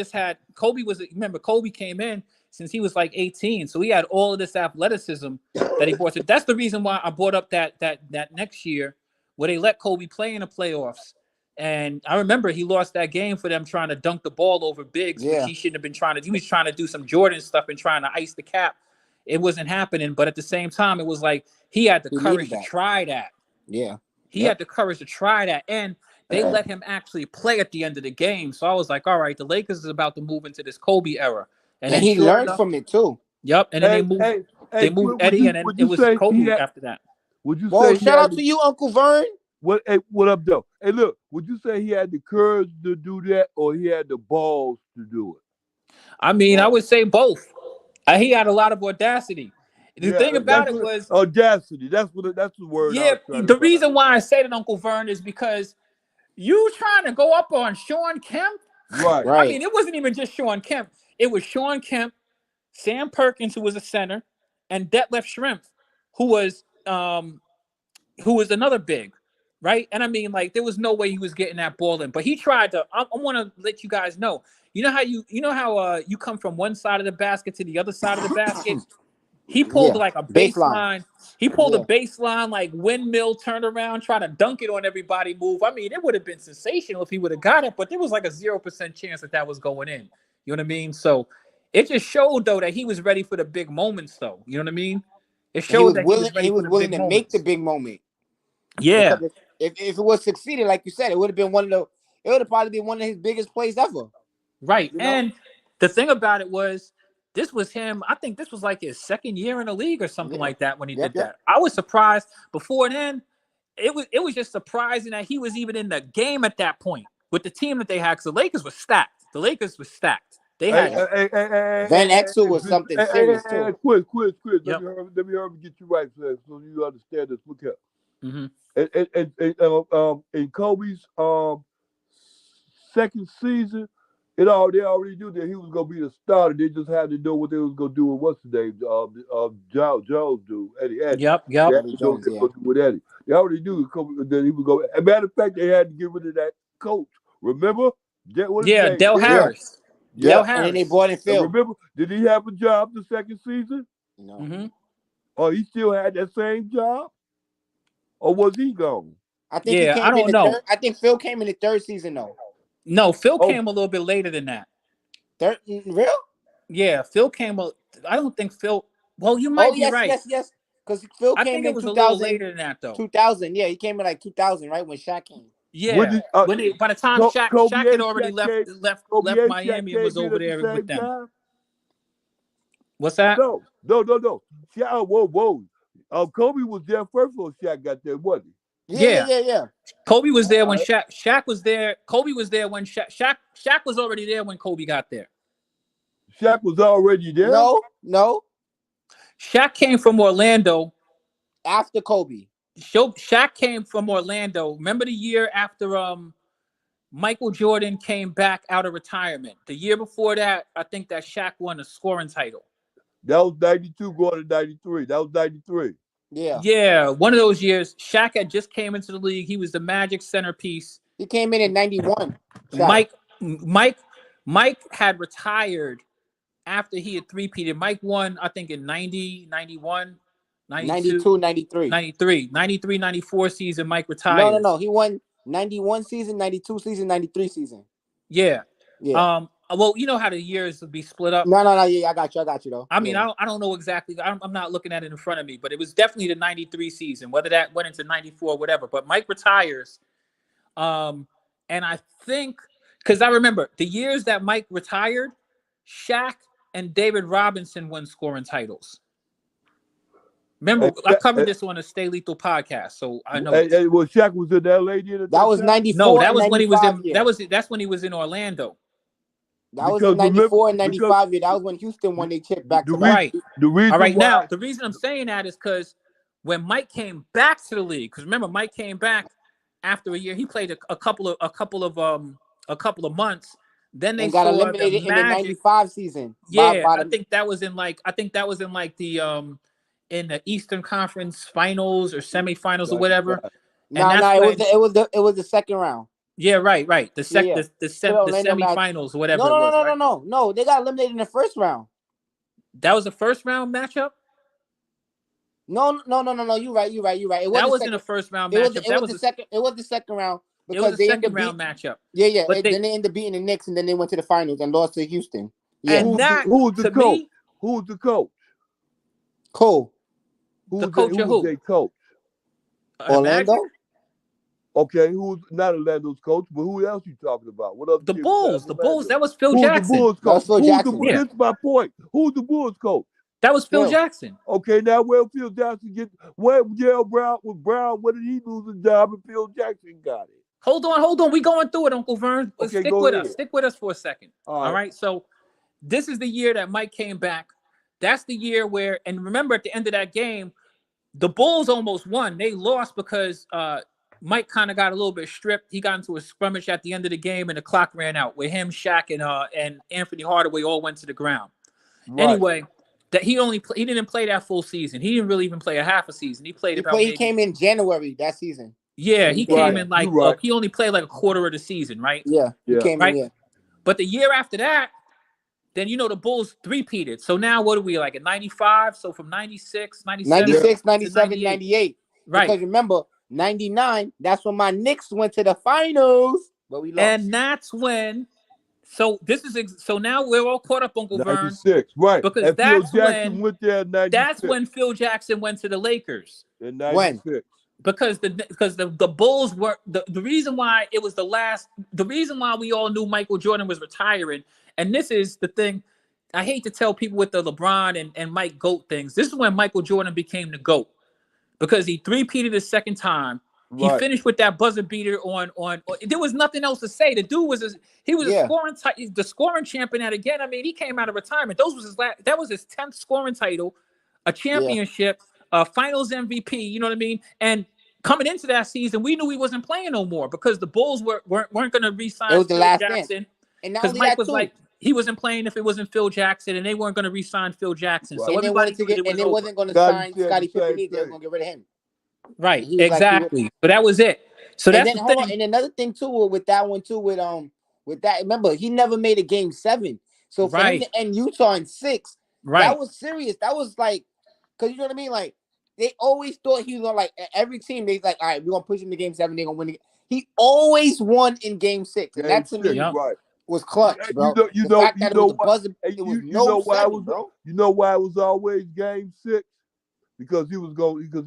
came in since he was like 18, so he had all of this athleticism that he brought. So that's the reason why I brought up that next year where they let Kobe play in the playoffs. And I remember he lost that game for them trying to dunk the ball over bigs, which he shouldn't have been trying to. He was trying to do some Jordan stuff and trying to ice the cap. It wasn't happening, but at the same time, it was like he had the courage to try that. Yeah, he had the courage to try that, and they let him actually play at the end of the game. So I was like, all right, the Lakers is about to move into this Kobe era. And he learned from it too. Yep. And then they moved Eddie, and then it was Kobe after that. Would you say shout out to you, Uncle Vern? What up, though? Hey, look, would you say he had the courage to do that or he had the balls to do it? I mean, I would say both. He had a lot of audacity. The thing about it was audacity. That's the word. Yeah, the reason why I say that, Uncle Vern, is because you trying to go up on Sean Kemp. Right. I mean, it wasn't even just Sean Kemp. It was Sean Kemp, Sam Perkins, who was a center, and Detlef Schrempf, who was another big, right? And I mean, like, there was no way he was getting that ball in, but he tried to. I want to let you guys know. You know how you come from one side of the basket to the other side of the basket. He pulled like a baseline. He pulled a Yeah. baseline, like windmill turnaround, try to dunk it on everybody move. I mean, it would have been sensational if he would have got it, but there was like a 0% chance that was going in. You know what I mean? So it just showed, though, that he was ready for the big moments, though. You know what I mean? It showed that he was willing to make the big moment. Yeah. Because if it was succeeded, like you said, it would have been it would have probably been one of his biggest plays ever. Right. You know? And the thing about it was, this was him. I think this was like his second year in the league or something like that when he did that. I was surprised. Before then, it was just surprising that he was even in the game at that point with the team that they had. Because the Lakers were stacked. They had Van Exel was something serious too. Quick. Let me get you right so you understand this. Look here. Mm-hmm. In Kobe's second season, they already knew that he was gonna be the starter. They just had to know what they was gonna do with what's the name, Jones do Eddie. Yep. They had to know what with Eddie. They already knew that he was going. As a matter of fact, they had to get rid of that coach. Remember? Del Harris. Del Harris. And then they brought in Phil. Remember? Did he have a job the second season? No. Mm-hmm. Or he still had that same job? Or was he gone? I think he came I don't know. I think Phil came in the third season though. No, Phil came a little bit later than that. Real? Yeah, Phil came. I don't think Phil. Well, you might be right. Yes. Because Phil came in 2000, a little later than that, though. 2000. Yeah, he came in like 2000, right when Shaq came. Yeah. By the time Shaq had already left Miami and was over there with them. Time? What's that? No. Shaq, whoa. Kobe was there first when Shaq got there, wasn't he? Yeah. Kobe was there when Shaq was there. Kobe was there when Shaq was already there when Kobe got there. Shaq was already there? No. Shaq came from Orlando after Kobe. Shaq came from Orlando. Remember the year after Michael Jordan came back out of retirement? The year before that, I think that Shaq won a scoring title. That was 92 going to 93. That was 93. Yeah, one of those years. Shaq had just came into the league. He was the Magic centerpiece. He came in 91. Mike had retired after he had three-peated. Mike won, I think, in 90, 91, 92, 93. 93, 94 season, Mike retired. No. He won 91 season, 92 season, 93 season. Yeah. Well, you know how the years would be split up. No. Yeah, I got you though. I mean, I don't know exactly. I'm not looking at it in front of me, but it was definitely the 93 season, whether that went into 94 or whatever. But Mike retires. And I think, because I remember the years that Mike retired, Shaq and David Robinson won scoring titles. Remember, I covered this on the Stay Lethal podcast, so I know. Well, Shaq was in LA. That was 94. No, that was when he was in. Yeah. That's when he was in Orlando. That was in 94 and 95 year. That was when Houston won their chip back to back. Now, the reason I'm saying that is because when Mike came back to the league, because remember, Mike came back after a year. He played a couple of months. Then they got eliminated in the 95 season. Yeah, I think that was in the in the Eastern Conference Finals or semifinals or whatever. No, it was the second round. Yeah, right. The semifinals or whatever. No. They got eliminated in the first round. That was the first round matchup? No. You're right. That wasn't the first round matchup. It was the second round. It was the second round matchup. Yeah. Then they ended up beating the Knicks, and then they went to the finals and lost to Houston. Yeah. And who was the coach? Who was the coach? Cole. The coach of who? Who was their coach? Orlando. Okay, who's not Orlando's coach, but who else you talking about? What other the Bulls. The Bulls. That was Phil Who's Jackson. The Bulls coach? Phil Jackson. This is my point. Who's the Bulls coach? That was Phil Jackson. Okay, now where Phil Jackson get? Where Gerald Brown was Brown? Where did he lose his job? And Phil Jackson got it. Hold on. We going through it, Uncle Vern. Okay, Stick with us for a second. All right. So this is the year that Mike came back. That's the year where, and remember at the end of that game, the Bulls almost won. They lost because Mike kind of got a little bit stripped. He got into a scrimmage at the end of the game, and the clock ran out. With him, Shaq, and Anthony Hardaway all went to the ground. Right. Anyway, that he didn't play that full season. He didn't really even play a half a season. He came in January that season. Yeah, he came in he only played like a quarter of the season, right? Yeah, he came in. Yeah. But the year after that, then the Bulls three-peated. So now what are we like at 95? So from 96, 97, 96, 97, 98. Right. Because remember, 99, that's when my Knicks went to the finals, but we lost. And that's when. So now we're all caught up, Uncle 96, Vern. right? Because and that's Phil Jackson went there in 96. That's when Phil Jackson went to the Lakers. In 96. When? Because the Bulls were the reason why it was the reason why we all knew Michael Jordan was retiring. And this is the thing. I hate to tell people with the LeBron and Mike GOAT things. This is when Michael Jordan became the GOAT. Because he three-peated the second time. He finished with that buzzer beater on. There was nothing else to say. The dude was a scoring champion at again. I mean, he came out of retirement. That was his 10th scoring title, a championship, finals MVP. You know what I mean? And coming into that season, we knew he wasn't playing no more because the Bulls weren't going to re-sign Phil Jackson. And because Mike was like, he wasn't playing if it wasn't Phil Jackson, and they weren't going to re-sign Phil Jackson. Right. So everybody they wasn't going to sign Scottie Pippen either. They were going to get rid of him. Right, exactly. But that was it. So that's the thing. And another thing too with that one too with that. Remember, he never made a game 7. So for him to end Utah in 6, that was serious. That was like, because you know what I mean. Like they always thought he was gonna like every team. They like, all right, we're gonna push him to game 7. They're gonna win. He always won in game 6, and that to me was clutch, bro. You know why it was always game 6. Because he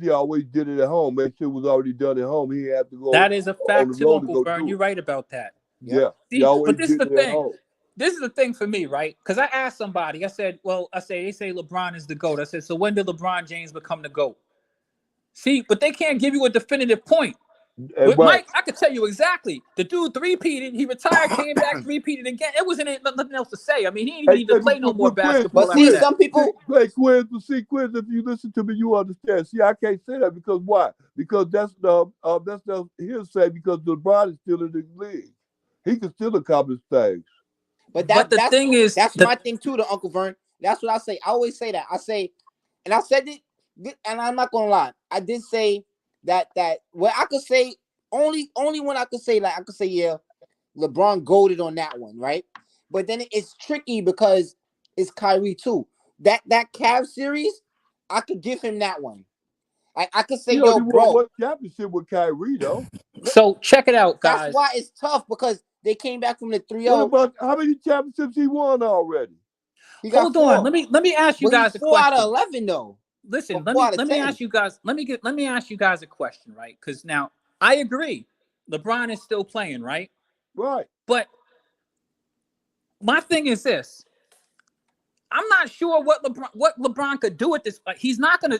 always did it at home. That shit was already done at home. He had to go. That is a fact too, Uncle Vern. You're right about that. Yeah. See, but this is the thing. This is the thing for me, right? Because I asked somebody. I said, they say LeBron is the GOAT. I said, so when did LeBron James become the GOAT? See, but they can't give you a definitive point. With Mike, I could tell you exactly. The dude three-peated. He retired, came back, three-peated again. It wasn't nothing else to say. I mean, he didn't even play no more basketball. But see, some people play Quiz. If you listen to me, you understand. See, I can't say that because why? Because that's hearsay. Because LeBron is still in the league. He can still accomplish things. But the thing is, that's my thing too, to Uncle Vern. That's what I say. I always say that. I say, and I said it, and I'm not gonna lie. I did say that where I could say only one I could say, like I could say, yeah, LeBron goated on that one, right? But then it's tricky because it's Kyrie too. That Cavs series, I could give him that one. I could say, yo, bro, what championship with Kyrie though? So check it out, guys. That's why it's tough because they came back from the 3-0. What about how many championships he won already? Hold on, let me ask you guys a question. 4 out of 11 though. Listen, let me ask you guys. Let me ask you guys a question, right? Because now I agree, LeBron is still playing, right? Right. But my thing is this: I'm not sure what LeBron could do at this. Like, he's not gonna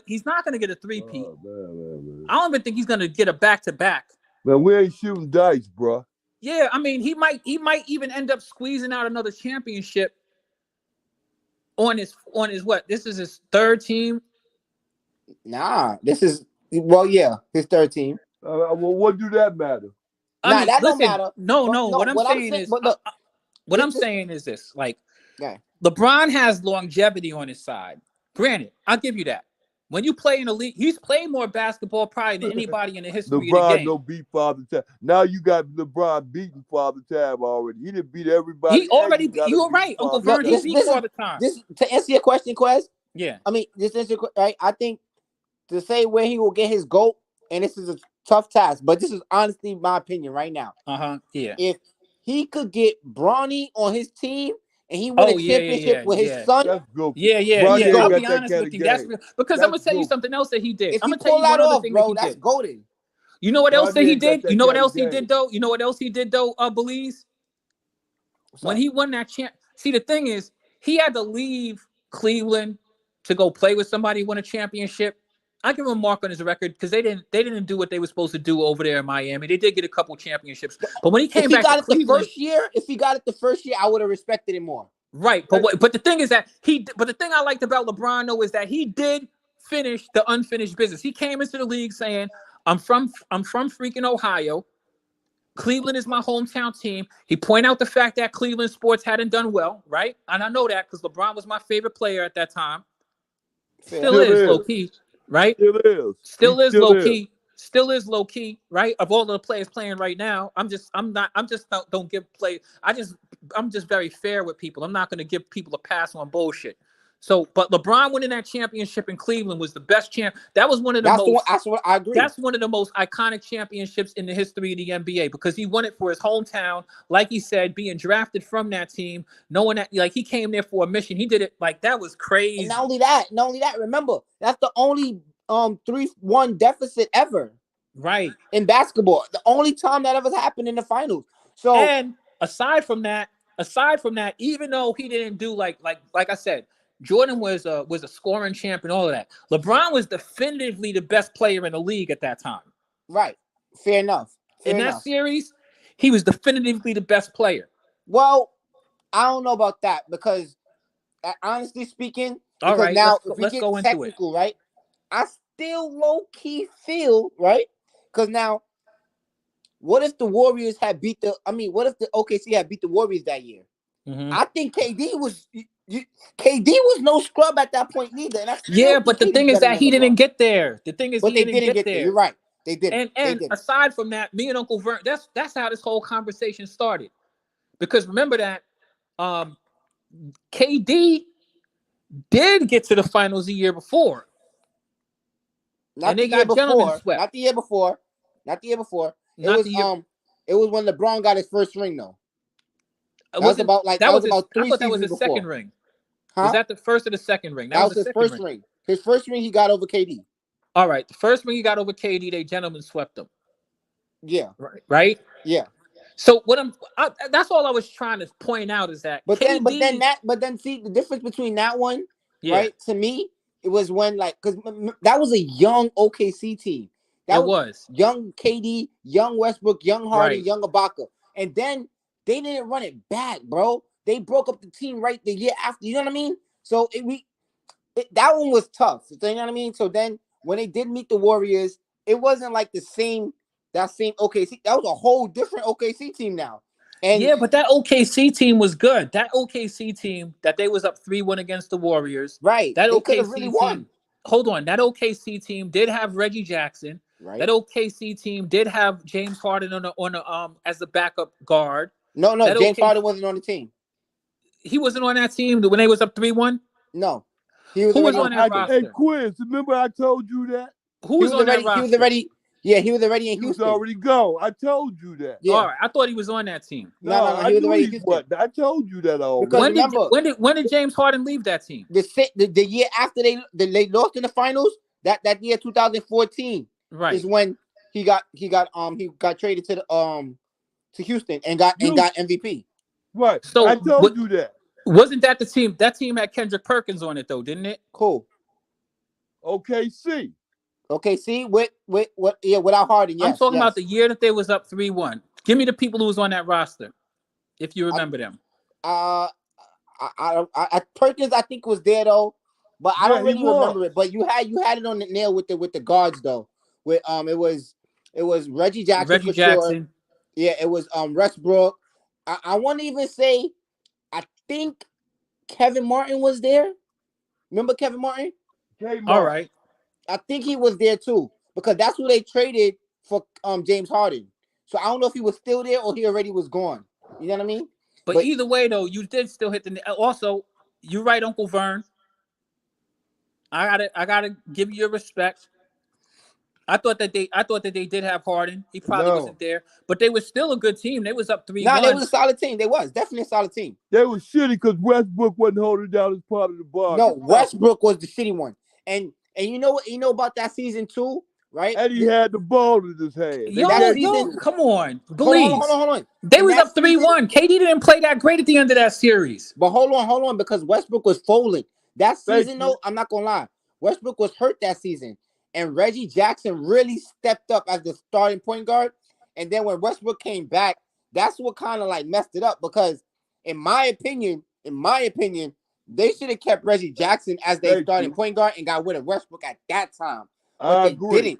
get a three-peat. Man. I don't even think he's gonna get a back-to-back. Man, we ain't shooting dice, bro. Yeah, I mean, he might even end up squeezing out another championship on his what? This is his 3rd team. Nah, this is his 3rd team. Well, what do that matter? That don't matter. No. What I'm saying is this: like, LeBron has longevity on his side. Granted, I'll give you that. When you play in the league, he's played more basketball probably than anybody in the history of the game. LeBron don't beat Father Time. Now you got LeBron beating Father Time already. He didn't beat everybody. You're right, Uncle Vern. He beat Father Time. To answer your question, Quez. Yeah. I mean, right? I think to say where he will get his GOAT, and this is a tough task, but this is honestly my opinion right now. Yeah. If he could get Bronny on his team and he won a championship with his son, that's good. Yeah. I'll be honest with you. That's because I'm gonna tell you something else that he did. If I'm he gonna tell you one other thing bro, that he that's did. golden. You know what else that he did? You know what else he did though? Belize. When he won that champ. See, the thing is, he had to leave Cleveland to go play with somebody who won a championship. I give him a mark on his record because they didn't do what they were supposed to do over there in Miami. They did get a couple championships, but when he came back to Cleveland, if he got it the first year, I would have respected him more. Right, but the thing is that the thing I liked about LeBron though is that he did finish the unfinished business. He came into the league saying, "I'm from freaking Ohio. Cleveland is my hometown team." He pointed out the fact that Cleveland sports hadn't done well, right? And I know that because LeBron was my favorite player at that time. Still is low key. Right? Still is low key. still is low key, right? Of all the players playing right now, I'm just don't give play. I'm just very fair with people. I'm not going to give people a pass on bullshit. So, but LeBron winning that championship in Cleveland was the best champ. That was one of the That's what I agree. That's one of the most iconic championships in the history of the NBA because he won it for his hometown. Like he said, being drafted from that team, knowing that like he came there for a mission. He did it like that was crazy. And not only that, remember, that's the only 3-1 deficit ever. Right. In basketball. The only time that ever happened in the finals. So and aside from that, even though he didn't do like I said, Jordan was a scoring champ and all of that. LeBron was definitively the best player in the league at that time. Right. Fair enough. In that series, he was definitively the best player. Well, I don't know about that because, honestly speaking, all right, now let's go into it. Right? I still low key feel right because now, what if the Warriors had what if the OKC had beat the Warriors that year? Mm-hmm. I think KD was no scrub at that point either. And but the thing is that he didn't get there. The thing is, he didn't get there. You're right. They did. And aside from that, me and Uncle Vern, that's how this whole conversation started. Because remember that KD did get to the finals the year before. Not the year before. It was when LeBron got his first ring though. That was about 3 seasons that was his before. Second ring. Huh? Was that the first or the second ring? That was his first ring. His first ring he got over KD. All right. The first ring he got over KD, they gentlemen swept him. Yeah. Right? Yeah. So that's all I was trying to point out is that but then see the difference between that one, right? To me, it was when because that was a young OKC team. That was young KD, young Westbrook, young Harden, young Ibaka. And then they didn't run it back, bro. They broke up the team right the year after. You know what I mean? So that one was tough. You know what I mean? So then when they did meet the Warriors, it wasn't like that same OKC. That was a whole different OKC team now. And but that OKC team was good. That OKC team that they was up 3-1 against the Warriors. Right. That they OKC really won. Hold on. That OKC team did have Reggie Jackson. Right. That OKC team did have James Harden on as the backup guard. No, James Harden wasn't on the team. He wasn't on that team when they was up 3-1? No. Who was on that roster? Hey, Quiz, remember I told you that? Who was on that roster? He was already in Houston. He was already gone. I told you that. Yeah. All right. I thought he was on that team. No, he was already in Houston. I told you that already. When did James Harden leave that team? The year after they lost in the finals, that year 2014, right, is when he got traded to Houston and got MVP. Right. So I told you that. Wasn't that the team? That team had Kendrick Perkins on it though, didn't it? Cool. OKC. OKC without Harden. Yes, I'm talking about the year that they was up 3-1. Give me the people who was on that roster, if you remember them. Perkins I think was there though, but I don't really remember it. But you had it on the nail with the guards though. With it was Reggie Jackson. Sure. Yeah, it was Westbrook. I want to even say, I think Kevin Martin was there. Remember Kevin Martin? All right. I think he was there too because that's who they traded for James Harden. So I don't know if he was still there or he already was gone. You know what I mean? But either way though, you did still hit the. Also, you're right, Uncle Vern. I gotta give you your respect. I thought that they did have Harden. He probably wasn't there, but they were still a good team. They was up 3-1. No, they was a solid team. They was definitely a solid team. They was shitty because Westbrook wasn't holding down as part of the bar. No, Westbrook was the shitty one. And you know what? You know about that season too, right? And he had the ball in his hand. Come on, please. Hold on. They was up 3-1. KD didn't play that great at the end of that series. But hold on, because Westbrook was folding that season. No, I'm not gonna lie. Westbrook was hurt that season. And Reggie Jackson really stepped up as the starting point guard. And then when Westbrook came back, that's what kind of like messed it up. Because in my opinion, they should have kept Reggie Jackson as their starting point guard and got rid of Westbrook at that time. But they didn't.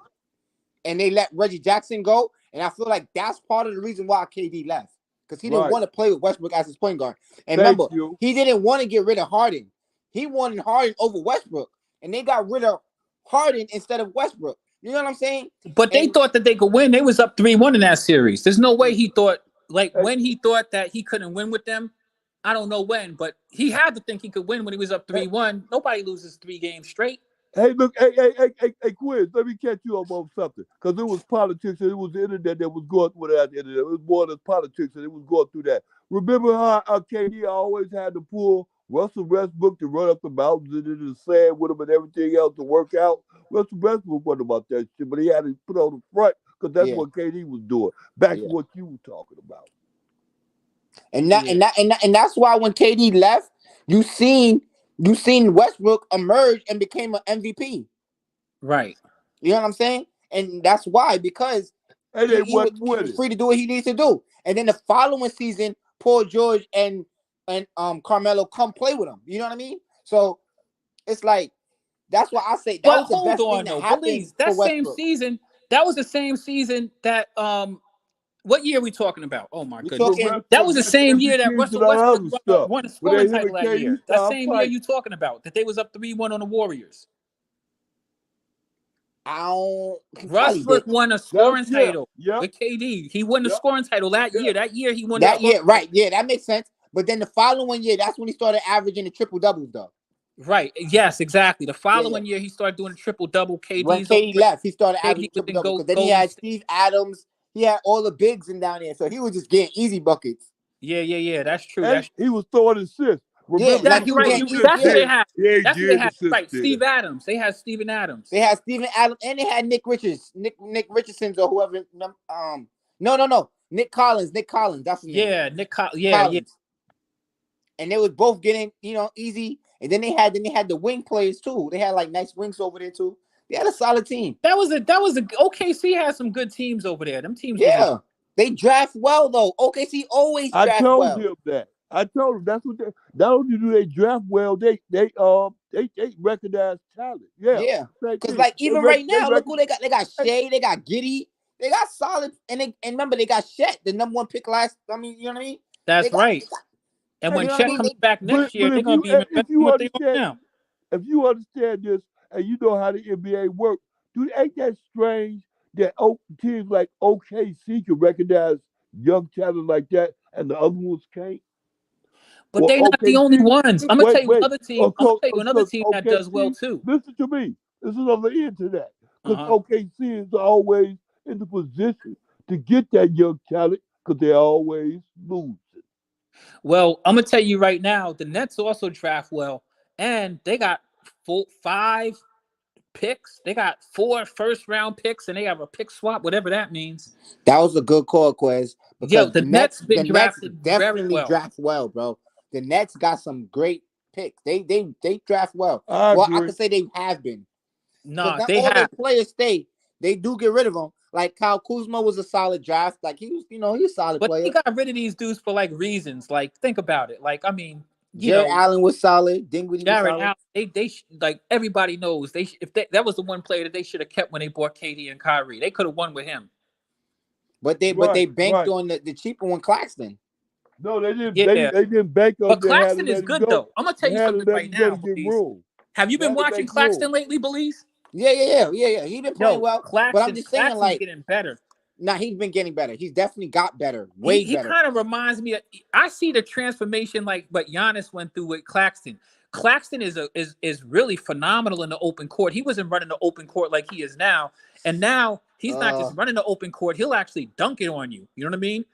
And they let Reggie Jackson go. And I feel like that's part of the reason why KD left. Because he didn't want to play with Westbrook as his point guard. And remember, he didn't want to get rid of Harden. He wanted Harden over Westbrook. And they got rid of Harden instead of Westbrook. You know what I'm saying? But they thought that they could win. They was up 3-1 in that series. There's no way he thought, like, when he thought that he couldn't win with them. I don't know when, but he had to think he could win when he was up 3-1. Nobody loses 3 games straight. Hey, look, hey, Quiz, let me catch you up on something. Because it was politics and it was the internet that was going through that. It was more than politics and it was going through that. Remember how KD always had to pull Russell Westbrook to run up the mountains and into the sand with him and everything else to work out? Russell Westbrook wasn't about that shit, but he had to put on the front because that's what KD was doing. Back to what you were talking about. And that's why when KD left, you seen Westbrook emerge and became an MVP. Right. You know what I'm saying? And that's why, because he was free to do what he needs to do. And then the following season, Paul George and Carmelo come play with him. You know what I mean? So it's like, that's why I say that was the best thing that happened. That same season, that was the same season that what year are we talking about? Oh my goodness. That was the same year that Russell Westbrook won a scoring title that year. That same year you talking about, that they was up 3-1 on the Warriors. Westbrook won a scoring title with KD. He won the scoring title that year. That year he won that year, right? Yeah, that makes sense. But then the following year, that's when he started averaging the triple doubles, though. Right. Yes, exactly. The following year, he started doing a triple double. When KD left, he started averaging triple double. Then he had Steve Adams. He had all the bigs in down there, so he was just getting easy buckets. Yeah. That's true. He was throwing assists. Remember, that's right. That's what they had. That's what they had. Right. Steve Adams. They had Steven Adams. They had Steven Adams, and they had Nick Richardson or whoever. No. Nick Collins. That's his name. Nick Collins. Yeah. And they was both getting, easy. And then they had the wing players too. They had like nice wings over there too. They had a solid team. That was a OKC had some good teams over there. Them teams. Yeah, they draft well though. OKC always draft well. I told him that. I told him that's what they. Not only do they draft well, they recognize talent. Yeah. Because like even right now, look who they got. They got Shea. They got Giddey. They got solid. And remember they got Chet, the number 1 pick last. I mean, you know what I mean? That's right. And when Chet comes back next year, they're going to be even better than what they are now. If you understand this and you know how the NBA works, ain't that strange that teams like OKC can recognize young talent like that and the other ones can't? But they're not the only ones. I'm going to tell you another team. Another team that does well too. Listen to me. This is on the internet. Because OKC is always in the position to get that young talent because they're always losing. Well, I'm gonna tell you right now, the Nets also draft well, and they got 5 picks. They got 4 first-round picks, and they have a pick swap, whatever that means. That was a good call, Quez. Because the Nets drafted definitely very well. Draft well, bro. The Nets got some great picks. They draft well. I can say they have been. No, they have. Their players stay. They do get rid of them. Like Kyle Kuzma was a solid draft. Like he was, he's a solid player. But he got rid of these dudes for like reasons. Like think about it. Like I mean, Jared Allen was solid. Dinwiddie was solid. Allen, they like everybody knows that was the one player that they should have kept when they bought KD and Kyrie. They could have won with him. But they banked on the cheaper one, Claxton. No, they didn't. Yeah. They didn't bank on. But Claxton is good though. I'm gonna tell you something right now. Have you been watching Claxton lately, Belize? Yeah. He's been playing well. Claxton, but I'm just saying, like, getting better. Nah, he's been getting better. He's definitely got better. Way better. He kind of reminds me of. I see the transformation like what Giannis went through with Claxton. Claxton is really phenomenal in the open court. He wasn't running the open court like he is now, and now he's not just running the open court. He'll actually dunk it on you. You know what I mean?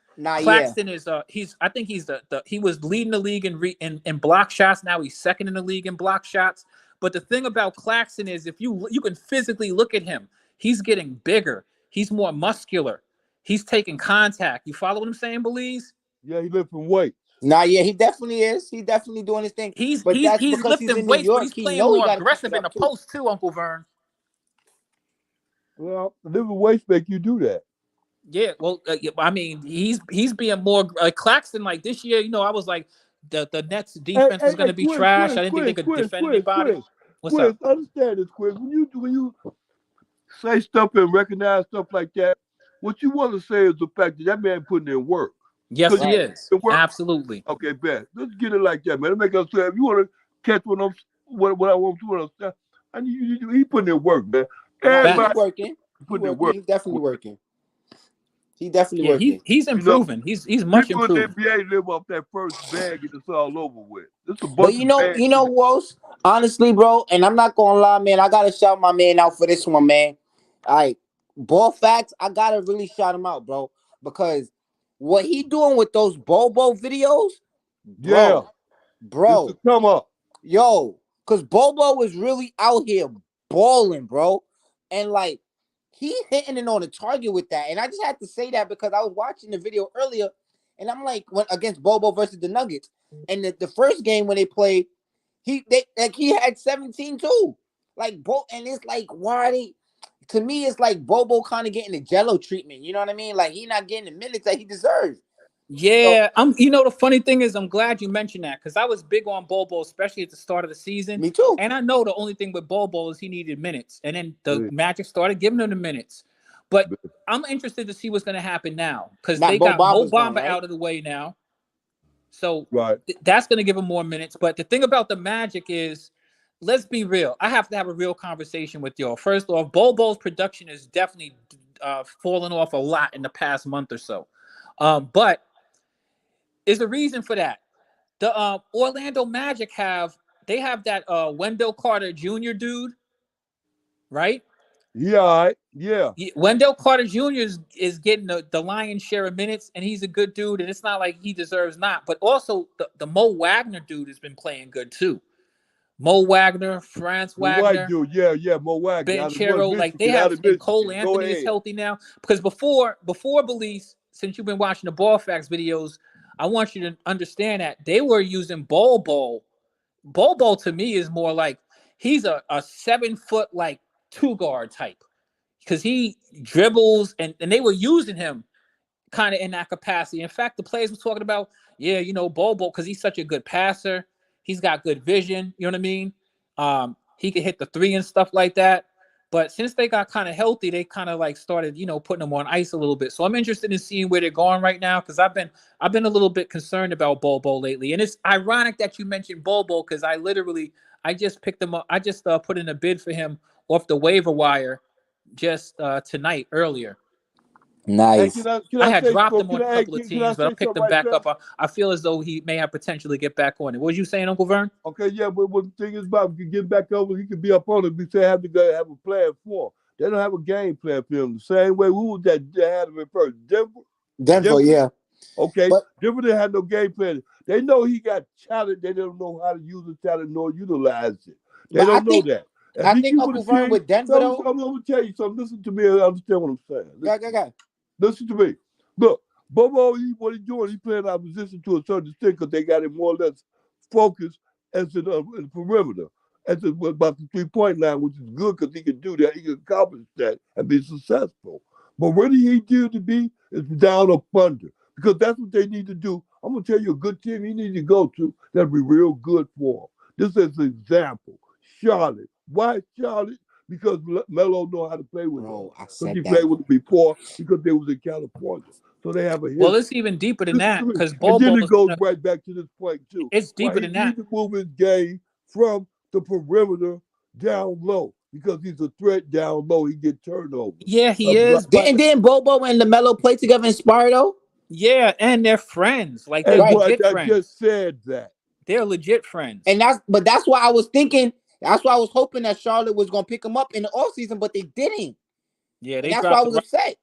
Claxton is I think he's he was leading the league in block shots. Now he's second in the league in block shots. But the thing about Claxton is if you can physically look at him, he's getting bigger. He's more muscular. He's taking contact. You follow what I'm saying, Belize? Yeah, he lifting weights. He definitely is. He's definitely doing his thing. He's lifting weights, but he's playing more aggressive in the post too, Uncle Vern. Well, lifting weights make you do that. Yeah, well, I mean, he's being more like Claxton. Like this year, I was like, the Nets defense is going to be trash. I didn't think they could defend anybody. What's up? Understand this, Quiz. When you say stuff and recognize stuff like that, what you want to say is the fact that man putting in work. Yes, he is. Absolutely. Okay, bet. Let's get it like that, man. It make us say, if you want to catch what I want to understand, he putting in work, man. Everybody working. put their work. He's definitely working. He's definitely Yeah, working. he's improving. He's much people improved. in the NBA live off that first bag and it's all over with. It's a bunch But you know who else? Honestly, bro, and I'm not gonna lie, man. I gotta shout my man out for this one, man. All right, Ball Facts. I gotta really shout him out, bro, because what he doing with those Bobo videos, bro, It's a come up. Yo, because Bobo is really out here balling, bro, and like he hitting it on the target with that. And I just had to say that because I was watching the video earlier, and I'm like, when against Bobo versus the Nuggets, and the first game when they played, he had 17 too. Like, and it's like, why they? To me, it's like Bobo kind of getting the Jello treatment. You know what I mean? Like he not getting the minutes that he deserves. Yeah, You know, the funny thing is, I'm glad you mentioned that because I was big on Bobo, especially at the start of the season. Me too. And I know the only thing with Bobo is he needed minutes, and then the Magic started giving him the minutes. But I'm interested to see what's going to happen now because they got Mo Bamba out of the way now, so that's going to give him more minutes. But the thing about the Magic is, let's be real. I have to have a real conversation with y'all. First off, Bobo's production is definitely fallen off a lot in the past month or so, but is a reason for that. The Orlando Magic have that Wendell Carter Jr. dude, right? Yeah. Wendell Carter Jr. is getting the lion's share of minutes, and he's a good dude, and it's not like he deserves not. But also the Mo Wagner dude has been playing good too. Mo Wagner, Franz Wagner, Mo Wagner, Banchero, like they have, and Cole Anthony is healthy now. Because before Belize, since you've been watching the Ball Facts videos, I want you to understand that they were using Bobo. Bobo to me is more like he's a 7 foot like 2-guard type because he dribbles and they were using him kind of in that capacity. In fact, the players were talking about, Bobo because he's such a good passer. He's got good vision. You know what I mean? He could hit the three and stuff like that. But since they got kind of healthy, they kind of like started, putting them on ice a little bit. So I'm interested in seeing where they're going right now because I've been a little bit concerned about Bobo lately. And it's ironic that you mentioned Bobo because I just picked him up. I just put in a bid for him off the waiver wire just tonight earlier. Nice. Can I had dropped him on a couple of teams, but I picked him back up. I feel as though he may have potentially get back on it. What was you saying, Uncle Vern? Okay, yeah, but what the thing is about, if you get back over, he could be up on it. We say have to go have a plan for him. They don't have a game plan for him. The same way, who was that had him at first? Denver, yeah. Okay, Denver didn't have no game plan. They know he got talent. They don't know how to use the talent nor utilize it. They don't know that. I think Uncle Vern with Denver, though. I'm going to tell you something. Listen to me and understand what I'm saying. Go. Listen to me. Look, Bobo, what he's doing, he's playing our position to a certain extent because they got him more or less focused as in the perimeter, about the 3-point line, which is good because he can do that. He can accomplish that and be successful. But what he needs to be is down up under because that's what they need to do. I'm going to tell you a good team he needs to go to that'll be real good for him. This is an example. Charlotte. Why Charlotte? Because Melo know how to play with them. Because he played with them before because they was in California. So they have a history. Well, it's even deeper than that because Bobo. And then it goes right back to this point too. It's deeper than that. He needs to move his game from the perimeter down low because he's a threat down low. He get turnovers. Yeah, he is. Didn't Bobo and LaMelo play together in Sparta? Yeah, and they're friends. Like they're legit friends. I just said that. They're legit friends. And that's why I was thinking. That's why I was hoping that Charlotte was going to pick him up in the offseason, but they didn't. Yeah, that's why I was upset.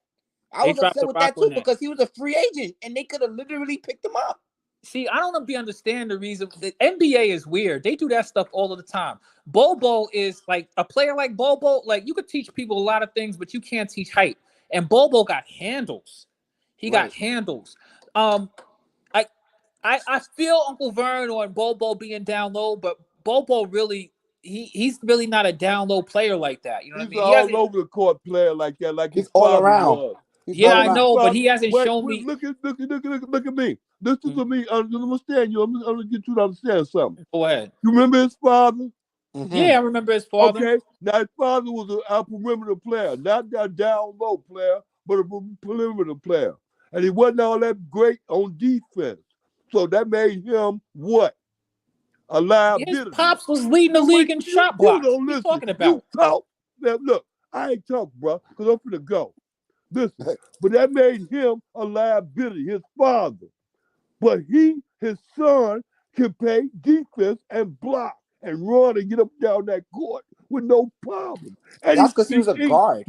I was upset with that too because he was a free agent and they could have literally picked him up. See, I don't understand the reason. The NBA is weird. They do that stuff all of the time. Bobo is like a player like Bobo. Like you could teach people a lot of things, but you can't teach height. And Bobo got handles. He got handles. I feel Uncle Vern on Bobo being down low, but Bobo really. He's really not a down low player like that. You know what I mean? He's all over the court player like that. Like he's all around. Yeah, I know, but he hasn't shown me. Look at me. Listen to me. I understand you. I'm gonna get you to understand something. Go ahead. You remember his father? Mm-hmm. Yeah, I remember his father. Okay. Now his father was a perimeter player, not that down low player, but a perimeter player, and he wasn't all that great on defense. So that made him what? A liability. His pops was leading the league in shot blocks. What are you talking about? You talk. Now, look, I ain't talking, bro, because I'm finna go. Listen, but that made him a liability, his father. But his son, can play defense and block and run and get up down that court with no problem. And That's because he was a guard.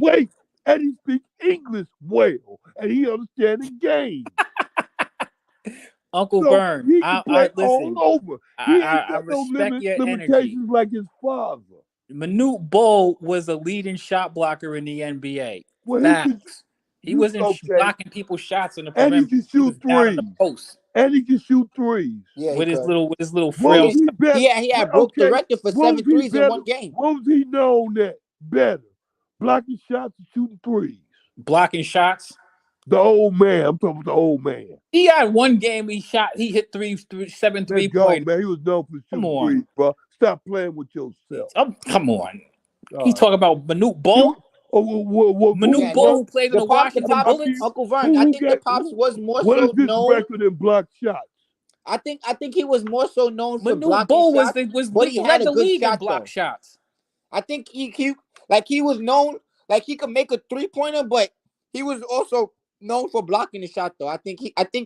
And he speaks English well, and he understands the game. Uncle Vern, he can play listen, all over. He ain't I got no respect your limitations energy. like his father. Manute Bol was a leading shot blocker in the NBA. Well, Facts. He wasn't blocking people's shots in the perimeter. And he can shoot threes. Post. And he can shoot threes. Yeah, with his little frail. He had broke the record for 7 threes in one game. What was he known at better? Blocking shots and shooting threes. Blocking shots. The old man. I'm talking about the old man. He had one game he hit 7 3-pointers. Man, he was known for shooting threes, bro. Stop playing with yourself. Come on. He's talking about Manute Bol. Manute Bol, who played in the Washington Bullets. Uncle Vern, I think the Pops was more so known. What is his record in block shots? I think he was more so known for Manute blocking Bol shots, but he led the league in block shots. I think he was known like he could make a 3-pointer, but he was also known for blocking the shot though. I think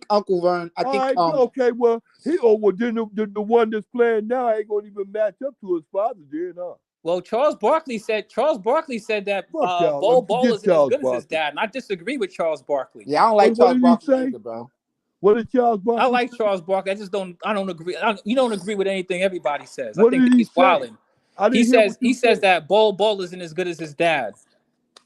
Uncle Vern. Okay, well then the one that's playing now ain't gonna even match up to his father, then, huh? Well, Charles Barkley said that Bol is as good as his dad, and I disagree with Charles Barkley. Yeah, I don't like Charles Barkley either, bro. What did Charles Barkley? I like Charles Barkley. I don't agree. You don't agree with anything everybody says. What I think he's wilding. He says that Bol isn't as good as his dad.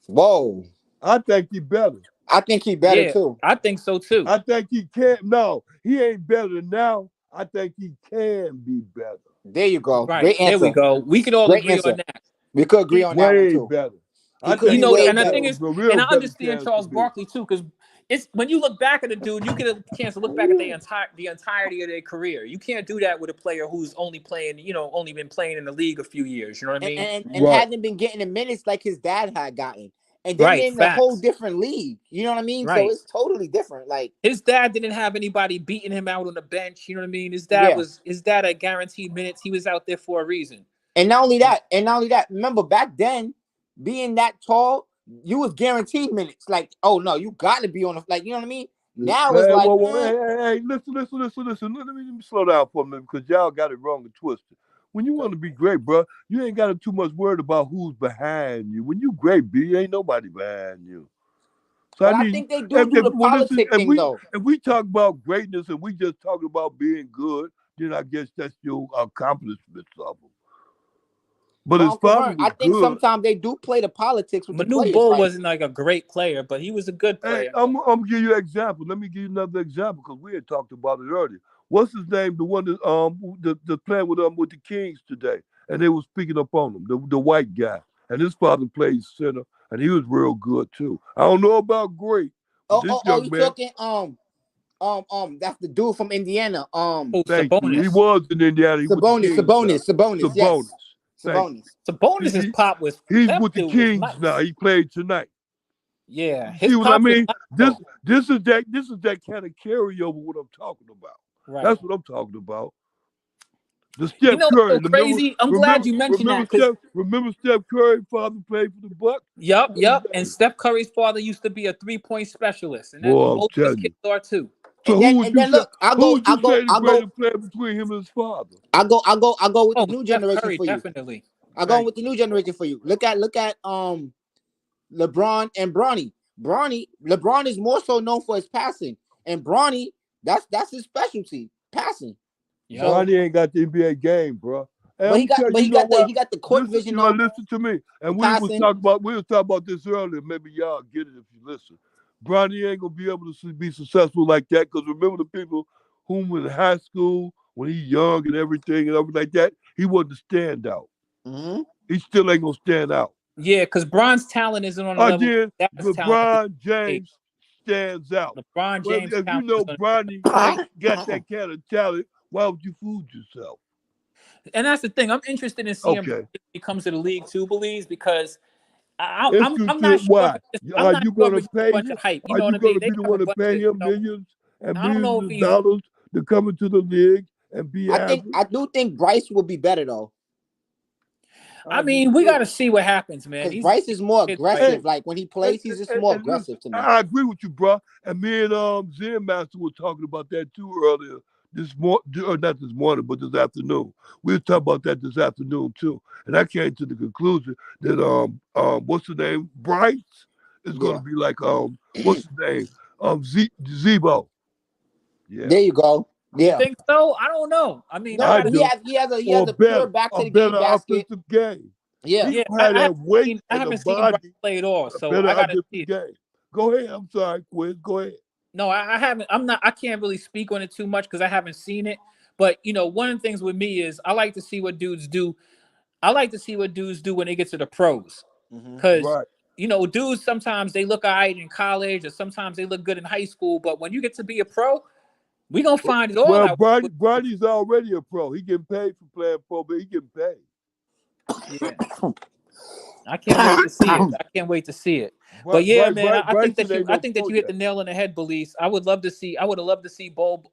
Whoa. I think he's better. I think he's better too. I think so too. I think he can. No, he ain't better now. I think he can be better. There you go. Right. Great answer. There we go. We could all agree on that. We could agree on that one too. Better. And the thing is, and I understand Charles Barkley too, because it's when you look back at the dude, you get a chance to look back at the entirety of their career. You can't do that with a player who's only been playing in the league a few years. You know what I mean? And hasn't been getting the minutes like his dad had gotten. And then in a whole different league. You know what I mean? Right. So it's totally different. Like his dad didn't have anybody beating him out on the bench. You know what I mean? His dad had guaranteed minutes. He was out there for a reason. And not only that, remember back then, being that tall, you was guaranteed minutes. Like, oh no, you got to be on the you know what I mean? Now it's like, hey, listen. Let me slow down for a minute because y'all got it wrong and twisted. When you want to be great, bro, you ain't got to too much worried about who's behind you. When you great, B, ain't nobody behind you. So I think they do the politics thing, though. If we talk about greatness and we just talk about being good, then I guess that's your accomplishments of them. But as far as I think sometimes they do play the politics with Manute Bol wasn't like a great player, but he was a good player. Hey, I'm gonna give you an example. Let me give you another example because we had talked about it earlier. What's his name? The one that playing with the Kings today, and they were speaking up on him. The white guy, and his father played center, and he was real good too. I don't know about great. You talking that's the dude from Indiana. Sabonis. He was in Indiana. Sabonis. His pop was. He's with the Kings now. He played tonight. Yeah, see what I mean? This is that kind of carryover. What I'm talking about. Right. That's what I'm talking about. The Steph Curry. So crazy. I'm glad you mentioned that. Remember Steph Curry's father played for the Bucks? Yep. And Steph Curry's father used to be a 3-point specialist, and both his kids are too. So who would you say the player between him and his father? I'll go with the new generation Curry, for you. Definitely. I'll go with the new generation for you. Look at LeBron and Bronny. LeBron is more so known for his passing, and Bronny, that's his specialty, passing. Yeah. Bronny ain't got the NBA game, bro. But he got the court vision. Listen to me. And we was talking about this earlier. Maybe y'all get it if you listen. Bronny ain't gonna be able to be successful like that because remember the people whom was in high school when he young and everything like that. He wasn't a standout. Mm-hmm. He still ain't gonna stand out. Yeah, because Bron's talent isn't on the level. Again, LeBron James stands out. LeBron James. If you know Bronny got that kind of talent, why would you fool yourself? And that's the thing. I'm interested in seeing if he comes to the league too, Believes, because I'm not sure. Why? Are you going to pay him? Hype, are you going to be the one to pay him millions and millions of dollars to come into the league and be? I do think Bryce will be better though. I mean, we got to see what happens, man. Because Bryce is more aggressive. Like when he plays, he's just more aggressive to me. I agree with you, bro. And me and Zen Master were talking about that too earlier. Not this morning, but this afternoon. We were talking about that this afternoon too. And I came to the conclusion that what's the name? Bryce is going to be like what's the name? Zebo. Yeah. There you go. Yeah. You think so? I don't know. I mean, no, he has a pure back to the game basket. Game. Yeah. I haven't seen Bryce play at all, so I got to see it. Go ahead. I'm sorry, Quiz. Go ahead. No, I haven't. I can't really speak on it too much because I haven't seen it. But one of the things with me is I like to see what dudes do. I like to see what dudes do when they get to the pros, because dudes sometimes they look all right in college, or sometimes they look good in high school. But when you get to be a pro, we gonna find it all out. Well, Bronny's already a pro. He getting paid for playing pro, but he getting paid. Yeah. I can't wait to see it. I can't wait to see it. But yeah, man, I think that you hit the nail on the head, Belize. I would have loved to see Bol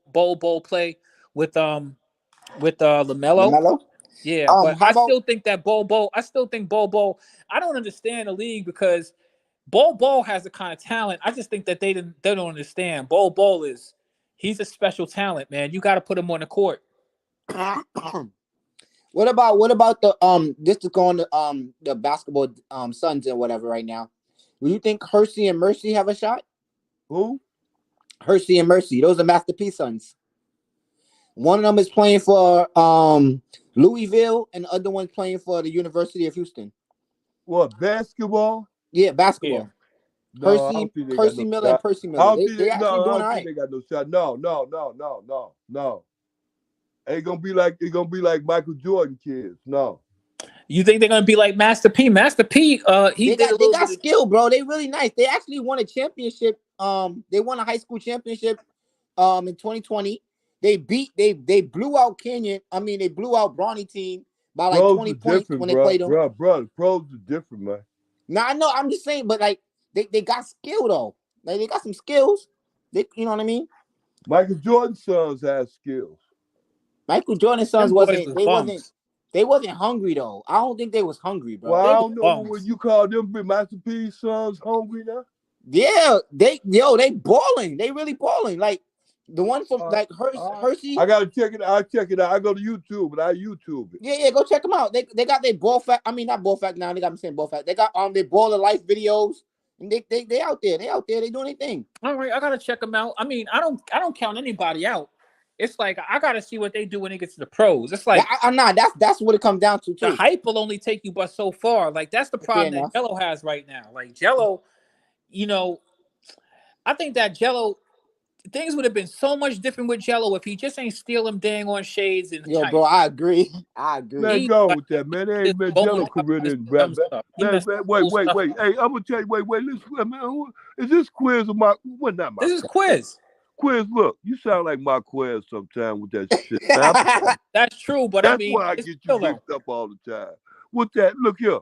play with LaMelo. LaMelo? Yeah, but I still think that Bol. I don't understand the league because Bol has the kind of talent. I just think that they don't understand. Bol he's a special talent, man. You got to put him on the court. What about the just to go on the basketball Suns and whatever right now? Do you think Hersey and Mercy have a shot? Who? Hersey and Mercy. Those are Masterpiece Sons. One of them is playing for Louisville, and the other one's playing for the University of Houston. What, basketball? Yeah, basketball. Yeah. Percy Miller and Percy Miller. They actually doing all right. They got no shot. No. It's gonna be like Michael Jordan kids. No. You think they're gonna be like Master P? Master P, they got skill, bro. They really nice. They actually won a championship. They won a high school championship in 2020. They blew out Kenyon. I mean, they blew out Bronny team by like 20 points when they played them. Bro, the pros are different, man. No, I know. I'm just saying, but like they got skill though. Like they got some skills. You know what I mean? Michael Jordan's sons have skills. Michael Jordan's sons they wasn't hungry though. I don't think they was hungry, bro. Well, I don't know when you call them Masterpiece sons hungry now. Yeah, they balling. They really balling. Like the one from Hersey. I gotta check it out. I check it out. I go to YouTube, but I YouTube it. Yeah, go check them out. They got their ball fact. I mean, not ball fact now. They got me saying ball fact. They got their ball of life videos. And they out there. They out there. They doing their thing. All right, I gotta check them out. I mean, I don't count anybody out. It's like I gotta see what they do when they get to the pros. It's like that's what it comes down to too. The hype will only take you but so far. Like that's the problem that Jello has right now. Like Jello, I think that Jello things would have been so much different with Jello if he just ain't steal them dang on shades and bro, I agree. Man, go with that, man. They ain't been Jello career in rap. Man, wait. Hey, I'm gonna tell you. Wait. Listen, man. Is this Quiz or my? Well, not my. This is Quiz. Quiz, look, you sound like my Quiz sometimes with that shit. That's true, but that's why I get you mixed up all the time. With that, look here,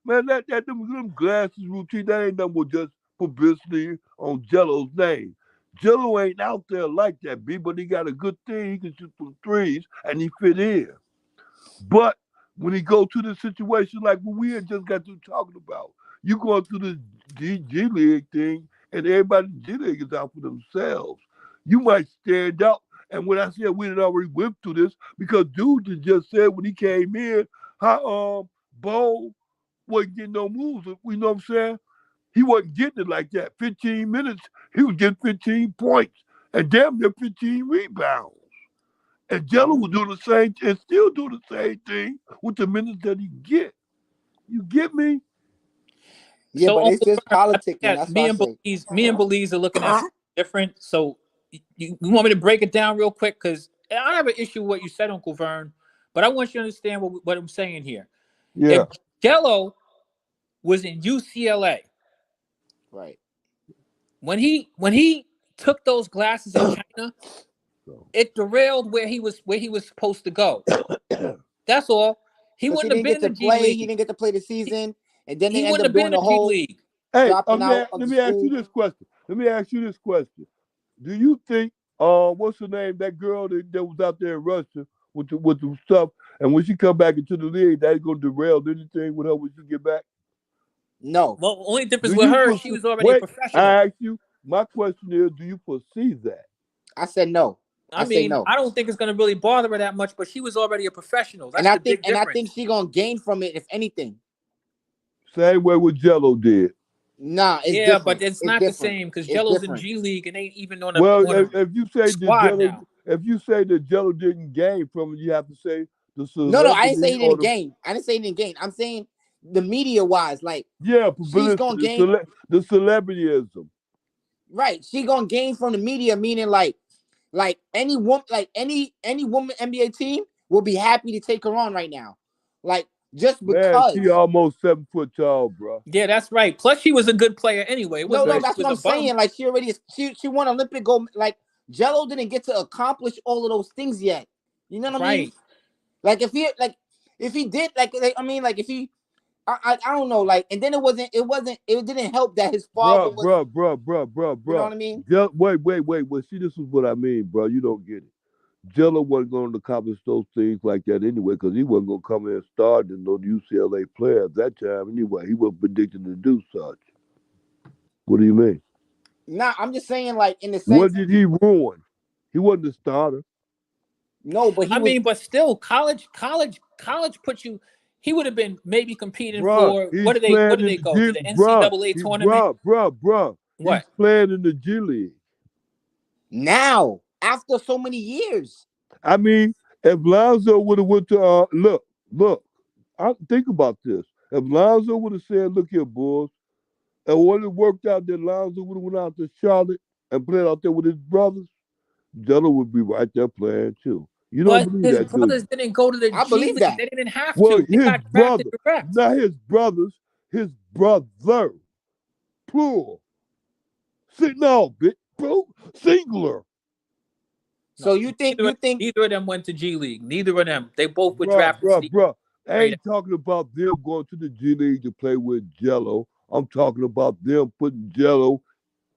man. Them glasses routine, that ain't nothing but just publicity on Jello's name. Jello ain't out there like that, B, but he got a good thing. He can shoot some threes and he fit in. But when he go to the situation like what we had just got through talking about, you going through the G League thing, and everybody in the G League is out for themselves. You might stand out. And when I said we had already went through this, because dude just said when he came in, how Bo wasn't getting no moves. You know what I'm saying? He wasn't getting it like that. 15 minutes, he was getting 15 points and damn near 15 rebounds. And Jello was doing the same and still do the same thing with the minutes that he get. You get me? Yeah, so but it's just politics. Yeah, me and Belize are looking at different. So you want me to break it down real quick? Because I have an issue with what you said, Uncle Vern, but I want you to understand what I'm saying here. Yeah. If Jello was in UCLA, right? When he took those glasses in China, it derailed where he was supposed to go. That's all. He wouldn't have been in the G League. He didn't get to play the season, and then they ended up doing the whole league. Hey, let me ask you this question. Do you think what's her name? That girl that was out there in Russia with the stuff. And when she come back into the league, that's gonna derail anything with her when she get back. No. Well, only difference with her, she was already a professional. I asked you. My question is, do you foresee that? I said no. I mean, no. I don't think it's going to really bother her that much, but she was already a professional. That's the big difference. I think she's going to gain from it, if anything. Same way what Jello did. Nah, it's different. But it's not the same because Jello's in G League and ain't even on a if you say that Jello didn't gain from it, you have to say the celebrity. No, I didn't say he didn't gain. I'm saying the media wise, like she's gonna gain the celebrityism. Right, she gonna gain from the media, meaning like any woman, any woman NBA team will be happy to take her on right now, like just because she almost 7 foot tall, bro. Yeah, that's right. Plus, she was a good player anyway. No, that's what I'm saying. Like she won Olympic gold. Like Jello didn't get to accomplish all of those things yet. You know what I mean? Like if he did, I don't know, like, and then it didn't help that his father was, bro. You know what I mean? Wait. Well, see, this is what I mean, bro. You don't get it. Jello wasn't going to accomplish those things like that anyway, because he wasn't going to come in and start and no UCLA player at that time anyway. He was predicted to do such. What do you mean? Nah, I'm just saying, like, in the sense. What did he ruin? He wasn't a starter. No, but but still, college put you. He would have been maybe competing for what do they go to the NCAA tournament? Bro. What? He's playing in the G League now after so many years. I mean, if Lonzo would have went to look, think about this. If Lonzo would have said, "Look here, Bulls," and when it worked out that Lonzo would have went out to Charlotte and played out there with his brothers, Jello would be right there playing too. You don't believe that, his brothers didn't go to the I believe G that. League. They didn't have well, to. They got drafted direct. Not his brothers, his brother. Plural. No, bro. Singular. So you think neither of them went to G League? Neither of them. They both were Bro. drafted. I ain't talking about them going to the G League to play with Jello. I'm talking about them putting Jello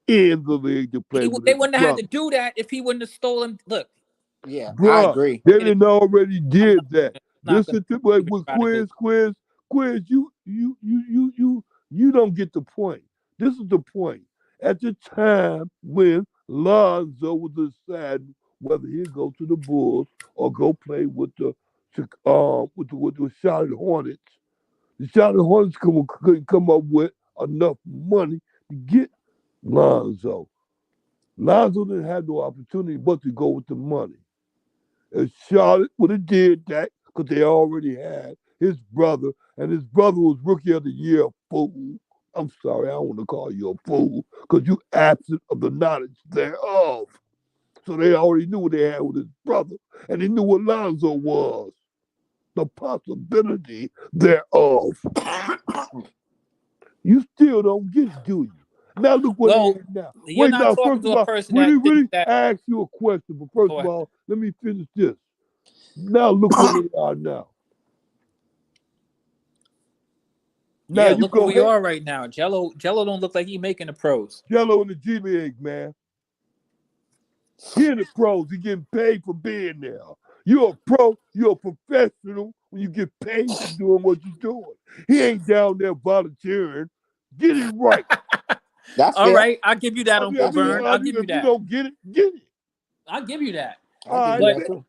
in the league to play with. They wouldn't have had to do that if he wouldn't have stolen. Look. Yeah, bruh, I agree. They didn't already did that. Listen to with Quiz. You don't get the point. This is the point. At the time when Lonzo was deciding whether he'd go to the Bulls or go play with the Charlotte Hornets, the Charlotte Hornets couldn't come up with enough money to get Lonzo. Lonzo didn't have no opportunity but to go with the money. And Charlotte would have did that because they already had his brother, and his brother was Rookie of the Year, fool. I'm sorry, I don't want to call you a fool because you absent of the knowledge thereof. So they already knew what they had with his brother, and they knew what Lonzo was. The possibility thereof. You still don't get it, do you? Now look what it is now. You're not talking to a person that I ask you a question, but first of all, let me finish this. Now look where they are now. Now look where we are right now. Jello don't look like he making the pros. Jello in the G League, man. He in the pros. He getting paid for being there. You're a pro. You're a professional when you get paid for doing what you're doing. He ain't down there volunteering. Get it right. That's all right. I'll give you that, Uncle Vern. I'll give you that. If you don't get it. I'll give you that. But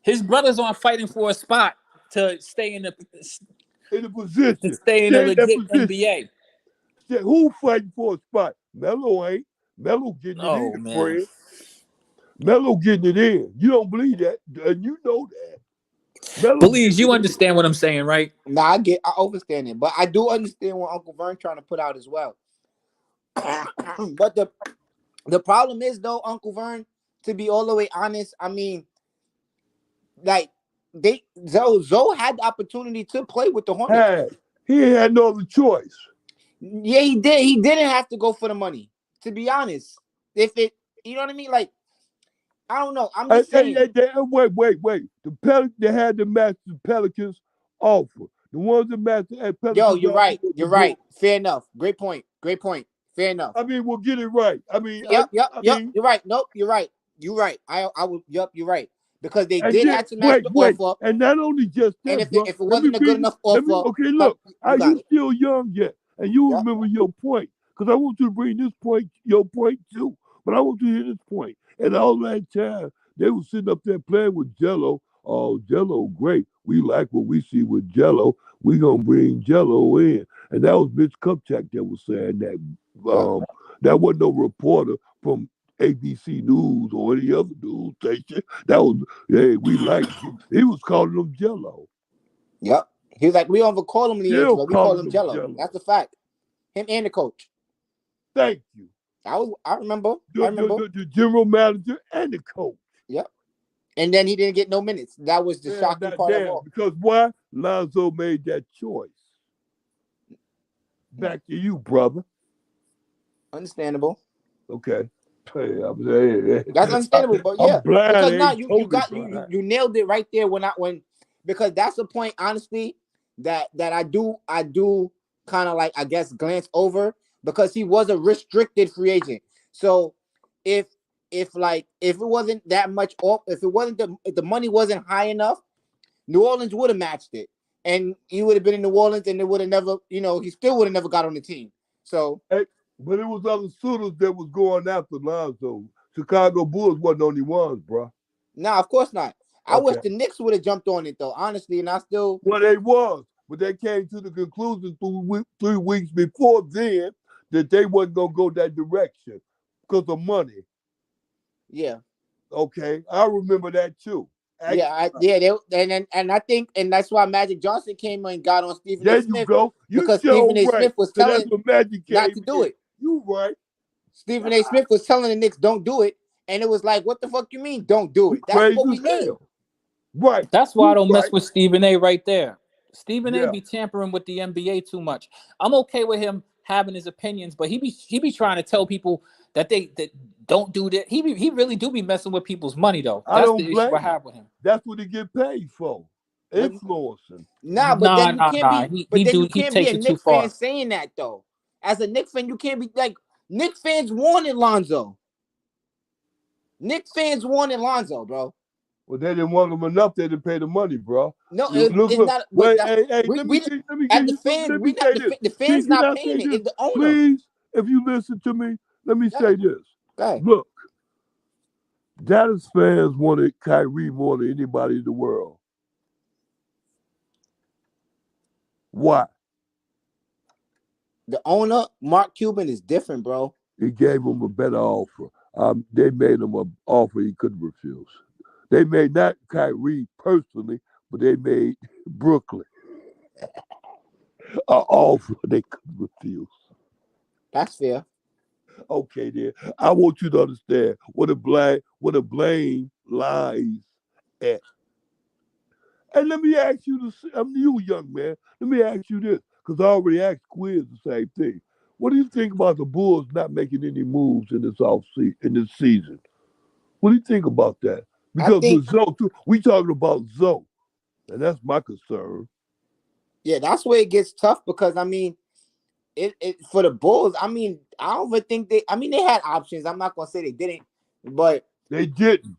his brothers aren't fighting for a spot to stay in the position. To stay in a legit NBA. Who fighting for a spot? Melo ain't. Melo getting it in, friend. Melo getting it in. You don't believe that, and you know that. Believes you understand what I'm saying, right? Nah, I understand it, but I do understand what Uncle Vern trying to put out as well. But the problem is though, Uncle Vern, to be all the way honest, I mean, like Zoe had the opportunity to play with the Hornets. He had no other choice. Yeah, he did. He didn't have to go for the money. To be honest, you know what I mean? Like, I don't know. I'm just saying. Wait. They had to match the Pelicans offer. The ones that match the Pelicans. Yo, you're right. You're right. Fair enough. Great point. Fair enough. I mean, we'll get it right. I mean, Yep. You're right. Nope. You're right. I will. Yep. You're right. because they did have to match the offer. And not only just that, and if it wasn't a good enough offer, okay, look, you still young yet, and you remember your point, because I want you to bring your point too. But I want you to hear this point. And all that time, they were sitting up there playing with Jello. Oh, Jello, great. We like what we see with Jello. We gonna bring Jello in, and that was Mitch Kupchak that was saying that. That wasn't no reporter from ABC News or any other news station. That was, hey, we like him. He was calling them Jello. Yep. He was like, we don't even call him Leandro, we call him Jello. That's a fact. Him and the coach. Thank you. I remember. The general manager and the coach. Yep. And then he didn't get no minutes. That was the shocking part of all. Because why? Lonzo made that choice. Back to you, brother. Understandable. Okay. That's understandable, but yeah, because now you nailed it right there because that's the point, honestly, that I do kind of like, I guess, glance over, because he was a restricted free agent. So if it wasn't that much off, if the money wasn't high enough, New Orleans would have matched it, and he would have been in New Orleans, and it would have never, he still would have never got on the team. So. But it was other suitors that was going after Lonzo. Chicago Bulls wasn't only ones, bro. No, of course not. I wish the Knicks would have jumped on it, though, honestly, and I still... Well, they was, but they came to the conclusion 3 weeks before then that they wasn't going to go that direction because of money. Yeah. Okay, I remember that, too. And I think, and that's why Magic Johnson came and got on Stephen A. Smith. There you go. Because Stephen A. Smith was telling not to do it. You right. Stephen A. Smith was telling the Knicks, don't do it. And it was like, what the fuck you mean, don't do it? That's what we need. Right. That's why I don't mess with Stephen A. right there. Stephen A. be tampering with the NBA too much. I'm okay with him having his opinions, but he be trying to tell people that that don't do that. He really do be messing with people's money, though. That's the issue I have with him. That's what he get paid for. Influencing. Then you can't be. You can't be a Knicks fan saying that, though. As a Knicks fan, you can't be like, Knicks fans wanted Lonzo. Knicks fans wanted Lonzo, bro. Well, they didn't want him enough. They didn't pay the money, bro. No, it's not. Wait, let me say the fans not paying it. It's the owner. Please, if you listen to me, let me say this. Okay. Look, Dallas fans wanted Kyrie more than anybody in the world. Why? The owner, Mark Cuban, is different, bro. He gave him a better offer. They made him an offer he couldn't refuse. They made not Kyrie personally, but they made Brooklyn an offer they couldn't refuse. That's fair. Okay, then. I want you to understand what the blame lies at. And let me ask you this. You, young man. Let me ask you this, because I already asked Quiz the same thing. What do you think about the Bulls not making any moves in this season? What do you think about that? Because with Zoe, we talking about Zoe, and that's my concern. Yeah, that's where it gets tough, because I mean, it for the Bulls. I mean, I don't even think they had options. I'm not gonna say they didn't, but they didn't.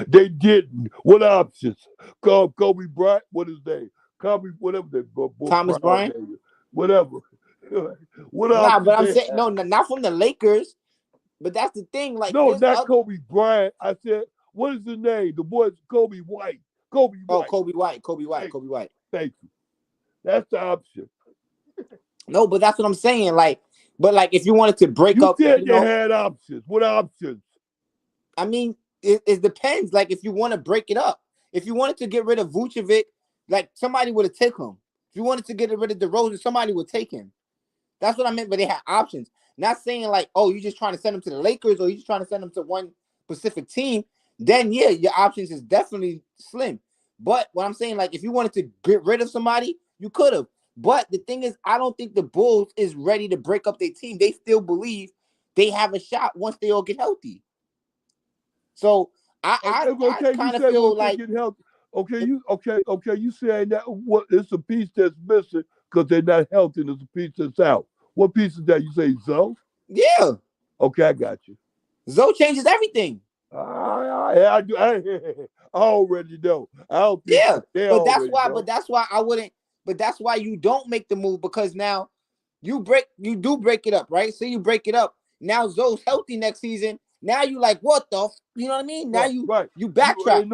They didn't. What options? Kobe Bryant. What is name? Kobe, whatever they. Thomas Bryant. Whatever. What else? But I'm saying no, not from the Lakers. But that's the thing. Like, no, not Kobe Bryant. I said, what is the name? The boy's Kobe White. Kobe White. Oh, Kobe White. Thank you. That's the option. No, but that's what I'm saying. Like, but like, if you wanted to break up, you said they had options. What options? I mean, it depends. Like, if you want to break it up, if you wanted to get rid of Vucevic, like, somebody would have taken him. If you wanted to get rid of DeRozan, somebody would take him. That's what I meant. But they had options. Not saying like, oh, you're just trying to send them to the Lakers, or you're just trying to send them to one specific team. Then yeah, your options is definitely slim. But what I'm saying, like, if you wanted to get rid of somebody, you could have. But the thing is, I don't think the Bulls is ready to break up their team. They still believe they have a shot once they all get healthy. So I kind of feel like you saying that what it's a piece that's missing because they're not healthy, and it's a piece that's out. What piece is that? You say Zoe? Yeah. Okay, I got you. Zoe changes everything. I I already know. I don't think but that's why I wouldn't. But that's why you don't make the move, because now you do break it up, right? So you break it up. Now Zoe's healthy next season. Now you like, what the? You know what I mean? Now you backtrack. In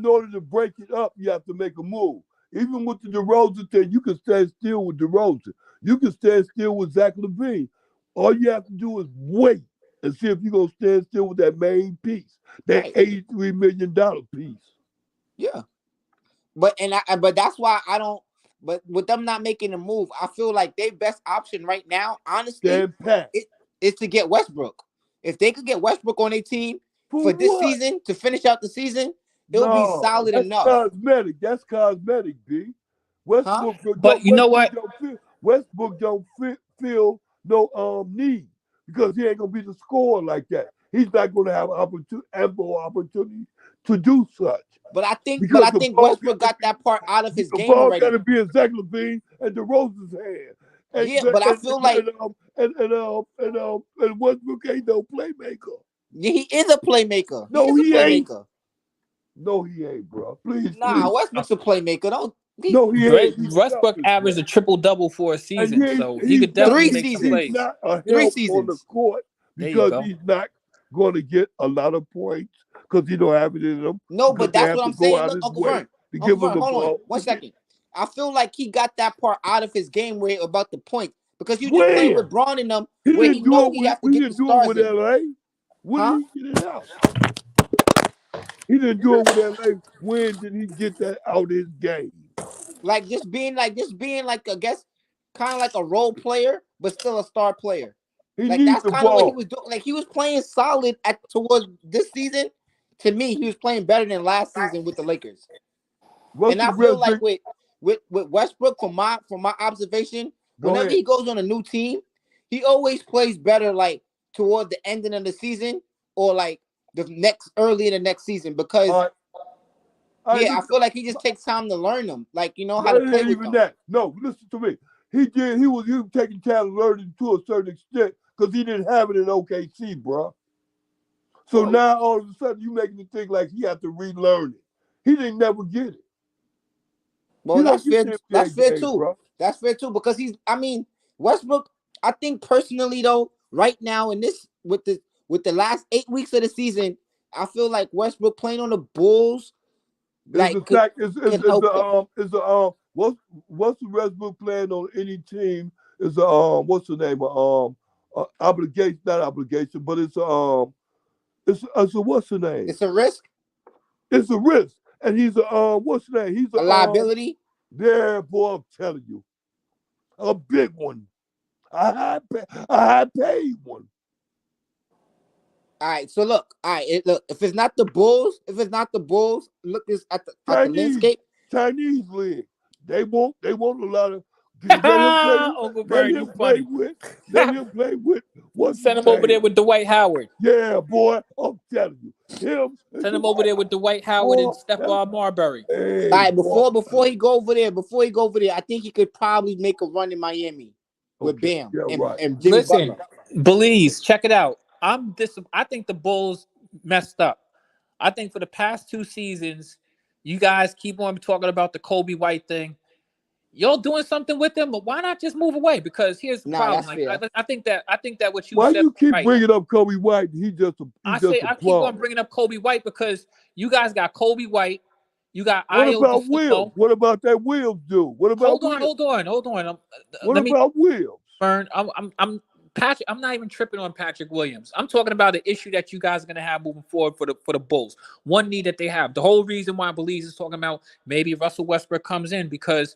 order to break it up, you have to make a move. Even with the DeRozan thing, you can stand still with DeRozan. You can stand still with Zach LaVine. All you have to do is wait and see if you're going to stand still with that main piece, that $83 million piece. Yeah. But that's why I don't. But with them not making a move, I feel like their best option right now, honestly, is to get Westbrook. If they could get Westbrook on their team for this season to finish out the season, it'll be solid enough. Cosmetic. That's cosmetic, B. Westbrook, but you know what? Westbrook don't feel no need, because he ain't gonna be the scorer like that. He's not gonna have ample opportunity to do such. But I think Westbrook got that part out of his game already. The ball got to be in Zach LaVine and DeRozan's hand. But I feel like and Westbrook ain't no playmaker. Yeah, he is a playmaker. No, he ain't. No, he ain't, bro. Please. Westbrook's a playmaker. He ain't. Westbrook averaged a triple-double for a season, so he could definitely make some plays. He's not a help on the court because he's not going to get a lot of points because he don't have it in him. No, but that's what I'm saying. Look, Uncle Vern, hold on 1 second. I feel like he got that part out of his game where about the point, because you just played with Braun in them where he know he have to get the stars with LA. When did he get it out? He didn't do it with LA. When did he get that out of his game? Like just being like I guess kind of like a role player, but still a star player. That's kind of what he was doing. Like he was playing solid towards this season. To me, he was playing better than last season with the Lakers. And I feel like with Westbrook, from my observation, whenever he goes on a new team, he always plays better like toward the ending of the season or like early in the next season, because I feel like he just takes time to learn them, like how to play with them. That. No, listen to me. He was taking time to learn it to a certain extent because he didn't have it in OKC, bro. So now all of a sudden you making me think like he had to relearn it. He didn't never get it. Well, that's fair too. Bro. That's fair too, because Westbrook, I think personally though, right now in this with the last 8 weeks of the season, I feel like Westbrook playing on the Bulls, what's the Westbrook playing on any team is what's the name obligation, not obligation, but it's what's the name? It's a risk. It's a risk, and he's a what's the name? He's a liability. Yeah, boy, I'm telling you, a big one, a high paid one. All right, so look. If it's not the Bulls, look this at the landscape. Chinese league. They want a lot of. Let him play with. Send him over there with Dwight Howard. Yeah, boy, I'm telling you. Send him over there with Dwight Howard and Stephon Marbury. Hey, all right, before he go over there, I think he could probably make a run in Miami with Bam and Jimmy Listen, Belize, check it out. I think the Bulls messed up. I think for the past 2 seasons, you guys keep on talking about the Kobe White thing. Y'all doing something with them, but why not just move away? Because here's the problem. I think that what you said. Why you keep bringing up Kobe White? I keep on bringing up Kobe White because you guys got Kobe White. You got What about Will? What about that Will dude? What about Hold on. What about Will? Fern, I'm Patrick. I'm not even tripping on Patrick Williams. I'm talking about the issue that you guys are going to have moving forward for the Bulls. One need that they have. The whole reason why Belize is talking about maybe Russell Westbrook comes in because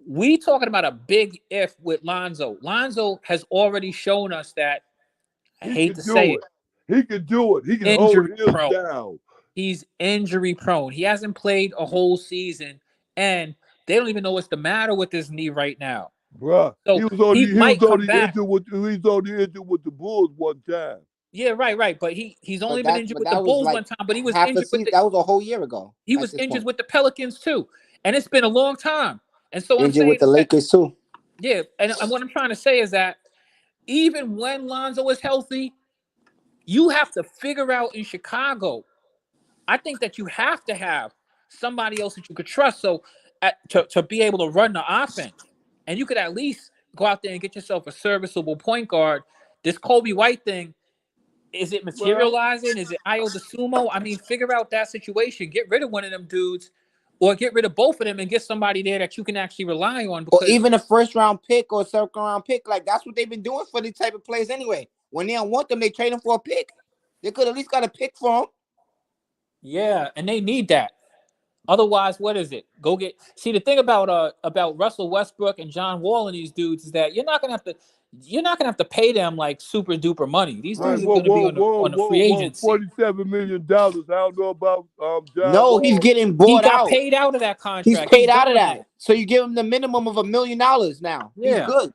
we talking about a big if with Lonzo. Lonzo has already shown us that. I hate to say it. He can do it. He can hold him down. He's injury prone. He hasn't played a whole season, and they don't even know what's the matter with his knee right now. Bruh, so he was only injured with the Bulls one time. Yeah, right. But he's only been injured with the Bulls one time. But he was injured that was a whole year ago. He was injured with the Pelicans too, and it's been a long time. And so injured with the Lakers too. Yeah, and what I'm trying to say is that even when Lonzo is healthy, you have to figure out in Chicago I think that you have to have somebody else that you could trust. So to be able to run the offense, and you could at least go out there and get yourself a serviceable point guard. This Kobe White thing, is it materializing? Is it Io DeSumo? I mean, figure out that situation. Get rid of one of them dudes, or get rid of both of them and get somebody there that you can actually rely on. Or even a first-round pick or second-round pick. Like, that's what they've been doing for these type of players anyway. When they don't want them, they trade them for a pick. They could at least got a pick for them. Yeah, and they need that. Otherwise, what is it? Go get. See, the thing about Russell Westbrook and John Wall and these dudes is that you're not gonna have to pay them like super duper money. These dudes are gonna be on the free agency. $47 million. I don't know about John No, Wall. he's getting bought out. He got paid out of that contract. He's paid out of that. So you give him the minimum of $1 million now. Yeah. He's good.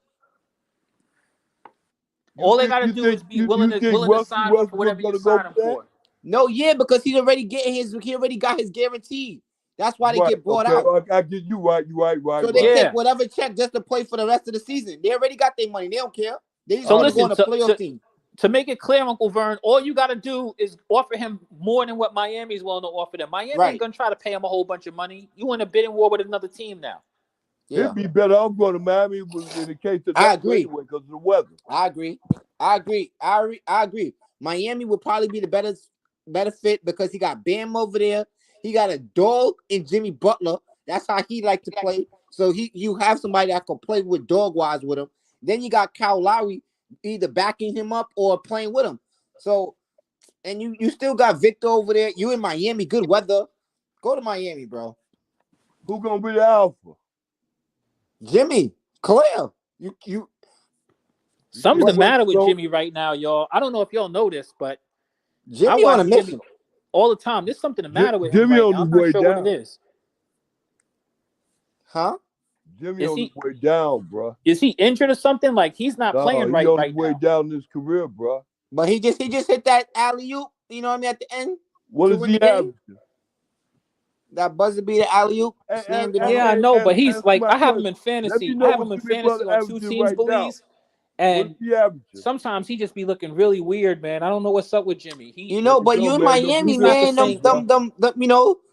All they gotta do is be willing to sign him for whatever you sign him for. No, yeah, because he already got his guarantee. That's why they get bought out. I get you right. So they take whatever check just to play for the rest of the season. They already got their money. They don't care. They just want to go on a playoff team. To make it clear, Uncle Vern, all you got to do is offer him more than what Miami's willing to offer them. Miami ain't going to try to pay him a whole bunch of money. You in a bidding war with another team now. Yeah. It'd be better off going to Miami in the case of that. I agree. Anyway, because of the weather. I agree. Miami would probably be the better fit because he got Bam over there. He got a dog in Jimmy Butler. That's how he like to play. So you have somebody that can play with dog-wise with him. Then you got Kyle Lowry either backing him up or playing with him. So, and you still got Victor over there. You in Miami, good weather. Go to Miami, bro. Who gonna be the alpha? Jimmy, Claire. You. Something's the matter with Jimmy right now, y'all. I don't know if y'all know this, but Jimmy on a mission all the time. There's something the matter with him Jimmy right on now. I'm his way not sure down. what it is. Huh? Jimmy on his way down, bro. Is he injured or something? Like he's not playing right now. He's on his way down in his career, bro. But he just hit that alley-oop, you know what I mean, at the end. What is he having? That buzzer beater alley-oop. Yeah, I know, but he's like, I have him in fantasy. I have him in fantasy on two teams, Belize. And sometimes he just be looking really weird, man. I don't know what's up with Jimmy. But you in Miami, man.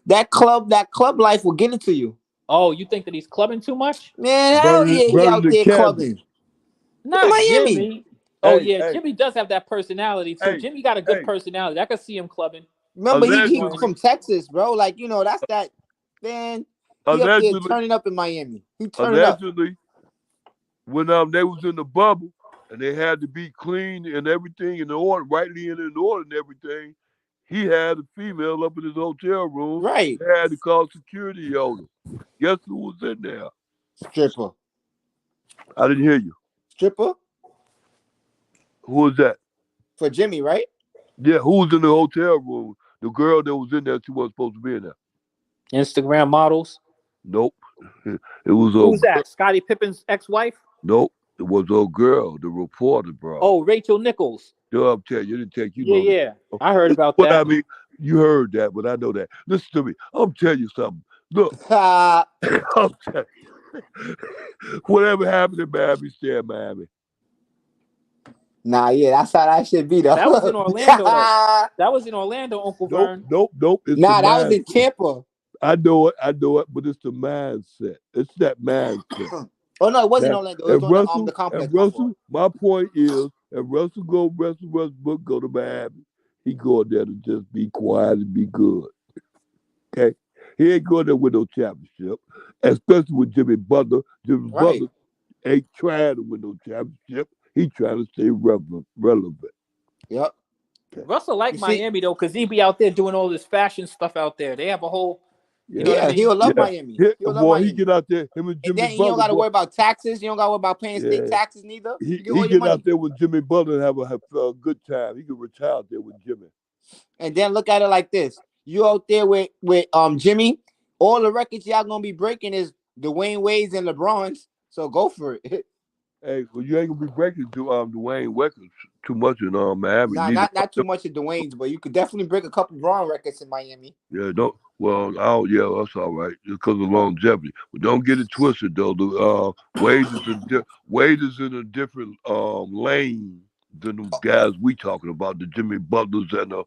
That club life will get it to you. Oh, you think that he's clubbing too much? Man, hell yeah, he out there clubbing. Not Miami. Jimmy. Oh yeah, hey. Jimmy does have that personality too. Jimmy got a good personality. I can see him clubbing. Remember, he from Texas, bro. Like, that's that, man. He up there turning up in Miami. He turning up. When they was in the bubble and they had to be clean and everything in order, rightly in order and everything, he had a female up in his hotel room. Right. They had to call security on him. Guess who was in there? Stripper. I didn't hear you. Stripper? Who was that? For Jimmy, right? Yeah, who was in the hotel room? The girl that was in there, she wasn't supposed to be in there. Instagram models? Nope. It was who's that? Scottie Pippen's ex-wife? Nope. It was a girl, the reporter, bro. Oh, Rachel Nichols. I'm telling you, it didn't take you long. Yeah. I heard about that. I mean, you heard that, but I know that. Listen to me. I'm telling you something. Look. I'm telling you. Whatever happened in Miami, stay in Miami. Nah, yeah, that's how that should be, though. That was in Orlando, though. That was in Orlando, Uncle Vern. Nope. That was in Tampa. I know it, but it's the mindset. It's that mindset. Oh, no, it wasn't Orlando. It was on the complex. And Russell, my point is, if Russell Westbrook go to Miami, he going there to just be quiet and be good. Okay? He ain't going there with no championship, especially with Jimmy Butler. Jimmy Butler ain't trying to win no championship. He trying to stay relevant. Yep. Okay. Russell like Miami, though, because he be out there doing all this fashion stuff out there. They have a whole... he'll love Miami. He get out there, him and Jimmy and then Butler. You don't got to worry about taxes. You don't got to worry about paying state taxes neither. He get out there with Jimmy Butler and have a good time. He can retire out there with Jimmy. And then look at it like this. You out there with Jimmy, all the records y'all going to be breaking is Dwayne Wade's and LeBron's. So go for it. Hey, well, you ain't going to be breaking Dwayne records too much in Miami. Nah, not too much of Dwayne's, but you could definitely break a couple Braun records in Miami. Yeah, that's all right, just because of longevity. But don't get it twisted, though. Wade is in a different lane than the guys we talking about, the Jimmy Butlers and the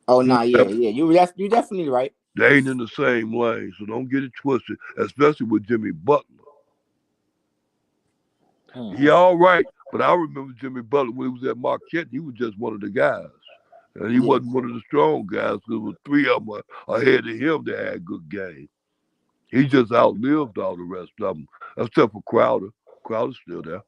Oh no, yeah. You definitely right. They ain't in the same lane, so don't get it twisted, especially with Jimmy Butler. He all right, but I remember Jimmy Butler when he was at Marquette. He was just one of the guys, and he wasn't one of the strong guys. There was three of them ahead of him that had good games. He just outlived all the rest of them, except for Crowder. Crowder's still there.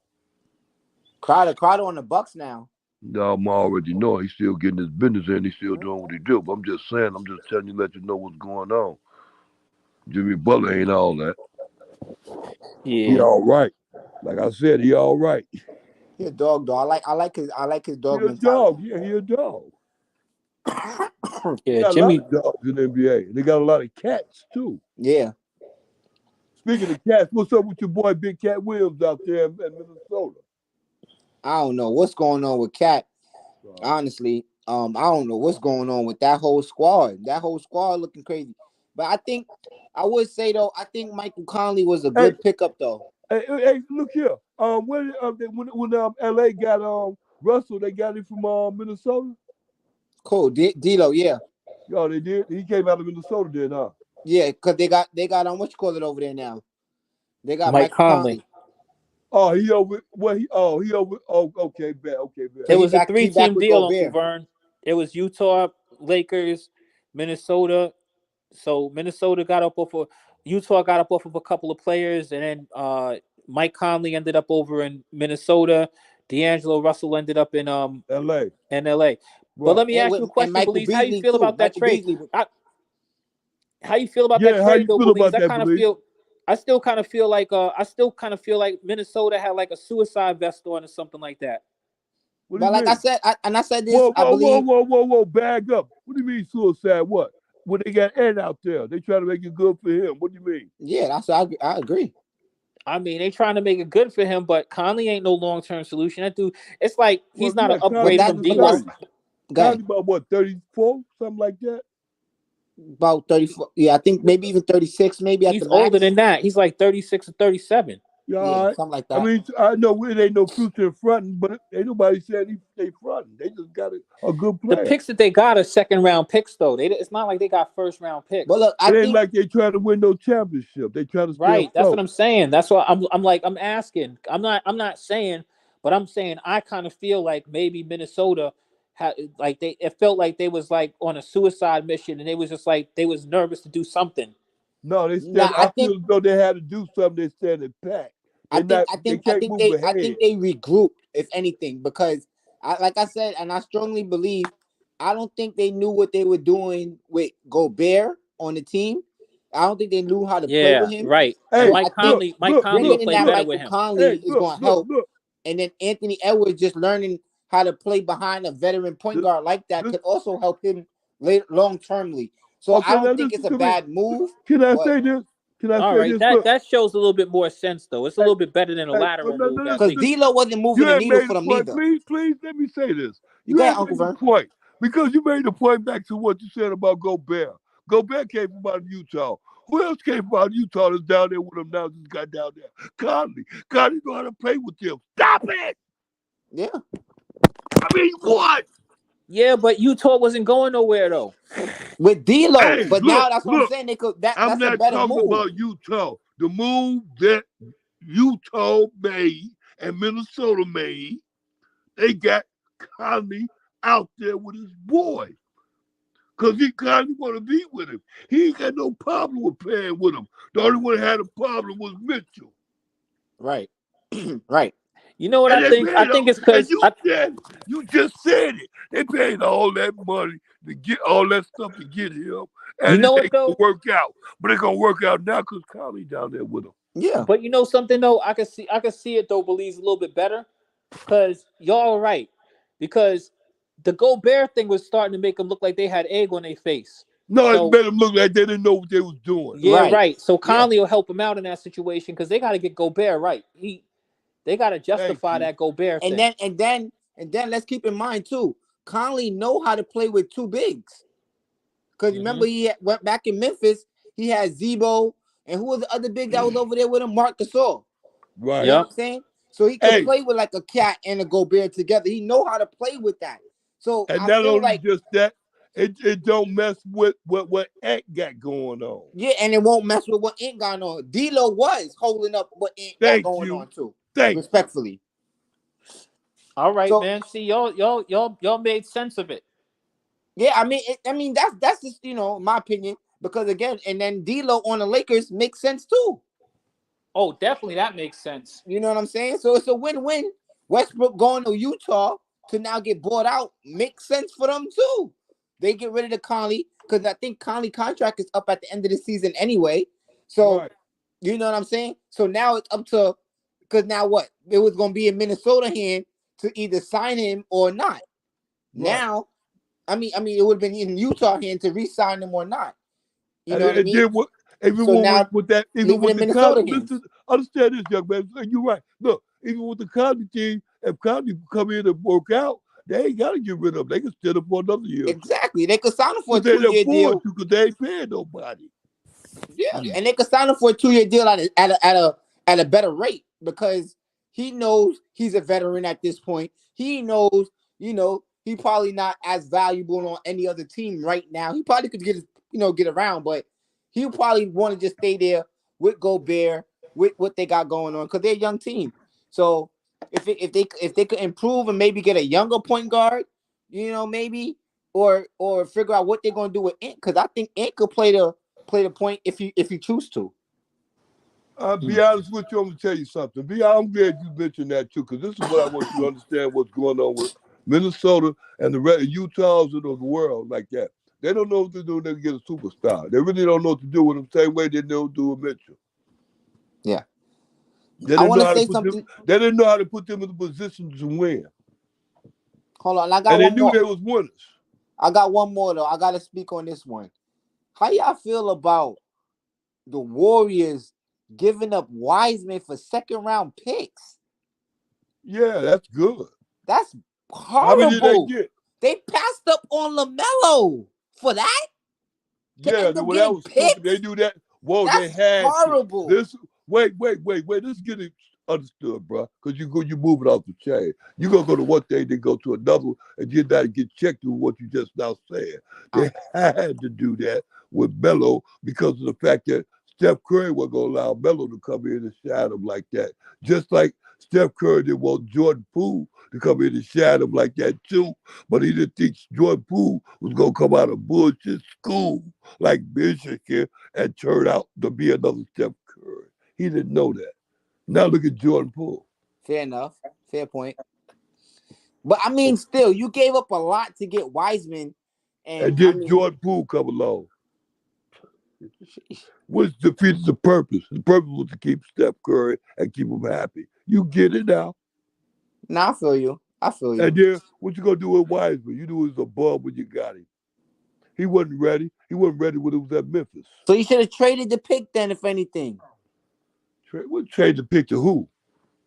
Crowder on the Bucks now. No, I'm already know he's still getting his business in. He's still doing what he do. But I'm just saying, I'm just telling you, let you know what's going on. Jimmy Butler ain't all that. Yeah, He all right. Like I said, he all right. He a dog, though. I like his dog He a mentality. dog. Yeah, he a dog. yeah. Got Jimmy. a lot of dogs in the NBA. They got a lot of cats too. Yeah. Speaking of cats, what's up with your boy Big Cat Williams out there in Minnesota? I don't know what's going on with Cat. Honestly, I don't know what's going on with that whole squad. That whole squad looking crazy. But I would say though, I think Michael Conley was a good pickup though. Hey, look here. When LA got Russell, they got him from Minnesota. Cool, D'Lo, yeah. Yo, they did. He came out of Minnesota, then, huh? Yeah, because they got what you call it over there now. They got Mike Conley. Oh, he over. Oh, okay, bet. It was a 3-team deal, Uncle Vern. It was Utah, Lakers, Minnesota. So Minnesota got up off of Utah, got up off of a couple of players, and then Mike Conley ended up over in Minnesota. D'Angelo Russell ended up in LA. Right. But let me ask you a question, Belize. How you feel about that trade? How you feel about that trade, though, Belize? I still kind of feel like Minnesota had like a suicide vest on or something like that. But like I said, I said this. Whoa, bag up. What do you mean suicide? What? When they got Ed out there, they try to make it good for him. What do you mean? Yeah, I agree. I mean, they trying to make it good for him, but Conley ain't no long-term solution. That dude, it's like he's not an upgrade from D'Lo. Conley about what, 34, something like that? About 34. Yeah, I think maybe even 36. Maybe he's older than that. He's like 36 or 37. Yeah, something like that. I mean, I know it ain't no future in fronting, but ain't nobody saying they fronting. They just got a good player. The picks that they got are second-round picks, though. It's not like they got first-round picks. But look, it ain't like they trying to win no championship. They trying to stay right. That's afloat. what I'm saying. That's why I'm asking. I'm not saying, but I'm saying I kind of feel like maybe Minnesota it felt like they was like on a suicide mission, and they was just like they was nervous to do something. No, they stand. I feel as though they had to do something. They standing back. I think they regrouped, if anything, because like I said, and I strongly believe, I don't think they knew what they were doing with Gobert on the team. I don't think they knew how to play with him. Right. Hey, Mike Conley played better with him. Conley is going to help. And then Anthony Edwards just learning how to play behind a veteran point guard like that could also help him long-termly. So I don't think it's a bad move. Can I say this? All right, that shows a little bit more sense, though. It's a little bit better than a lateral move. Because D'Lo wasn't moving the needle for them neither. Please, let me say this. You got Uncle Vern. Point. Because you made the point back to what you said about Gobert. Gobert came from out of Utah. Who else came from out of Utah that's down there with him now? Just got down there. Conley know how to play with them. Stop it! Yeah. I mean, what? Yeah, but Utah wasn't going nowhere though. With D'Lo, now that's what I'm saying. They could. That's a better move. I'm not talking about Utah. The move that Utah made and Minnesota made, they got Conley out there with his boy, because he Conley want to be with him. He ain't got no problem with playing with him. The only one that had a problem was Mitchell. Right, right. You know what I think? I think it's because you just said it. They paid all that money to get all that stuff to get him, and you know it ain't gonna work out. But it's gonna work out now because Conley down there with him. Yeah. But you know something though, I can see it though, Belize a little bit better, because y'all are right. Because the Gobert thing was starting to make them look like they had egg on their face. No, it made them look like they didn't know what they was doing. Yeah, right. So Conley will help him out in that situation because they got to get Gobert right. They got to justify that Gobert thing. And then let's keep in mind too, Conley know how to play with two bigs. Because remember he went back in Memphis, he had Zebo, and who was the other big that was over there with him? Marc Gasol. Right. You know what I'm saying? So he could play with like a Cat and a Gobert together. He know how to play with that. So and not only just that, it don't mess with what Ant got going on. Yeah, and it won't mess with what Ant got on. D-Lo was holding up what Ant got going on too. Respectfully. All right, man. See, y'all made sense of it. Yeah, I mean that's just my opinion, because again, and then D-Lo on the Lakers makes sense too. Oh, definitely that makes sense. You know what I'm saying? So it's a win-win. Westbrook going to Utah to now get bought out makes sense for them too. They get rid of the Conley, because I think Conley contract is up at the end of the season anyway. So You know what I'm saying? So now it's up to, because now what? It was going to be in Minnesota hand to either sign him or not. Right. Now, I mean, it would have been in Utah hand to re-sign him or not. You know what I mean? Even with that, even with the Minnesota understand this, young man. You're right. Look, even with the Conley team, if Conley come in and work out, they ain't got to get rid of him. They can still him for another year. Exactly. They could sign him for a 2-year deal. Because they ain't paying nobody. Yeah, and they could sign him for a 2-year deal at a better rate, because he knows he's a veteran at this point. He knows, he probably not as valuable on any other team right now. He probably could get around, but he'll probably want to just stay there with Gobert, with what they got going on, because they're a young team. So if they could improve and maybe get a younger point guard, maybe, or figure out what they're gonna do with Ant, because I think Ant could play the point if you choose to. I'll be honest with you. I'm gonna tell you something. I'm glad you mentioned that too, because this is what I want you to understand what's going on with Minnesota and the Utahs of the world like that. They don't know what to do when they get a superstar. They really don't know what to do with them, same way they don't do with Mitchell. Yeah. They didn't know how to put them in the position to win. Hold on, I got one more. And they knew they was winners. I got one more though. I got to speak on this one. How y'all feel about the Warriors giving up Wiseman for second-round picks? Yeah, that's good. That's horrible. How many did they get? They passed up on LaMelo for that? Yeah, that was stupid. They do that. Whoa, that's they had horrible. Wait. Let's get it understood, bro. Because you move it off the chain. You're going to go to one thing, then go to another, and you got to get checked with what you just now said. They had to do that with Melo because of the fact that Steph Curry wasn't going to allow Melo to come in and shine him like that. Just like Steph Curry didn't want Jordan Poole to come in and shine him like that too. But he didn't think Jordan Poole was going to come out of bullshit school like Michigan and turn out to be another Steph Curry. He didn't know that. Now look at Jordan Poole. Fair enough. Fair point. But I mean, still, you gave up a lot to get Wiseman. And then Jordan Poole come along. Which defeated the purpose. The purpose was to keep Steph Curry and keep him happy. You get it now. Nah, I feel you. And then what you gonna do with Wiseman? You do is a bum when you got him. He wasn't ready. He wasn't ready when it was at Memphis. So you should have traded the pick then, if anything. Trade the pick to who?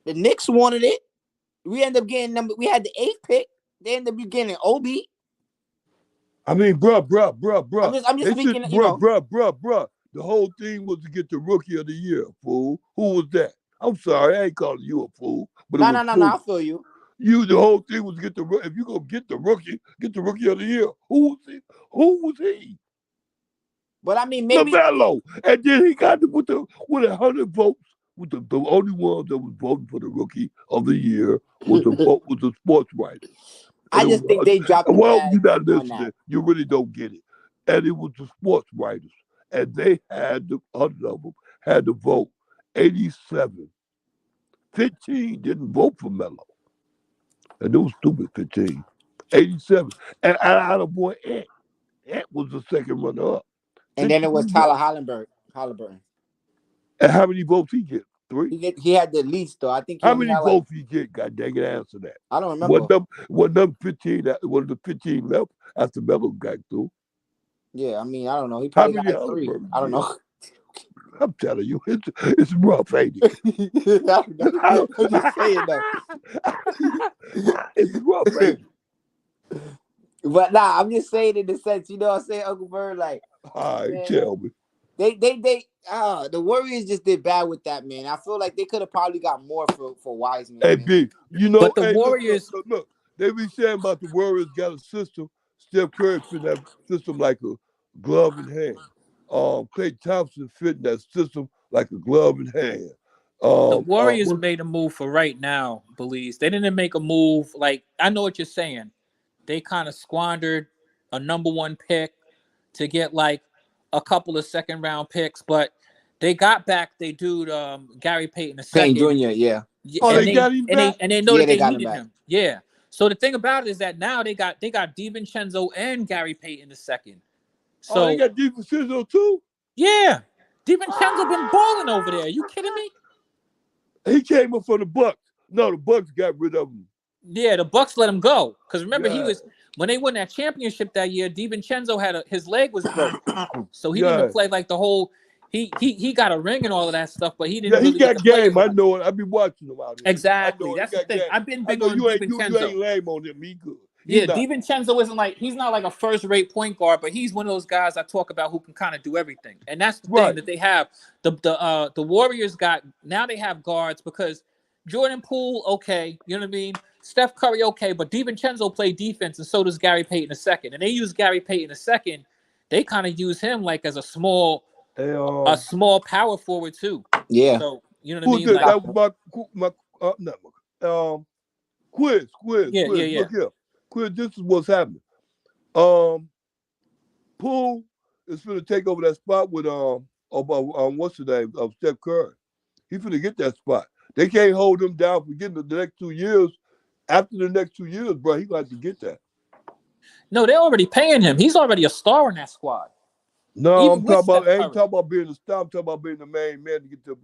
The Knicks wanted it. We ended up getting we had the 8th pick. They ended up getting OB. I mean, bruh. I'm just speaking, bruh. The whole thing was to get the Rookie of the Year, fool. Who was that? I'm sorry, I ain't calling you a fool. But no, I feel you. The whole thing was to get the, if you're going to get the Rookie of the Year. Who was he? But I mean, maybe LaMelo. And then he got with 100 votes. With the only one that was voting for the Rookie of the Year was the sports writers. I just think they dropped. Well, you're not listening. You really don't get it. And it was the sports writers, and they had had to vote 87. 15 didn't vote for Melo, and it was stupid. 15, 87, and out of boy Ant was the second runner up. And then it was Tyler Halliburton. And how many votes he get? 3? He had the least, though. I think. How many votes he get? God dang it, answer that. I don't remember. One of 15 left after Melo got through. Yeah, I mean, I don't know. He probably got like 3. I don't know. I'm telling you, it's rough, ain't it? I'm just saying, though. It's rough, ain't it? But nah, I'm just saying in the sense, you know what I'm saying, Uncle Bird? Like, all right, tell me. The Warriors just did bad with that, man. I feel like they could have probably got more for Wiseman. Hey, B, you know, but the Warriors look, they be saying about the Warriors got a system. Steph Curry fit that system like a glove in hand. Klay Thompson fit that system like a glove in hand. The Warriors made a move for right now, Belize. They didn't make a move like, I know what you're saying. They kind of squandered a number 1 pick to get like a couple of second round picks, but they got back they dude Gary Payton II. Jr. Yeah. Oh, and they got him back? And they know Yeah, that they they got him needed back. him. Yeah. So the thing about it is that now they got DiVincenzo and Gary Payton II. So they got DiVincenzo too? Yeah. DiVincenzo been balling over there. Are you kidding me? He came up from the Bucks. No, the Bucks got rid of him. Yeah, the Bucks let him go. Because remember, Yeah. he was when they won that championship that year, DiVincenzo had his leg was broke. So he didn't play like the whole he got a ring and all of that stuff, but he didn't really got get to play game. I much. know it. I be watching him out here. Exactly. That's the thing. Game. I've been big on you ain't DiVincenzo. lame on him. He good. Yeah, DiVincenzo isn't like he's not like a first-rate point guard, but he's one of those guys I talk about who can kind of do everything. And that's the thing that they have. The Warriors got now they have guards because Jordan Poole, okay, you know what I mean? Steph Curry, okay, but DiVincenzo played defense, and so does Gary Payton II. And they use Gary Payton II. They kind of use him like as a small power forward too. Yeah. So you know what I mean? Like, that was Quiz. Yeah. Look here. Quiz, this is what's happening. Poole is going to take over that spot with what's the name of Steph Curry. He's going to get that spot. They can't hold him down for getting the next 2 years. After the next 2 years, bro, he got to get that. No, they're already paying him. He's already a star in that squad. No, I ain't talking about being a star. I'm talking about being the main man to get the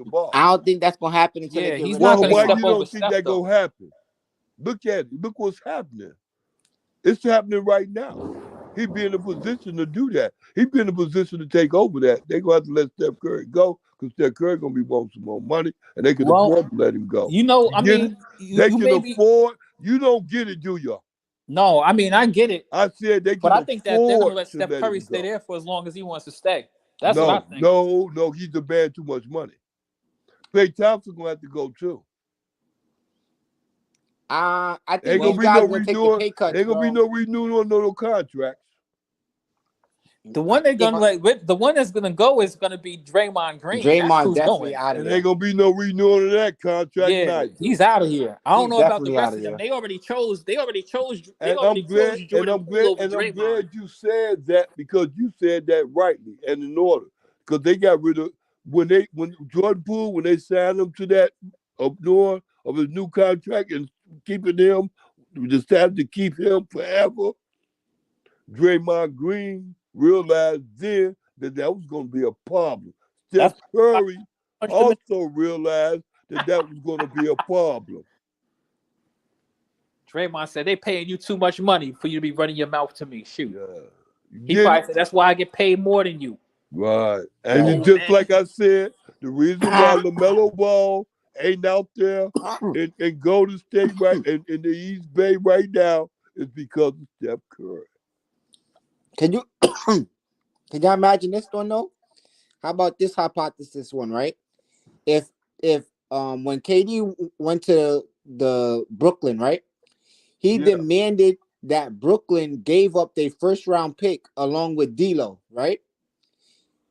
ball. I don't think that's gonna happen until they get he's not why gonna step you over don't think Steph, that though. gonna happen? Look at it. Look what's happening. It's happening right now. He be in a position to do that. He be in a position to take over that. They gonna have to let Steph Curry go because Steph Curry gonna be wanting some more money, and they can afford to let him go. You know, they can afford. You don't get it, do you? No, I mean I get it. I said they can but I think that they're gonna let Steph let Curry stay there for as long as he wants to stay. That's what I think. No, he's demanding too much money. Klay Thompson gonna have to go too. I think ain't these guys gonna take the pay cuts. Ain't gonna be no renewal on no contracts. The one they're gonna the one that's gonna go is gonna be Draymond Green. Draymond definitely out of there. And ain't gonna be no renewal of that contract. Yeah, he's out of here. I don't know about the rest of them. And They already chose. I'm glad you said that because you said that rightly and in order. Because they got rid of when Jordan Poole when they signed him to that up north of his new contract and keeping him, decided to keep him forever. Draymond Green realized then that was going to be a problem. Steph Curry also realized that was going to be a problem. Draymond said, they paying you too much money for you to be running your mouth to me. Shoot. Yeah. He probably said, that's why I get paid more than you. Right. And just like I said, the reason why LaMelo Ball ain't out there in Golden State in the East Bay right now is because of Steph Curry. Can you imagine this one though? How about this hypothesis one, right? If when KD went to the Brooklyn, right? He demanded that Brooklyn gave up their first round pick along with D'Lo, right?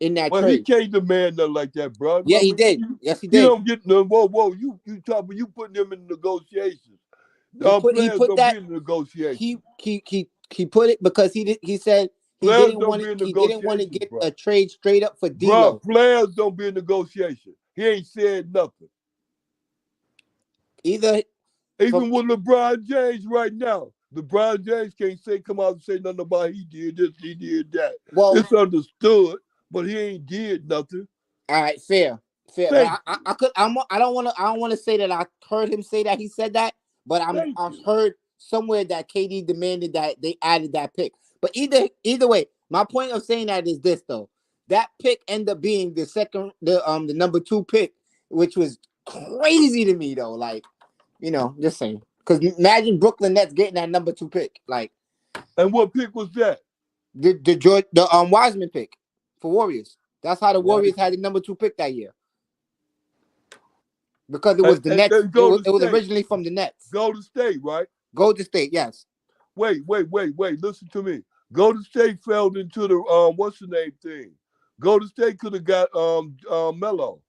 In that trade. He can't demand nothing like that, bro. Yeah, he did. Yes, he did. You don't get no. Whoa! You putting them in negotiations. He put that in negotiation. He put it because he said he didn't want to get a trade straight up for D'Lo. Bro, players don't be in negotiation. He ain't said nothing. Even with LeBron James right now, LeBron James can't come out and say nothing about he did this, he did that. Well, it's understood, but he ain't did nothing. All right, fair. I don't want to say that I heard him say that he said that, but I've heard somewhere that KD demanded that they added that pick. But either way, my point of saying that is this though. That pick ended up being the number 2 pick, which was crazy to me though. Like, just saying. Because imagine Brooklyn Nets getting that number 2 pick. Like, and what pick was that? The Wiseman pick for Warriors. That's how the Warriors had the number 2 pick that year. Because it was the Nets. It was originally from the Nets. Golden State, right? Golden State, yes. Wait. Listen to me. Golden State fell into the what's the name thing. Golden State could have got Melo.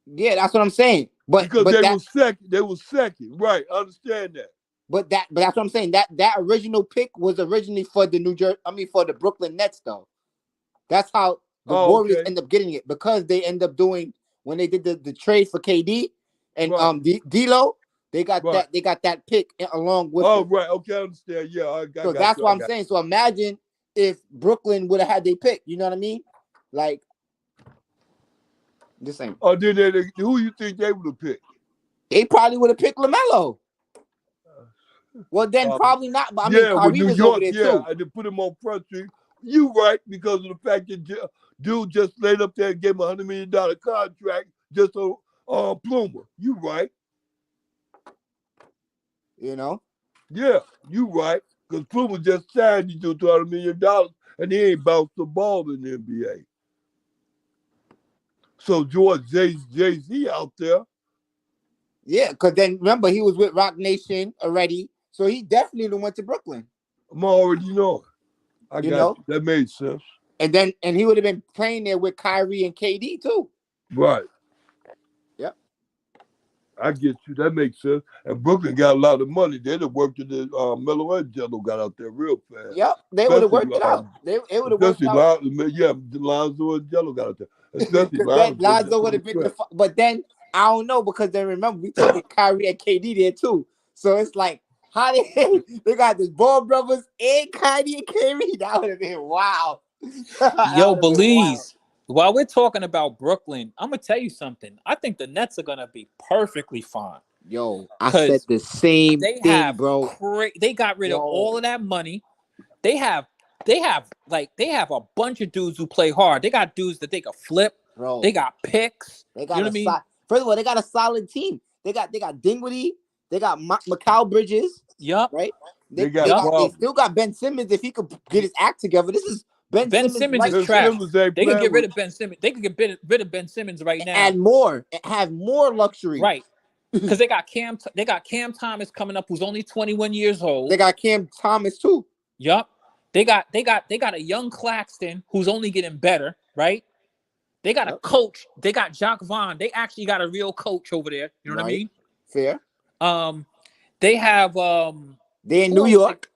Yeah, that's what I'm saying. But because they were second. They were second. Right. I understand that. But that's what I'm saying. That original pick was originally for the for the Brooklyn Nets, though. That's how the Warriors end up getting it, because they end up doing, when they did the trade for KD and D'Lo, they got that pick along with it. Right. Okay, I understand. Yeah, I got so that's what I'm saying. So imagine if Brooklyn would have had their pick, you know what I mean? Like the same. Oh, did who you think they would have picked? They probably would have picked LaMelo. Well, then probably not. But I mean, Kyrie was over there too. I did put him on Front Street. You right, because of the fact that dude just laid up there and gave him $100 million contract just on Plumer. You right. You know? Yeah, you right. Because Plumer just signed you to $200 million and he ain't bounced the ball in the NBA. So George Jay-Z out there. Yeah, because then remember he was with Rock Nation already. So he definitely went to Brooklyn. I'm already knowing. That made sense. And he would have been playing there with Kyrie and KD too. Right. Yep. I get you. That makes sense. And Brooklyn got a lot of money. They'd have worked the Melo and Jello got out there real fast. Yep. They would have worked it out. They would have worked it out. Lonzo and Jello got out there. Especially Lonzo would have been but then I don't know, because then remember we took Kyrie and KD there too. So it's like, how they got this Ball brothers and Kyrie and Kyrie? That would have been wow. Yo, Belize, while we're talking about Brooklyn, I'm gonna tell you something. I think the Nets are gonna be perfectly fine. Yo, I said the same thing, bro. They got rid of all of that money. They have a bunch of dudes who play hard. They got dudes that they can flip. Bro, they got picks. They got first of all, they got a solid team. They got Dinwiddie. They got Mikal Bridges. Yup. Right. They still got Ben Simmons if he could get his act together. This is Ben Simmons is trash. They can get rid of Ben Simmons. They can get rid of Ben Simmons right now. And have more luxury. Right. Because they got Cam Thomas coming up, who's only 21 years old. They got Cam Thomas too. Yup. They got a young Claxton who's only getting better, right? They got a coach. They got Jacques Vaughn. They actually got a real coach over there. You know what I mean? Fair. They have they're in New York.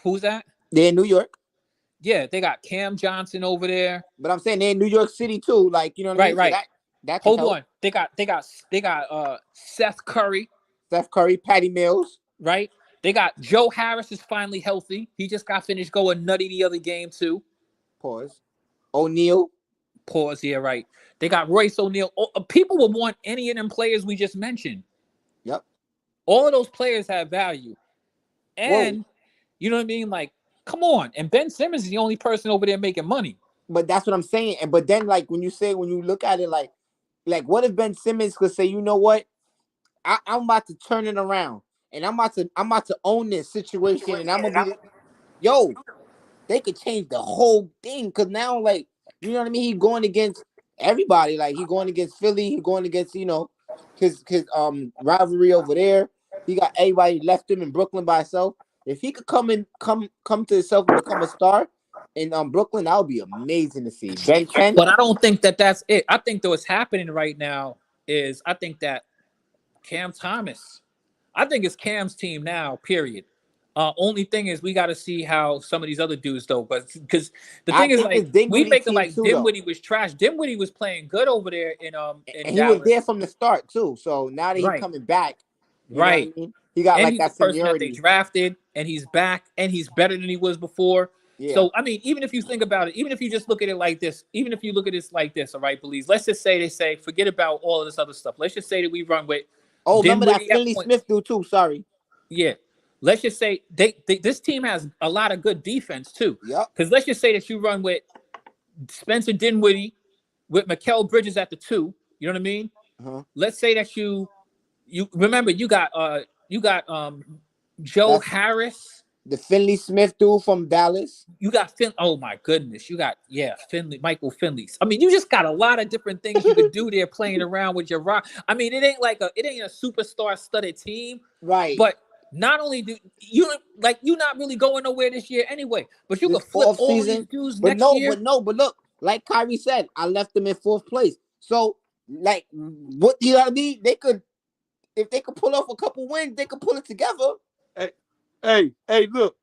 Who's that? They're in New York. Yeah, they got Cam Johnson over there. But I'm saying they're in New York City too. Like, you know what I mean? Right. So that Hold on. They got Seth Curry. Patty Mills. Right. They got Joe Harris is finally healthy. He just got finished going nutty the other game too. Pause. O'Neal. Pause. Yeah, right. They got Royce O'Neal. People would want any of them players we just mentioned. Yep. All of those players have value. And you know what I mean? Like, come on. And Ben Simmons is the only person over there making money. But that's what I'm saying. But then, like, when you look at it, like what if Ben Simmons could say, you know what? I'm about to turn it around. And I'm about to own this situation. And I'm gonna be they could change the whole thing. Cause now, like, you know what I mean? He's going against everybody. Like, he's going against Philly, he's going against, his rivalry over there. He got everybody left him in Brooklyn by himself. If he could come to himself and become a star in Brooklyn, that would be amazing to see. Ben 10. But I don't think that's it. I think that what's happening right now is I think that Cam Thomas, I think it's Cam's team now, period. Only thing is we got to see how some of these other dudes though, but because the thing is like we make it like Dinwiddie was trash. Dinwiddie was playing good over there in and he was there from the start too. So now that he's coming back, right? I mean? He got and like he's that the person seniority. that they drafted, and he's back, and he's better than he was before. Yeah. So I mean, even if you think about it, even if you just look at it like this, even if you look at this like this, all right, Belize. Let's just say they say forget about all of this other stuff. Let's just say that we run with. Oh, remember that Finley Smith dude too. Sorry. Yeah. Let's just say this team has a lot of good defense too. Yep. Because let's just say that you run with Spencer Dinwiddie, with Mikal Bridges at the 2. You know what I mean? Uh-huh. Let's say that you remember you got Joe Harris, the Finley Smith dude from Dallas. You got oh my goodness, you got Michael Finley. I mean, you just got a lot of different things you could do there playing around with your rock. I mean, it ain't a superstar studded team, right? But not only do you like you're not really going nowhere this year anyway, but you This could flip all off-season, these dudes But next year. but look, like Kyrie said, I left them in 4th place. So, like, what do you know what I mean? They could, if they could pull off a couple wins, they could pull it together. Hey, look.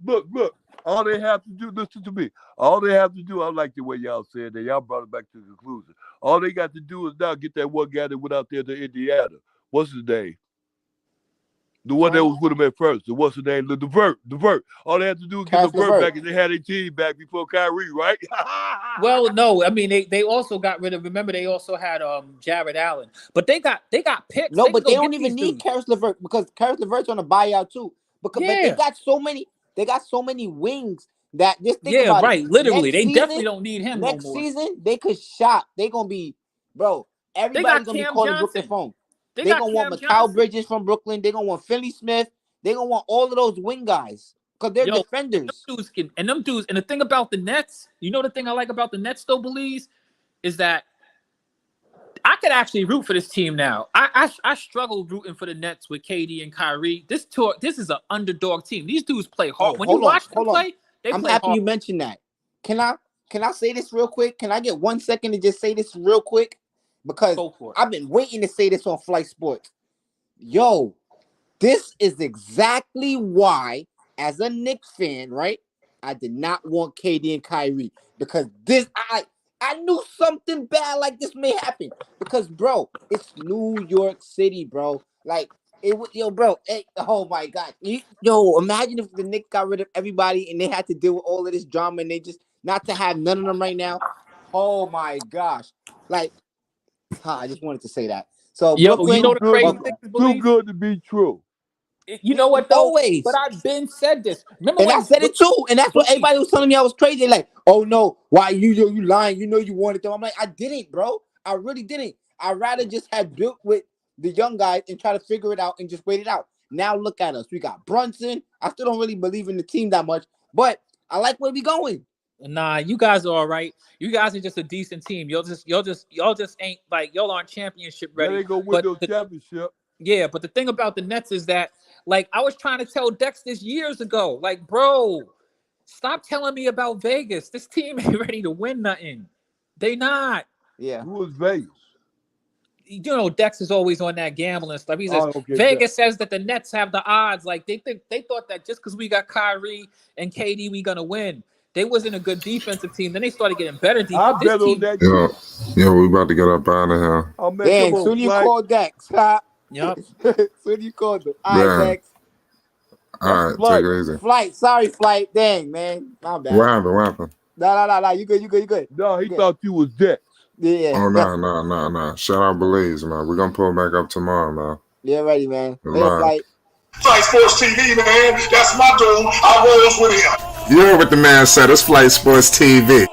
All they have to do, listen to me. All they have to do, I like the way y'all said that. Y'all brought it back to the conclusion. All they got to do is now get that one guy that went out there to Indiana. What's his name? The one that was with him at first. What's his name? The Divert. All they have to do is get Divert back, and they had their team back before Kyrie, right? Well, no, I mean they also got rid of. Remember, they also had Jared Allen, but they got picks. No, but they don't even need Karis LeVert because Karis LeVert's on a buyout too. Because but they got so many. They got so many wings that just think about right. it. Literally, they definitely don't need him next no more. season, they could shop. They gonna be, bro. Everybody's gonna be calling Brooklyn phone. They gonna want Mikal Bridges from Brooklyn. They gonna want Finney Smith. They gonna want all of those wing guys because they're defenders. Them dudes. And the thing about the Nets, you know, the thing I like about the Nets, though, Belize, is that I could actually root for this team now. I struggle rooting for the Nets with KD and Kyrie. This is an underdog team. These dudes play hard. When you watch them play, they I'm play happy hard. you mentioned that. Can I say this real quick? Can I get 1 second to just say this real quick? Because I've been waiting to say this on Flight Sports. Yo, this is exactly why, as a Knicks fan, right, I did not want KD and Kyrie. Because I knew something bad like this may happen. Because, bro, it's New York City, bro. Like, bro. Oh, my God. Imagine if the Knicks got rid of everybody and they had to deal with all of this drama and they just not to have none of them right now. Oh, my gosh. Like, I just wanted to say that. So, Brooklyn, you know the crazy thing is, too good to be true. You know what, though? Always. But I've been said this. Remember I said it too. And that's what everybody was telling me I was crazy. Like, oh, no, why you lying? You know you wanted them. I'm like, I didn't, bro. I really didn't. I'd rather just have built with the young guys and try to figure it out and just wait it out. Now look at us. We got Brunson. I still don't really believe in the team that much, but I like where we going. Nah, you guys are all right. You guys are just a decent team. Y'all just ain't like y'all aren't championship ready. They gonna win the championship. Yeah, but the thing about the Nets is that, like, I was trying to tell Dex this years ago, like, bro, stop telling me about Vegas. This team ain't ready to win nothing. They not. Yeah. Who is Vegas? You know, Dex is always on that gambling stuff. He says Vegas says that the Nets have the odds. Like they thought that just because we got Kyrie and KD, we gonna win. They wasn't a good defensive team. Then they started getting better defense. I bet on that. Yeah, we about to get up out of here. Dang, soon you called Dex, huh? Yep. Soon you called them. All right, Dex. All right, take it easy. Flight, sorry, Flight. Dang, man. My bad. What happened? No. You good. No, he thought you was Dex. Yeah. Oh, no. Shout out Belize, man. We're going to pull back up tomorrow, man. Yeah, ready, man. Flight Sports TV, man. That's my dude. I rolls with him. You heard what the man said. It's Flight Sports TV.